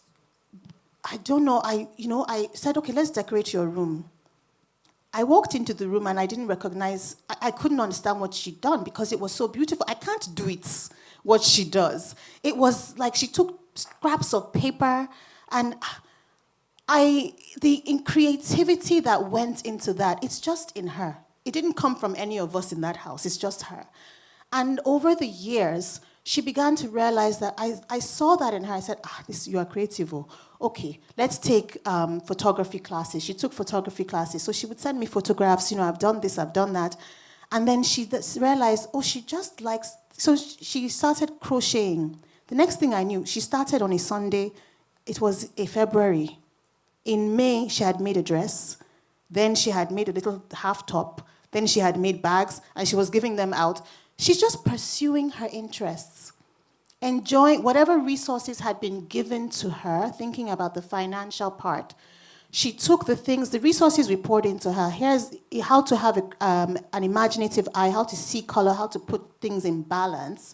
I don't know, I said, okay, let's decorate your room. I walked into the room and I didn't recognize, I couldn't understand what she'd done because it was so beautiful. I can't do it, what she does. It was like she took scraps of paper and the creativity that went into that, it's just in her. It didn't come from any of us in that house, it's just her. And over the years, she began to realize that I saw that in her. I said, you are creative. Okay, let's take photography classes. She took photography classes. So she would send me photographs, I've done this, I've done that. And then she realized, she just likes, so she started crocheting. The next thing I knew, she started on a Sunday. It was a February. In May, she had made a dress. Then she had made a little half top. Then she had made bags, and she was giving them out. She's just pursuing her interests, enjoying whatever resources had been given to her, thinking about the financial part. She took the resources we poured into her. Here's how to have an imaginative eye, how to see color, how to put things in balance.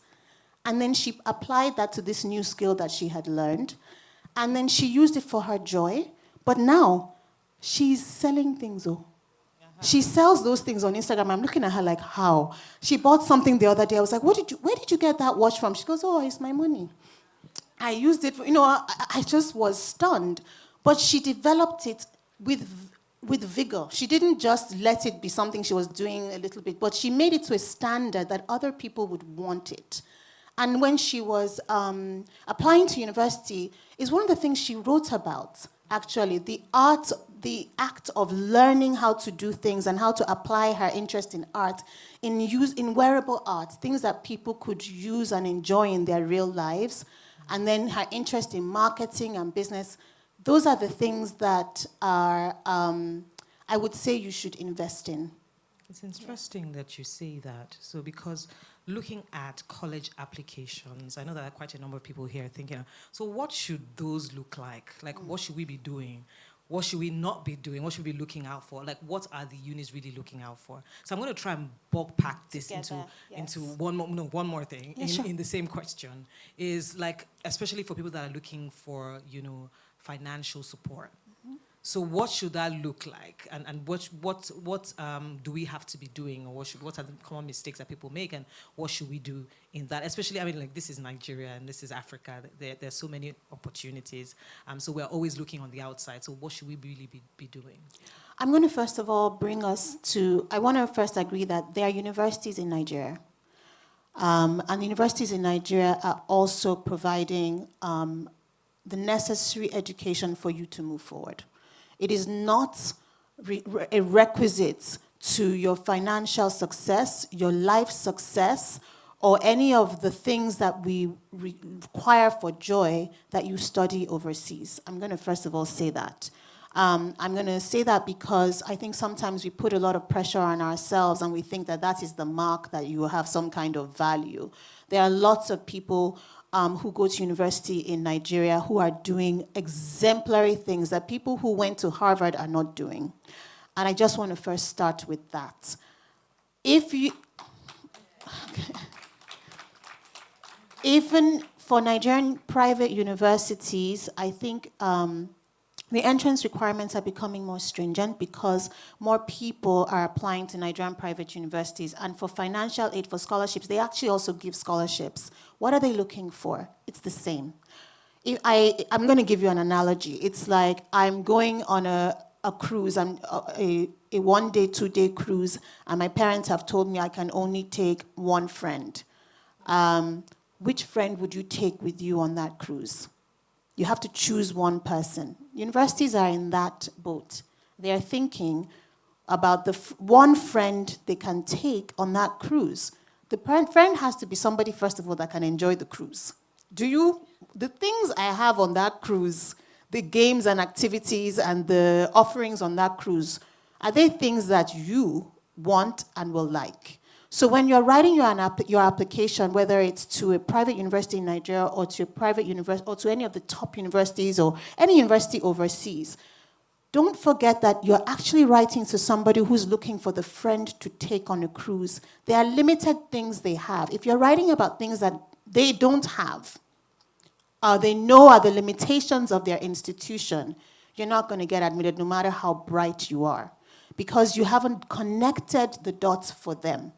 And then she applied that to this new skill that she had learned. And then she used it for her joy. But now, she's selling things. She sells those things on Instagram. I'm looking at her like, how? She bought something the other day. I was like, where did you get that watch from? She goes, it's my money. I used it, I just was stunned. But she developed it with vigor. She didn't just let it be something she was doing a little bit, but she made it to a standard that other people would want it. And when she was applying to university, it's one of the things she wrote about, actually, the act of learning how to do things and how to apply her interest in art, in wearable art, things that people could use and enjoy in their real lives, and then her interest in marketing and business. Those are the things that are, I would say you should invest in. It's interesting that you say that. So because looking at college applications, I know that there are quite a number of people here thinking, so what should those look like? Like, what should we be doing? What should we not be doing? What should we be looking out for? Like, what are the unis really looking out for? So I'm going to try and bulk pack this into one more thing in the same question. Is like, especially for people that are looking for, financial support. So what should that look like? And what do we have to be doing? Or what are the common mistakes that people make? And what should we do in that? Especially, this is Nigeria and this is Africa. There's so many opportunities. So we're always looking on the outside. So what should we really be doing? I'm going to first of all I want to first agree that there are universities in Nigeria. And the universities in Nigeria are also providing the necessary education for you to move forward. It is not a requisite to your financial success, your life success, or any of the things that we require for joy that you study overseas. I'm going to first of all say that. I'm going to say that because I think sometimes we put a lot of pressure on ourselves and we think that that is the mark that you have some kind of value. There are lots of people who go to university in Nigeria who are doing exemplary things that people who went to Harvard are not doing. And I just want to first start with that. Even for Nigerian private universities, I think the entrance requirements are becoming more stringent because more people are applying to Nigerian private universities. And for financial aid, for scholarships, they actually also give scholarships. What are they looking for? It's the same. I'm going to give you an analogy. It's like I'm going on a cruise, a 1-day, 2-day cruise, and my parents have told me I can only take one friend. Which friend would you take with you on that cruise? You have to choose one person. Universities are in that boat. They are thinking about the one friend they can take on that cruise. The friend has to be somebody, first of all, that can enjoy the cruise. The things I have on that cruise, the games and activities and the offerings on that cruise, are they things that you want and will like? So when you're writing your application, whether it's to a private university in Nigeria or to a private university or to any of the top universities or any university overseas, don't forget that you're actually writing to somebody who's looking for the friend to take on a cruise. There are limited things they have. If you're writing about things that they don't have, they know are the limitations of their institution, you're not going to get admitted no matter how bright you are because you haven't connected the dots for them.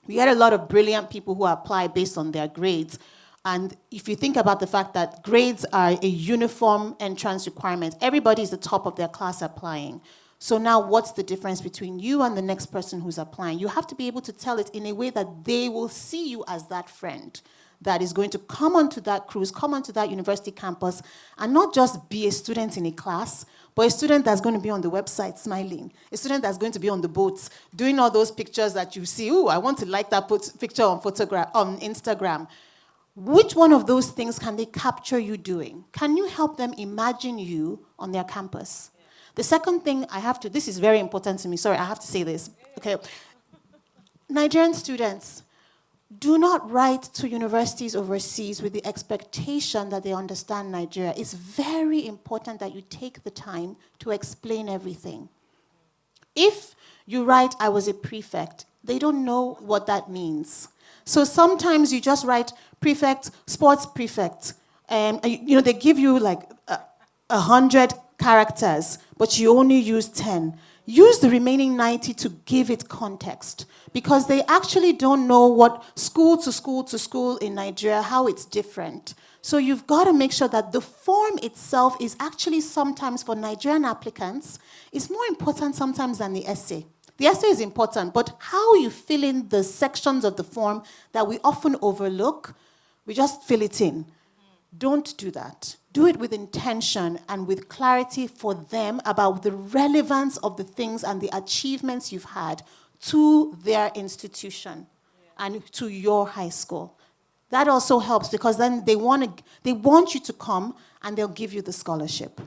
We get a lot of brilliant people who apply based on their grades. And if you think about the fact that grades are a uniform entrance requirement, everybody is the top of their class applying. So now what's the difference between you and the next person who's applying? You have to be able to tell it in a way that they will see you as that friend that is going to come onto that cruise, come onto that university campus, and not just be a student in a class, but a student that's going to be on the website smiling, a student that's going to be on the boats, doing all those pictures that you see, I want to like that picture on Instagram. Which one of those things can they capture you doing? Can you help them imagine you on their campus? Yeah. The second thing this is very important to me, sorry, I have to say this. Okay. Nigerian students, do not write to universities overseas with the expectation that they understand Nigeria. It's very important that you take the time to explain everything. If you write, I was a prefect, they don't know what that means. So sometimes you just write prefect, sports prefect. They give you like 100 characters, but you only use 10. Use the remaining 90 to give it context because they actually don't know what school to school in Nigeria, how it's different. So you've got to make sure that the form itself is actually sometimes for Nigerian applicants, is more important sometimes than the essay. The essay is important, but how you fill in the sections of the form that we often overlook, we just fill it in. Don't do that. do it with intention and with clarity for them about the relevance of the things and the achievements you've had to their institution and to your high school. That also helps because then they want you to come and they'll give you the scholarship.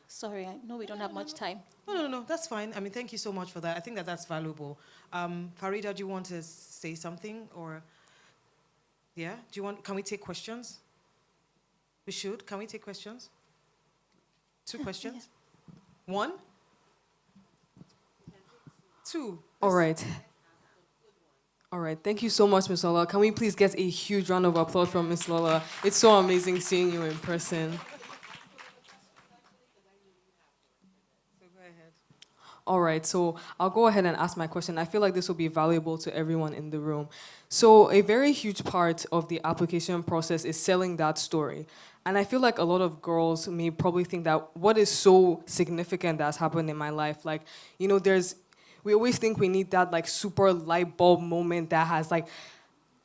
Sorry, I know we don't have much time. No, that's fine. I mean, thank you so much for that. I think that that's valuable. Farida, do you want to say something or, yeah? Can we take questions? We should. Can we take questions? 2 questions? Yeah. 1? 2. All right. All right. Thank you so much, Miss Lola. Can we please get a huge round of applause from Miss Lola? It's so amazing seeing you in person. All right, so I'll go ahead and ask my question. I feel like this will be valuable to everyone in the room. So a very huge part of the application process is selling that story. And I feel like a lot of girls may probably think that what is so significant that's happened in my life, like, you know, we always think we need that like super light bulb moment that has like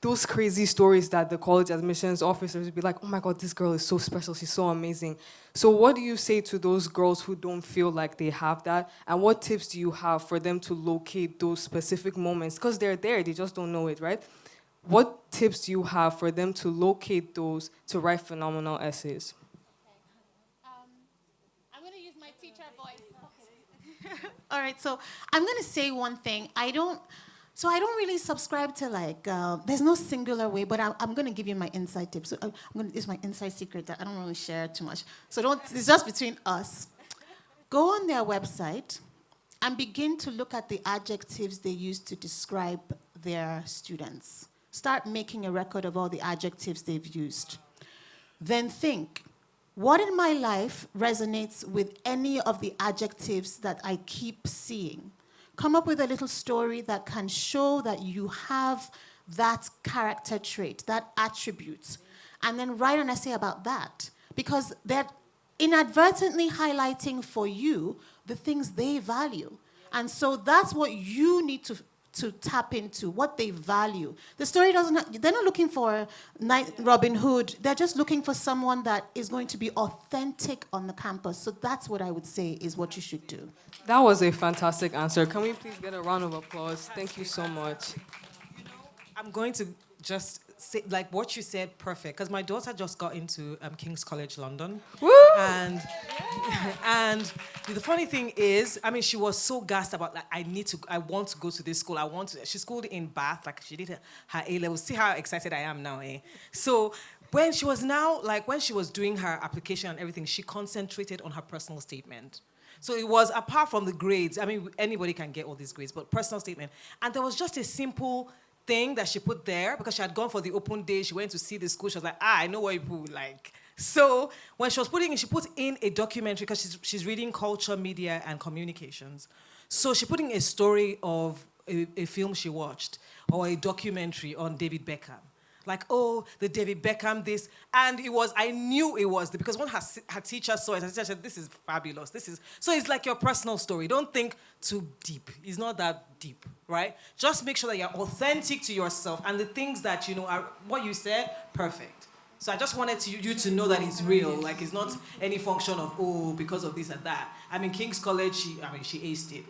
those crazy stories that the college admissions officers would be like, oh my God, this girl is so special, she's so amazing. So what do you say to those girls who don't feel like they have that? And what tips do you have for them to locate those specific moments? Because they're there, they just don't know it, right? What tips do you have for them to locate those to write phenomenal essays? I'm going to use my teacher voice. All right, so I'm going to say one thing. I don't really subscribe to like, there's no singular way, but I'm going to give you my inside tips. So it's my inside secret that I don't really share too much. So it's just between us. Go on their website and begin to look at the adjectives they use to describe their students. Start making a record of all the adjectives they've used. Then think, what in my life resonates with any of the adjectives that I keep seeing? Come up with a little story that can show that you have that character trait, that attribute, and then write an essay about that. Because they're inadvertently highlighting for you the things they value. And so that's what you need to tap into, what they value. The story they're not looking for Robin Hood, they're just looking for someone that is going to be authentic on the campus. So that's what I would say is what you should do. That was a fantastic answer. Can we please get a round of applause? Thank you so much. I'm going to just say, like what you said, perfect. Because my daughter just got into King's College London. Woo! And the funny thing is, I mean, she was so gassed about, like, I want to go to this school. She schooled in Bath, like she did her A-levels. See how excited I am now, eh? So when she was doing her application and everything, she concentrated on her personal statement. So it was, apart from the grades, I mean, anybody can get all these grades, but personal statement. And there was just a simple thing that she put there because she had gone for the open day. She went to see the school. She was like, I know what people like. So when she was putting in, she put in a documentary because she's reading culture, media, and communications. So she put in a story of a film she watched or a documentary on David Beckham. Like, oh, the David Beckham this. And I knew it was, because when her teacher saw it, her teacher said, this is fabulous. So it's like your personal story. Don't think too deep. It's not that deep, right? Just make sure that you're authentic to yourself and the things that, you know, are what you said, perfect. So I just wanted you to know that it's real. Like, it's not any function of, oh, because of this and that. I mean, King's College, she aced it.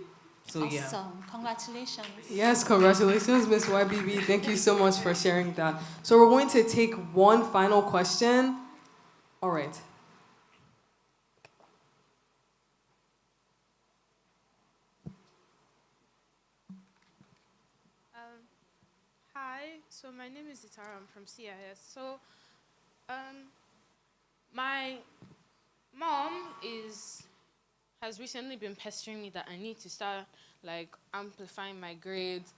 So, awesome. Yeah. Congratulations. Yes, congratulations, Ms. YBB. Thank you so much for sharing that. So we're going to take one final question. All right. Hi, so my name is Itara. I'm from CIS. So my mom has recently been pestering me that I need to start like amplifying my grades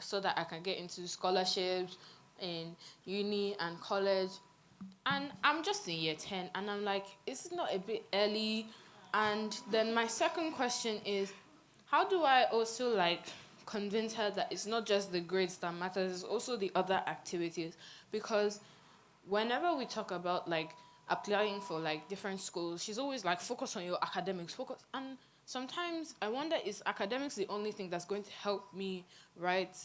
so that I can get into scholarships in uni and college. And I'm just in year 10 and I'm like, is it not a bit early? And then my second question is, how do I also like convince her that it's not just the grades that matters, it's also the other activities? Because whenever we talk about like applying for like different schools, she's always like, focus on your academics, focus. And sometimes I wonder, is academics the only thing that's going to help me write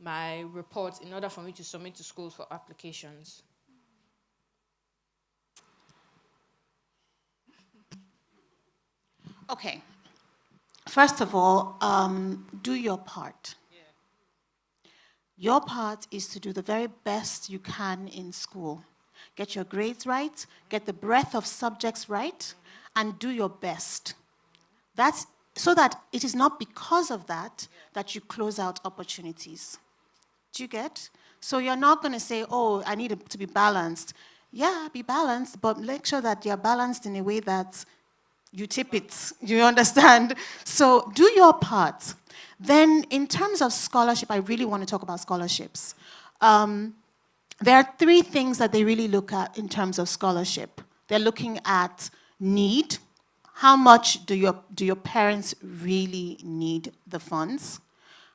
my report in order for me to submit to schools for applications? Okay. First of all, do your part. Your part is to do the very best you can in school. Get your grades right, get the breadth of subjects right, and do your best. That's so that it is not because of that that you close out opportunities. Do you get? So you're not going to say, oh, I need it to be balanced. Yeah, be balanced, but make sure that you're balanced in a way that you tip it. You understand? So do your part. Then in terms of scholarship, I really want to talk about scholarships. There are three things that they really look at in terms of scholarship. They're looking at need. How much do your parents really need the funds?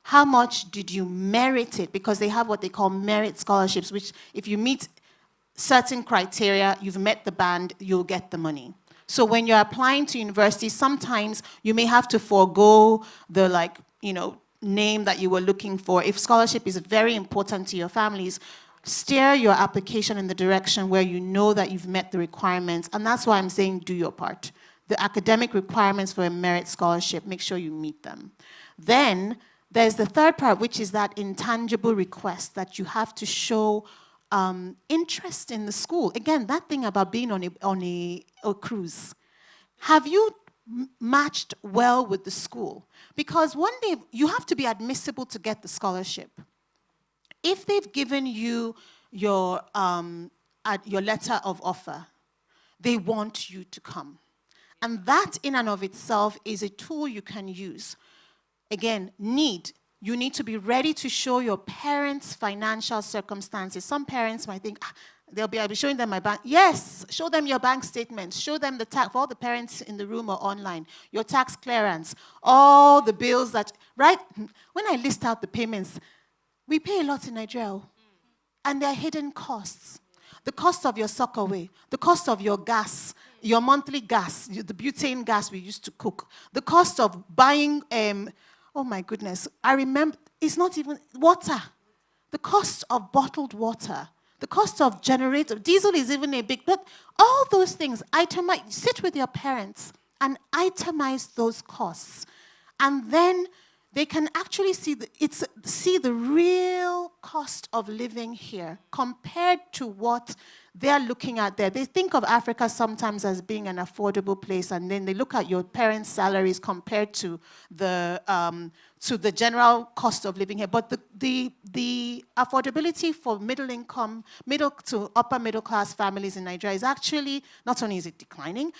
How much did you merit it? Because they have what they call merit scholarships, which if you meet certain criteria, you've met the band, you'll get the money. So when you're applying to university, sometimes you may have to forego the name that you were looking for. If scholarship is very important to your families, steer your application in the direction where you know that you've met the requirements. And that's why I'm saying do your part. The academic requirements for a merit scholarship, make sure you meet them. Then there's the third part, which is that intangible request that you have to show interest in the school. Again, that thing about being on a cruise. Have you matched well with the school? Because one day you have to be admissible to get the scholarship. If they've given you your letter of offer, they want you to come. And that in and of itself is a tool you can use. Again, need. You need to be ready to show your parents' financial circumstances. Some parents might think, I'll be showing them my bank. Yes, show them your bank statements. Show them the tax. For all the parents in the room or online, your tax clearance, all the bills that, right? When I list out the payments, we pay a lot in Nigeria, and there are hidden costs. The cost of your sockaway, the cost of your gas, your monthly gas, the butane gas we used to cook, the cost of buying, oh my goodness, I remember, it's not even water. The cost of bottled water, the cost of generator, diesel is even a big, but all those things, itemize, sit with your parents and itemize those costs. And then they can actually see the real cost of living here compared to what they're looking at there. They think of Africa sometimes as being an affordable place, and then they look at your parents' salaries compared to the general cost of living here. But the affordability for middle to upper middle class families in Nigeria is actually, not only is it declining,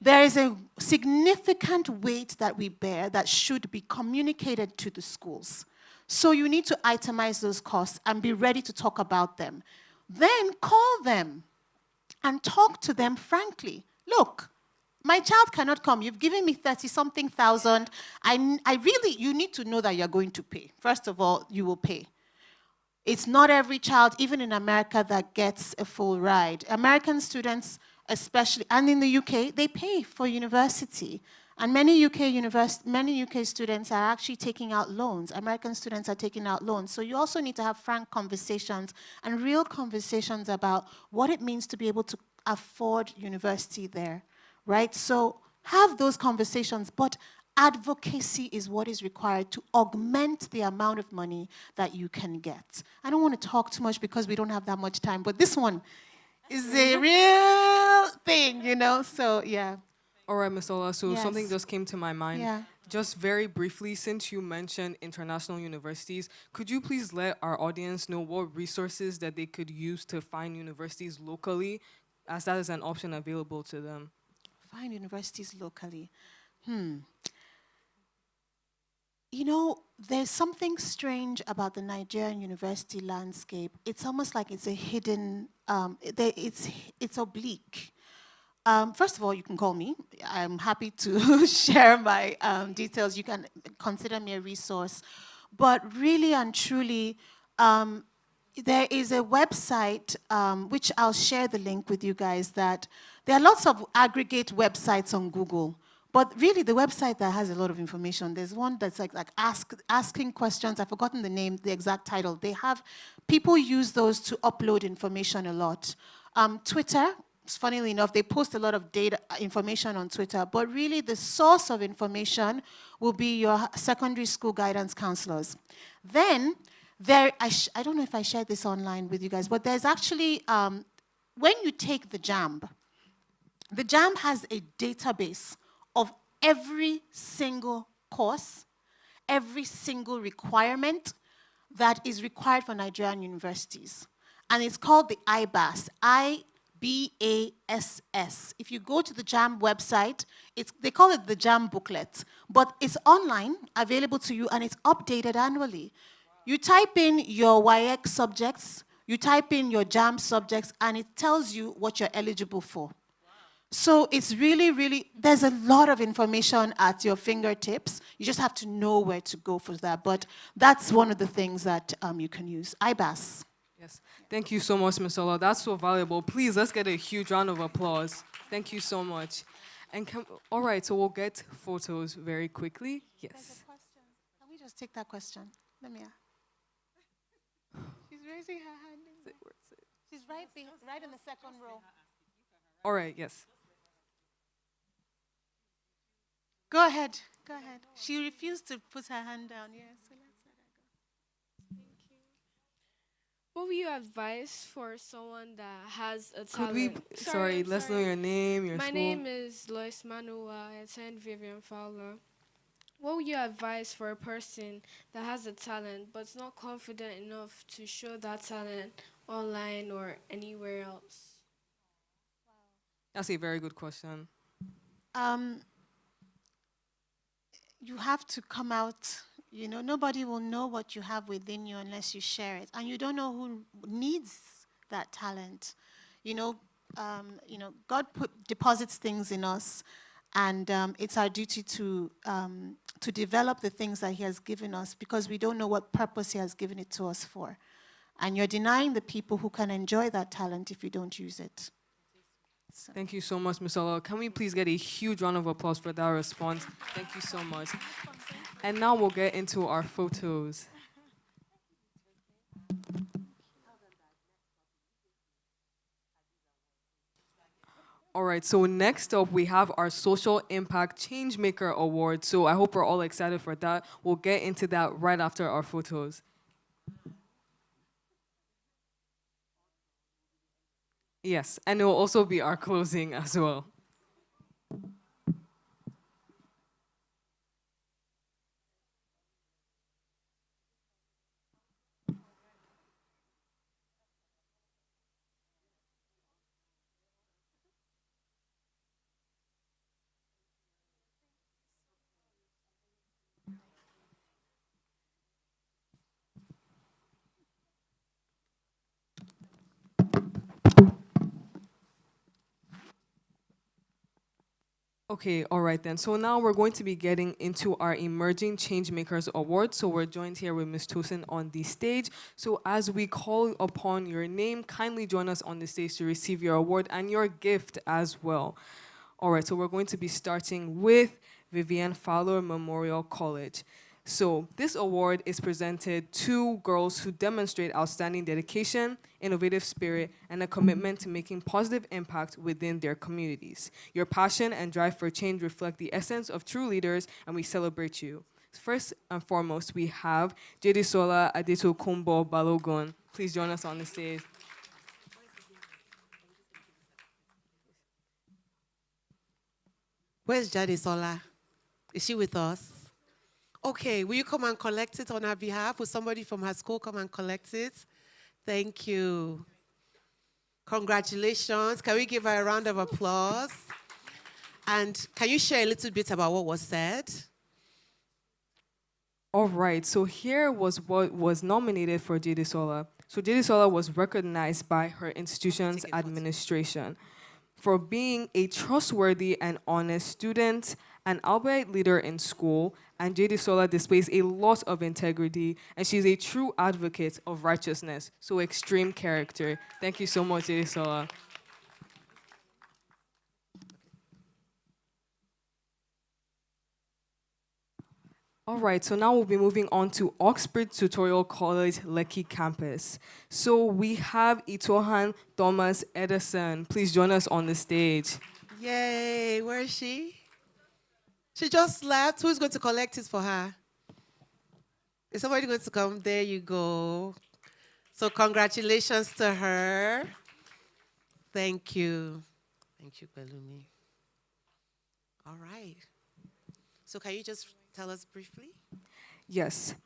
there is a significant weight that we bear that should be communicated to the schools. So you need to itemize those costs and be ready to talk about them. Then call them and talk to them frankly. Look, my child cannot come. You've given me 30-something thousand. You need to know that you're going to pay. First of all, you will pay. It's not every child, even in America, that gets a full ride. American students, especially, and in the UK, they pay for university. And many UK students are actually taking out loans. American students are taking out loans. So you also need to have frank conversations and real conversations about what it means to be able to afford university there, right? So have those conversations, but advocacy is what is required to augment the amount of money that you can get. I don't want to talk too much because we don't have that much time, but this one is a real thing, so yeah. All right, Ms. Ola, so Yes. something just came to my mind. Yeah. Just very briefly, since you mentioned international universities, could you please let our audience know what resources that they could use to find universities locally, as that is an option available to them? Find universities locally. There's something strange about the Nigerian university landscape. It's almost like it's a hidden, it's oblique. First of all, you can call me. I'm happy to share my details. You can consider me a resource. But really and truly, there is a website, which I'll share the link with you guys, that there are lots of aggregate websites on Google. But really, the website that has a lot of information, there's one that's like asking questions. I've forgotten the name, the exact title. People use those to upload information a lot. Twitter, funnily enough, they post a lot of data information on Twitter, but really the source of information will be your secondary school guidance counselors. Then, I don't know if I shared this online with you guys, but there's actually, when you take the JAMB has a database of every single course, every single requirement that is required for Nigerian universities. And it's called the IBAS, IBASS. If you go to the JAMB website, they call it the JAMB booklet, but it's online, available to you, and it's updated annually. You type in your WAEC subjects, you type in your JAMB subjects, and it tells you what you're eligible for. So it's really, really, there's a lot of information at your fingertips. You just have to know where to go for that. But that's one of the things that you can use. IBAS. Yes. Thank you so much, Ms. Ola. That's so valuable. Please, let's get a huge round of applause. Thank you so much. And all right, so we'll get photos very quickly. Yes. Can we just take that question? Let me. She's raising her hand. She's right in the second row. All right, yes. Go ahead. Go ahead. She refused to put her hand down. Yes. So let's let her go. What would you advise for someone that has a Could talent? we, let's know your name, your My school. name is Lois Manua. I attend Vivian Fowler. What would you advise for a person that has a talent but's not confident enough to show that talent online or anywhere else? That's a very good question. You have to come out. You know, nobody will know what you have within you unless you share it, and you don't know who needs that talent. God deposits things in us, and it's our duty to develop the things that He has given us, because we don't know what purpose He has given it to us for, and you're denying the people who can enjoy that talent if you don't use it. So. Thank you so much, Ms. Ola. Can we please get a huge round of applause for that response? Thank you so much. And now we'll get into our photos. All right, so next up we have our Social Impact Changemaker Award. So I hope we're all excited for that. We'll get into that right after our photos. Yes, and it will also be our closing as well. Okay, all right then. So now we're going to be getting into our Emerging Changemakers Award. So we're joined here with Ms. Tosin on the stage. So as we call upon your name, kindly join us on the stage to receive your award and your gift as well. All right, so we're going to be starting with Vivian Fowler Memorial College. So this award is presented to girls who demonstrate outstanding dedication, innovative spirit, and a commitment to making positive impact within their communities. Your passion and drive for change reflect the essence of true leaders, and we celebrate you. First and foremost, we have Jedisola Adetokunbo Balogun. Please join us on the stage. Where's Jedisola? Is she with us? Okay, will you come and collect it on our behalf? Will somebody from her school come and collect it? Thank you. Congratulations. Can we give her a round of applause? And can you share a little bit about what was said? All right, so here was what was nominated for Jedisola. So Jedisola was recognized by her institution's administration for being a trustworthy and honest student, an Albright leader in school, and Jedisola displays a lot of integrity, and she's a true advocate of righteousness, so extreme character. Thank you so much, Jedisola. All right, so now we'll be moving on to Oxford Tutorial College, Lekki campus. So we have Itohan Thomas Edison. Please join us on the stage. Yay, where is she? She just left. Who's going to collect it for her? Is somebody going to come? There you go. So congratulations to her. Thank you. Thank you, Pelumi. All right. So can you just tell us briefly? Yes.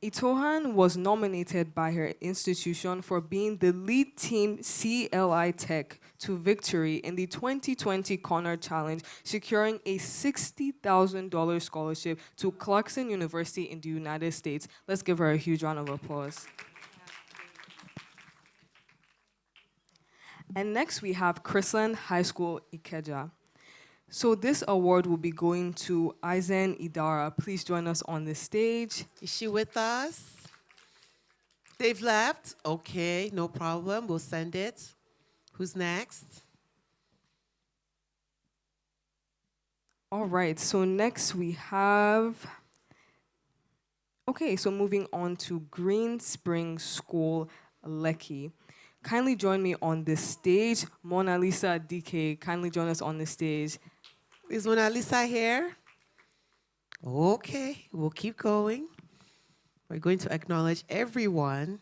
Itohan was nominated by her institution for being the lead team CLI Tech to victory in the 2020 Connor Challenge, securing a $60,000 scholarship to Clarkson University in the United States. Let's give her a huge round of applause. And next we have Chrisland High School, Ikeja. So this award will be going to Aizen Idara. Please join us on the stage. Is she with us? They've left? Okay, no problem. We'll send it. Who's next? All right, so next we have... Okay, so moving on to Green Spring School, Lekki. Kindly join me on the stage. Mona Lisa DK, kindly join us on the stage. Is Mona Lisa here? Okay, we'll keep going. We're going to acknowledge everyone.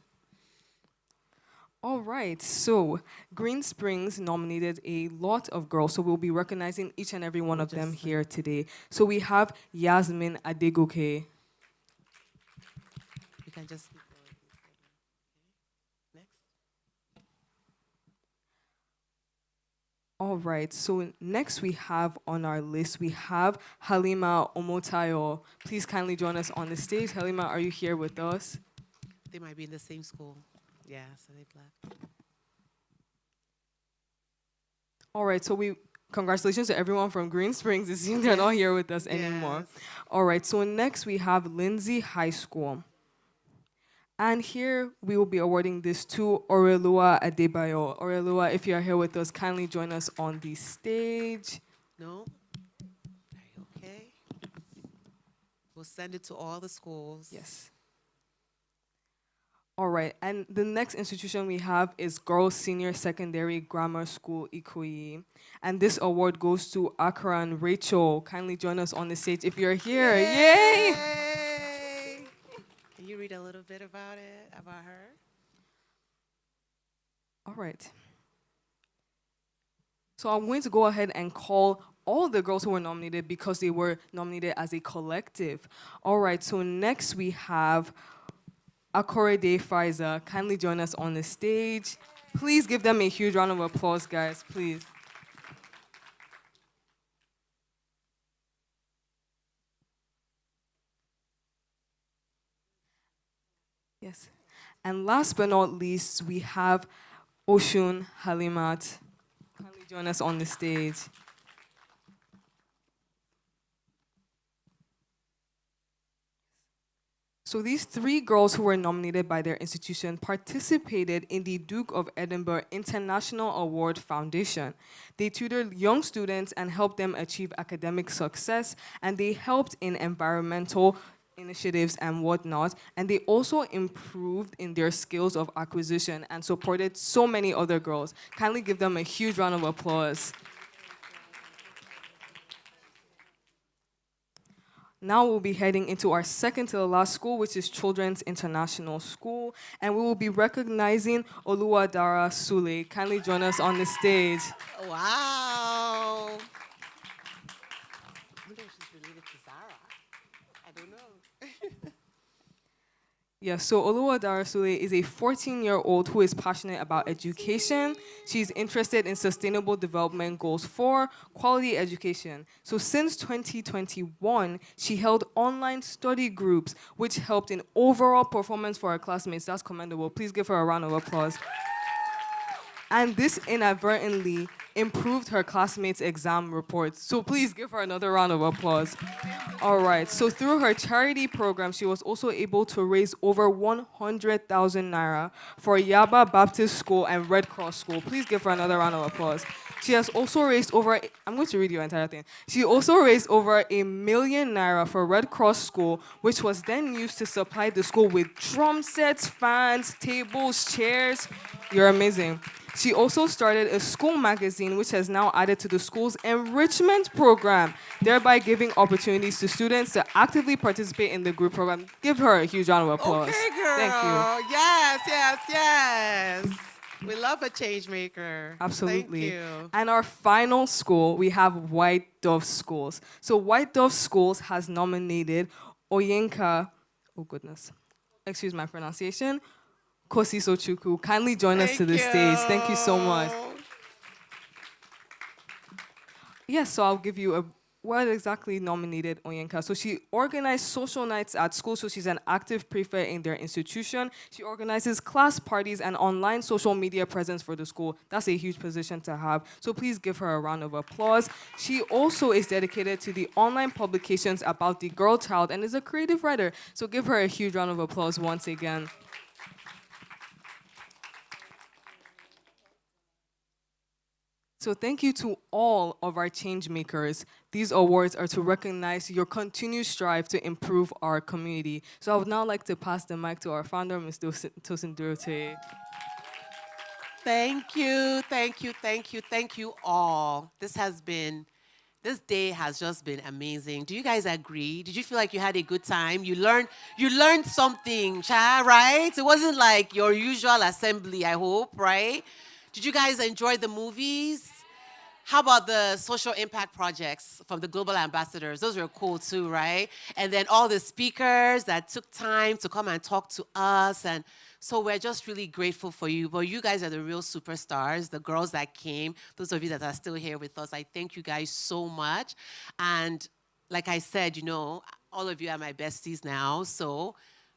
All right, so Green Springs nominated a lot of girls, so we'll be recognizing each and every one of them here today. So we have Yasmin Adegoke. You can just... All right, so next we have on our list, we have Halima Omotayo. Please kindly join us on the stage. Halima, are you here with us? They might be in the same school. Yeah, so they've left. All right, so congratulations to everyone from Green Springs. It seems they're not here with us anymore. All right, so next we have Lindsay High School. And here we will be awarding this to Orelua Adebayo. Orelua, if you are here with us, kindly join us on the stage. No? Are you okay? We'll send it to all the schools. Yes. All right, and the next institution we have is Girls Senior Secondary Grammar School, Ikoyi. And this award goes to Akran Rachel. Kindly join us on the stage if you're here. Yay! Can you read a little bit about it, about her? All right. So I'm going to go ahead and call all the girls who were nominated because they were nominated as a collective. All right, so next we have Akorede Faiza. Kindly join us on the stage. Please give them a huge round of applause, guys, please. Yes. And last but not least, we have Oshun Halimat. Kindly join us on the stage. So these three girls who were nominated by their institution participated in the Duke of Edinburgh International Award Foundation. They tutored young students and helped them achieve academic success, and they helped in environmental initiatives and whatnot, and they also improved in their skills of acquisition and supported so many other girls. Kindly give them a huge round of applause. Now we'll be heading into our second to the last school, which is Children's International School, and we will be recognizing Oluwadara Sule. Kindly join us on the stage. Wow. I wonder if she's related to Zara. I don't know. Yes, so Oluwadara Sule is a 14-year-old who is passionate about education. She's interested in sustainable development goals for quality education. So since 2021, she held online study groups, which helped in overall performance for her classmates. That's commendable. Please give her a round of applause. And this inadvertently improved her classmates' exam reports. So please give her another round of applause. All right, so through her charity program, she was also able to raise over 100,000 naira for Yaba Baptist School and Red Cross School. Please give her another round of applause. She has also raised over, I'm going to read your entire thing. She also raised over ₦1 million for Red Cross School, which was then used to supply the school with drum sets, fans, tables, chairs. You're amazing. She also started a school magazine, which has now added to the school's enrichment program, thereby giving opportunities to students to actively participate in the group program. Give her a huge round of applause. Okay, girl. Thank you. Yes, yes, yes. We love a change maker. Absolutely. Thank you. And our final school, we have White Dove Schools. So White Dove Schools has nominated Oyenka, oh goodness, excuse my pronunciation, Kosi Sochuku. Kindly join us to the stage. Thank you so much. Yes, so I'll give you a what exactly nominated Oyenka. So she organized social nights at school, so she's an active prefect in their institution. She organizes class parties and online social media presence for the school. That's a huge position to have. So please give her a round of applause. She also is dedicated to the online publications about the girl child and is a creative writer. So give her a huge round of applause once again. So thank you to all of our change makers. These awards are to recognize your continued strive to improve our community. So I would now like to pass the mic to our founder, Ms. Tosin Durotoye. Thank you, thank you, thank you, thank you all. This day has just been amazing. Do you guys agree? Did you feel like you had a good time? You learned something, right? It wasn't like your usual assembly, I hope, right? Did you guys enjoy the movies? How about the social impact projects from the global ambassadors? Those were cool too, right? And then all the speakers that took time to come and talk to us. And so we're just really grateful for you. But you guys are the real superstars, the girls that came, those of you that are still here with us. I thank you guys so much. And like I said, you know, all of you are my besties now. So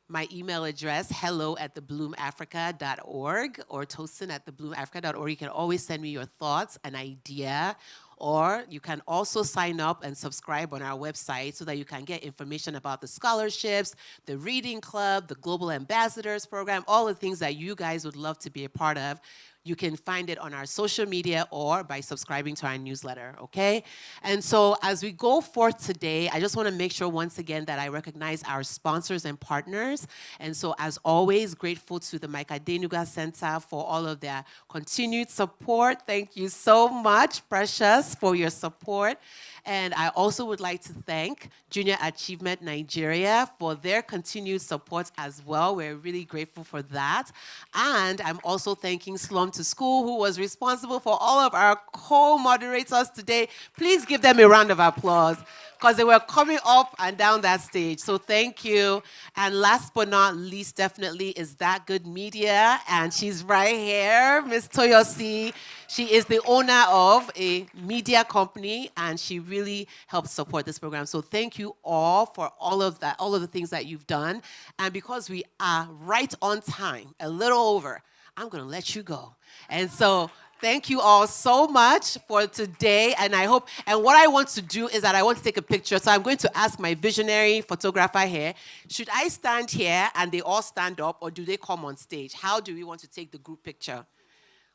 my email address, hello@thebloomafrica.org or tosin@thebloomafrica.org. You can always send me your thoughts, an idea, or you can also sign up and subscribe on our website so that you can get information about the scholarships, the reading club, the Global Ambassadors program, all the things that you guys would love to be a part of. You can find it on our social media or by subscribing to our newsletter, okay? And so as we go forth today, I just want to make sure once again that I recognize our sponsors and partners. And so as always, grateful to the Mike Adenuga Center for all of their continued support. Thank you so much, Precious, for your support. And I also would like to thank Junior Achievement Nigeria for their continued support as well. We're really grateful for that. And I'm also thanking Slum to School, who was responsible for all of our co-moderators today. Please give them a round of applause because they were coming up and down that stage. So thank you. And last but not least, definitely, is That Good Media. And she's right here, Miss Toyosi. She is the owner of a media company, and she really helps support this program. So thank you all for all of that, all of the things that you've done. And because we are right on time, a little over, I'm going to let you go. And so thank you all so much for today. And I hope, and what I want to do is that I want to take a picture. So I'm going to ask my visionary photographer here, should I stand here and they all stand up, or do they come on stage? How do we want to take the group picture?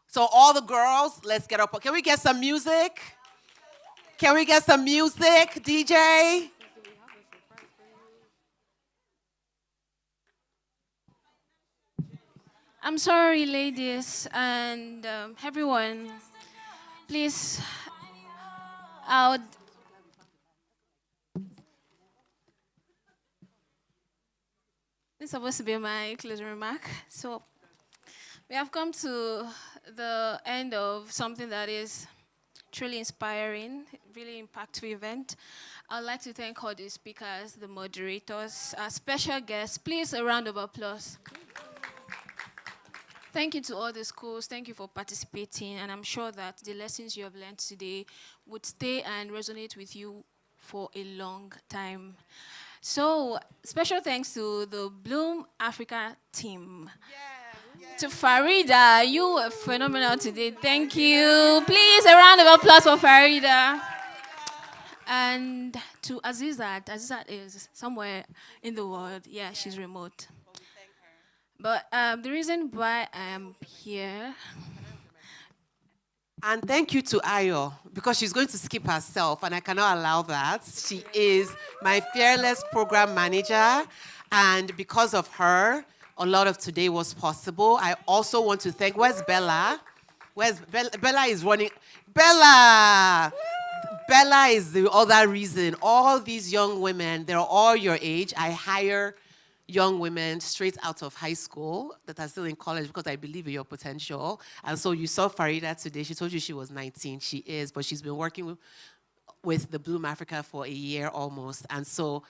So all the girls, let's get up. Can we get some music? Can we get some music, DJ? I'm sorry, ladies and everyone. Please, this is supposed to be my closing remark. So we have come to the end of something that is truly inspiring, really impactful event. I'd like to thank all the speakers, the moderators, our special guests. Please, a round of applause. Thank you to all the schools. Thank you for participating. And I'm sure that the lessons you have learned today would stay and resonate with you for a long time. So, special thanks to the Bloom Africa team. To Farida, you were phenomenal today. Thank you. Please, a round of applause for Farida. And to Azizat. Azizat is somewhere in the world. Yeah, she's remote. But the reason why I am here And thank you to Ayo, because she's going to skip herself, and I cannot allow that. She is my fearless program manager, and because of her, a lot of today was possible. I also want to thank, where's Bella? Where's Bella? Bella is running. Bella! Bella is the other reason. All these young women, they're all your age. I hire young women straight out of high school that are still in college because I believe in your potential. And so you saw Farida today. She told you she was 19. She is, but she's been working with the Bloom Africa for a year almost. And so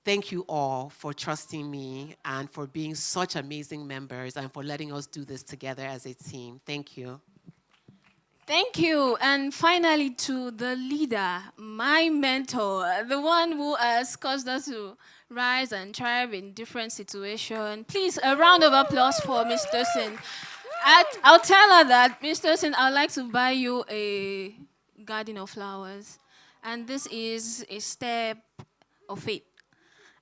thank you all for trusting me and for being such amazing members and for letting us do this together as a team. Thank you. Thank you. And finally, to the leader, my mentor, the one who has caused us to rise and thrive in different situations. Please, a round of applause for Ms. Tosin. I'll tell her that, Ms. Tosin, I'd like to buy you a garden of flowers. And this is a step of faith.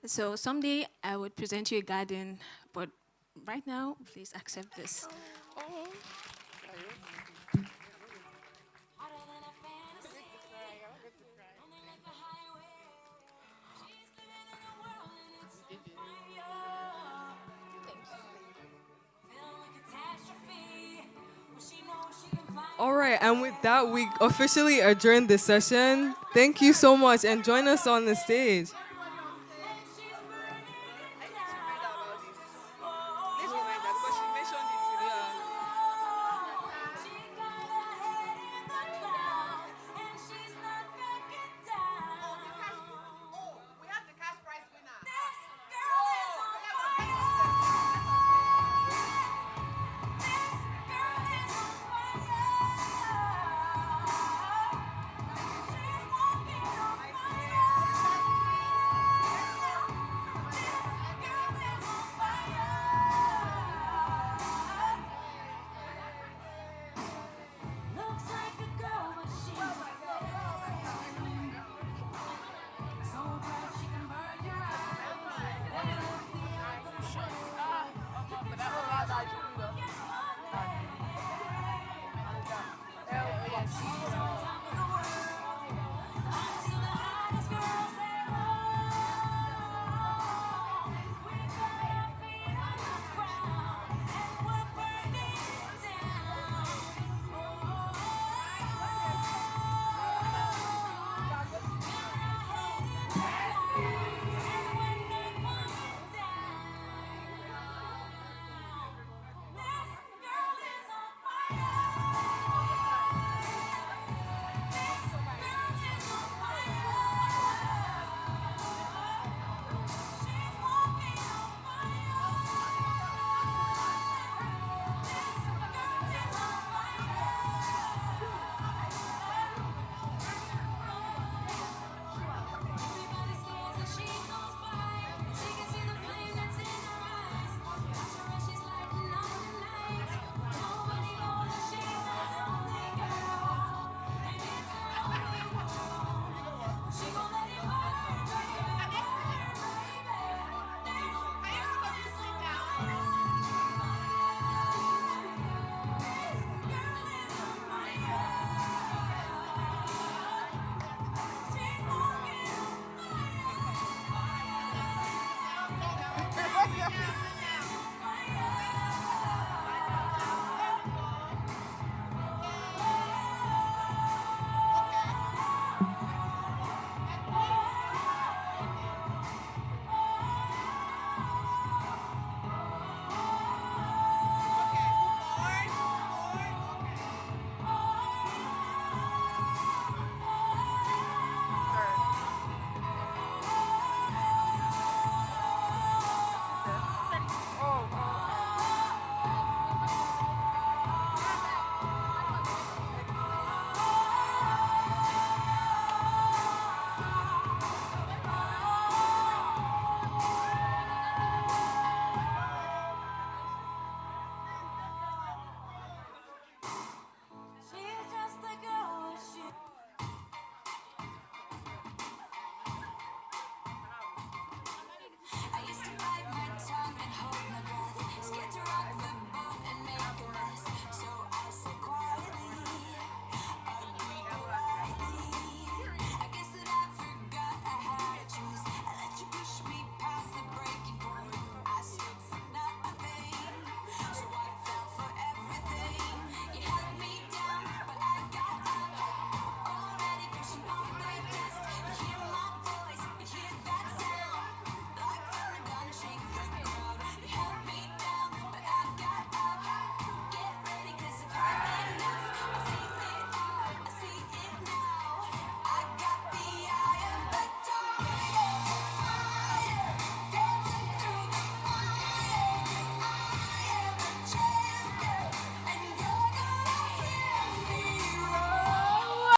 So someday I would present you a garden, but right now, please accept this. All right, and with that, we officially adjourn this session. Thank you so much, and join us on the stage.